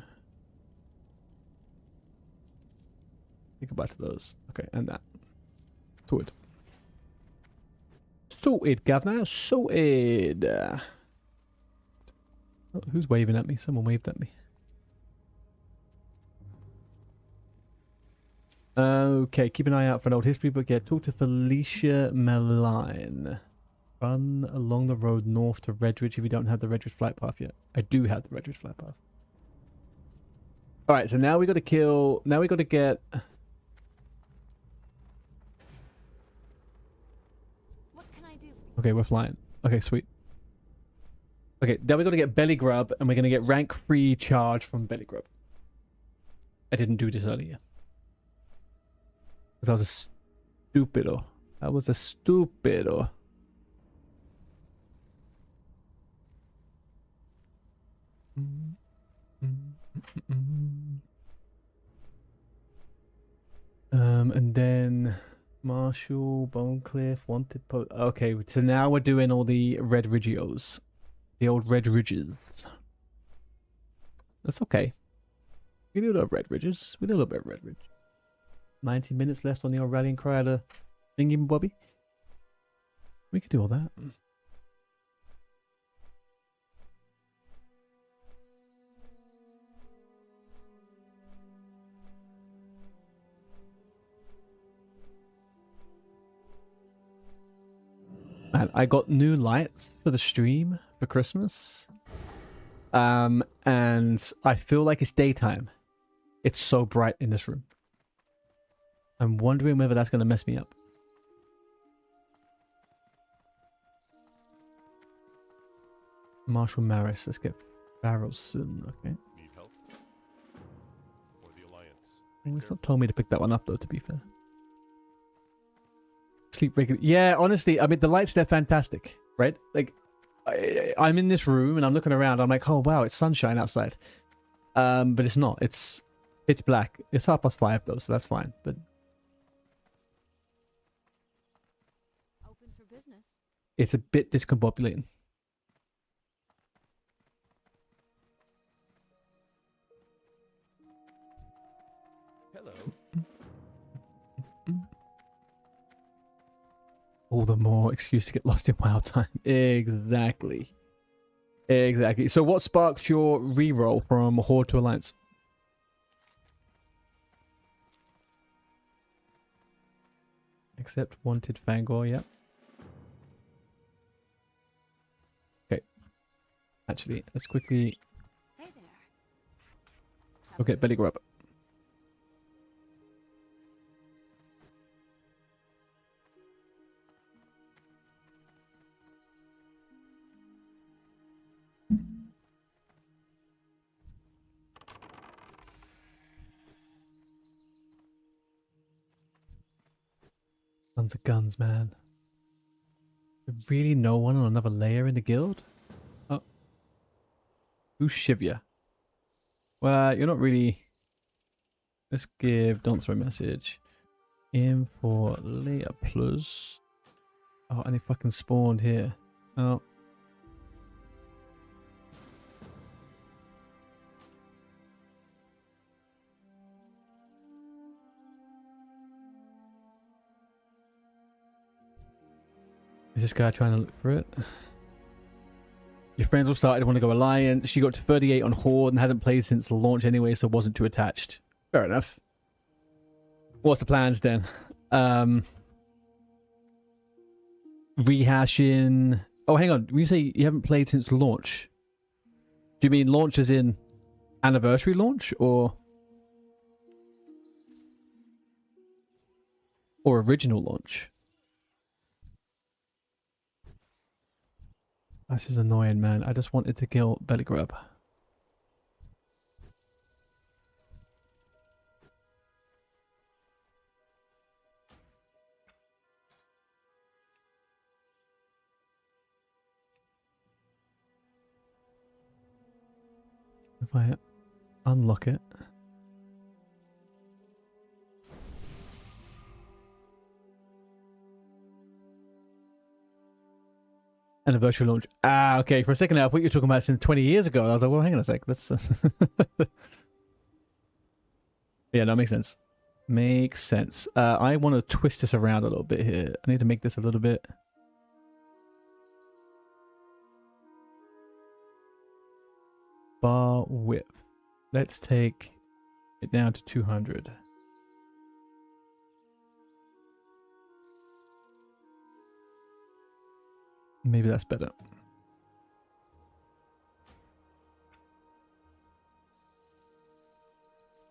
Go back to those. Okay, and that. Sorted. Sorted, governor. Sorted. Oh, who's waving at me? Someone waved at me. Okay, keep an eye out for an old history book. Yeah, talk to Felicia Meline. Run along the road north to Redridge if you don't have the Redridge flight path yet. I do have the Redridge flight path. Alright, so now we got to kill... Now we got to get... What can I do? Okay, we're flying. Okay, sweet. Okay, then we got to get Belly Grub, and we're going to get rank 3 charge from Belly Grub. I didn't do this earlier. Because I was a stupido. I was a stupido. And then Marshall, Bonecliff, Wanted okay, so now we're doing all the Red Rigios. The old Red Ridges. That's okay. We do a little Red Ridges. We do a little bit of Red Ridge. 90 minutes left on the old rallying cry to Thingy Bobby. We could do all that. Man, I got new lights for the stream for Christmas. And I feel like it's daytime. It's so bright in this room. I'm wondering whether that's going to mess me up. Marshall Maris, let's get barrels soon, okay. Need help? Or the Alliance? Well, it's not told me to pick that one up though, to be fair. Sleep regular. Yeah, honestly, I mean, the lights, they're fantastic, right? Like, I'm in this room and I'm looking around. I'm like, oh, wow, it's sunshine outside. But it's not. It's pitch black. It's 5:30 though, so that's fine. But Open for business. it's a bit discombobulating. Hello. All the more excuse to get lost in wild time. Exactly. Exactly. So what sparked your reroll from Horde to Alliance? Except Wanted Fangor, yep. Okay. Actually, let's quickly Hey there. go get Belly Grub. Tons of guns, man. There's really no one on another layer in the guild? Oh. Who's Shivya? Well, you're not really... Let's give Dancer a message. In for later plus. Oh, and he fucking spawned here. Oh. Is this guy trying to look for it? Your friends all started to want to go Alliance. She got to 38 on Horde and hasn't played since the launch anyway, so wasn't too attached. Fair enough. What's the plans then? Rehashing... Oh, hang on. When you say you haven't played since launch, do you mean launch as in anniversary launch or original launch? This is annoying, man. I just wanted to kill Belly Grub. If I unlock it. Anniversary launch. Ah, okay. For a second there, I thought you were talking about since 20 years ago. I was like, well, hang on a sec. That's yeah, that makes sense. Makes sense. I want to twist this around a little bit here. I need to make this a little bit. Bar width. Let's take it down to 200. Maybe that's better.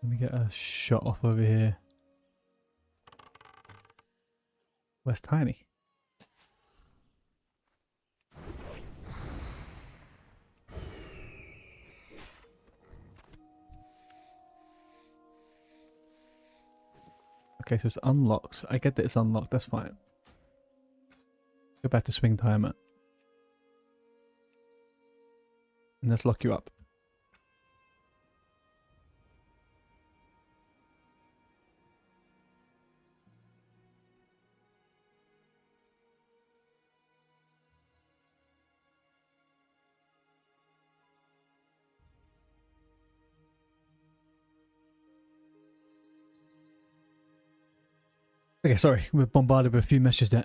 Let me get a shot off over here. Where's Tiny? Okay, so it's unlocked. I get that it's unlocked. That's fine. Go back to swing timer. And let's lock you up. Okay, sorry, we're bombarded with a few messages there.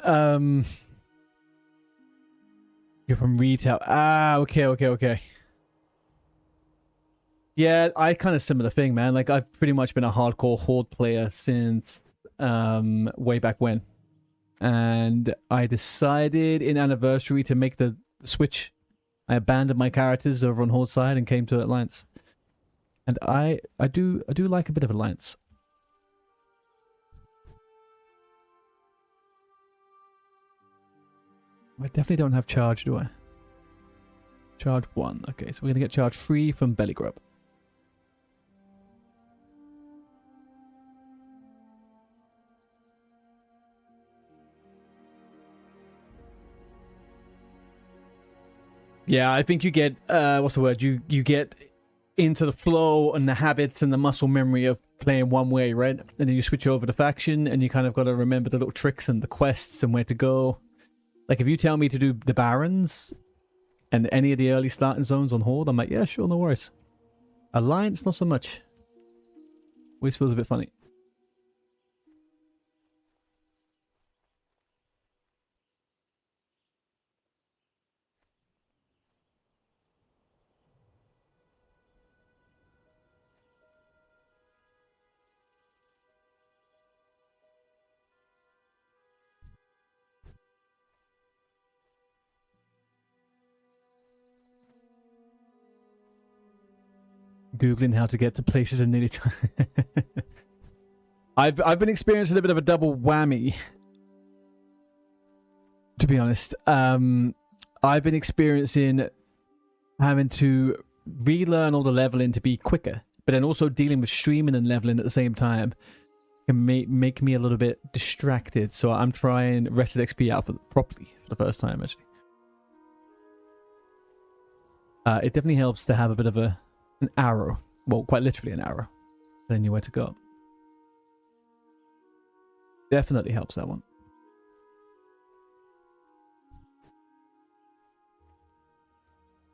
You're from retail. Ah, okay. Yeah, I kind of similar thing, man. Like I've pretty much been a hardcore Horde player since way back when. And I decided in Anniversary to make the switch. I abandoned my characters over on Horde side and came to Alliance. And I do like a bit of Alliance. I definitely don't have charge, do I? Charge 1. Okay, so we're going to get charge 3 from Belly Grub. Yeah, I think you get, what's the word? You get into the flow and the habits and the muscle memory of playing one way, right? And then you switch over to faction and you kind of got to remember the little tricks and the quests and where to go. Like, if you tell me to do the Barons and any of the early starting zones on Horde, I'm like, yeah, sure, no worries. Alliance, not so much. Always feels a bit funny. Googling how to get to places in nearly time. I've been experiencing a bit of a double whammy, to be honest. I've been experiencing having to relearn all the leveling to be quicker, but then also dealing with streaming and leveling at the same time can make me a little bit distracted. So I'm trying Rested XP out properly for the first time, actually. It definitely helps to have a bit of an arrow. Well, quite literally an arrow. Telling you where to go. Definitely helps, that one.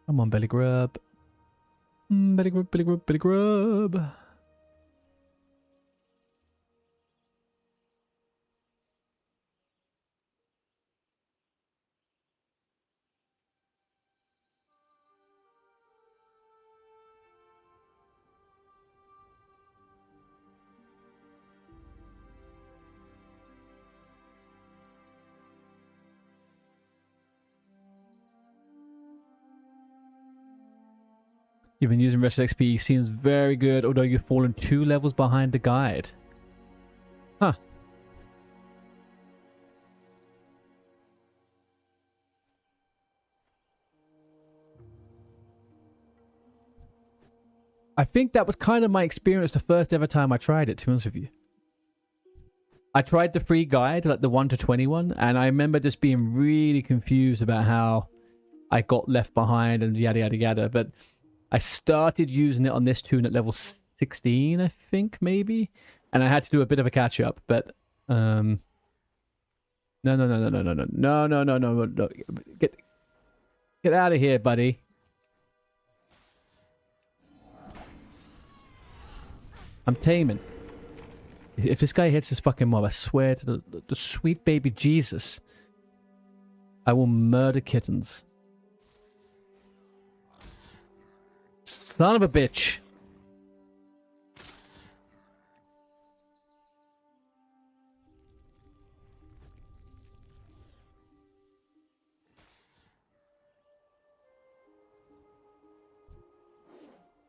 Come on, Belly Grub. Belly Grub, Belly Grub, Belly Grub. You've been using Rested XP, seems very good, although you've fallen 2 levels behind the guide. Huh. I think that was kind of my experience the first ever time I tried it, to be honest with you. I tried the free guide, like the 1 to 21, and I remember just being really confused about how I got left behind and yada yada yada, but I started using it on this tune at level 16, I think, maybe. And I had to do a bit of a catch-up, but... No. Get Get out of here, buddy. I'm taming. If this guy hits this fucking mob, I swear to the sweet baby Jesus, I will murder kittens. Son of a bitch.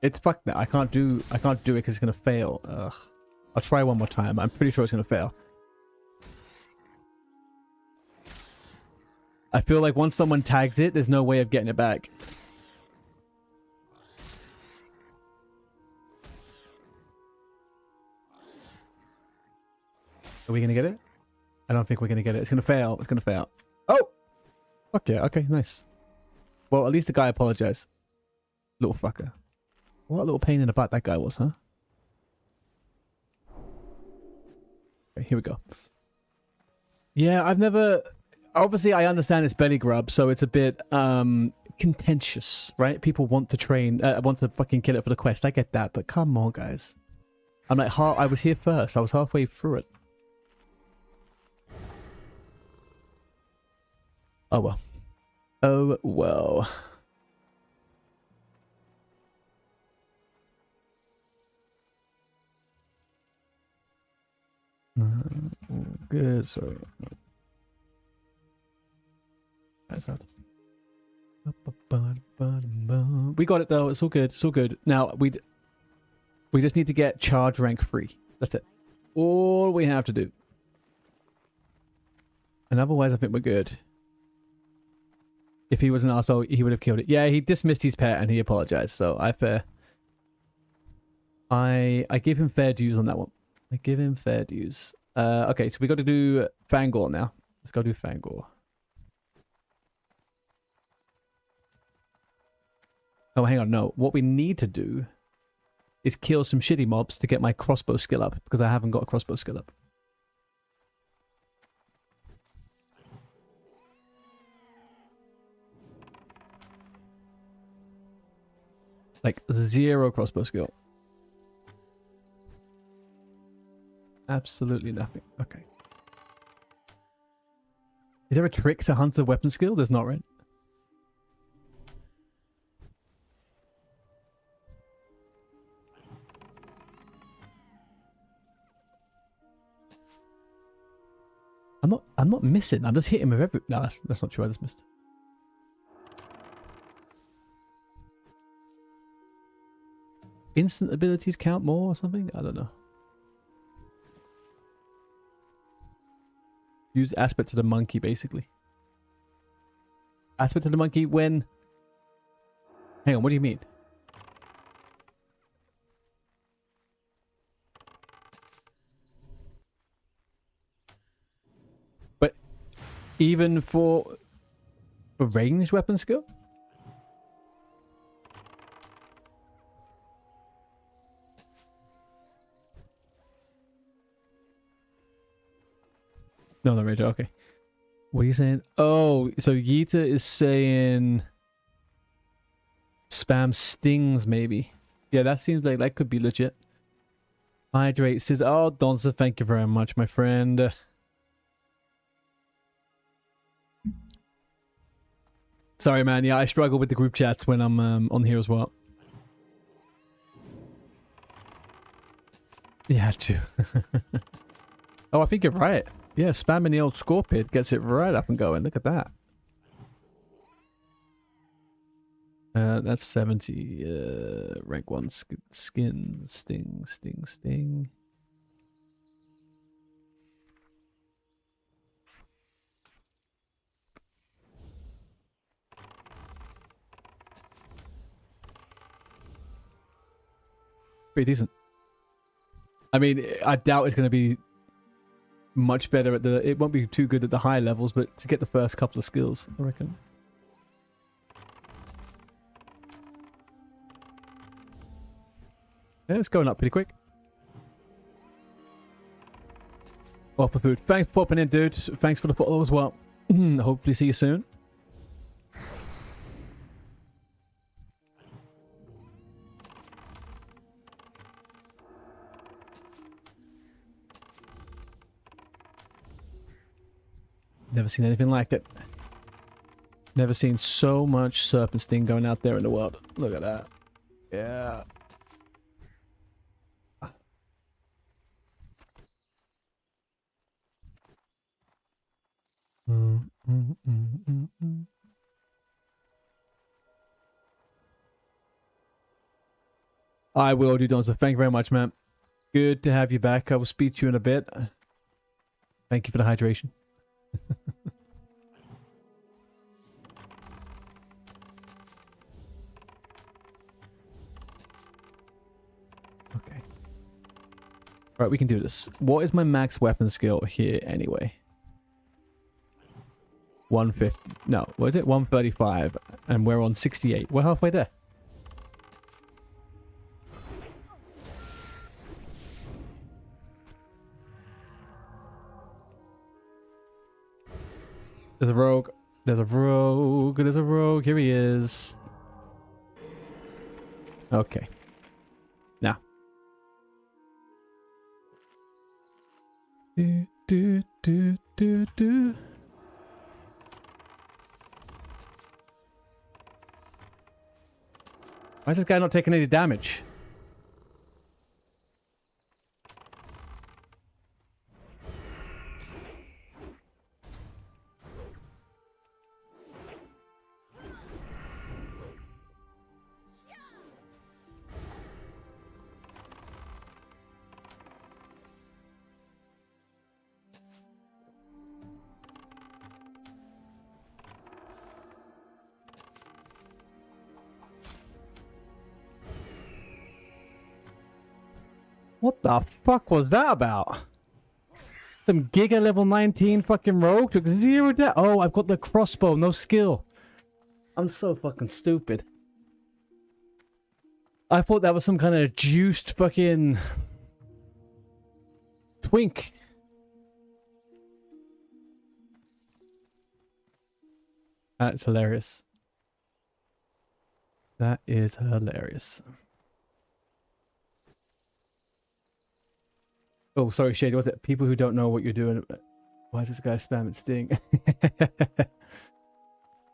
It's fucked now. I can't do it because it's gonna fail. Ugh. I'll try one more time. I'm pretty sure it's gonna fail. I feel like once someone tags it, there's no way of getting it back. Are we gonna get it? I don't think we're gonna get it. It's gonna fail. It's gonna fail. Oh! Fuck yeah. Okay, nice. Well, at least the guy apologized. Little fucker. What a little pain in the butt that guy was, huh? Okay, here we go. Yeah, I've never... Obviously, I understand it's belly grub, so it's a bit contentious, right? People want to train, want to fucking kill it for the quest. I get that, but come on, guys. I'm like, I was here first. I was halfway through it. Oh, well. Oh, well. Good, sorry. That's out. We got it though. It's all good. It's all good. Now we just need to get charge rank 3. That's it. All we have to do. And otherwise, I think we're good. If he was an arsehole, he would have killed it. Yeah, he dismissed his pet and he apologized. So I give him fair dues on that one. I give him fair dues. Okay, so we got to do Fangor now. Let's go do Fangor. Oh, hang on. No, what we need to do is kill some shitty mobs to get my crossbow skill up, because I haven't got a crossbow skill up. Like 0 crossbow skill. Absolutely nothing. Okay. Is there a trick to Hunter weapon skill? There's not, right? I'm not missing. I'm just hitting with every... No, that's not true. I just missed. Instant abilities count more or something? I don't know. Use aspect of the monkey, basically. Aspect of the monkey when... Hang on, what do you mean? But even for ranged weapon skill? No, no, Rachel, okay. What are you saying? Oh, so Yita is saying spam stings, maybe. Yeah, that seems like that could be legit. Hydrate says, oh, Donza, thank you very much, my friend. Sorry, man. Yeah, I struggle with the group chats when I'm on here as well. Yeah, too. Oh, I think you're right. Yeah, spamming the old Scorpion gets it right up and going. Look at that. That's 70. Rank 1 skin. Sting. Pretty decent. I mean, I doubt it's going to be much better at the... It won't be too good at the high levels, but to get the first couple of skills, I reckon. Yeah, it's going up pretty quick. Well, for food. Thanks for popping in, dude. Thanks for the follow as well. Hopefully see you soon. Never seen anything like it. Never seen so much serpent sting going out there in the world. Look at that. Yeah. I will do, Donza. Thank you very much, man. Good to have you back. I will speak to you in a bit. Thank you for the hydration. Okay. Right, we can do this. What is my max weapon skill here anyway? 150. No, what is it? 135. And we're on 68. We're halfway there. There's a rogue. There's a rogue. There's a rogue. Here he is. Okay. Now. Do. Why is this guy not taking any damage? What the fuck was that about? Some Giga level 19 fucking rogue took 0 damage. Oh, I've got the crossbow, no skill. I'm so fucking stupid. I thought that was some kind of juiced fucking twink. That's hilarious. That is hilarious. Oh, sorry, Shady. Was it people who don't know what you're doing? Why is this guy spamming Sting?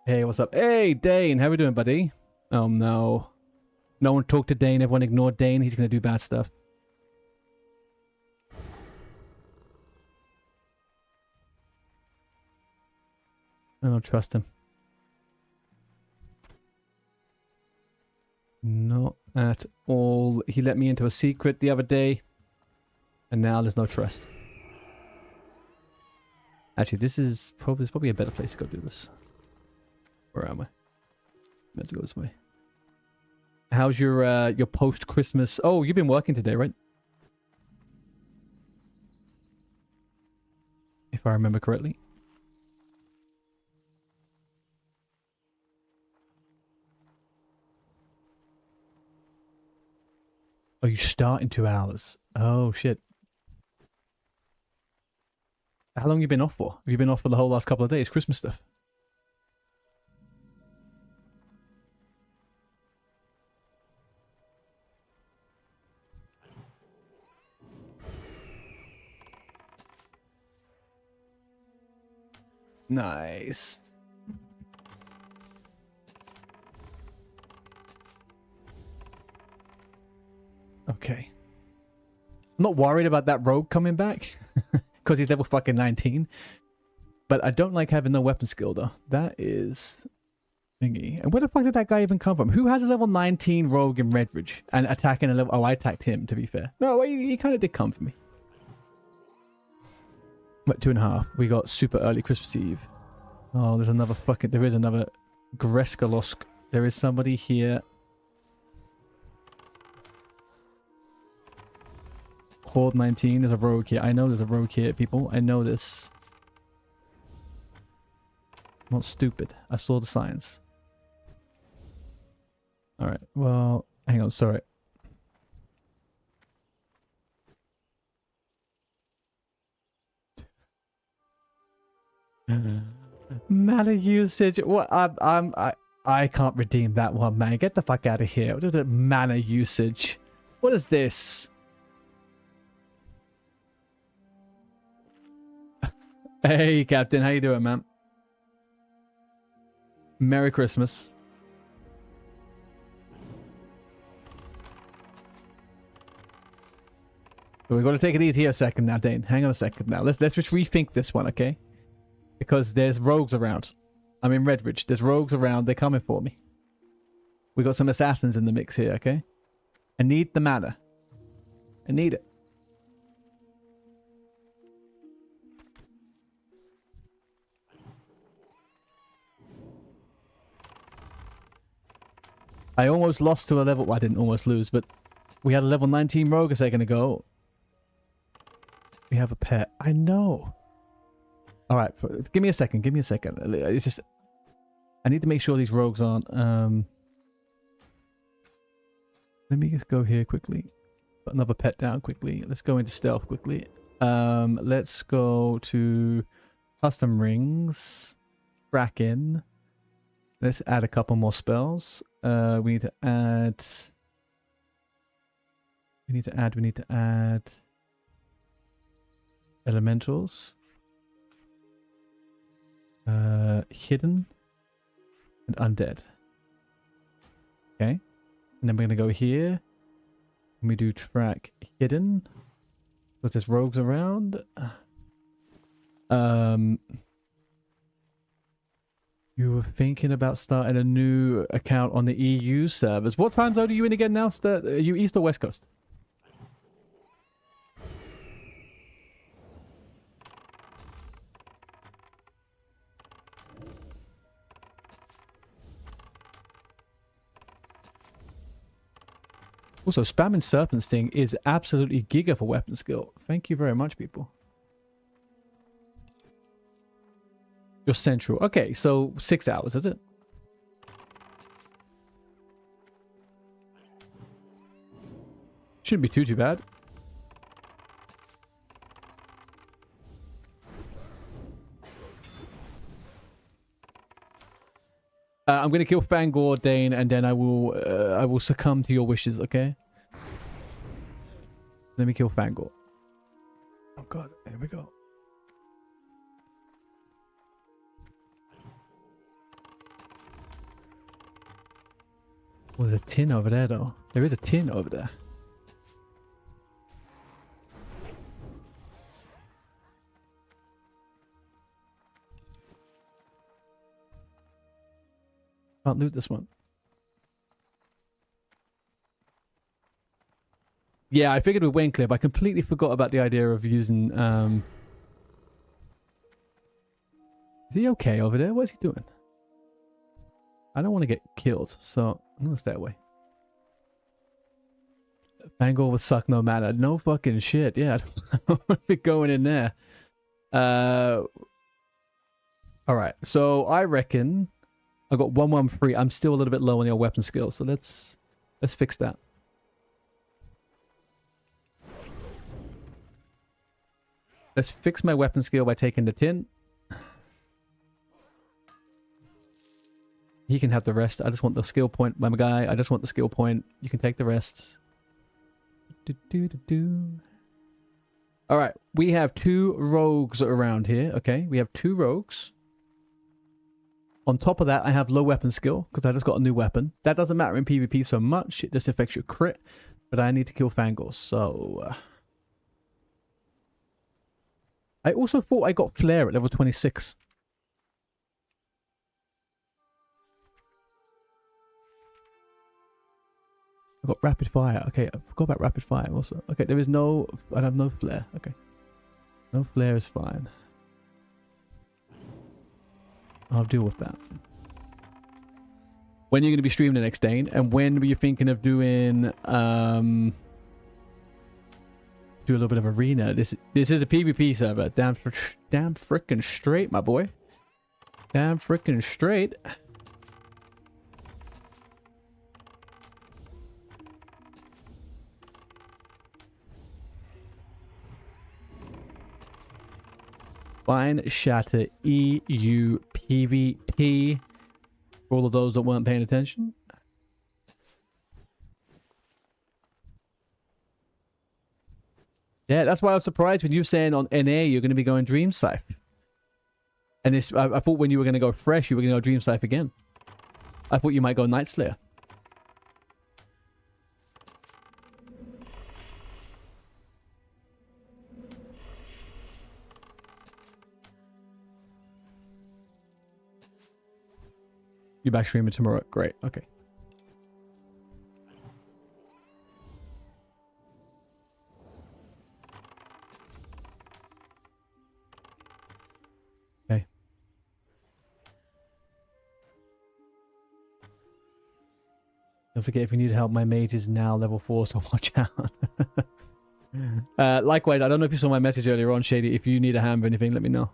Hey, what's up? Hey, Dane. How we doing, buddy? Oh, no. No one talked to Dane. Everyone ignored Dane. He's going to do bad stuff. I don't trust him. Not at all. He let me into a secret the other day. And now there's no trust. Actually, there's probably a better place to go do this. Where am I? Let's go this way. How's your post-Christmas? Oh, you've been working today, right? If I remember correctly. Oh, you start in 2 hours. Oh, shit. How long have you been off for? Have you been off for the whole last couple of days? Christmas stuff? Nice. Okay. I'm not worried about that rogue coming back. Because he's level fucking 19. But I don't like having no weapon skill, though. That is thingy. And where the fuck did that guy even come from? Who has a level 19 rogue in Redridge? And attacking a level... Oh, I attacked him, to be fair. No, he kind of did come for me. What, 2.5? We got super early Christmas Eve. Oh, there's another fucking... There is another Greskalosk. There is somebody here. Horde 19, there's a rogue here. I know there's a rogue here, people. I know this. I'm not stupid. I saw the signs. Alright, well, hang on, sorry. Mana usage. What? I can't redeem that one, man. Get the fuck out of here. What is it? Mana usage. What is this? Hey, Captain. How you doing, man? Merry Christmas. But we've got to take it easy a second now, Dane. Hang on a second now. Let's just rethink this one, okay? Because there's rogues around. I'm in Redridge. There's rogues around. They're coming for me. We got some assassins in the mix here, okay? I need the mana. I need it. I almost lost to a level... Well, I didn't almost lose, but we had a level 19 rogue a second ago. We have a pet. I know. All right. Give me a second. Give me a second. It's just... I need to make sure these rogues aren't... Let me just go here quickly. Put another pet down quickly. Let's go into stealth quickly. Let's go to custom rings. Kraken. Let's add a couple more spells. We need to add... We need to add... Elementals. Hidden. And undead. Okay. And then we're going to go here. And we do track hidden. Because there's rogues around. You were thinking about starting a new account on the EU servers. What time zone are you in again now? Are you East or West Coast? Also, spamming Serpent Sting is absolutely giga for weapon skill. Thank you very much, people. You're central. Okay, so 6 hours, is it? Shouldn't be too bad. I'm going to kill Fangor, Dane, and then I will succumb to your wishes, okay? Let me kill Fangor. Oh god, here we go. Oh, there's a tin over there, though. There is a tin over there. Can't loot this one. Yeah, I figured with Wayne Clip, I completely forgot about the idea of using... Is he okay over there? What is he doing? I don't want to get killed, so I'm going to stay away. Fangor would suck no matter. No fucking shit. Yeah, I don't want to be going in there. Alright, so I reckon... I got 113. I'm still a little bit low on your weapon skill, so let's fix that. Let's fix my weapon skill by taking the tin. He can have the rest. I just want the skill point, my guy. I just want the skill point. You can take the rest. All right, we have 2 rogues around here. Okay, we have 2 rogues. On top of that, I have low weapon skill, because I just got a new weapon. That doesn't matter in PvP so much. It just affects your crit. But I need to kill Fangor, so... I also thought I got Flare at level 26. I got Rapid Fire. Okay, I forgot about Rapid Fire also. Okay, there is no... I have no Flare. Okay. No Flare is fine. I'll deal with that. When are you going to be streaming the next day? And when were you thinking of doing do a little bit of arena? This is a PvP server. Damn frickin' straight, my boy. Damn frickin' straight. Spineshatter EU PvP. For all of those that weren't paying attention. Yeah, that's why I was surprised when you were saying on NA you're going to be going Dream Scythe. And I thought when you were going to go fresh, you were going to go Dream Scythe again. I thought you might go Night Slayer. You back streaming tomorrow? Great. Okay. Okay. Don't forget, if you need help, my mage is now level 4, so watch out. Likewise, I don't know if you saw my message earlier on, Shady. If you need a hand with anything, let me know.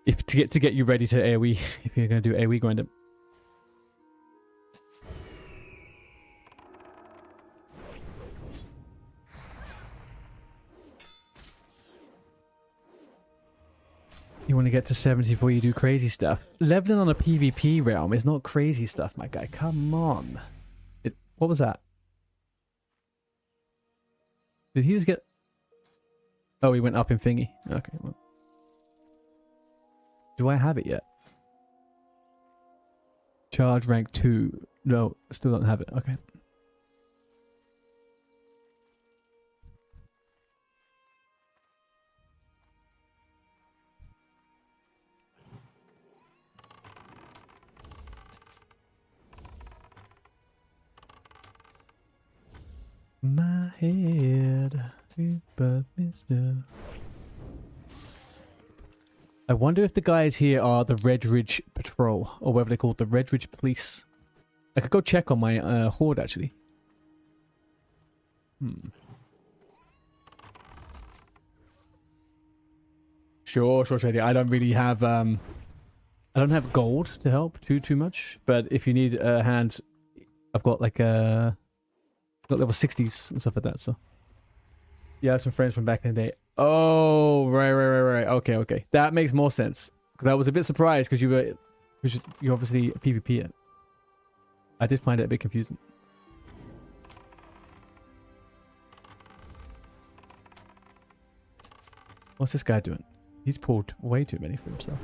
If to get you ready to AoE, if you're gonna do AoE grinding. You want to get to 70 before you do crazy stuff. Leveling on a PvP realm is not crazy stuff, my guy. Come on. What was that? Did he just get... Oh, he went up in thingy. Okay. Well. Do I have it yet? Charge rank 2. No, still don't have it. Okay. My head, I wonder if the guys here are the Red Ridge Patrol, or whatever they're called, the Red Ridge Police. I could go check on my horde, actually. Sure, Shady. I don't really have, I don't have gold to help too much, but if you need a hand, I've got like got level 60s and stuff like that, so. Yeah, I have some friends from back in the day. Oh, right. Okay. That makes more sense. Because I was a bit surprised because you're obviously a PvP. I did find it a bit confusing. What's this guy doing? He's pulled way too many for himself.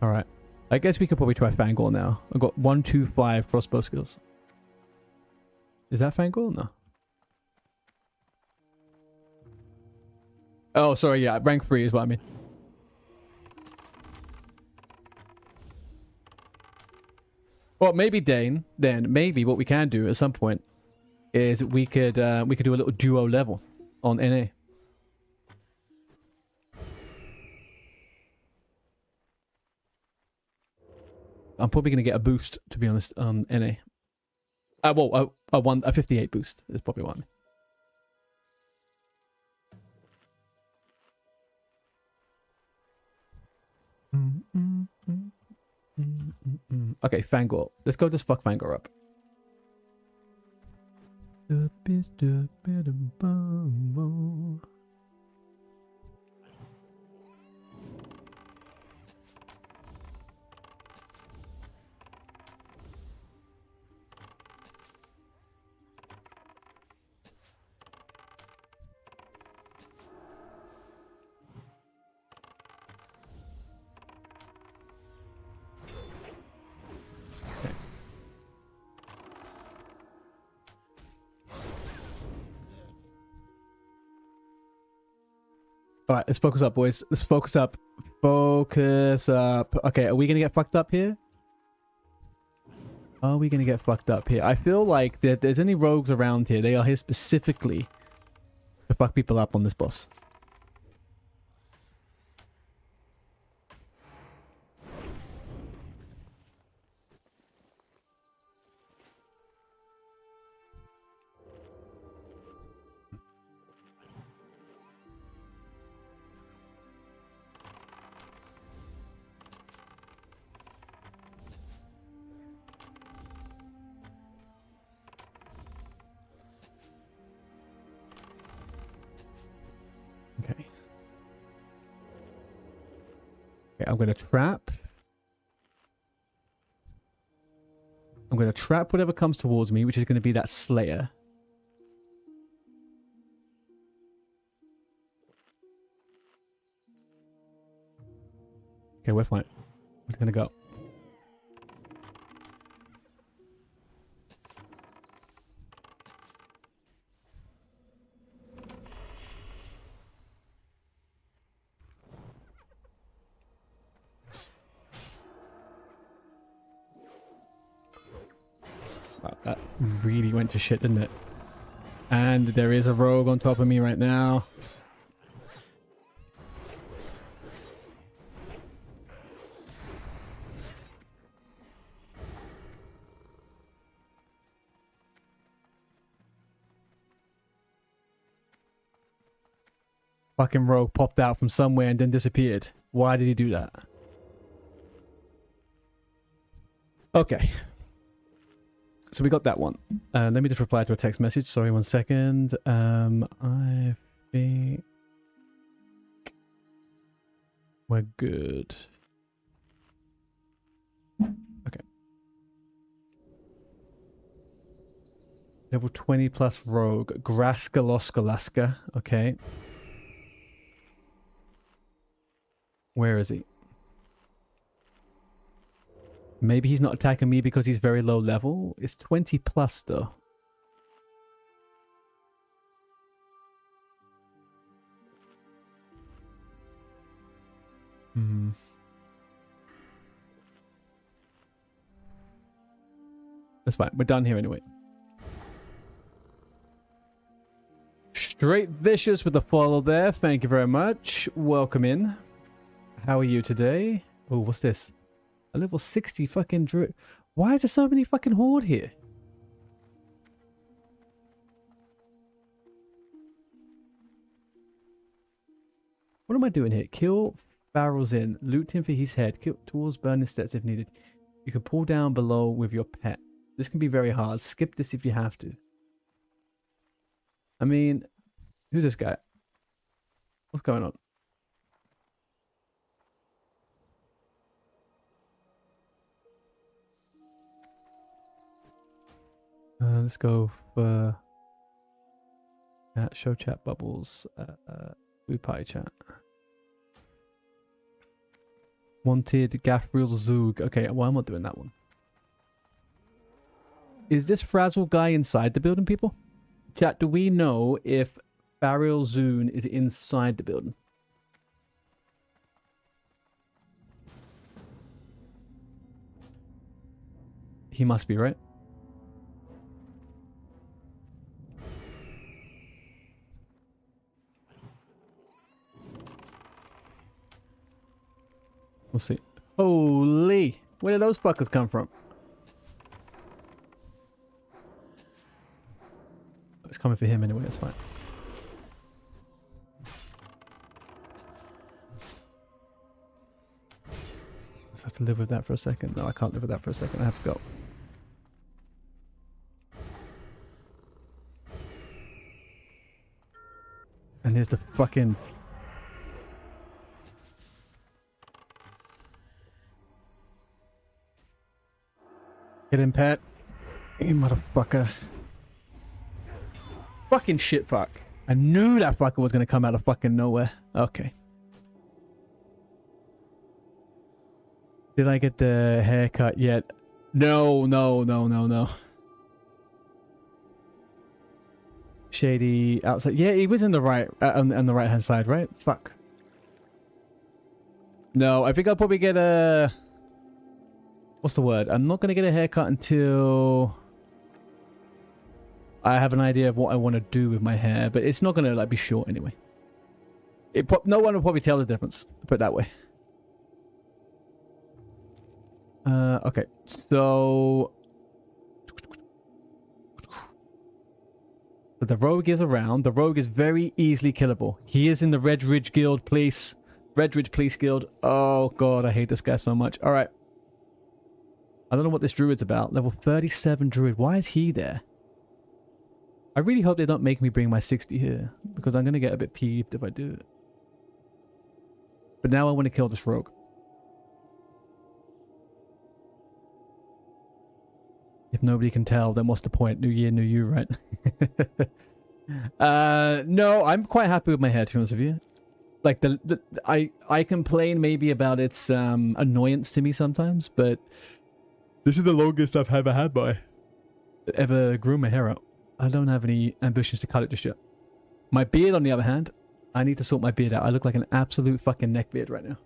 Alright. I guess we could probably try Fangor now. I've got 1, 2, 5 crossbow skills. Is that Fangor? No. Oh, sorry, yeah. Rank 3 is what I mean. Well, maybe Dane, then maybe what we can do at some point is we could do a little duo level on NA. I'm probably going to get a boost, to be honest, on NA. Well, a 58 boost is probably what I mean. Okay, Fangor. Let's go just fuck Fangor up. Alright, let's focus up, boys. Let's focus up. Focus up. Okay, are we gonna get fucked up here? Are we gonna get fucked up here? I feel like that there's any rogues around here, they are here specifically to fuck people up on this boss. Okay. Okay, I'm gonna trap. I'm gonna trap whatever comes towards me, which is gonna be that Slayer. Okay, we're fine. We're gonna go. Wow, that really went to shit, didn't it? And there is a rogue on top of me right now. Fucking rogue popped out from somewhere and then disappeared. Why did he do that? Okay. So we got that one. Let me just reply to a text message. Sorry, 1 second. I think we're good. Okay. Level 20 plus rogue. Graskaloskalaska. Okay. Where is he? Maybe he's not attacking me because he's very low level. It's 20 plus though. That's fine. We're done here anyway. Straight Vicious with the follow there. Thank you very much. Welcome in. How are you today? Oh, what's this? A level 60 fucking druid. Why is there so many fucking horde here? What am I doing here? Kill barrels in. Loot him for his head. Kill tools, burn his steps if needed. You can pull down below with your pet. This can be very hard. Skip this if you have to. I mean, who's this guy? What's going on? Let's go for show chat bubbles. Blue pie chat. Wanted Gaffriel Zug. Okay, well, I'm not doing that one. Is this Frazzle guy inside the building, people? Chat, do we know if Barial Zune is inside the building? He must be, right? We'll see. Holy! Where did those fuckers come from? It's coming for him anyway, it's fine. Just have to live with that for a second. No, I can't live with that for a second. I have to go. And here's the fucking... Get in, Pat. You motherfucker. Fucking shit fuck. I knew that fucker was gonna come out of fucking nowhere. Okay. Did I get the haircut yet? No. Shady outside. Yeah, he was in the right, on the right hand side, right? Fuck. No, I think I'll probably get a... What's the word? I'm not gonna get a haircut until I have an idea of what I want to do with my hair, but it's not gonna like be short anyway. No one will probably tell the difference. Put it that way. Okay, so the rogue is around. The rogue is very easily killable. He is in the Red Ridge Guild Police. Red Ridge Police Guild. Oh god, I hate this guy so much. All right. I don't know what this druid's about. Level 37 druid. Why is he there? I really hope they don't make me bring my 60 here, because I'm going to get a bit peeved if I do it. But now I want to kill this rogue. If nobody can tell, then what's the point? New year, new you, right? No, I'm quite happy with my hair, to be honest with you. Like I complain maybe about its annoyance to me sometimes, but this is the longest I've ever grew my hair out. I don't have any ambitions to cut it just yet. My beard, on the other hand, I need to sort my beard out. I look like an absolute fucking neckbeard right now.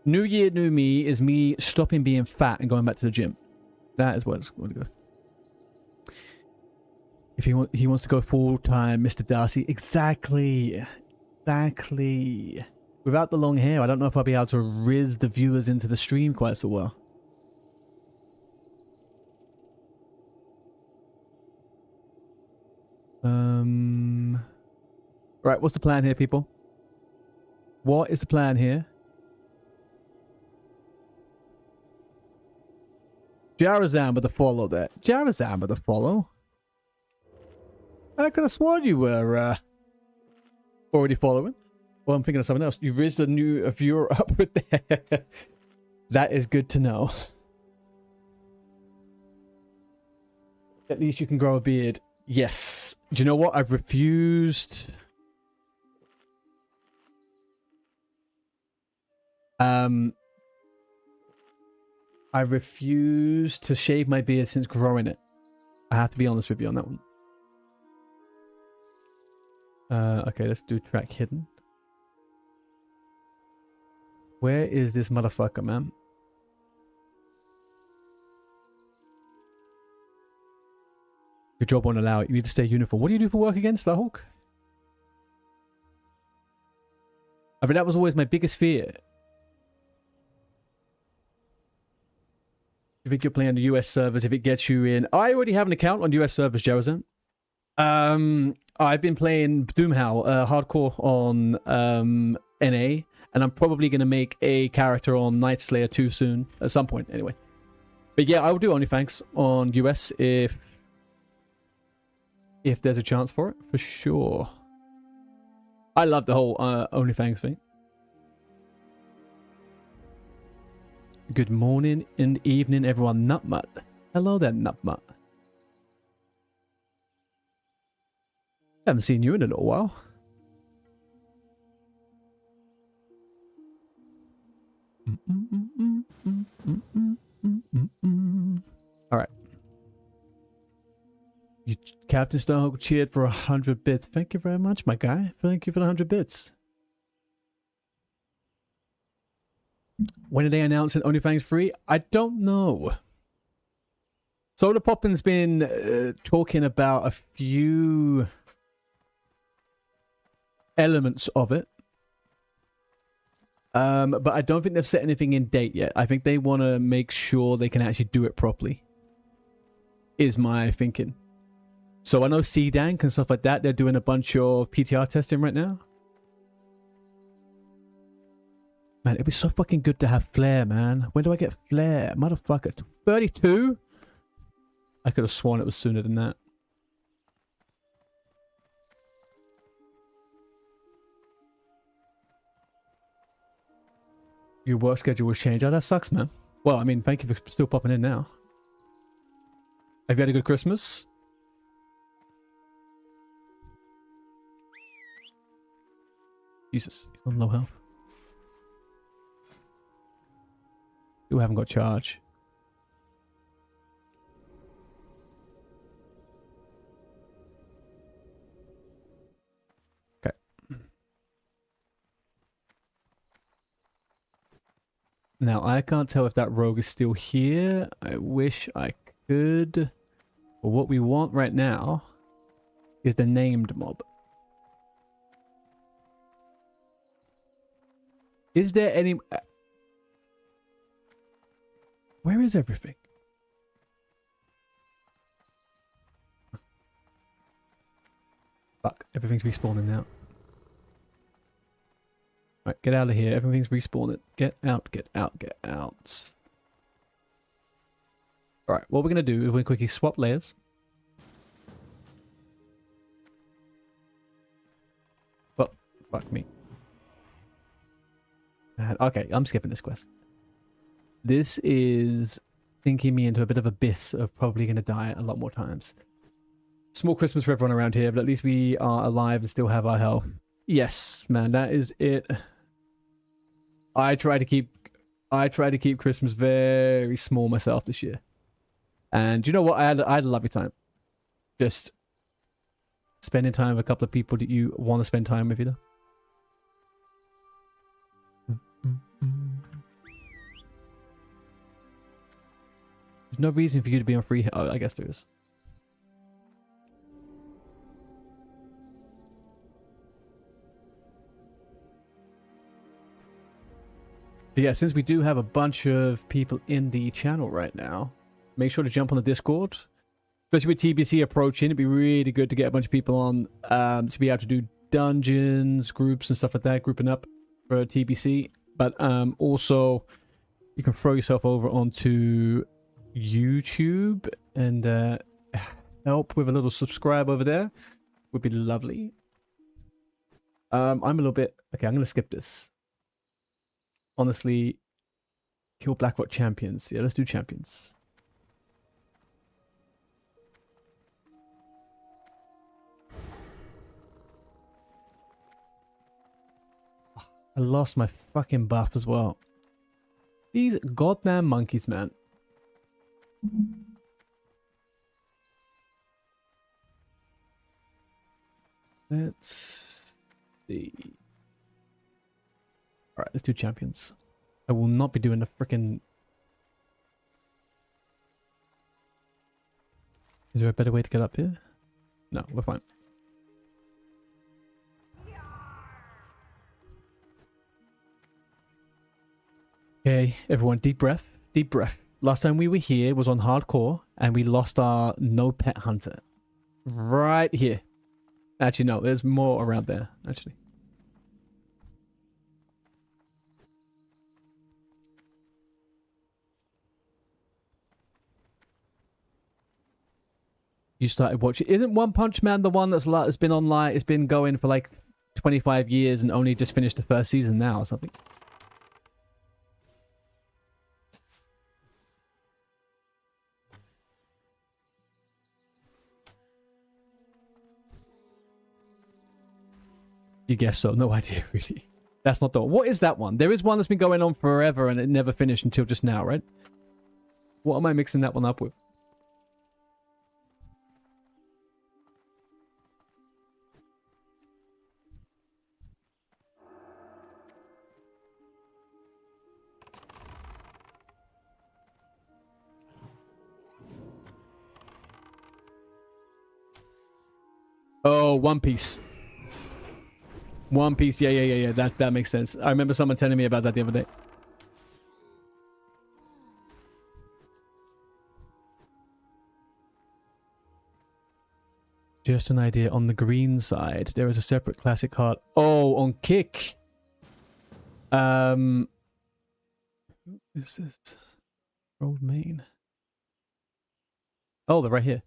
New year, new me is me stopping being fat and going back to the gym. That is what it's going to go. If he wants to go full time, Mr. Darcy. Exactly. Exactly. Without the long hair, I don't know if I'll be able to riz the viewers into the stream quite so well. Right, what's the plan here, people? What is the plan here? Jarazan with the follow there. Jarazan with the follow? I could have sworn you were already following. Well, I'm thinking of something else. You raised a new viewer up with there. That is good to know. At least you can grow a beard. Yes. Do you know what? I've refused. I refuse to shave my beard since growing it. I have to be honest with you on that one. Okay, let's do track hidden. Where is this motherfucker, man? Your job won't allow it. You need to stay uniform. What do you do for work again, Starhawk? I mean, that was always my biggest fear. You think you're playing on the US servers if it gets you in? I already have an account on US servers, Jarazan. I've been playing Doomhow hardcore on NA, and I'm probably going to make a character on Night Slayer 2 soon, at some point, anyway. But yeah, I will do OnlyFans on US if there's a chance for it, for sure. I love the whole OnlyFans thing. Good morning and evening, everyone. Nutmut. Hello there, Nutmut. Haven't seen you in a little while. All right. You, Captain Starhawk, cheered for 100 bits. Thank you very much, my guy. Thank you for the 100 bits. When did they announce an OnlyFans free? I don't know. Soda Poppin's been talking about a few elements of it. But I don't think they've set anything in date yet. I think they want to make sure they can actually do it properly. Is my thinking. So I know C-Dank and stuff like that, they're doing a bunch of PTR testing right now. Man, it'd be so fucking good to have Flare, man. When do I get Flare? Motherfucker. 32? I could have sworn it was sooner than that. Your work schedule was changed. Oh, that sucks, man. Well, I mean, thank you for still popping in now. Have you had a good Christmas? Jesus, he's on low health. You haven't got charge. Okay. Now, I can't tell if that rogue is still here. I wish I could. But what we want right now is the named mob. Is there any... Where is everything? Fuck, everything's respawning now. Right, get out of here. Everything's respawning. Get out, get out, get out. Alright, what we're going to do is we're going to quickly swap layers. Well, fuck me. Okay, I'm skipping this quest. This is thinking me into a bit of abyss of probably going to die a lot more times. Small Christmas for everyone around here, but at least we are alive and still have our health. Yes, man, that is it. I try to keep Christmas very small myself this year. And you know what? I had a lovely time. Just spending time with a couple of people that you want to spend time with, you know? There's no reason for you to be on free. Oh, I guess there is. But yeah, since we do have a bunch of people in the channel right now, make sure to jump on the Discord. Especially with TBC approaching, it'd be really good to get a bunch of people on to be able to do dungeons, groups, and stuff like that, grouping up for TBC. But also, you can throw yourself over onto YouTube and help with a little subscribe over there. Would be lovely. I'm a little bit... Okay, I'm going to skip this. Honestly, kill Blackrock champions. Yeah, let's do champions. I lost my fucking buff as well. These goddamn monkeys, man. Let's see. Alright, let's do champions. I will not be doing the frickin'... Is there a better way to get up here? No, we're fine. Okay, everyone, deep breath. Deep breath. Last time we were here was on hardcore, and we lost our no pet hunter. Right here. Actually, no, there's more around there, actually. You started watching. Isn't One Punch Man the one that's been online? It's been going for like 25 years and only just finished the first season now or something. You guess so. No idea, really. That's not the one. What is that one? There is one that's been going on forever and it never finished until just now, right? What am I mixing that one up with? Oh, One Piece. One Piece, yeah. That makes sense. I remember someone telling me about that the other day. Just an idea. On the green side, there is a separate classic card. Oh, on Kick. This is Old Main. Oh, they're right here.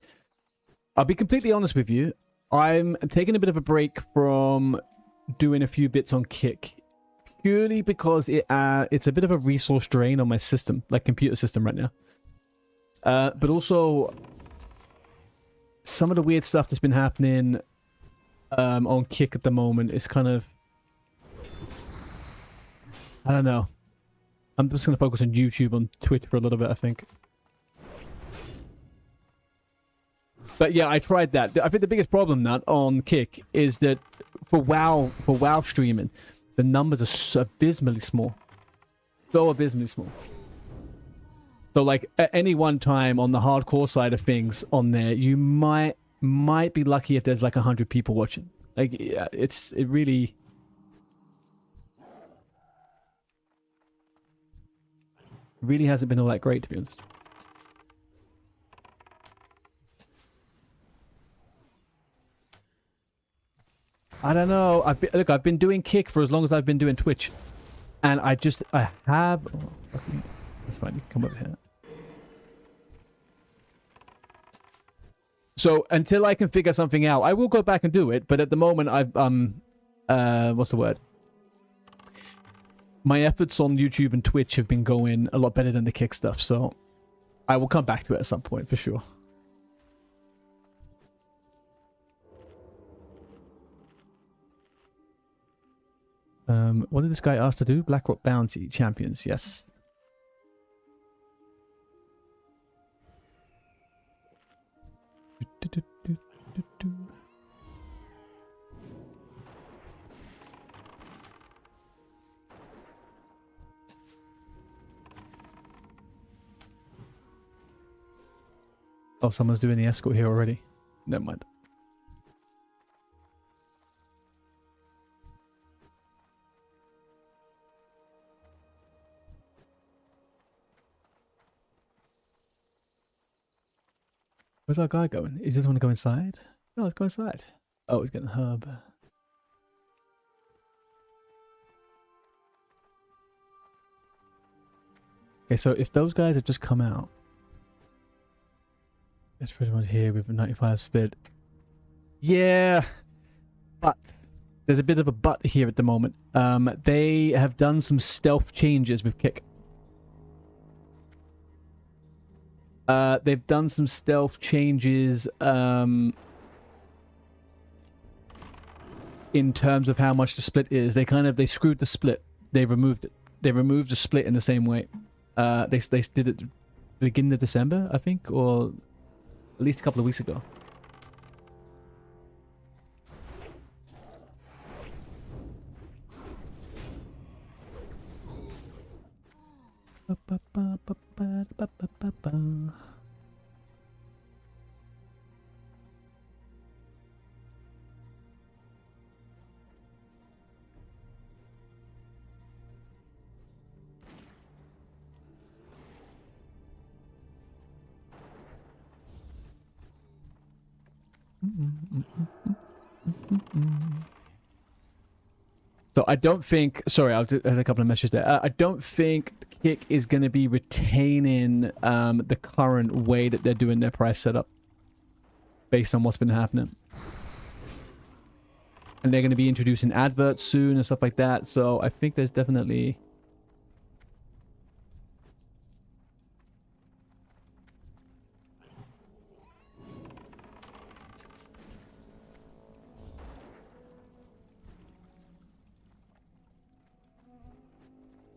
I'll be completely honest with you. I'm taking a bit of a break from doing a few bits on Kick, purely because it's a bit of a resource drain on my system, like computer system right now. But also, some of the weird stuff that's been happening on Kick at the moment is kind of... I don't know. I'm just going to focus on YouTube, on Twitch for a little bit, I think. But yeah, I tried that. I think the biggest problem now on Kick is that for WoW streaming, the numbers are so abysmally small. So abysmally small. So like at any one time on the hardcore side of things on there, you might be lucky if there's like 100 people watching. Like it really hasn't been all that great, to be honest. I don't know. I've been doing Kick for as long as I've been doing Twitch, and I have. Oh, that's fine. You can come over here. So until I can figure something out, I will go back and do it. But at the moment, what's the word? My efforts on YouTube and Twitch have been going a lot better than the Kick stuff. So I will come back to it at some point for sure. What did this guy ask to do? Blackrock Bounty Champions, yes. Oh, someone's doing the escort here already. Never mind. Where's our guy going? Is he just want to go inside? No, let's go inside. Oh, he's getting a herb. Okay, so if those guys have just come out, it's pretty much here with a 95 split. Yeah, but there's a bit of a but here at the moment. They have done some stealth changes with Kick. They've done some stealth changes in terms of how much the split is. They screwed the split. They removed it. They removed the split in the same way. They did it beginning of December, I think, or at least a couple of weeks ago. So I don't think... Sorry, I had a couple of messages there. I don't think Kick is going to be retaining the current way that they're doing their price setup based on what's been happening. And they're going to be introducing adverts soon and stuff like that. So I think there's definitely...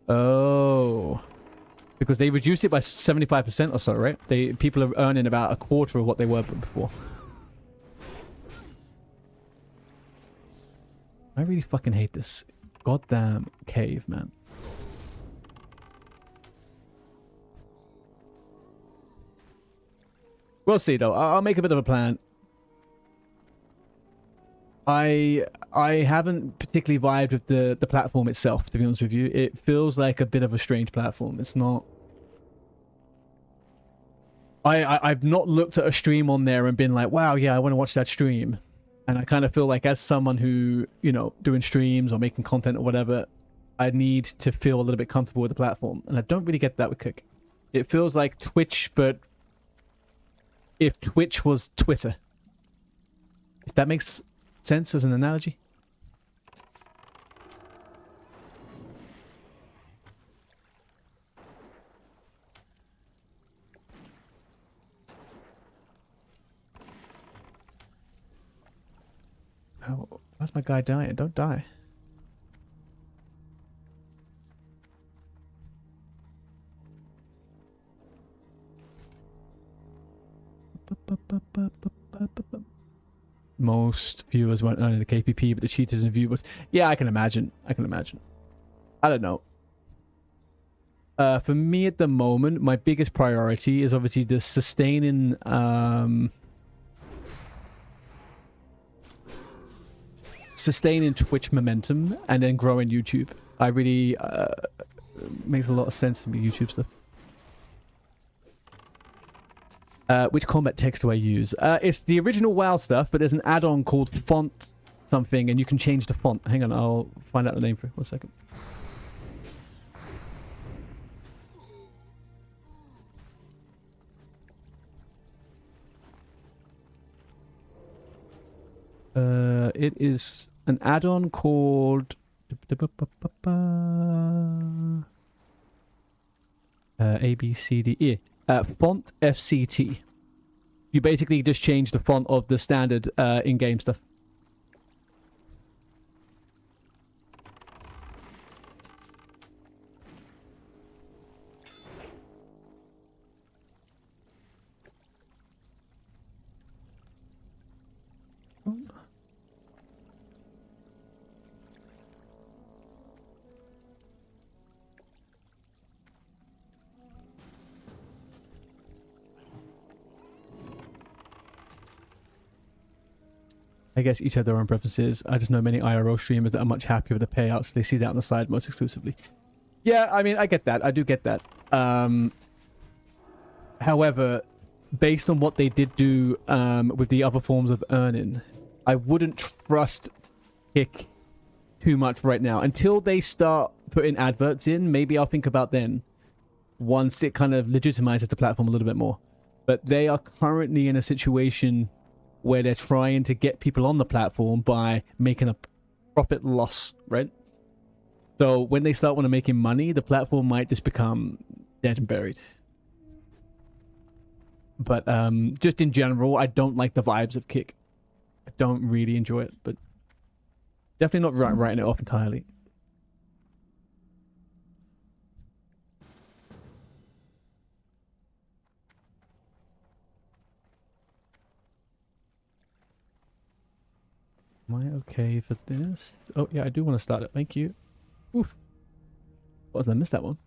Oh, because they reduced it by 75% or so, right? People are earning about a quarter of what they were before. I really fucking hate this goddamn cave, man. We'll see, though. I'll make a bit of a plan. I haven't particularly vibed with the platform itself, to be honest with you. It feels like a bit of a strange platform. It's not... I've not looked at a stream on there and been like, wow, yeah, I want to watch that stream. And I kind of feel like as someone who, you know, doing streams or making content or whatever, I need to feel a little bit comfortable with the platform. And I don't really get that with Kick. It feels like Twitch, but if Twitch was Twitter. If that makes sense as an analogy. Oh, why's my guy dying? Don't die. Most viewers weren't earning the KPP, but the cheaters and viewers... Yeah, I can imagine. I can imagine. I don't know. For me at the moment, my biggest priority is obviously the sustaining... sustaining Twitch momentum and then growing YouTube. I really... makes a lot of sense to me, YouTube stuff. Which combat text do I use? It's the original WoW stuff, but there's an add-on called Font something, and you can change the font. Hang on, I'll find out the name for it. 1 second. It is an add-on called... A, B, C, D, E. Font FCT. You basically just change the font of the standard in-game stuff. I guess each have their own preferences. I just know many IRL streamers that are much happier with the payouts. They see that on the side most exclusively. Yeah, I mean, I get that. I do get that. However, based on what they did do with the other forms of earning, I wouldn't trust Kick too much right now. Until they start putting adverts in, maybe I'll think about then, once it kind of legitimizes the platform a little bit more. But they are currently in a situation where they're trying to get people on the platform by making a profit loss, right? So when they start making money, the platform might just become dead and buried. But just in general, I don't like the vibes of Kick. I don't really enjoy it, but definitely not writing it off entirely. Am I okay for this? Oh, yeah, I do want to start it. Thank you. Oof. What was I missed that one?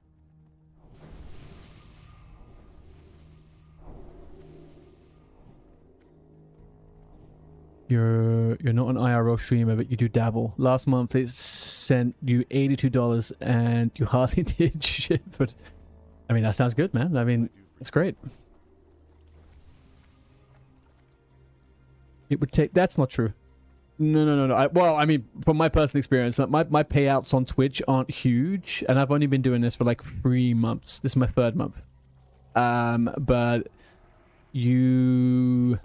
You're not an IRL streamer, but you do dabble. Last month it sent you $82 and you hardly did shit. But I mean, that sounds good, man. I mean, it's great. It would take. That's not true. No. Well, I mean, from my personal experience, my payouts on Twitch aren't huge, and I've only been doing this for like 3 months. This is my 3rd month. But you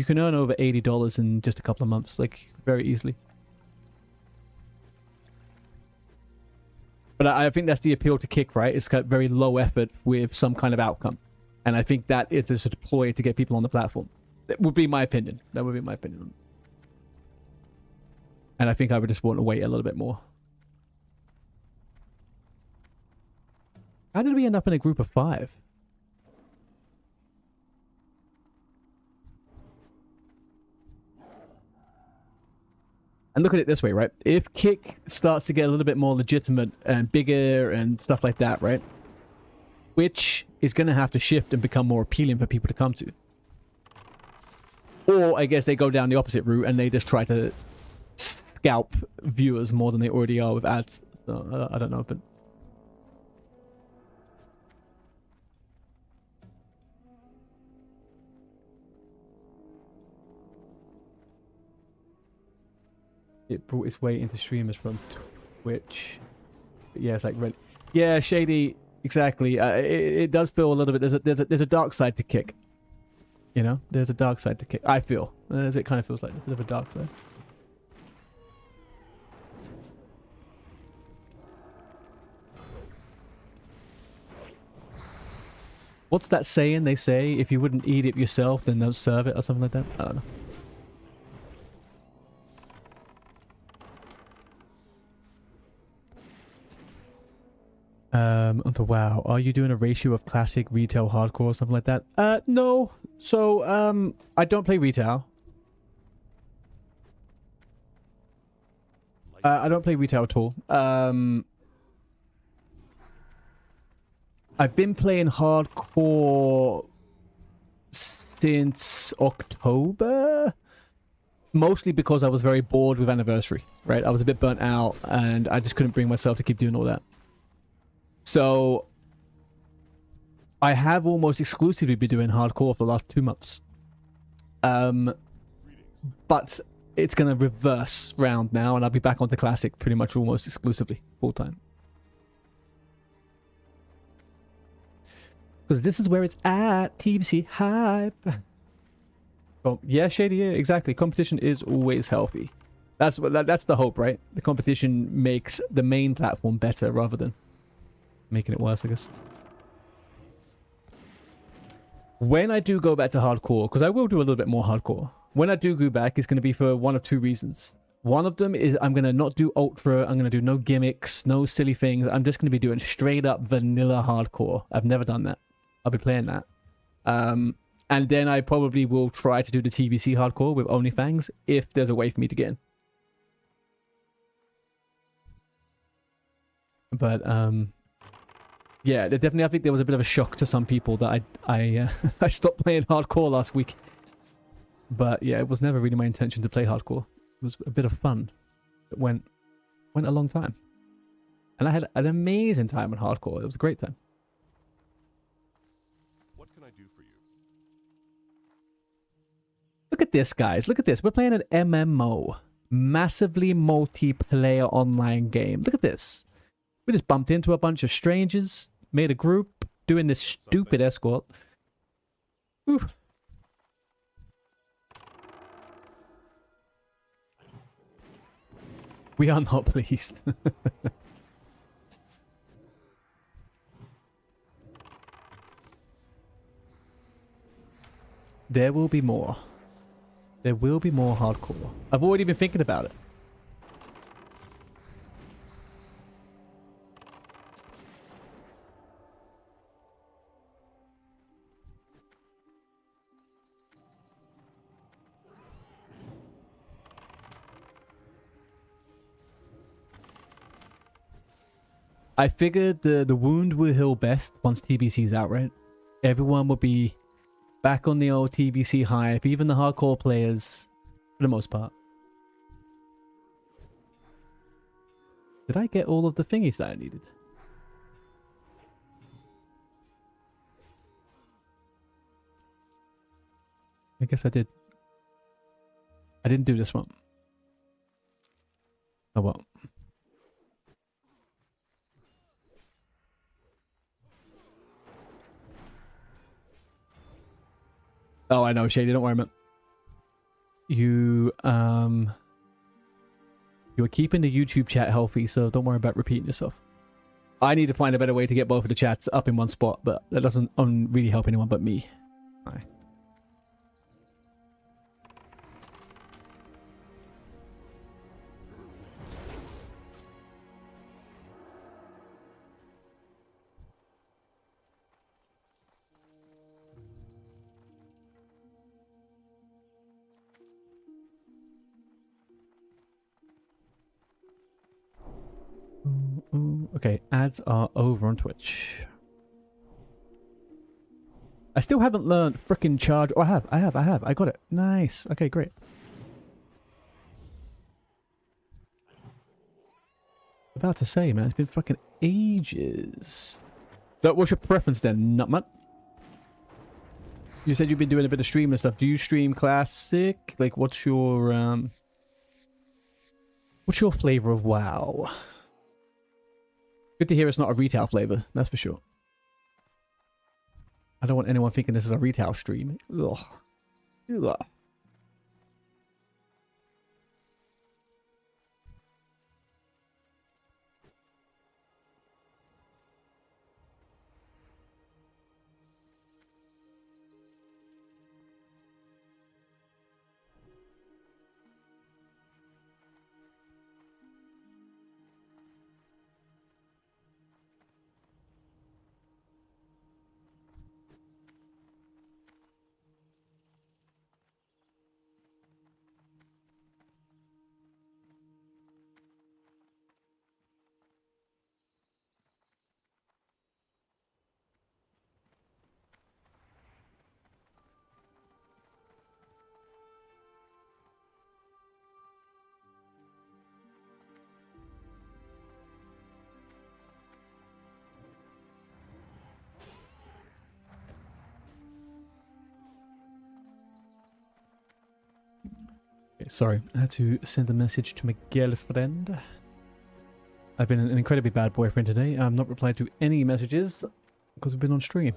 can earn over $80 in just a couple of months, like very easily. But I think that's the appeal to Kick, right? It's got very low effort with some kind of outcome, and I think that is a ploy to get people on the platform. That would be my opinion. That would be my opinion. And I think I would just want to wait a little bit more. How did we end up in a group of 5? And look at it this way, right? If Kick starts to get a little bit more legitimate and bigger and stuff like that, right? Twitch is going to have to shift and become more appealing for people to come to. Or I guess they go down the opposite route and they just try to scalp viewers more than they already are with ads. So I don't know, but it brought its way into streamers from Twitch. But yeah, it's like red. Yeah, shady. Exactly. It does feel a little bit. There's a dark side to Kick. You know, there's a dark side to Kick. I feel as it kind of feels like a bit of a dark side. What's that saying they say? If you wouldn't eat it yourself, then don't serve it, or something like that. I don't know. Onto WoW. Are you doing a ratio of classic, retail, hardcore, or something like that? No. So, I don't play retail. I don't play retail at all. I've been playing hardcore since October. Mostly because I was very bored with Anniversary, right? I was a bit burnt out, and I just couldn't bring myself to keep doing all that. So I have almost exclusively been doing hardcore for the last 2 months. But it's going to reverse round now, and I'll be back onto classic pretty much almost exclusively full time. Because this is where it's at. TBC hype. Oh, yeah, Shady, yeah, exactly. Competition is always healthy. That's the hope, right? The competition makes the main platform better rather than making it worse, I guess. When I do go back to hardcore, because I will do a little bit more hardcore. When I do go back, it's going to be for one of 2 reasons. One of them is I'm going to not do ultra. I'm going to do no gimmicks, no silly things. I'm just going to be doing straight up vanilla hardcore. I've never done that. I'll be playing that. And then I probably will try to do the TBC hardcore with OnlyFans if there's a way for me to get in. But yeah, definitely. I think there was a bit of a shock to some people that I stopped playing hardcore last week. But yeah, it was never really my intention to play hardcore. It was a bit of fun. It went a long time. And I had an amazing time on hardcore. It was a great time. What can I do for you? Look at this, guys. Look at this. We're playing an MMO. Massively multiplayer online game. Look at this. We just bumped into a bunch of strangers, made a group, doing this stupid escort. Whew. We are not pleased. There will be more. There will be more hardcore. I've already been thinking about it. I figured the wound will heal best once TBC's out, right? Everyone will be back on the old TBC hype, even the hardcore players, for the most part. Did I get all of the thingies that I needed? I guess I did. I didn't do this one. Oh well. Oh, I know, Shady. Don't worry, man. You are keeping the YouTube chat healthy, so don't worry about repeating yourself. I need to find a better way to get both of the chats up in one spot, but that doesn't really help anyone but me. All right. Okay, ads are over on Twitch. I still haven't learned frickin' charge. Oh, I have. I got it. Nice. Okay, great. About to say, man, it's been fucking ages. So what's your preference then, Nutmut? You said you've been doing a bit of streaming and stuff. Do you stream classic? Like, what's your flavor of WoW? Good to hear it's not a retail flavor, that's for sure. I don't want anyone thinking this is a retail stream. Ugh. Ugh. Okay, sorry, I had to send a message to my girlfriend. I've been an incredibly bad boyfriend today. I've not replied to any messages because we've been on stream.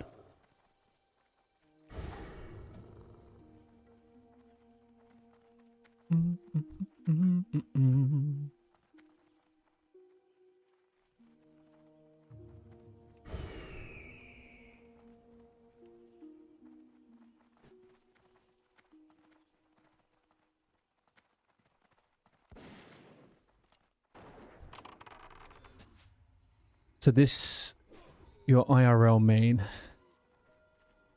So this, your IRL main,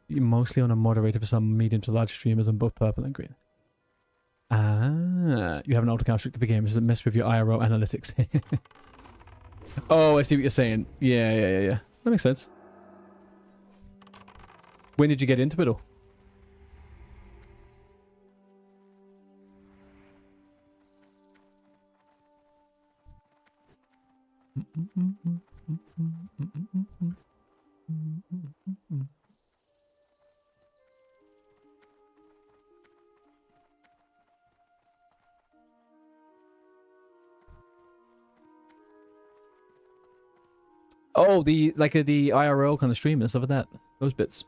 you're mostly on a moderator for some medium to large streamers on both purple and green. Ah, you have an old account strictly for games that mess with your IRL analytics. Oh, I see what you're saying. Yeah. That makes sense. When did you get into it all? Oh, the the IRL kind of stream and stuff like that. Those bits.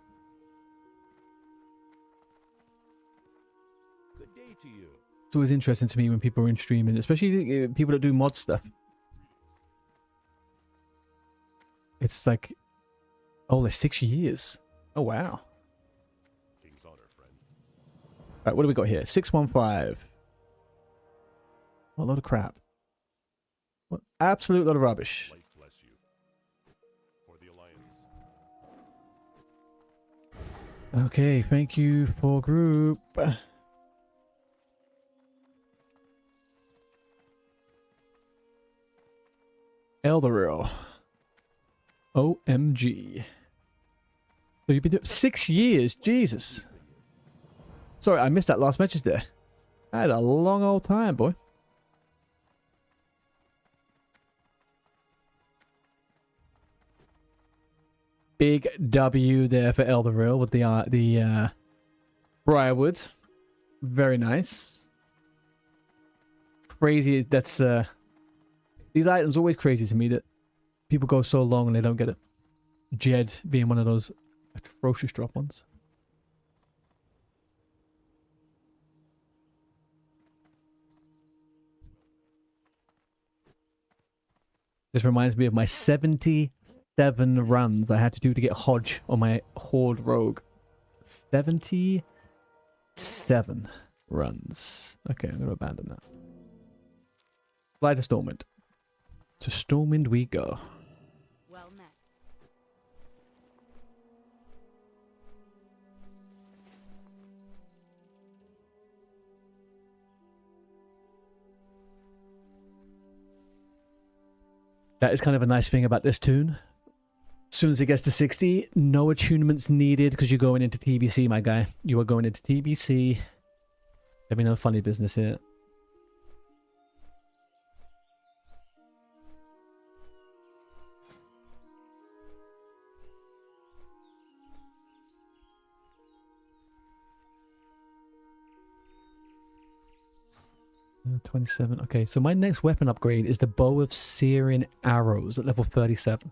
Good day to you. It's always interesting to me when people are in streaming, especially people that do mod stuff. It's like, oh, they're 6 years. Oh, wow. King's honor, friend. Right, what do we got here? 615. What a load of crap. What absolute load of rubbish. Light bless you. For the Alliance. Okay, thank you for group. Elderil. OMG. So you've been doing 6 years, Jesus. Sorry, I missed that last message there. I had a long old time, boy. Big W there for Elderil with the Briarwood. Very nice. Crazy. That's these items always crazy to me that people go so long and they don't get it. Jed being one of those atrocious drop ones. This reminds me of my 77 runs I had to do to get Hodge on my Horde Rogue. 77 runs. Okay, I'm going to abandon that. Fly to Stormwind. To Stormwind we go. Well met. That is kind of a nice thing about this tune. As soon as it gets to 60, no attunements needed because you're going into TBC, my guy. You are going into TBC. Let me know funny business here. Uh, 27. Okay, so my next weapon upgrade is the Bow of Searing Arrows at level 37.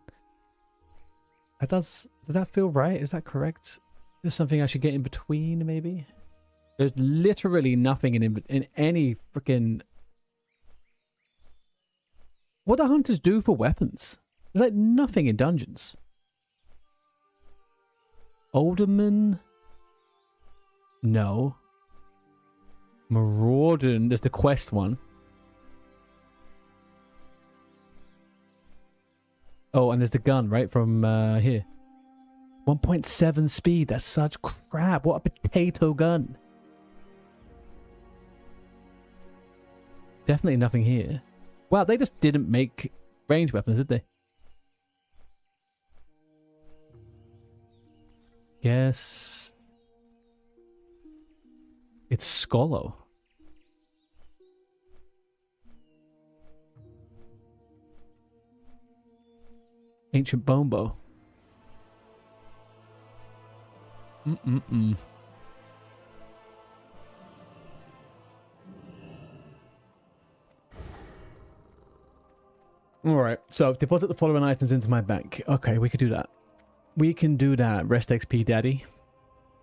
That does that feel right? Is that correct? There's something I should get in between, maybe? There's literally nothing in any freaking... What do hunters do for weapons? There's like nothing in dungeons. Alderman? No. Maraudon, there's the quest one. Oh, and there's the gun, right, from here. 1.7 speed, that's such crap. What a potato gun. Definitely nothing here. Wow, they just didn't make range weapons, did they? Guess... It's Skolo. Ancient Bombo. Alright, so deposit the following items into my bank. Okay, we could do that. We can do that, Rest XP Daddy.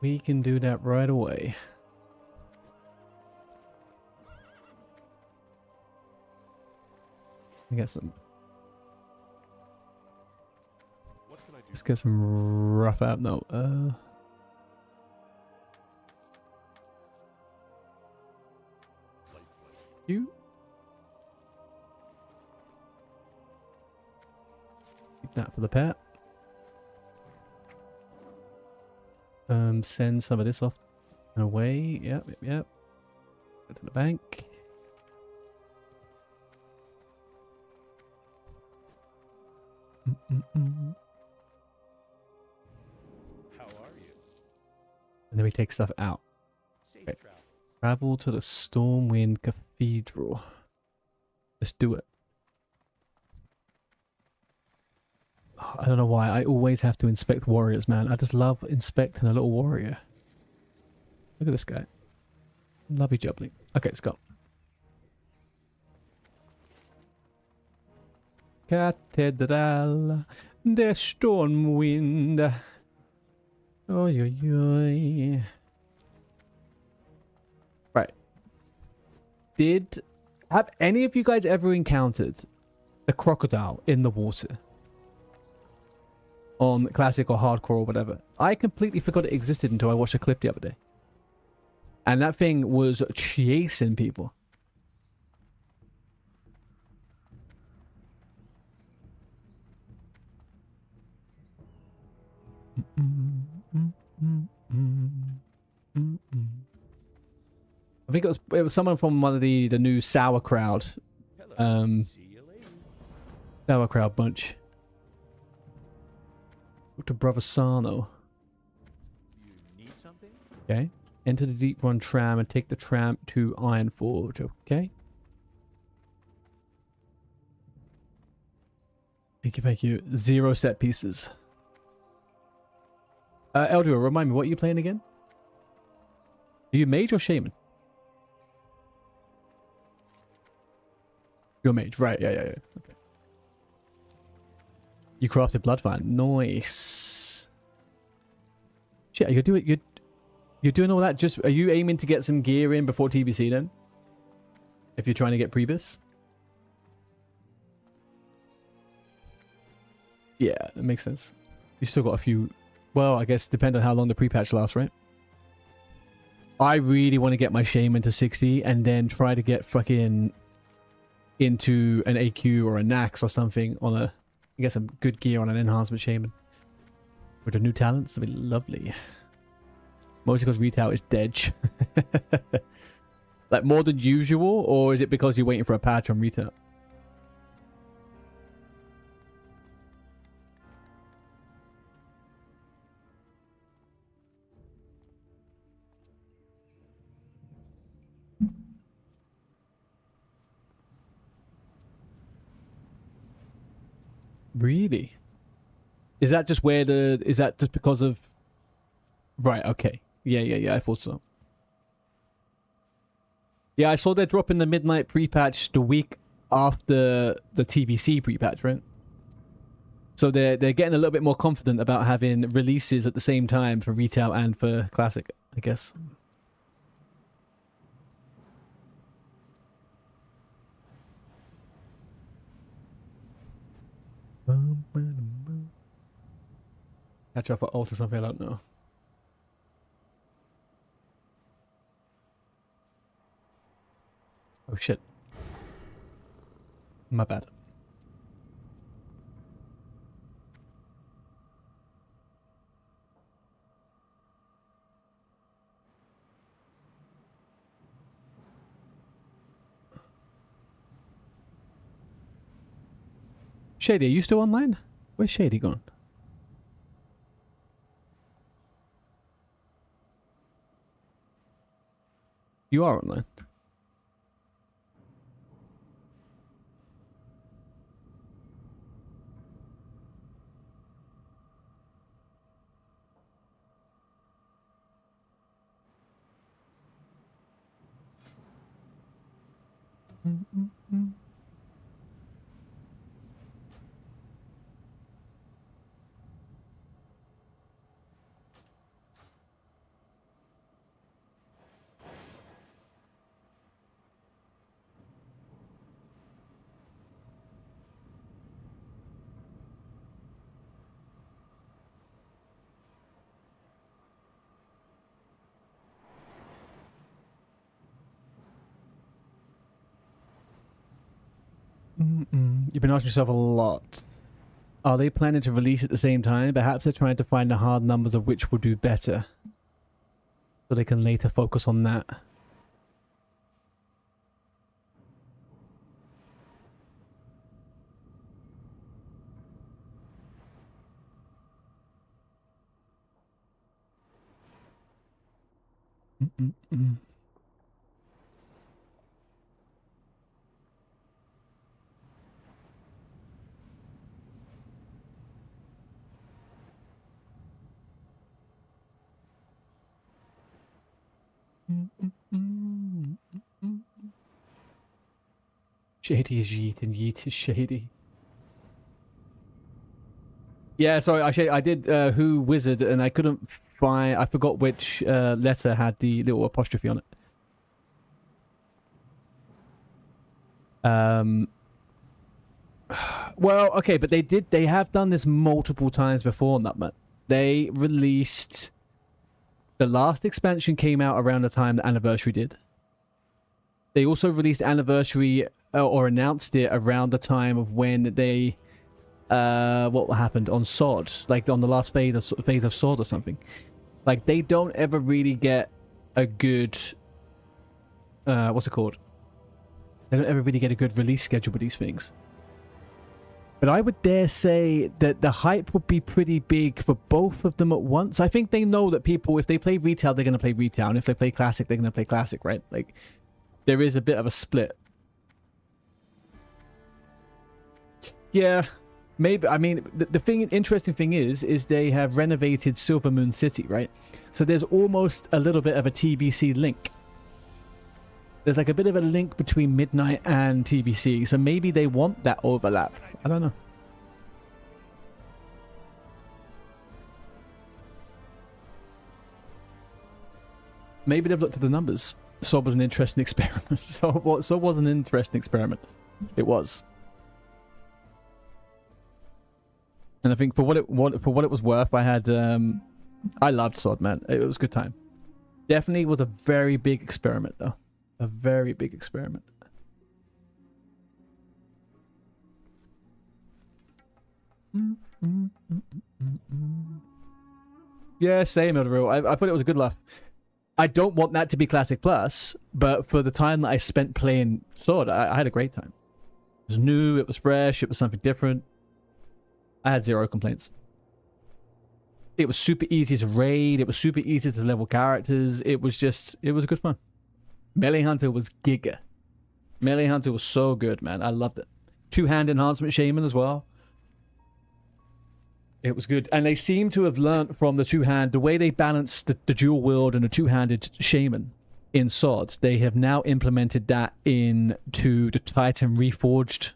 We can do that right away. I get some... What can I do? Let's get some rough out. No, Light bless you. you. Keep that for the pet. Send some of this off and away. Yep. Go to the bank. How are you? And then we take stuff out. Safe Okay. travel. Travel to the Stormwind Cathedral. Let's do it. Oh, I don't know why. I always have to inspect warriors, man. I just love inspecting a little warrior. Look at this guy. Lovely jubbly. Okay, let's go. Cathedral The storm wind. Oy, oy, oy. Right. Have any of you guys ever encountered a crocodile in the water? On classic or hardcore or whatever. I completely forgot it existed until I watched a clip the other day. And that thing was chasing people. I think it was someone from one of the new sauerkraut Hello. See you later. sauerkraut bunch. To Brother Sano. You need something? Okay. Enter the deep run tram and take the tram to Iron Forge. Okay. Thank you. 0 set pieces. Eldor, remind me, what are you playing again? Are you mage or shaman? You're mage, right? Yeah. Okay. You crafted Bloodvine. Nice. Shit, you're doing all that just... Are you aiming to get some gear in before TBC then? If you're trying to get Prebis? Yeah, that makes sense. You still got a few... Well, I guess depend on how long the pre-patch lasts, right? I really want to get my shaman to 60 and then try to get fucking into an AQ or a Nax or something on a... Get some good gear on an enhancement shaman. With the new talents, it'd be lovely. Mostly because retail is dead. Like more than usual, or is it because you're waiting for a patch on retail? Really? Is that just where the... Is that just because of... Right, okay. Yeah, I thought so. Yeah, I saw they're dropping the midnight pre-patch the week after the TBC pre-patch, right? So they're getting a little bit more confident about having releases at the same time for retail and for classic, I guess. Catch up for ult or something, I don't know. Oh shit. My bad. Shady, are you still online? Where's Shady gone? You are online. You've been asking yourself a lot. Are they planning to release at the same time? Perhaps they're trying to find the hard numbers of which will do better. So they can later focus on that. Shady is Yeet and Yeet is Shady. Yeah, sorry, actually, I did Who Wizard, and I couldn't find. I forgot which letter had the little apostrophe on it. Well, okay, but they have done this multiple times before, Nutman. They released the last expansion came out around the time the anniversary did. They also released anniversary or announced it around the time of when they what happened on Sword, like on the last phase of Sword or something. Like they don't ever really get a good what's it called? They don't ever really get a good release schedule with these things. But I would dare say that the hype would be pretty big for both of them at once. I think they know that people, if they play retail, they're going to play retail. And if they play classic, they're going to play classic, right? Like, there is a bit of a split. Yeah, maybe. I mean, the interesting thing is they have renovated Silver Moon City, right? So there's almost a little bit of a TBC link. There's like a bit of a link between Midnight and TBC. So maybe they want that overlap. I don't know. Maybe they've looked at the numbers. So was an interesting experiment. So was an interesting experiment. It was. And I think for what it was worth, I had I loved Sod, man. It was a good time. Definitely was a very big experiment though. A very big experiment. Yeah, same, Elderreal. I thought it was a good laugh. I don't want that to be Classic Plus, but for the time that I spent playing Sword, I had a great time. It was new, it was fresh, it was something different. I had zero complaints. It was super easy to raid, it was super easy to level characters, it was a good fun. Melee Hunter was giga. Melee Hunter was so good, man. I loved it. Two-hand enhancement shaman as well. It was good. And they seem to have learnt from the two-hand, the way they balanced the dual wield and the two-handed shaman in Swords. They have now implemented that into the Titan Reforged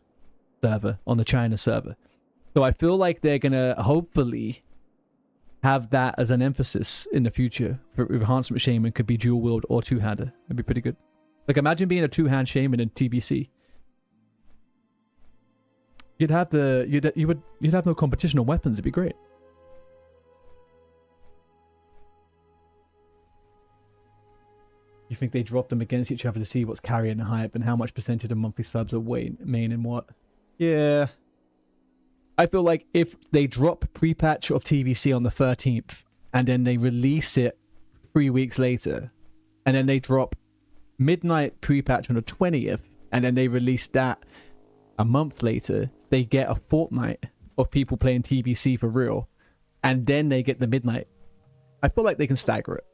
server on the China server. So I feel like they're going to hopefully have that as an emphasis in the future. For enhancement shaman could be dual wield or two-hander. It'd be pretty good. Like imagine being a two-hand shaman in TBC. You'd have no competition on weapons. It'd be great. You think they drop them against each other to see what's carrying the hype and how much percentage of monthly subs are main and what? Yeah. I feel like if they drop pre-patch of TBC on the 13th and then they release it 3 weeks later and then they drop Midnight pre-patch on the 20th and then they release that a month later, they get a fortnight of people playing TBC for real and then they get the Midnight. I feel like they can stagger it.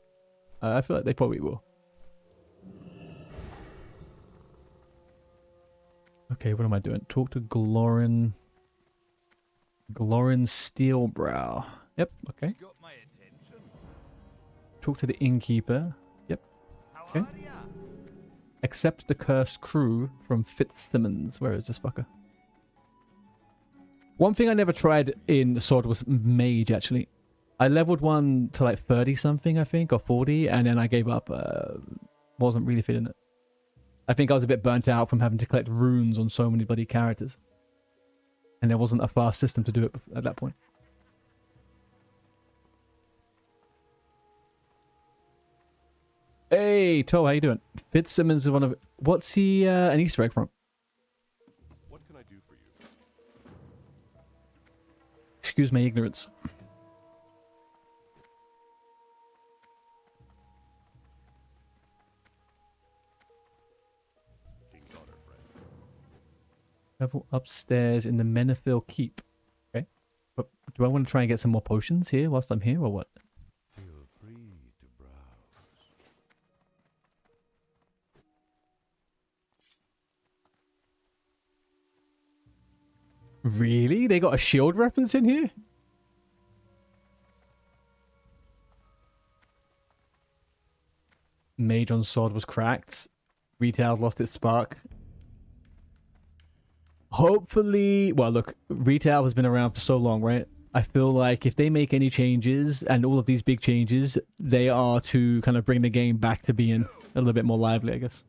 I feel like they probably will. Okay, what am I doing? Talk to Glorin Steelbrow. Yep, okay. Got my attention. Talk to the innkeeper. Yep. How Okay. are ya? Accept the cursed crew from Fitzsimmons. Where is this fucker? One thing I never tried in the Sword was Mage, actually. I leveled one to like 30 something, I think, or 40, and then I gave up. Wasn't really feeling it. I think I was a bit burnt out from having to collect runes on so many bloody characters. And there wasn't a fast system to do it at that point. Hey, Toe, how you doing? Fitzsimmons is one of... What's he an Easter egg from? What can I do for you? Excuse my ignorance. King's honor, friend. Level upstairs in the Menethil Keep. Okay. But do I want to try and get some more potions here whilst I'm here, or what? Feel free to browse. Really? They got a shield reference in here? Mage on sword was cracked. Retail's lost its spark. Hopefully... Well, look, retail has been around for so long, right? I feel like if they make any changes, and all of these big changes, they are to kind of bring the game back to being a little bit more lively, I guess.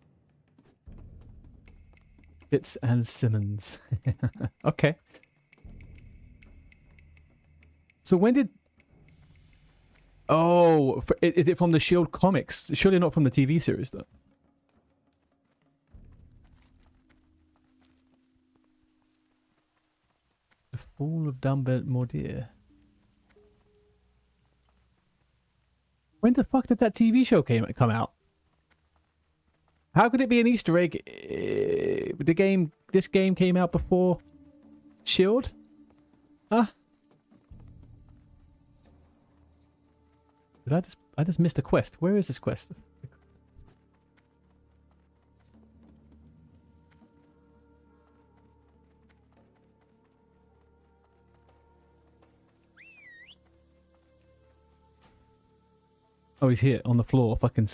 Fitz and Simmons. Okay. So when did... Oh, is it from the Shield comics? Surely not from the TV series, though. The Fall of Dumbledore Mordir. When the fuck did that TV show come out? How could it be an Easter egg? This game came out before Shield? Huh? I just missed a quest. Where is this quest? Oh, he's here on the floor. Fucking.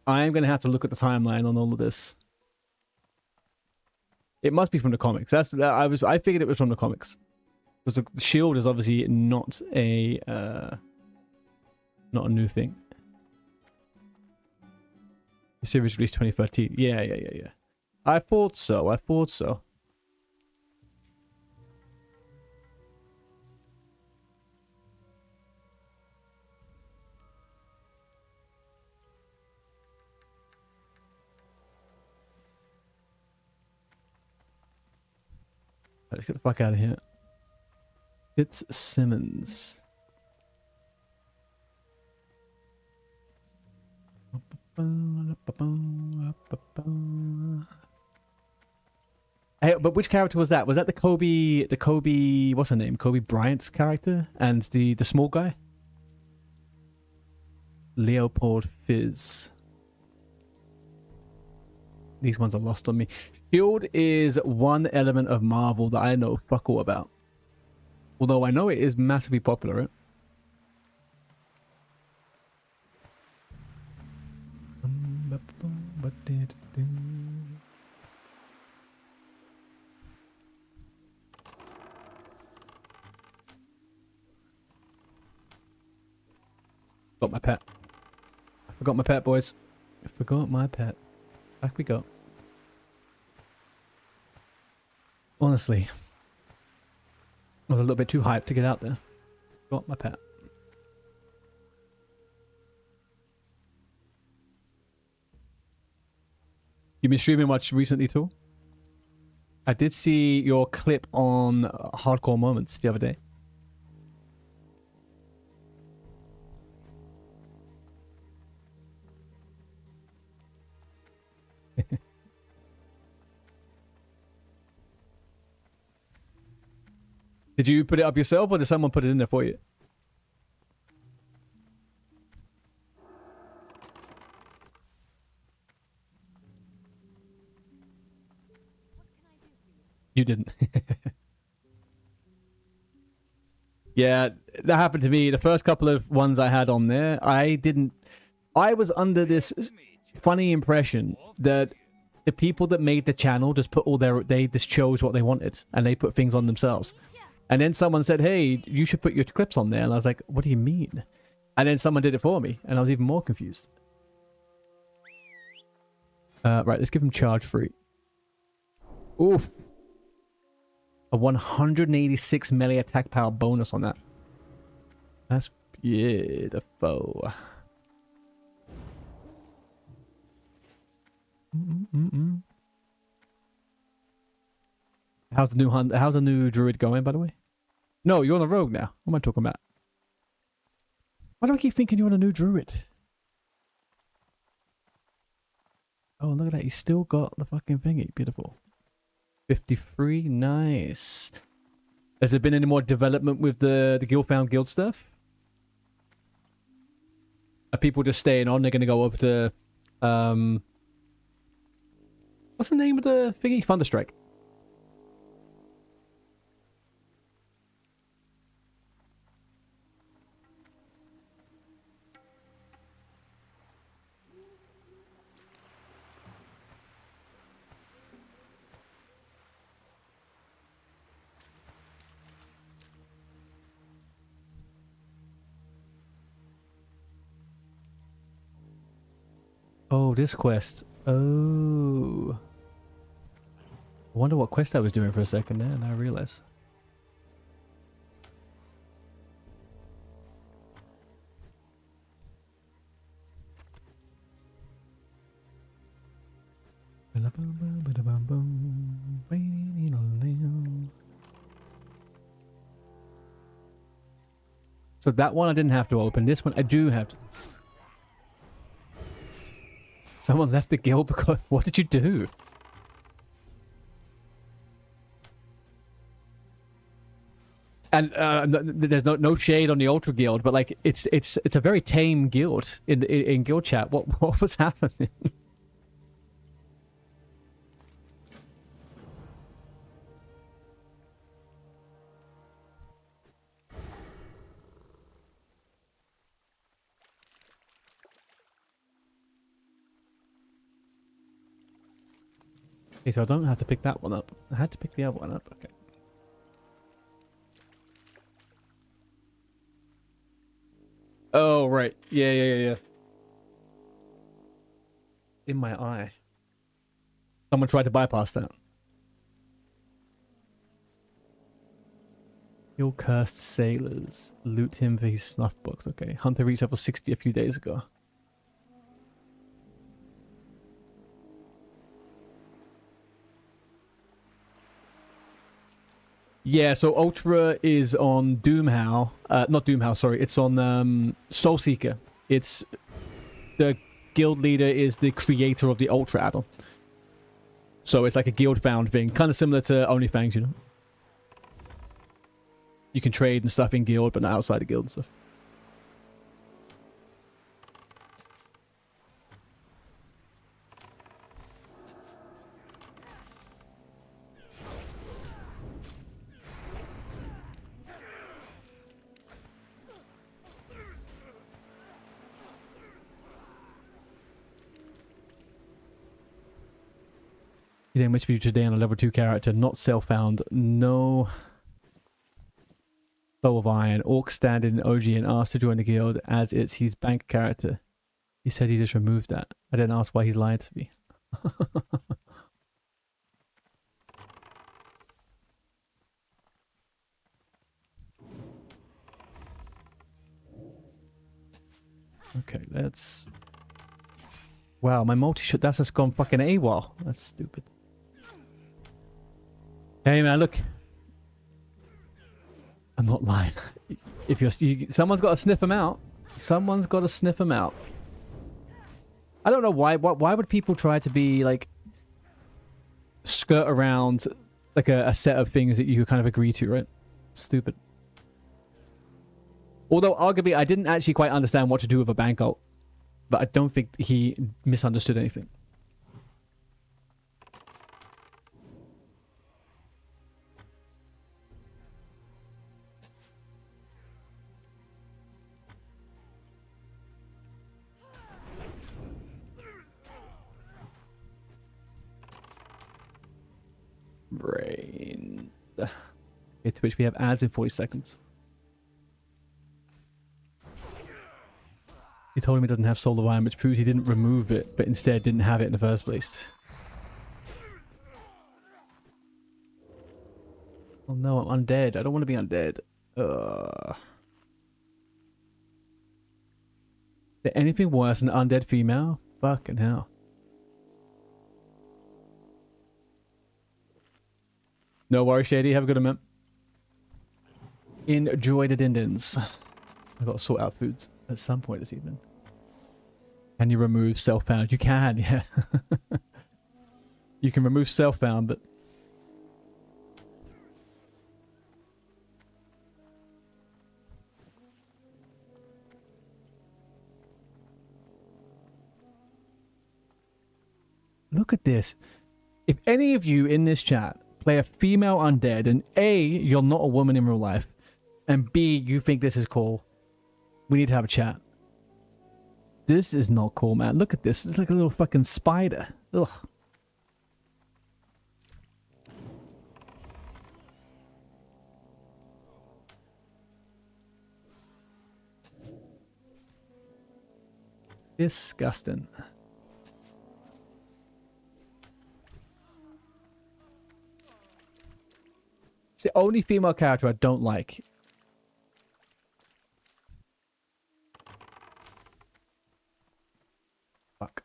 I'm gonna have to look at the timeline on all of this. It must be from the comics. I figured it was from the comics. Because the Shield is obviously not a new thing. The series released 2013. Yeah. I thought so. Let's get the fuck out of here. It's Simmons. Hey, but which character was that? Was that the Kobe, what's her name? Kobe Bryant's character? And the small guy? Leopold Fizz. These ones are lost on me. Shield is one element of Marvel that I know fuck all about. Although I know it is massively popular, right? Got my pet. I forgot my pet, boys. I forgot my pet. Back we go. Honestly, I was a little bit too hyped to get out there. Got my pet. You been streaming much recently too? I did see your clip on Hardcore Moments the other day. Did you put it up yourself or did someone put it in there for you? You didn't. Yeah, that happened to me. The first couple of ones I had on there, I was under this funny impression that the people that made the channel just put they just chose what they wanted and they put things on themselves. And then someone said, hey, you should put your clips on there. And I was like, what do you mean? And then someone did it for me. And I was even more confused. Right, let's give him charge free. Oof. A 186 melee attack power bonus on that. That's beautiful. How's the new druid going, by the way? No, you're on the rogue now. What am I talking about? Why do I keep thinking you're on a new druid? Oh, look at that. You still got the fucking thingy. Beautiful. 53. Nice. Has there been any more development with the guild found guild stuff? Are people just staying on? They're going to go over to... what's the name of the thingy? Thunderstrike. Oh, this quest. Oh. I wonder what quest I was doing for a second there, and I realized. So that one I didn't have to open. This one I do have to. Someone left the guild because... What did you do? And there's no shade on the Ultra Guild, but like it's a very tame guild in guild chat. What was happening? Okay, so I don't have to pick that one up. I had to pick the other one up. Okay. Oh, right. Yeah. In my eye. Someone tried to bypass that. Kill cursed sailors. Loot him for his snuff box. Okay. Hunter reached level 60 a few days ago. Yeah, so Ultra is on Doomhow. Not Doomhow, sorry. It's on Soulseeker. It's... The guild leader is the creator of the Ultra add-on. So it's like a guild-bound thing. Kind of similar to OnlyFans, you know? You can trade and stuff in guild, but not outside the guild and stuff. You then wish to be today on a level 2 character, not self-found, no Soul of Iron, Orc standing in OG and asked to join the guild as it's his bank character. He said he just removed that. I didn't ask why he lied to me. Okay, let's... Wow, my multi-shot, that's just gone fucking AWOL. That's stupid. Hey man, look. I'm not lying. If someone's got to sniff them out. Someone's got to sniff them out. I don't know why. Why would people try to be like skirt around like a set of things that you kind of agree to, right? Stupid. Although arguably, I didn't actually quite understand what to do with a bank ult, but I don't think he misunderstood anything. Brain. Okay, to which we have ads in 40 seconds. He told him he doesn't have Soul of Iron, which proves he didn't remove it, but instead didn't have it in the first place. Oh no, I'm undead. I don't want to be undead. Is there anything worse than an undead female? Fucking hell. No worries, Shady. Have a good one, man. Enjoy the din-dins. I've got to sort out foods at some point this evening. Can you remove self-found? You can, yeah. You can remove self-found, but... Look at this. If any of you in this chat play a female undead, and A, you're not a woman in real life, and B, you think this is cool, we need to have a chat. This is not cool, man. Look at this. It's like a little fucking spider. Ugh. Disgusting. It's the only female character I don't like. Fuck.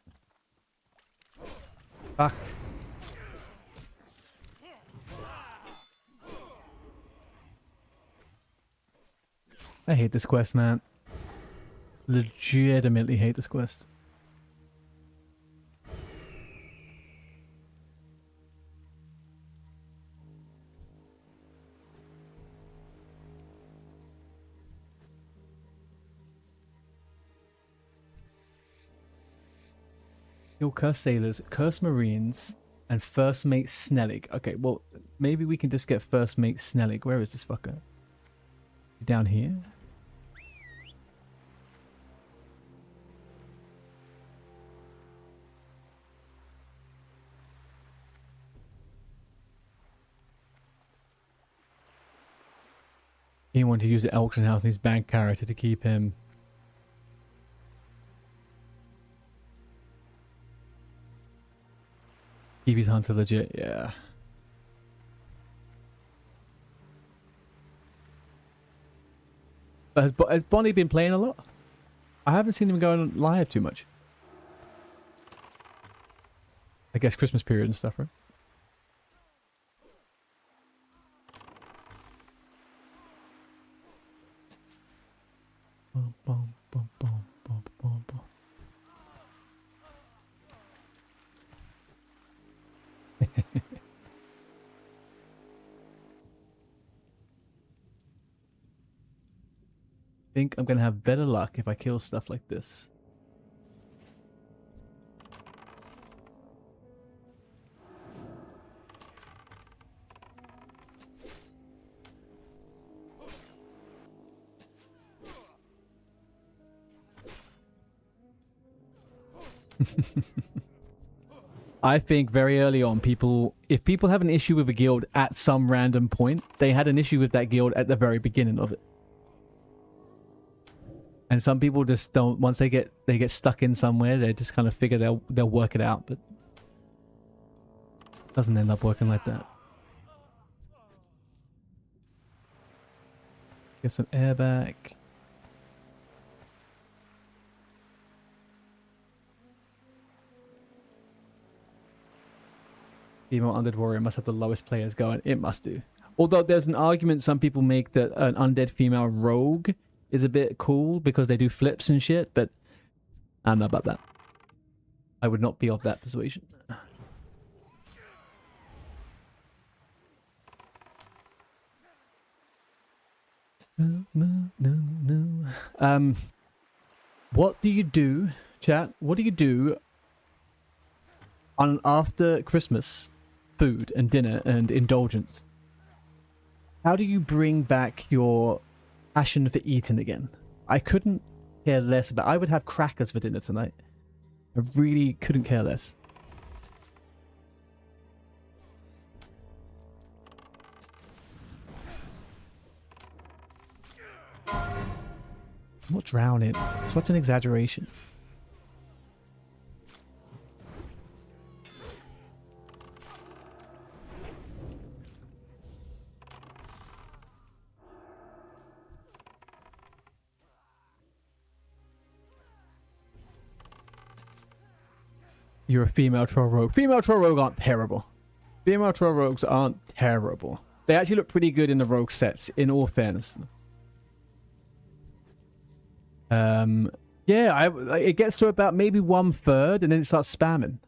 Fuck. I hate this quest, man. Legitimately hate this quest. Kill curse sailors, curse marines, and first mate Snellig. Okay, well, maybe we can just get first mate Snellig. Where is this fucker? Down here? He wanted to use the auction house in his bank character to keep him. Keep his hunter legit, yeah. But has Bonnie been playing a lot? I haven't seen him going live too much. I guess Christmas period and stuff, right? Boom, boom, boom, boom, boom, boom, boom. I think I'm gonna have better luck if I kill stuff like this. I think very early on, if people have an issue with a guild at some random point, they had an issue with that guild at the very beginning of it. And some people just don't, once they get stuck in somewhere, they just kind of figure they'll work it out, but it doesn't end up working like that. Get some air back. Female undead warrior must have the lowest players going. It must do. Although there's an argument some people make that an undead female rogue is a bit cool because they do flips and shit, but I don't know about that. I would not be of that persuasion. What do you do, chat? What do you do on after Christmas food and dinner and indulgence? How do you bring back your passion for eating again? I couldn't care less about. I would have crackers for dinner tonight. I really couldn't care less. I'm not drowning. Such an exaggeration. You're a female troll rogue. Female troll rogue aren't terrible. Female troll rogues aren't terrible. They actually look pretty good in the rogue sets, in all fairness. Yeah, it gets to about maybe 1/3 and then it starts spamming.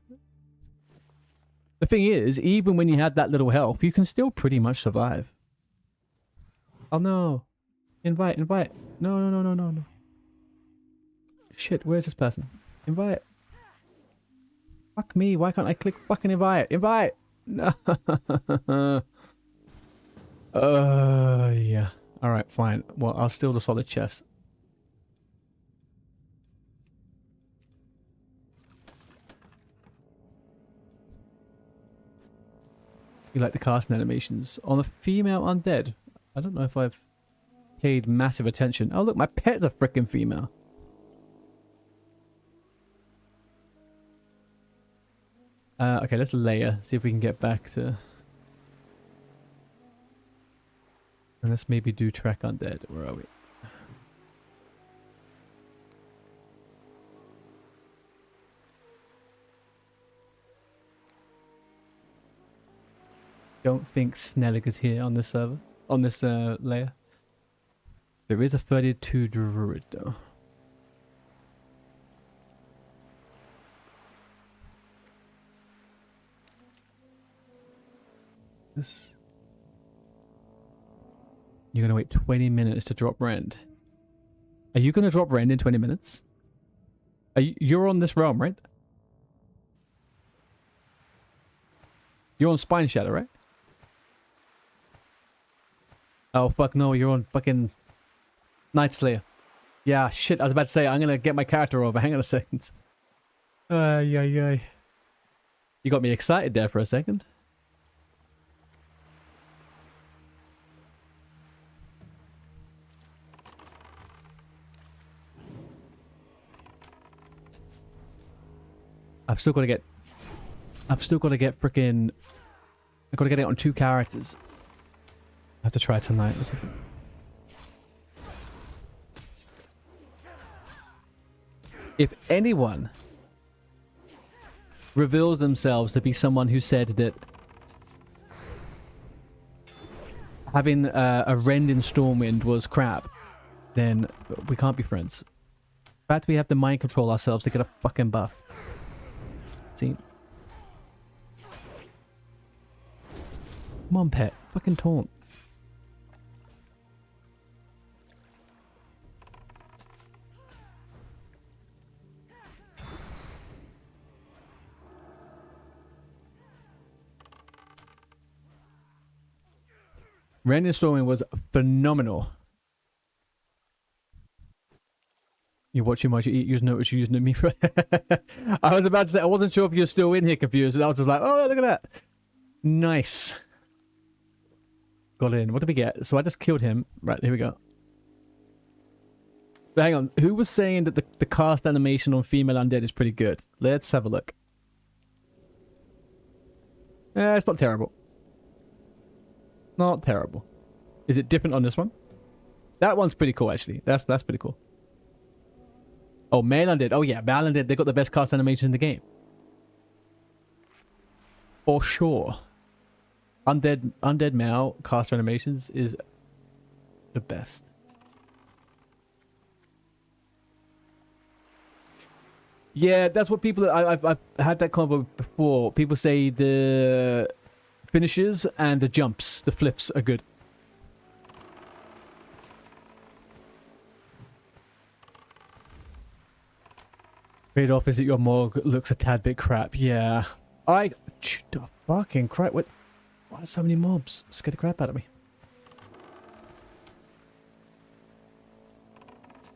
The thing is, even when you have that little health, you can still pretty much survive. Oh no. Invite. No. Shit, where's this person? Invite. Fuck me, why can't I click fucking invite? Invite! No. Yeah. Alright, fine. Well, I'll steal the solid chest. You like the casting animations on a female undead? I don't know if I've paid massive attention. Oh look, my pet's a freaking female. Okay, let's layer. See if we can get back to. And let's maybe do track undead. Where are we? Don't think Snellig is here on this server, on this layer. There is a 32 druid though. This. You're gonna wait 20 minutes to drop rend. Are you gonna drop rend in 20 minutes? You're on this realm, right? You're on Spineshatter, right? Oh fuck no, you're on fucking Night Slayer. Yeah, shit, I was about to say I'm gonna get my character over. Hang on a second. Yeah. You got me excited there for a second. I've still got to get freaking. I've got to get it on 2 characters. I have to try tonight. If anyone reveals themselves to be someone who said that having a rend in Stormwind was crap, then we can't be friends. In fact, we have to mind control ourselves to get a fucking buff. See? Come on, pet. Fucking taunt. Rend in Stormwind was phenomenal. You're watching what you eat. You just notice you're using me for. I was about to say I wasn't sure if you're still in here, confused. And I was just like, oh, look at that, nice. Got in. What did we get? So I just killed him. Right, here we go. But hang on. Who was saying that the cast animation on female undead is pretty good? Let's have a look. It's not terrible. Not terrible. Is it different on this one? That one's pretty cool, actually. That's pretty cool. Oh, male undead. Oh yeah, male undead. They got the best cast animations in the game. For sure. Undead male cast animations is the best. Yeah, that's what people. I've had that convo before. People say the finishes and the jumps, the flips are good. Trade-off is that your morgue looks a tad bit crap. Yeah. The fucking crap. Why are so many mobs? Scare the crap out of me.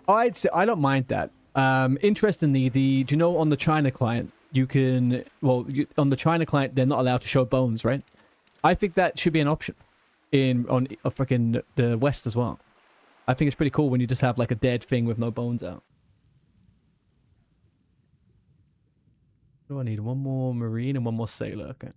I'd say I don't mind that. Interestingly, do you know on the China client you can on the China client they're not allowed to show bones, right? I think that should be an option on freaking the West as well. I think it's pretty cool when you just have like a dead thing with no bones out. What do I need? One more marine and one more sailor. Okay.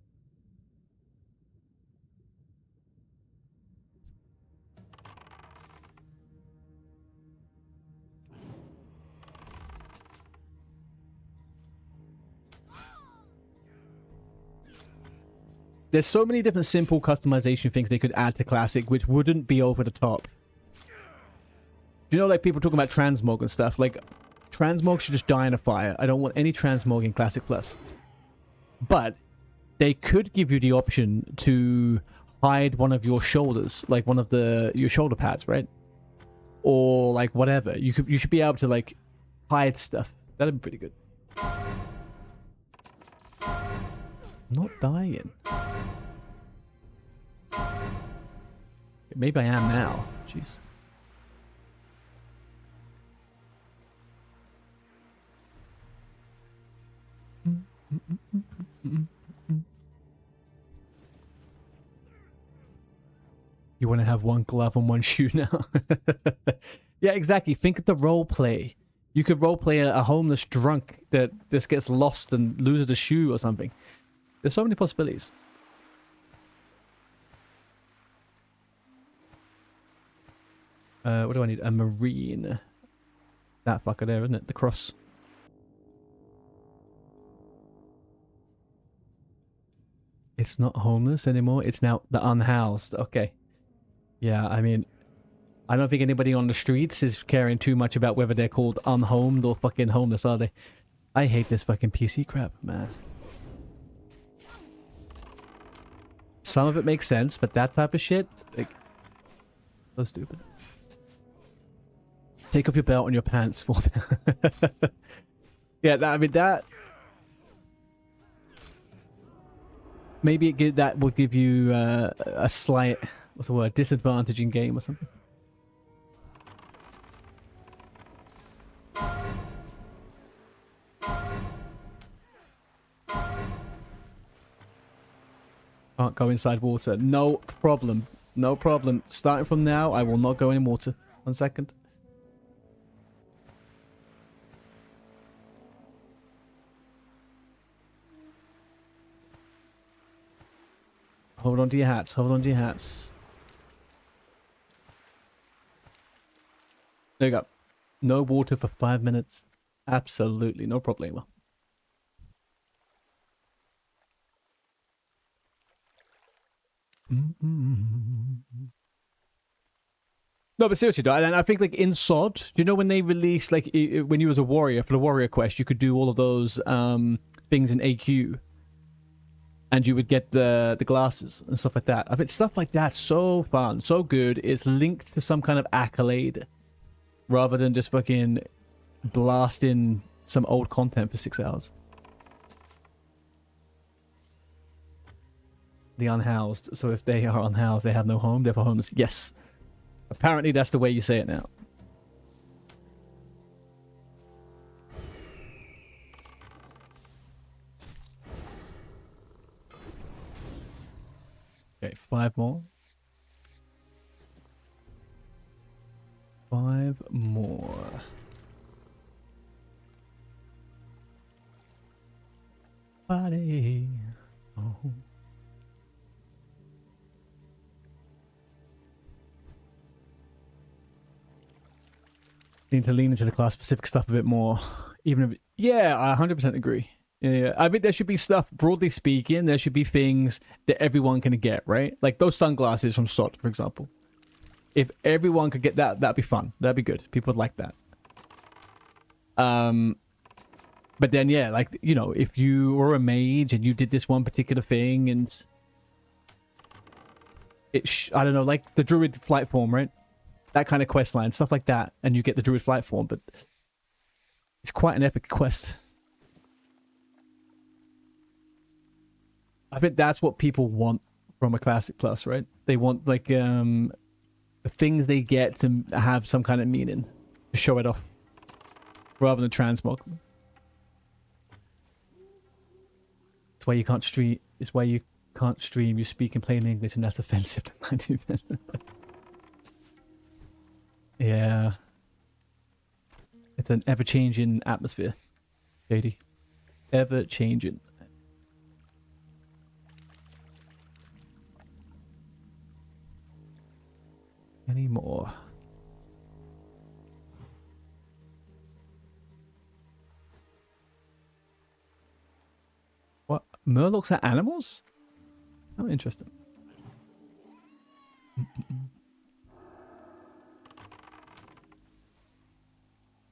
there's so many different simple customization things they could add to Classic, which wouldn't be over the top. You know, like people talking about transmog and stuff. Like, transmog should just die in a fire. I don't want any transmog in Classic Plus. But they could give you the option to hide one of your shoulders, like one of your shoulder pads, right? Or like whatever. You should be able to like hide stuff. That'd be pretty good. I'm not dying. Maybe I am now. Jeez. You want to have one glove and one shoe now? Yeah, exactly. Think of the role play. You could role play a homeless drunk that just gets lost and loses a shoe or something. There's so many possibilities. What do I need? A marine. That fucker there, isn't it? The cross. It's not homeless anymore. It's now the unhoused. Okay. Yeah, I mean, I don't think anybody on the streets is caring too much about whether they're called unhomed or fucking homeless, are they? I hate this fucking PC crap, man. Some of it makes sense, but that type of shit, like, so stupid. Take off your belt and your pants for that. Yeah, I mean, that... Maybe that will give you a slight, what's the word, disadvantage in game or something. Can't go inside water. No problem. No problem. Starting from now, I will not go in water. 1 second. Hold on to your hats. Hold on to your hats. There you go. No water for 5 minutes. Absolutely no problemo. No, but seriously, though, and I think like in SOD, do you know when they released like when you was a warrior for the warrior quest, you could do all of those things in AQ, and you would get the glasses and stuff like that. I think stuff like that's so fun, so good. It's linked to some kind of accolade, rather than just fucking blasting some old content for 6 hours. The unhoused. So if they are unhoused, they have no home, therefore homeless. Yes. Apparently that's the way you say it now. Okay, 5 more. 5 more. Buddy. Oh. Need to lean into the class specific stuff a bit more, even if, yeah, I 100% agree. Yeah, I think there should be stuff, broadly speaking, there should be things that everyone can get, right? Like those sunglasses from SOT, for example. If everyone could get that, that'd be fun. That'd be good. People would like that. But then, yeah, like, you know, if you were a mage and you did this one particular thing and I don't know, like the druid flight form, right? That kind of quest line, stuff like that, and you get the druid flight form, but it's quite an epic quest. I think that's what people want from a Classic Plus, right? They want like the things they get to have some kind of meaning, to show it off, rather than transmog. It's why you can't stream. It's why you can't stream. You speak in plain English, and that's offensive to 90 men. Yeah. It's an ever-changing atmosphere, JD. Ever-changing. Any more? What? Murlocs are animals? Oh, interesting.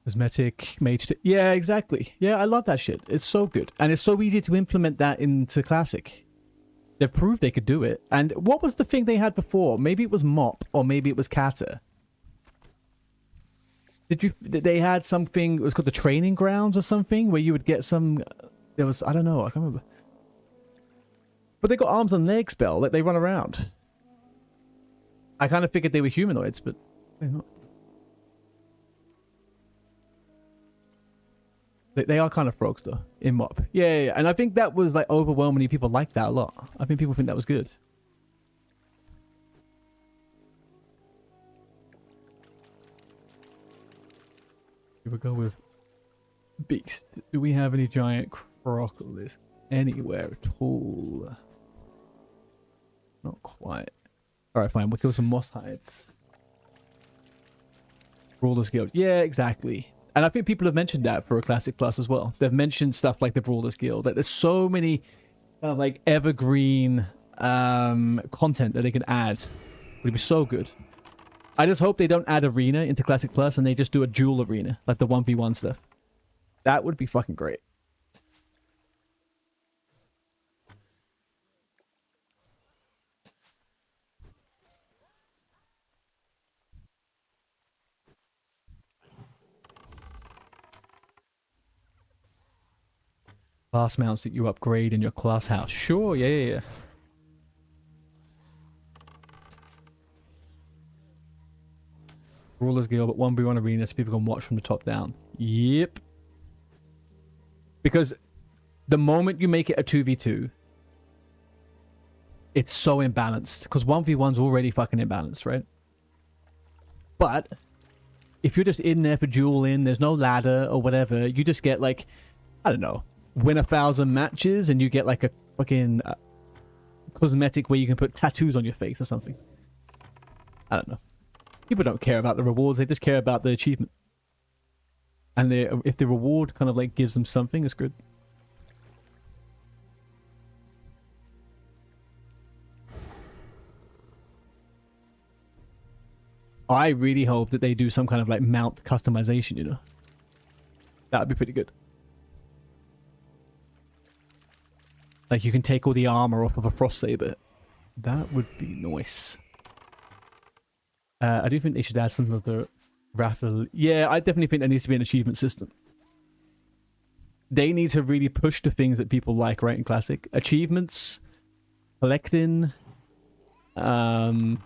Cosmetic, mage. Yeah, exactly. Yeah, I love that shit. It's so good. And it's so easy to implement that into Classic. They've proved they could do it. And what was the thing they had before? Maybe it was Mop, or maybe it was Kata. They had something, it was called the training grounds or something, where you would get some, there was, I don't know, I can't remember. But they got arms and legs, Bell, like they run around. I kind of figured they were humanoids, but they're not. They are kind of frogs, though, in Mop. Yeah. And I think that was, like, overwhelmingly people liked that a lot. I think people think that was good. Here we go with beast. Do we have any giant crocodiles anywhere at all? Not quite. Alright, fine. We'll kill some moss hides. Brawlers Guild. Yeah, exactly. And I think people have mentioned that for a Classic Plus as well. They've mentioned stuff like the Brawlers Guild. Like, there's so many kind of like evergreen content that they can add. It would be so good. I just hope they don't add Arena into Classic Plus and they just do a dual Arena, like the 1v1 stuff. That would be fucking great. Class mounts that you upgrade in your class house. Sure, yeah. Rulers Guild, but 1v1 arena so people can watch from the top down. Yep. Because the moment you make it a 2v2, it's so imbalanced. Because 1v1's already fucking imbalanced, right? But if you're just in there for dueling, there's no ladder or whatever, you just get like, I don't know, win 1,000 matches and you get like a fucking cosmetic where you can put tattoos on your face or something. I don't know. People don't care about the rewards, they just care about the achievement. And if the reward kind of like gives them something, it's good. I really hope that they do some kind of like mount customization, you know? That would be pretty good. Like you can take all the armor off of a frost saber. That would be nice. I do think they should add some of the raffle. Yeah, I definitely think there needs to be an achievement system. They need to really push the things that people like, right, in Classic. Achievements, collecting, kind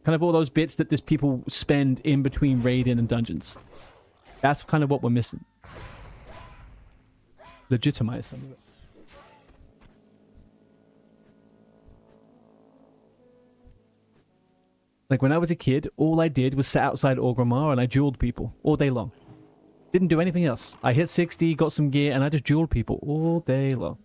of all those bits that just people spend in between raiding and dungeons. That's kind of what we're missing. Legitimize some of it. Like when I was a kid, all I did was sit outside Orgrimmar and I dueled people all day long. Didn't do anything else. I hit 60, got some gear, and I just dueled people all day long.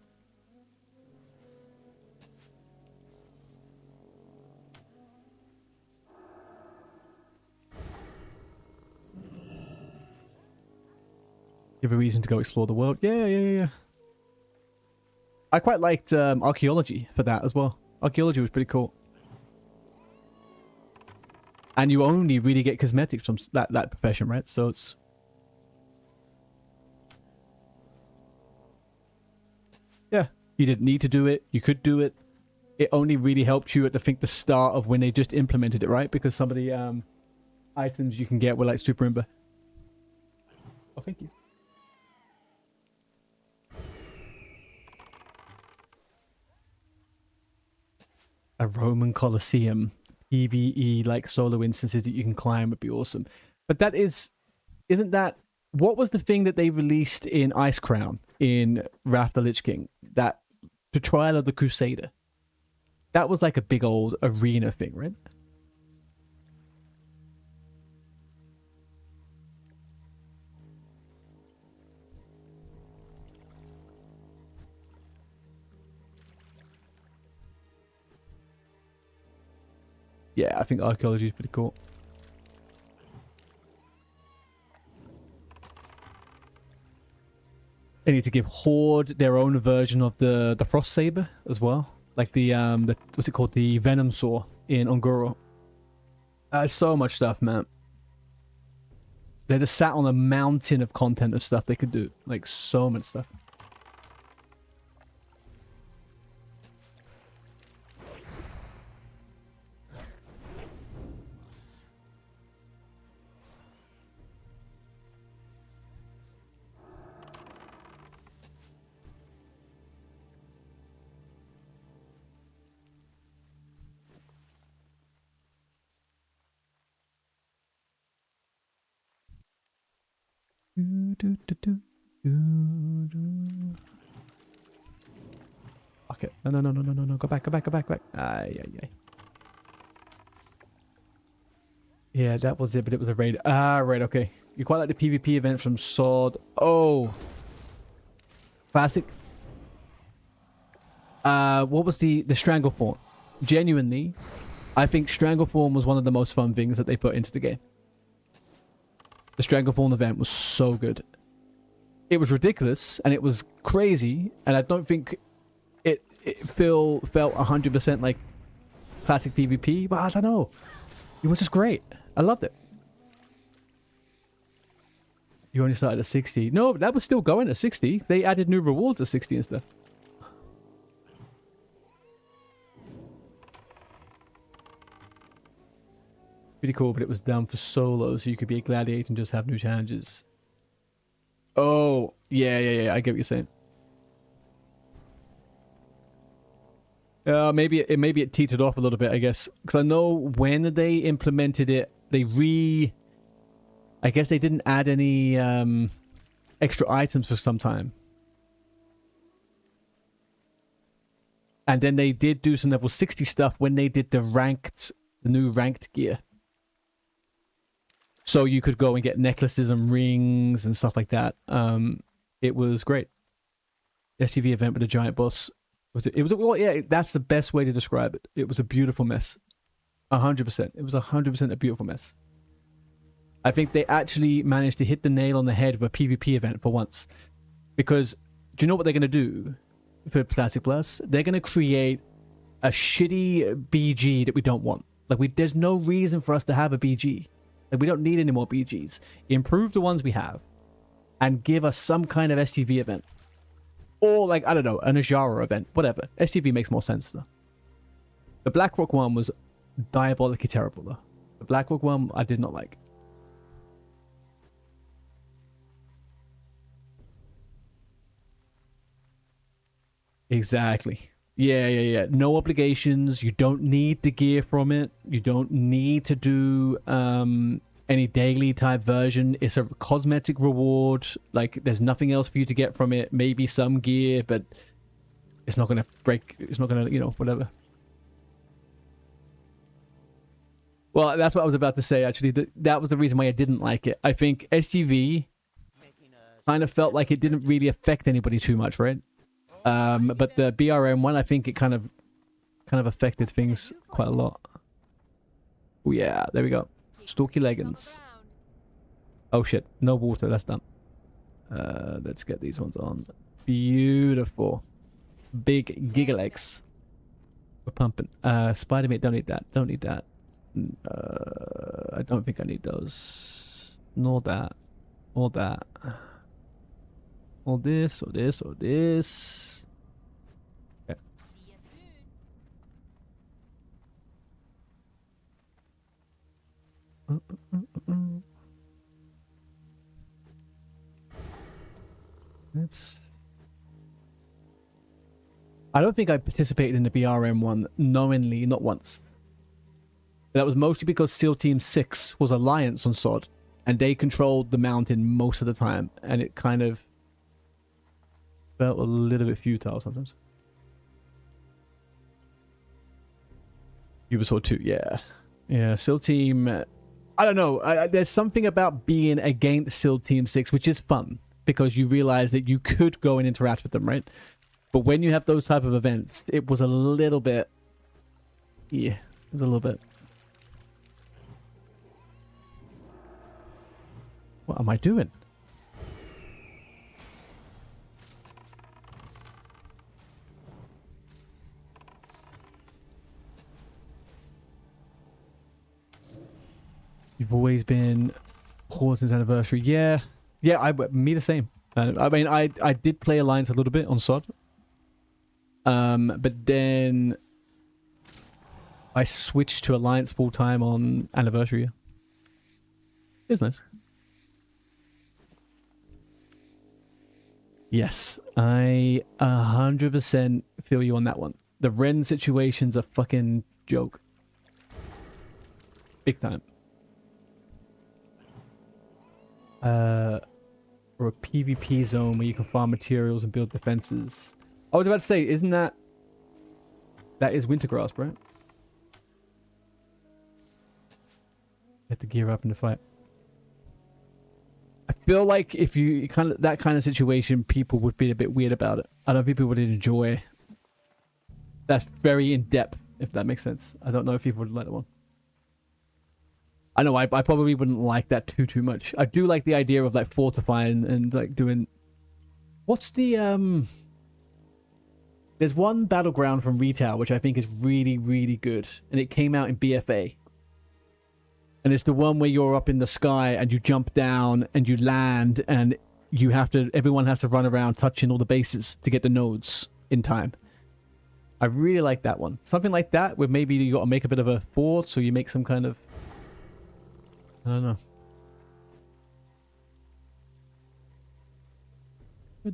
Give a reason to go explore the world. Yeah. I quite liked archaeology for that as well. Archaeology was pretty cool. And you only really get cosmetics from that profession, right? So it's... Yeah, you didn't need to do it. You could do it. It only really helped you at the start of when they just implemented it, right? Because some of the items you can get were like super imba. Oh, thank you. A Roman Colosseum. PvE like solo instances that you can climb would be awesome. But that isn't that what was the thing that they released in Ice Crown in Wrath the Lich King? That the Trial of the Crusader. That was like a big old arena thing, right? Yeah, I think archaeology is pretty cool. They need to give Horde their own version of the Frost Saber as well. like the what's it called, the Venom Saw in Ongoro. So much stuff, man. They just sat on a mountain of content of stuff they could do, like so much stuff. Okay. No. Go back. Ay. Yeah, that was it, but it was a raid. Ah, right, okay. You quite like the PvP events from Sword. Oh. Classic. What was the Strangleform? Genuinely, I think Strangleform was one of the most fun things that they put into the game. The Strangleform event was so good. It was ridiculous and it was crazy, and I don't think it felt 100% like classic PvP, but I don't know. It was just great. I loved it. You only started at 60. No, that was still going at 60. They added new rewards at 60 and stuff. Pretty cool, but it was down for solo, so you could be a gladiator and just have new challenges. Oh, yeah, I get what you're saying. Maybe it teetered off a little bit, I guess. Because I know when they implemented it, I guess they didn't add any extra items for some time. And then they did do some level 60 stuff when they did the new ranked gear. So you could go and get necklaces and rings and stuff like that. It was great. SUV event with a giant boss. Well, yeah, that's the best way to describe it. It was a beautiful mess. 100%. It was 100% a beautiful mess. I think they actually managed to hit the nail on the head of a PvP event for once. Because, do you know what they're going to do for Classic Plus? They're going to create a shitty BG that we don't want. Like, there's no reason for us to have a BG. Like, we don't need any more BGs. Improve the ones we have. And give us some kind of STV event. Or, like, I don't know, an Ajara event. Whatever. STV makes more sense, though. The BlackRock one was diabolically terrible, though. The BlackRock one, I did not like. Exactly. Yeah. No obligations. You don't need the gear from it. You don't need to do any daily type version. It's a cosmetic reward. Like, there's nothing else for you to get from it. Maybe some gear, but it's not gonna break. It's not gonna, whatever. Well, that's what I was about to say, actually. That was the reason why I didn't like it. I think STV kind of felt like it didn't really affect anybody too much, right? But the BRM one, I think it kind of affected things quite a lot. Oh yeah, there we go. Stalky leggings. Oh shit, no water, that's done. Let's get these ones on. Beautiful. Big giga legs. We're pumping. Spider-Man, don't need that. Don't need that. I don't think I need those. Nor that. Or that. Or this, or this, or this. Okay. Let's... I don't think I participated in the BRM one knowingly, not once. That was mostly because SEAL Team 6 was Alliance on SOD, and they controlled the mountain most of the time, and it kind of felt a little bit futile sometimes. Ubisoft 2, yeah, SEAL Team. I don't know. There's something about being against SEAL Team 6 which is fun because you realize that you could go and interact with them, right? But when you have those type of events, it was a little bit. Yeah, it was a little bit. What am I doing? You've always been poor since anniversary. Yeah. Yeah, me the same. I mean, I did play Alliance a little bit on SOD. But then I switched to Alliance full time on anniversary. It's nice. Yes, I 100% feel you on that one. The Ren situation's a fucking joke. Big time. Or a PvP zone where you can farm materials and build defenses. I was about to say, isn't that... That is Wintergrass, bro. You have to gear up in the fight. I feel like if you that kind of situation, people would be a bit weird about it. I don't think people would enjoy. That's very in depth, if that makes sense. I don't know if people would let it on. I know I probably wouldn't like that too much. I do like the idea of like fortifying and like doing. What's the There's one battleground from Retail which I think is really good, and it came out in BFA. And it's the one where you're up in the sky and you jump down and you land and you have to, everyone has to run around touching all the bases to get the nodes in time. I really like that one. Something like that where maybe you got to make a bit of a fort, so you make some kind of, I don't know. Is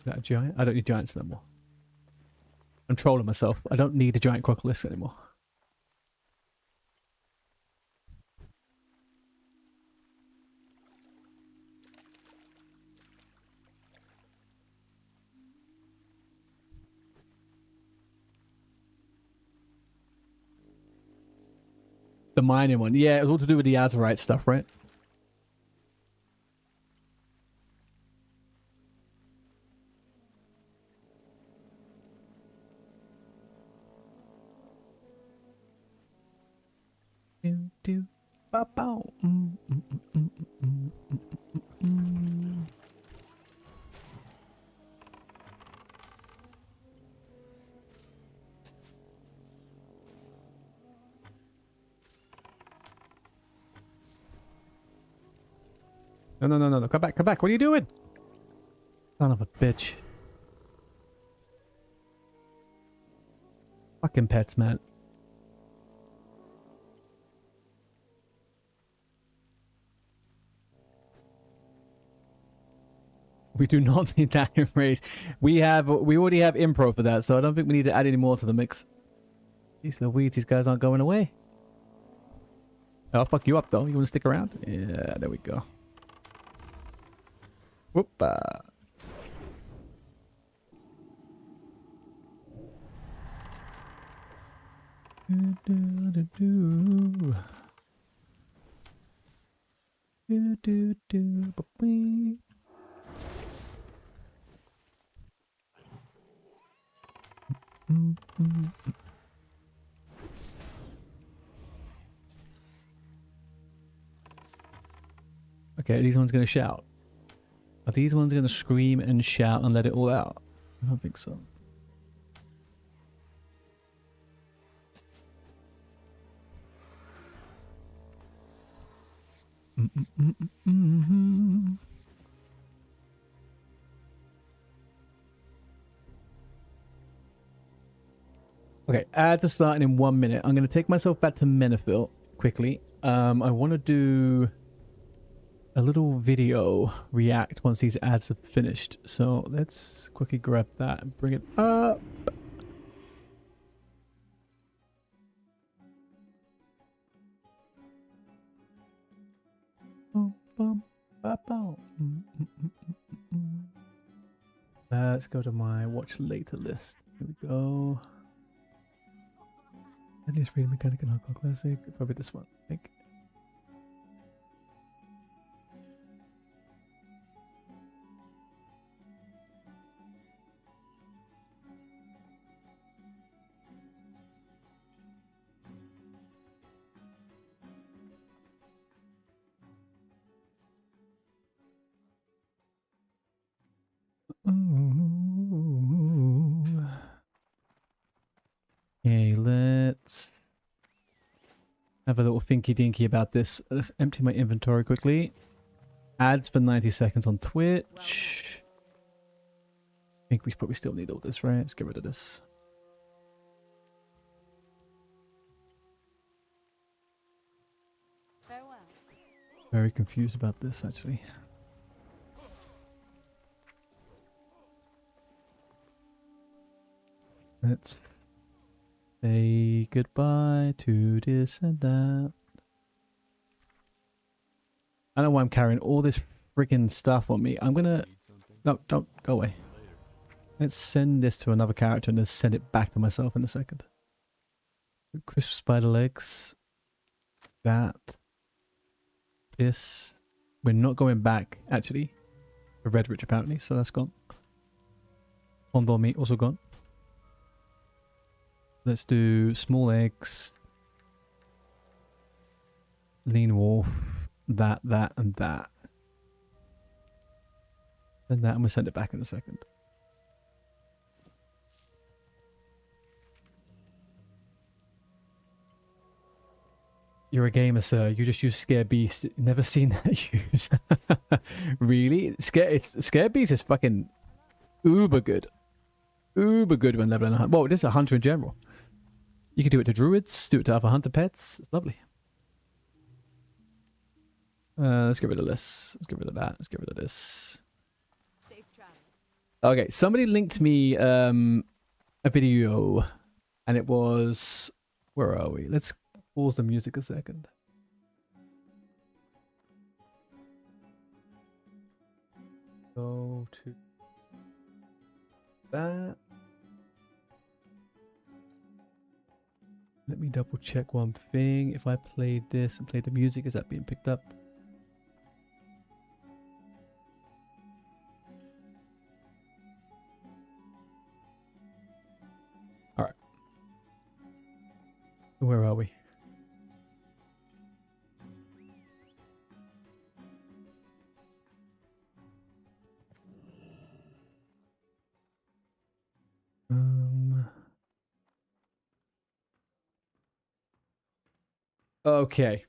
that a giant? I don't need giants no more. I'm trolling myself. I don't need a giant crocodile anymore. The mining one. Yeah, it was all to do with the Azerite stuff, right? No. Come back. What are you doing? Son of a bitch. Fucking pets, man. We do not need that in race. We already have impro for that, so I don't think we need to add any more to the mix. These Louise, these guys aren't going away. I'll fuck you up though. You want to stick around? Yeah, there we go. Whoop-a. Okay, these ones gonna shout. Are these ones gonna scream and shout and let it all out? I don't think so. Okay, ads are starting in 1 minute. I'm gonna take myself back to Menifil quickly. I want to do a little video react once these ads are finished. So let's quickly grab that and bring it up. Let's go to my watch later list. Here we go. At least read Mechanic and Hardcore Classic. Probably this one, I think. have a little thinky dinky about this. Let's empty my inventory quickly. Ads for 90 seconds on Twitch. I think we probably still need all this, right? Let's get rid of this. Farewell. Very confused about this, actually. Let's say goodbye to this and that. I don't know why I'm carrying all this freaking stuff on me. I'm gonna... No, don't. Go away. Let's send this to another character and then send it back to myself in a second. Crisp spider legs. That. This. We're not going back, actually. For Red Rich, apparently, so that's gone. Condor meat, also gone. Let's do small eggs. Lean wolf. That, and that. Then that, and we'll send it back in a second. You're a gamer, sir. You just use Scare Beast. Never seen that used. Really? Scare Beast is fucking uber good. Uber good when leveling a hunter. Whoa, this is a hunter in general. You can do it to druids, do it to other hunter pets. It's lovely. Let's get rid of this. Let's get rid of that. Let's get rid of this. Safe travels. Okay, somebody linked me a video, and it was... Where are we? Let's pause the music a second. Go to that. Let me double check one thing. If I played this and played the music, is that being picked up? Alright. Where are we? Okay.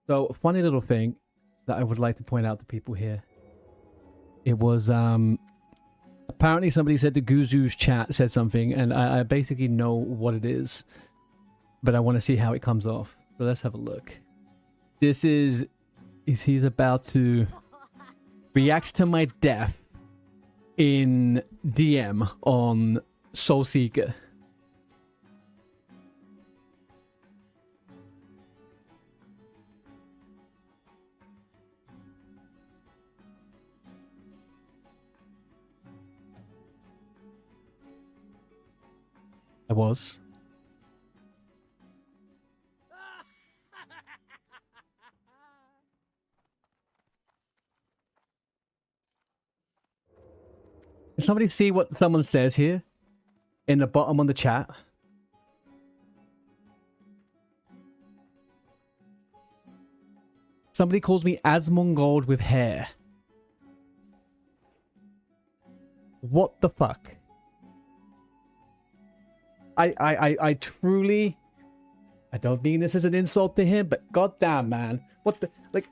So, a funny little thing that I would like to point out to people here. It was, apparently somebody said the Guzu's chat said something, and I basically know what it is. But I want to see how it comes off. So let's have a look. This is he's about to react to my death in DM on Soulseeker. I was. Can somebody see what someone says here? In the bottom on the chat? Somebody calls me Asmongold with hair. What the fuck? I truly... I don't mean this as an insult to him, but goddamn, man. What the... Like...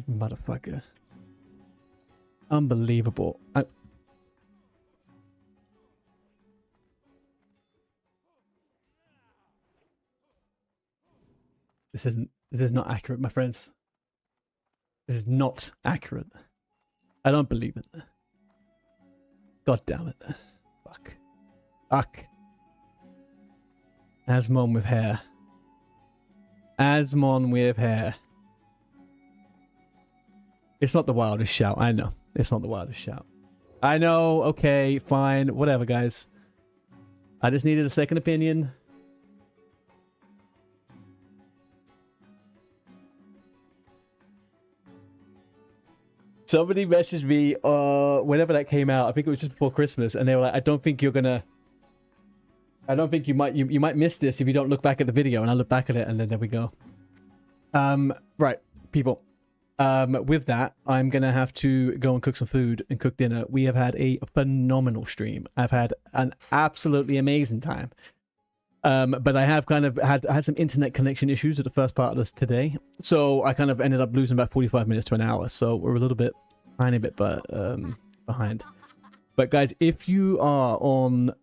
Motherfucker. Unbelievable. This is not accurate, my friends. This is not accurate. I don't believe it. God damn it. Fuck. Fuck. Asmon with hair. Asmon with hair. It's not the wildest shout. I know. It's not the wildest shout. I know. Okay, fine. Whatever, guys. I just needed a second opinion. Somebody messaged me whenever that came out. I think it was just before Christmas, and they were like, I don't think you might miss this if you don't look back at the video. And I look back at it, and then there we go. Right, people. With that, I'm gonna have to go and cook some food and cook dinner. We have had a phenomenal stream. I've had an absolutely amazing time. But I have kind of had some internet connection issues at the first part of this today, so I kind of ended up losing about 45 minutes to an hour. So we're a little bit, tiny bit, but behind. But guys, if you are on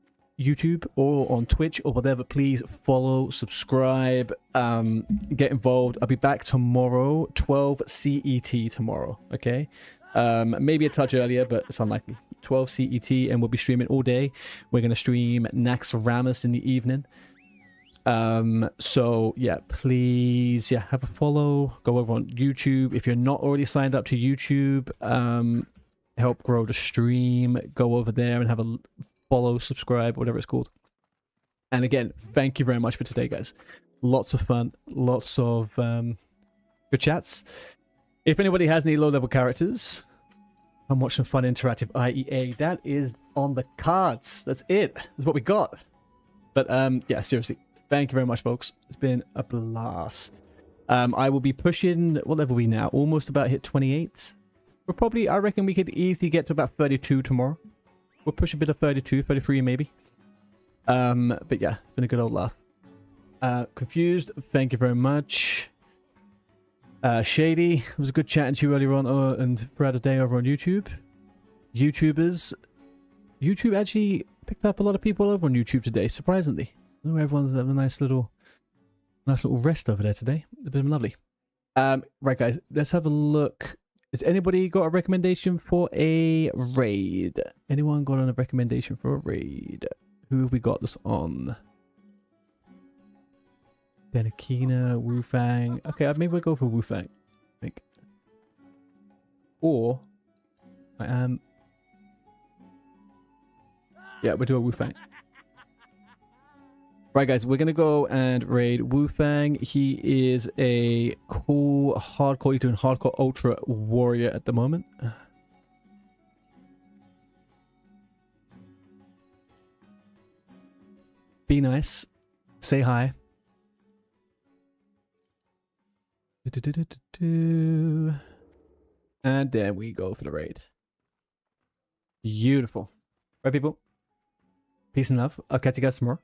YouTube or on Twitch or whatever, please follow, subscribe, get involved. I'll be back tomorrow, 12 CET tomorrow. Okay, maybe a touch earlier, but it's unlikely. 12 CET, and we'll be streaming all day. We're gonna stream Naxxramas in the evening. So yeah, please, yeah, have a follow. Go over on YouTube if you're not already signed up to YouTube. Help grow the stream. Go over there and have a follow, subscribe, whatever it's called. And again, thank you very much for today, guys. Lots of fun, lots of good chats. If anybody has any low-level characters, I'm watching fun interactive IEA. That is on the cards. That's it. That's what we got. But yeah, seriously, thank you very much, folks. It's been a blast. I will be pushing, what level are we now? Almost about hit 28. We're probably, I reckon we could easily get to about 32 tomorrow. We'll push a bit of 32, 33 maybe. But yeah, it's been a good old laugh. Confused, thank you very much. Shady, it was a good chatting to you earlier on and throughout the day over on YouTube. YouTube actually picked up a lot of people over on YouTube today, surprisingly. I know everyone's having a nice little rest over there today. It's been lovely. Right guys, let's have a look. Has anybody got a recommendation for a raid? Anyone got a recommendation for a raid? Who have we got this on? Benakina, Wu-Fang. Okay, maybe we'll go for Wu-Fang, I think. Or I am. Yeah, we'll do a Wu-Fang. Right, guys, we're gonna go and raid Wu-Fang. He is a cool hardcore. He's doing hardcore ultra warrior at the moment. Be nice. Say hi. And then we go for the raid. Beautiful. Right, people? Peace and love. I'll catch you guys tomorrow.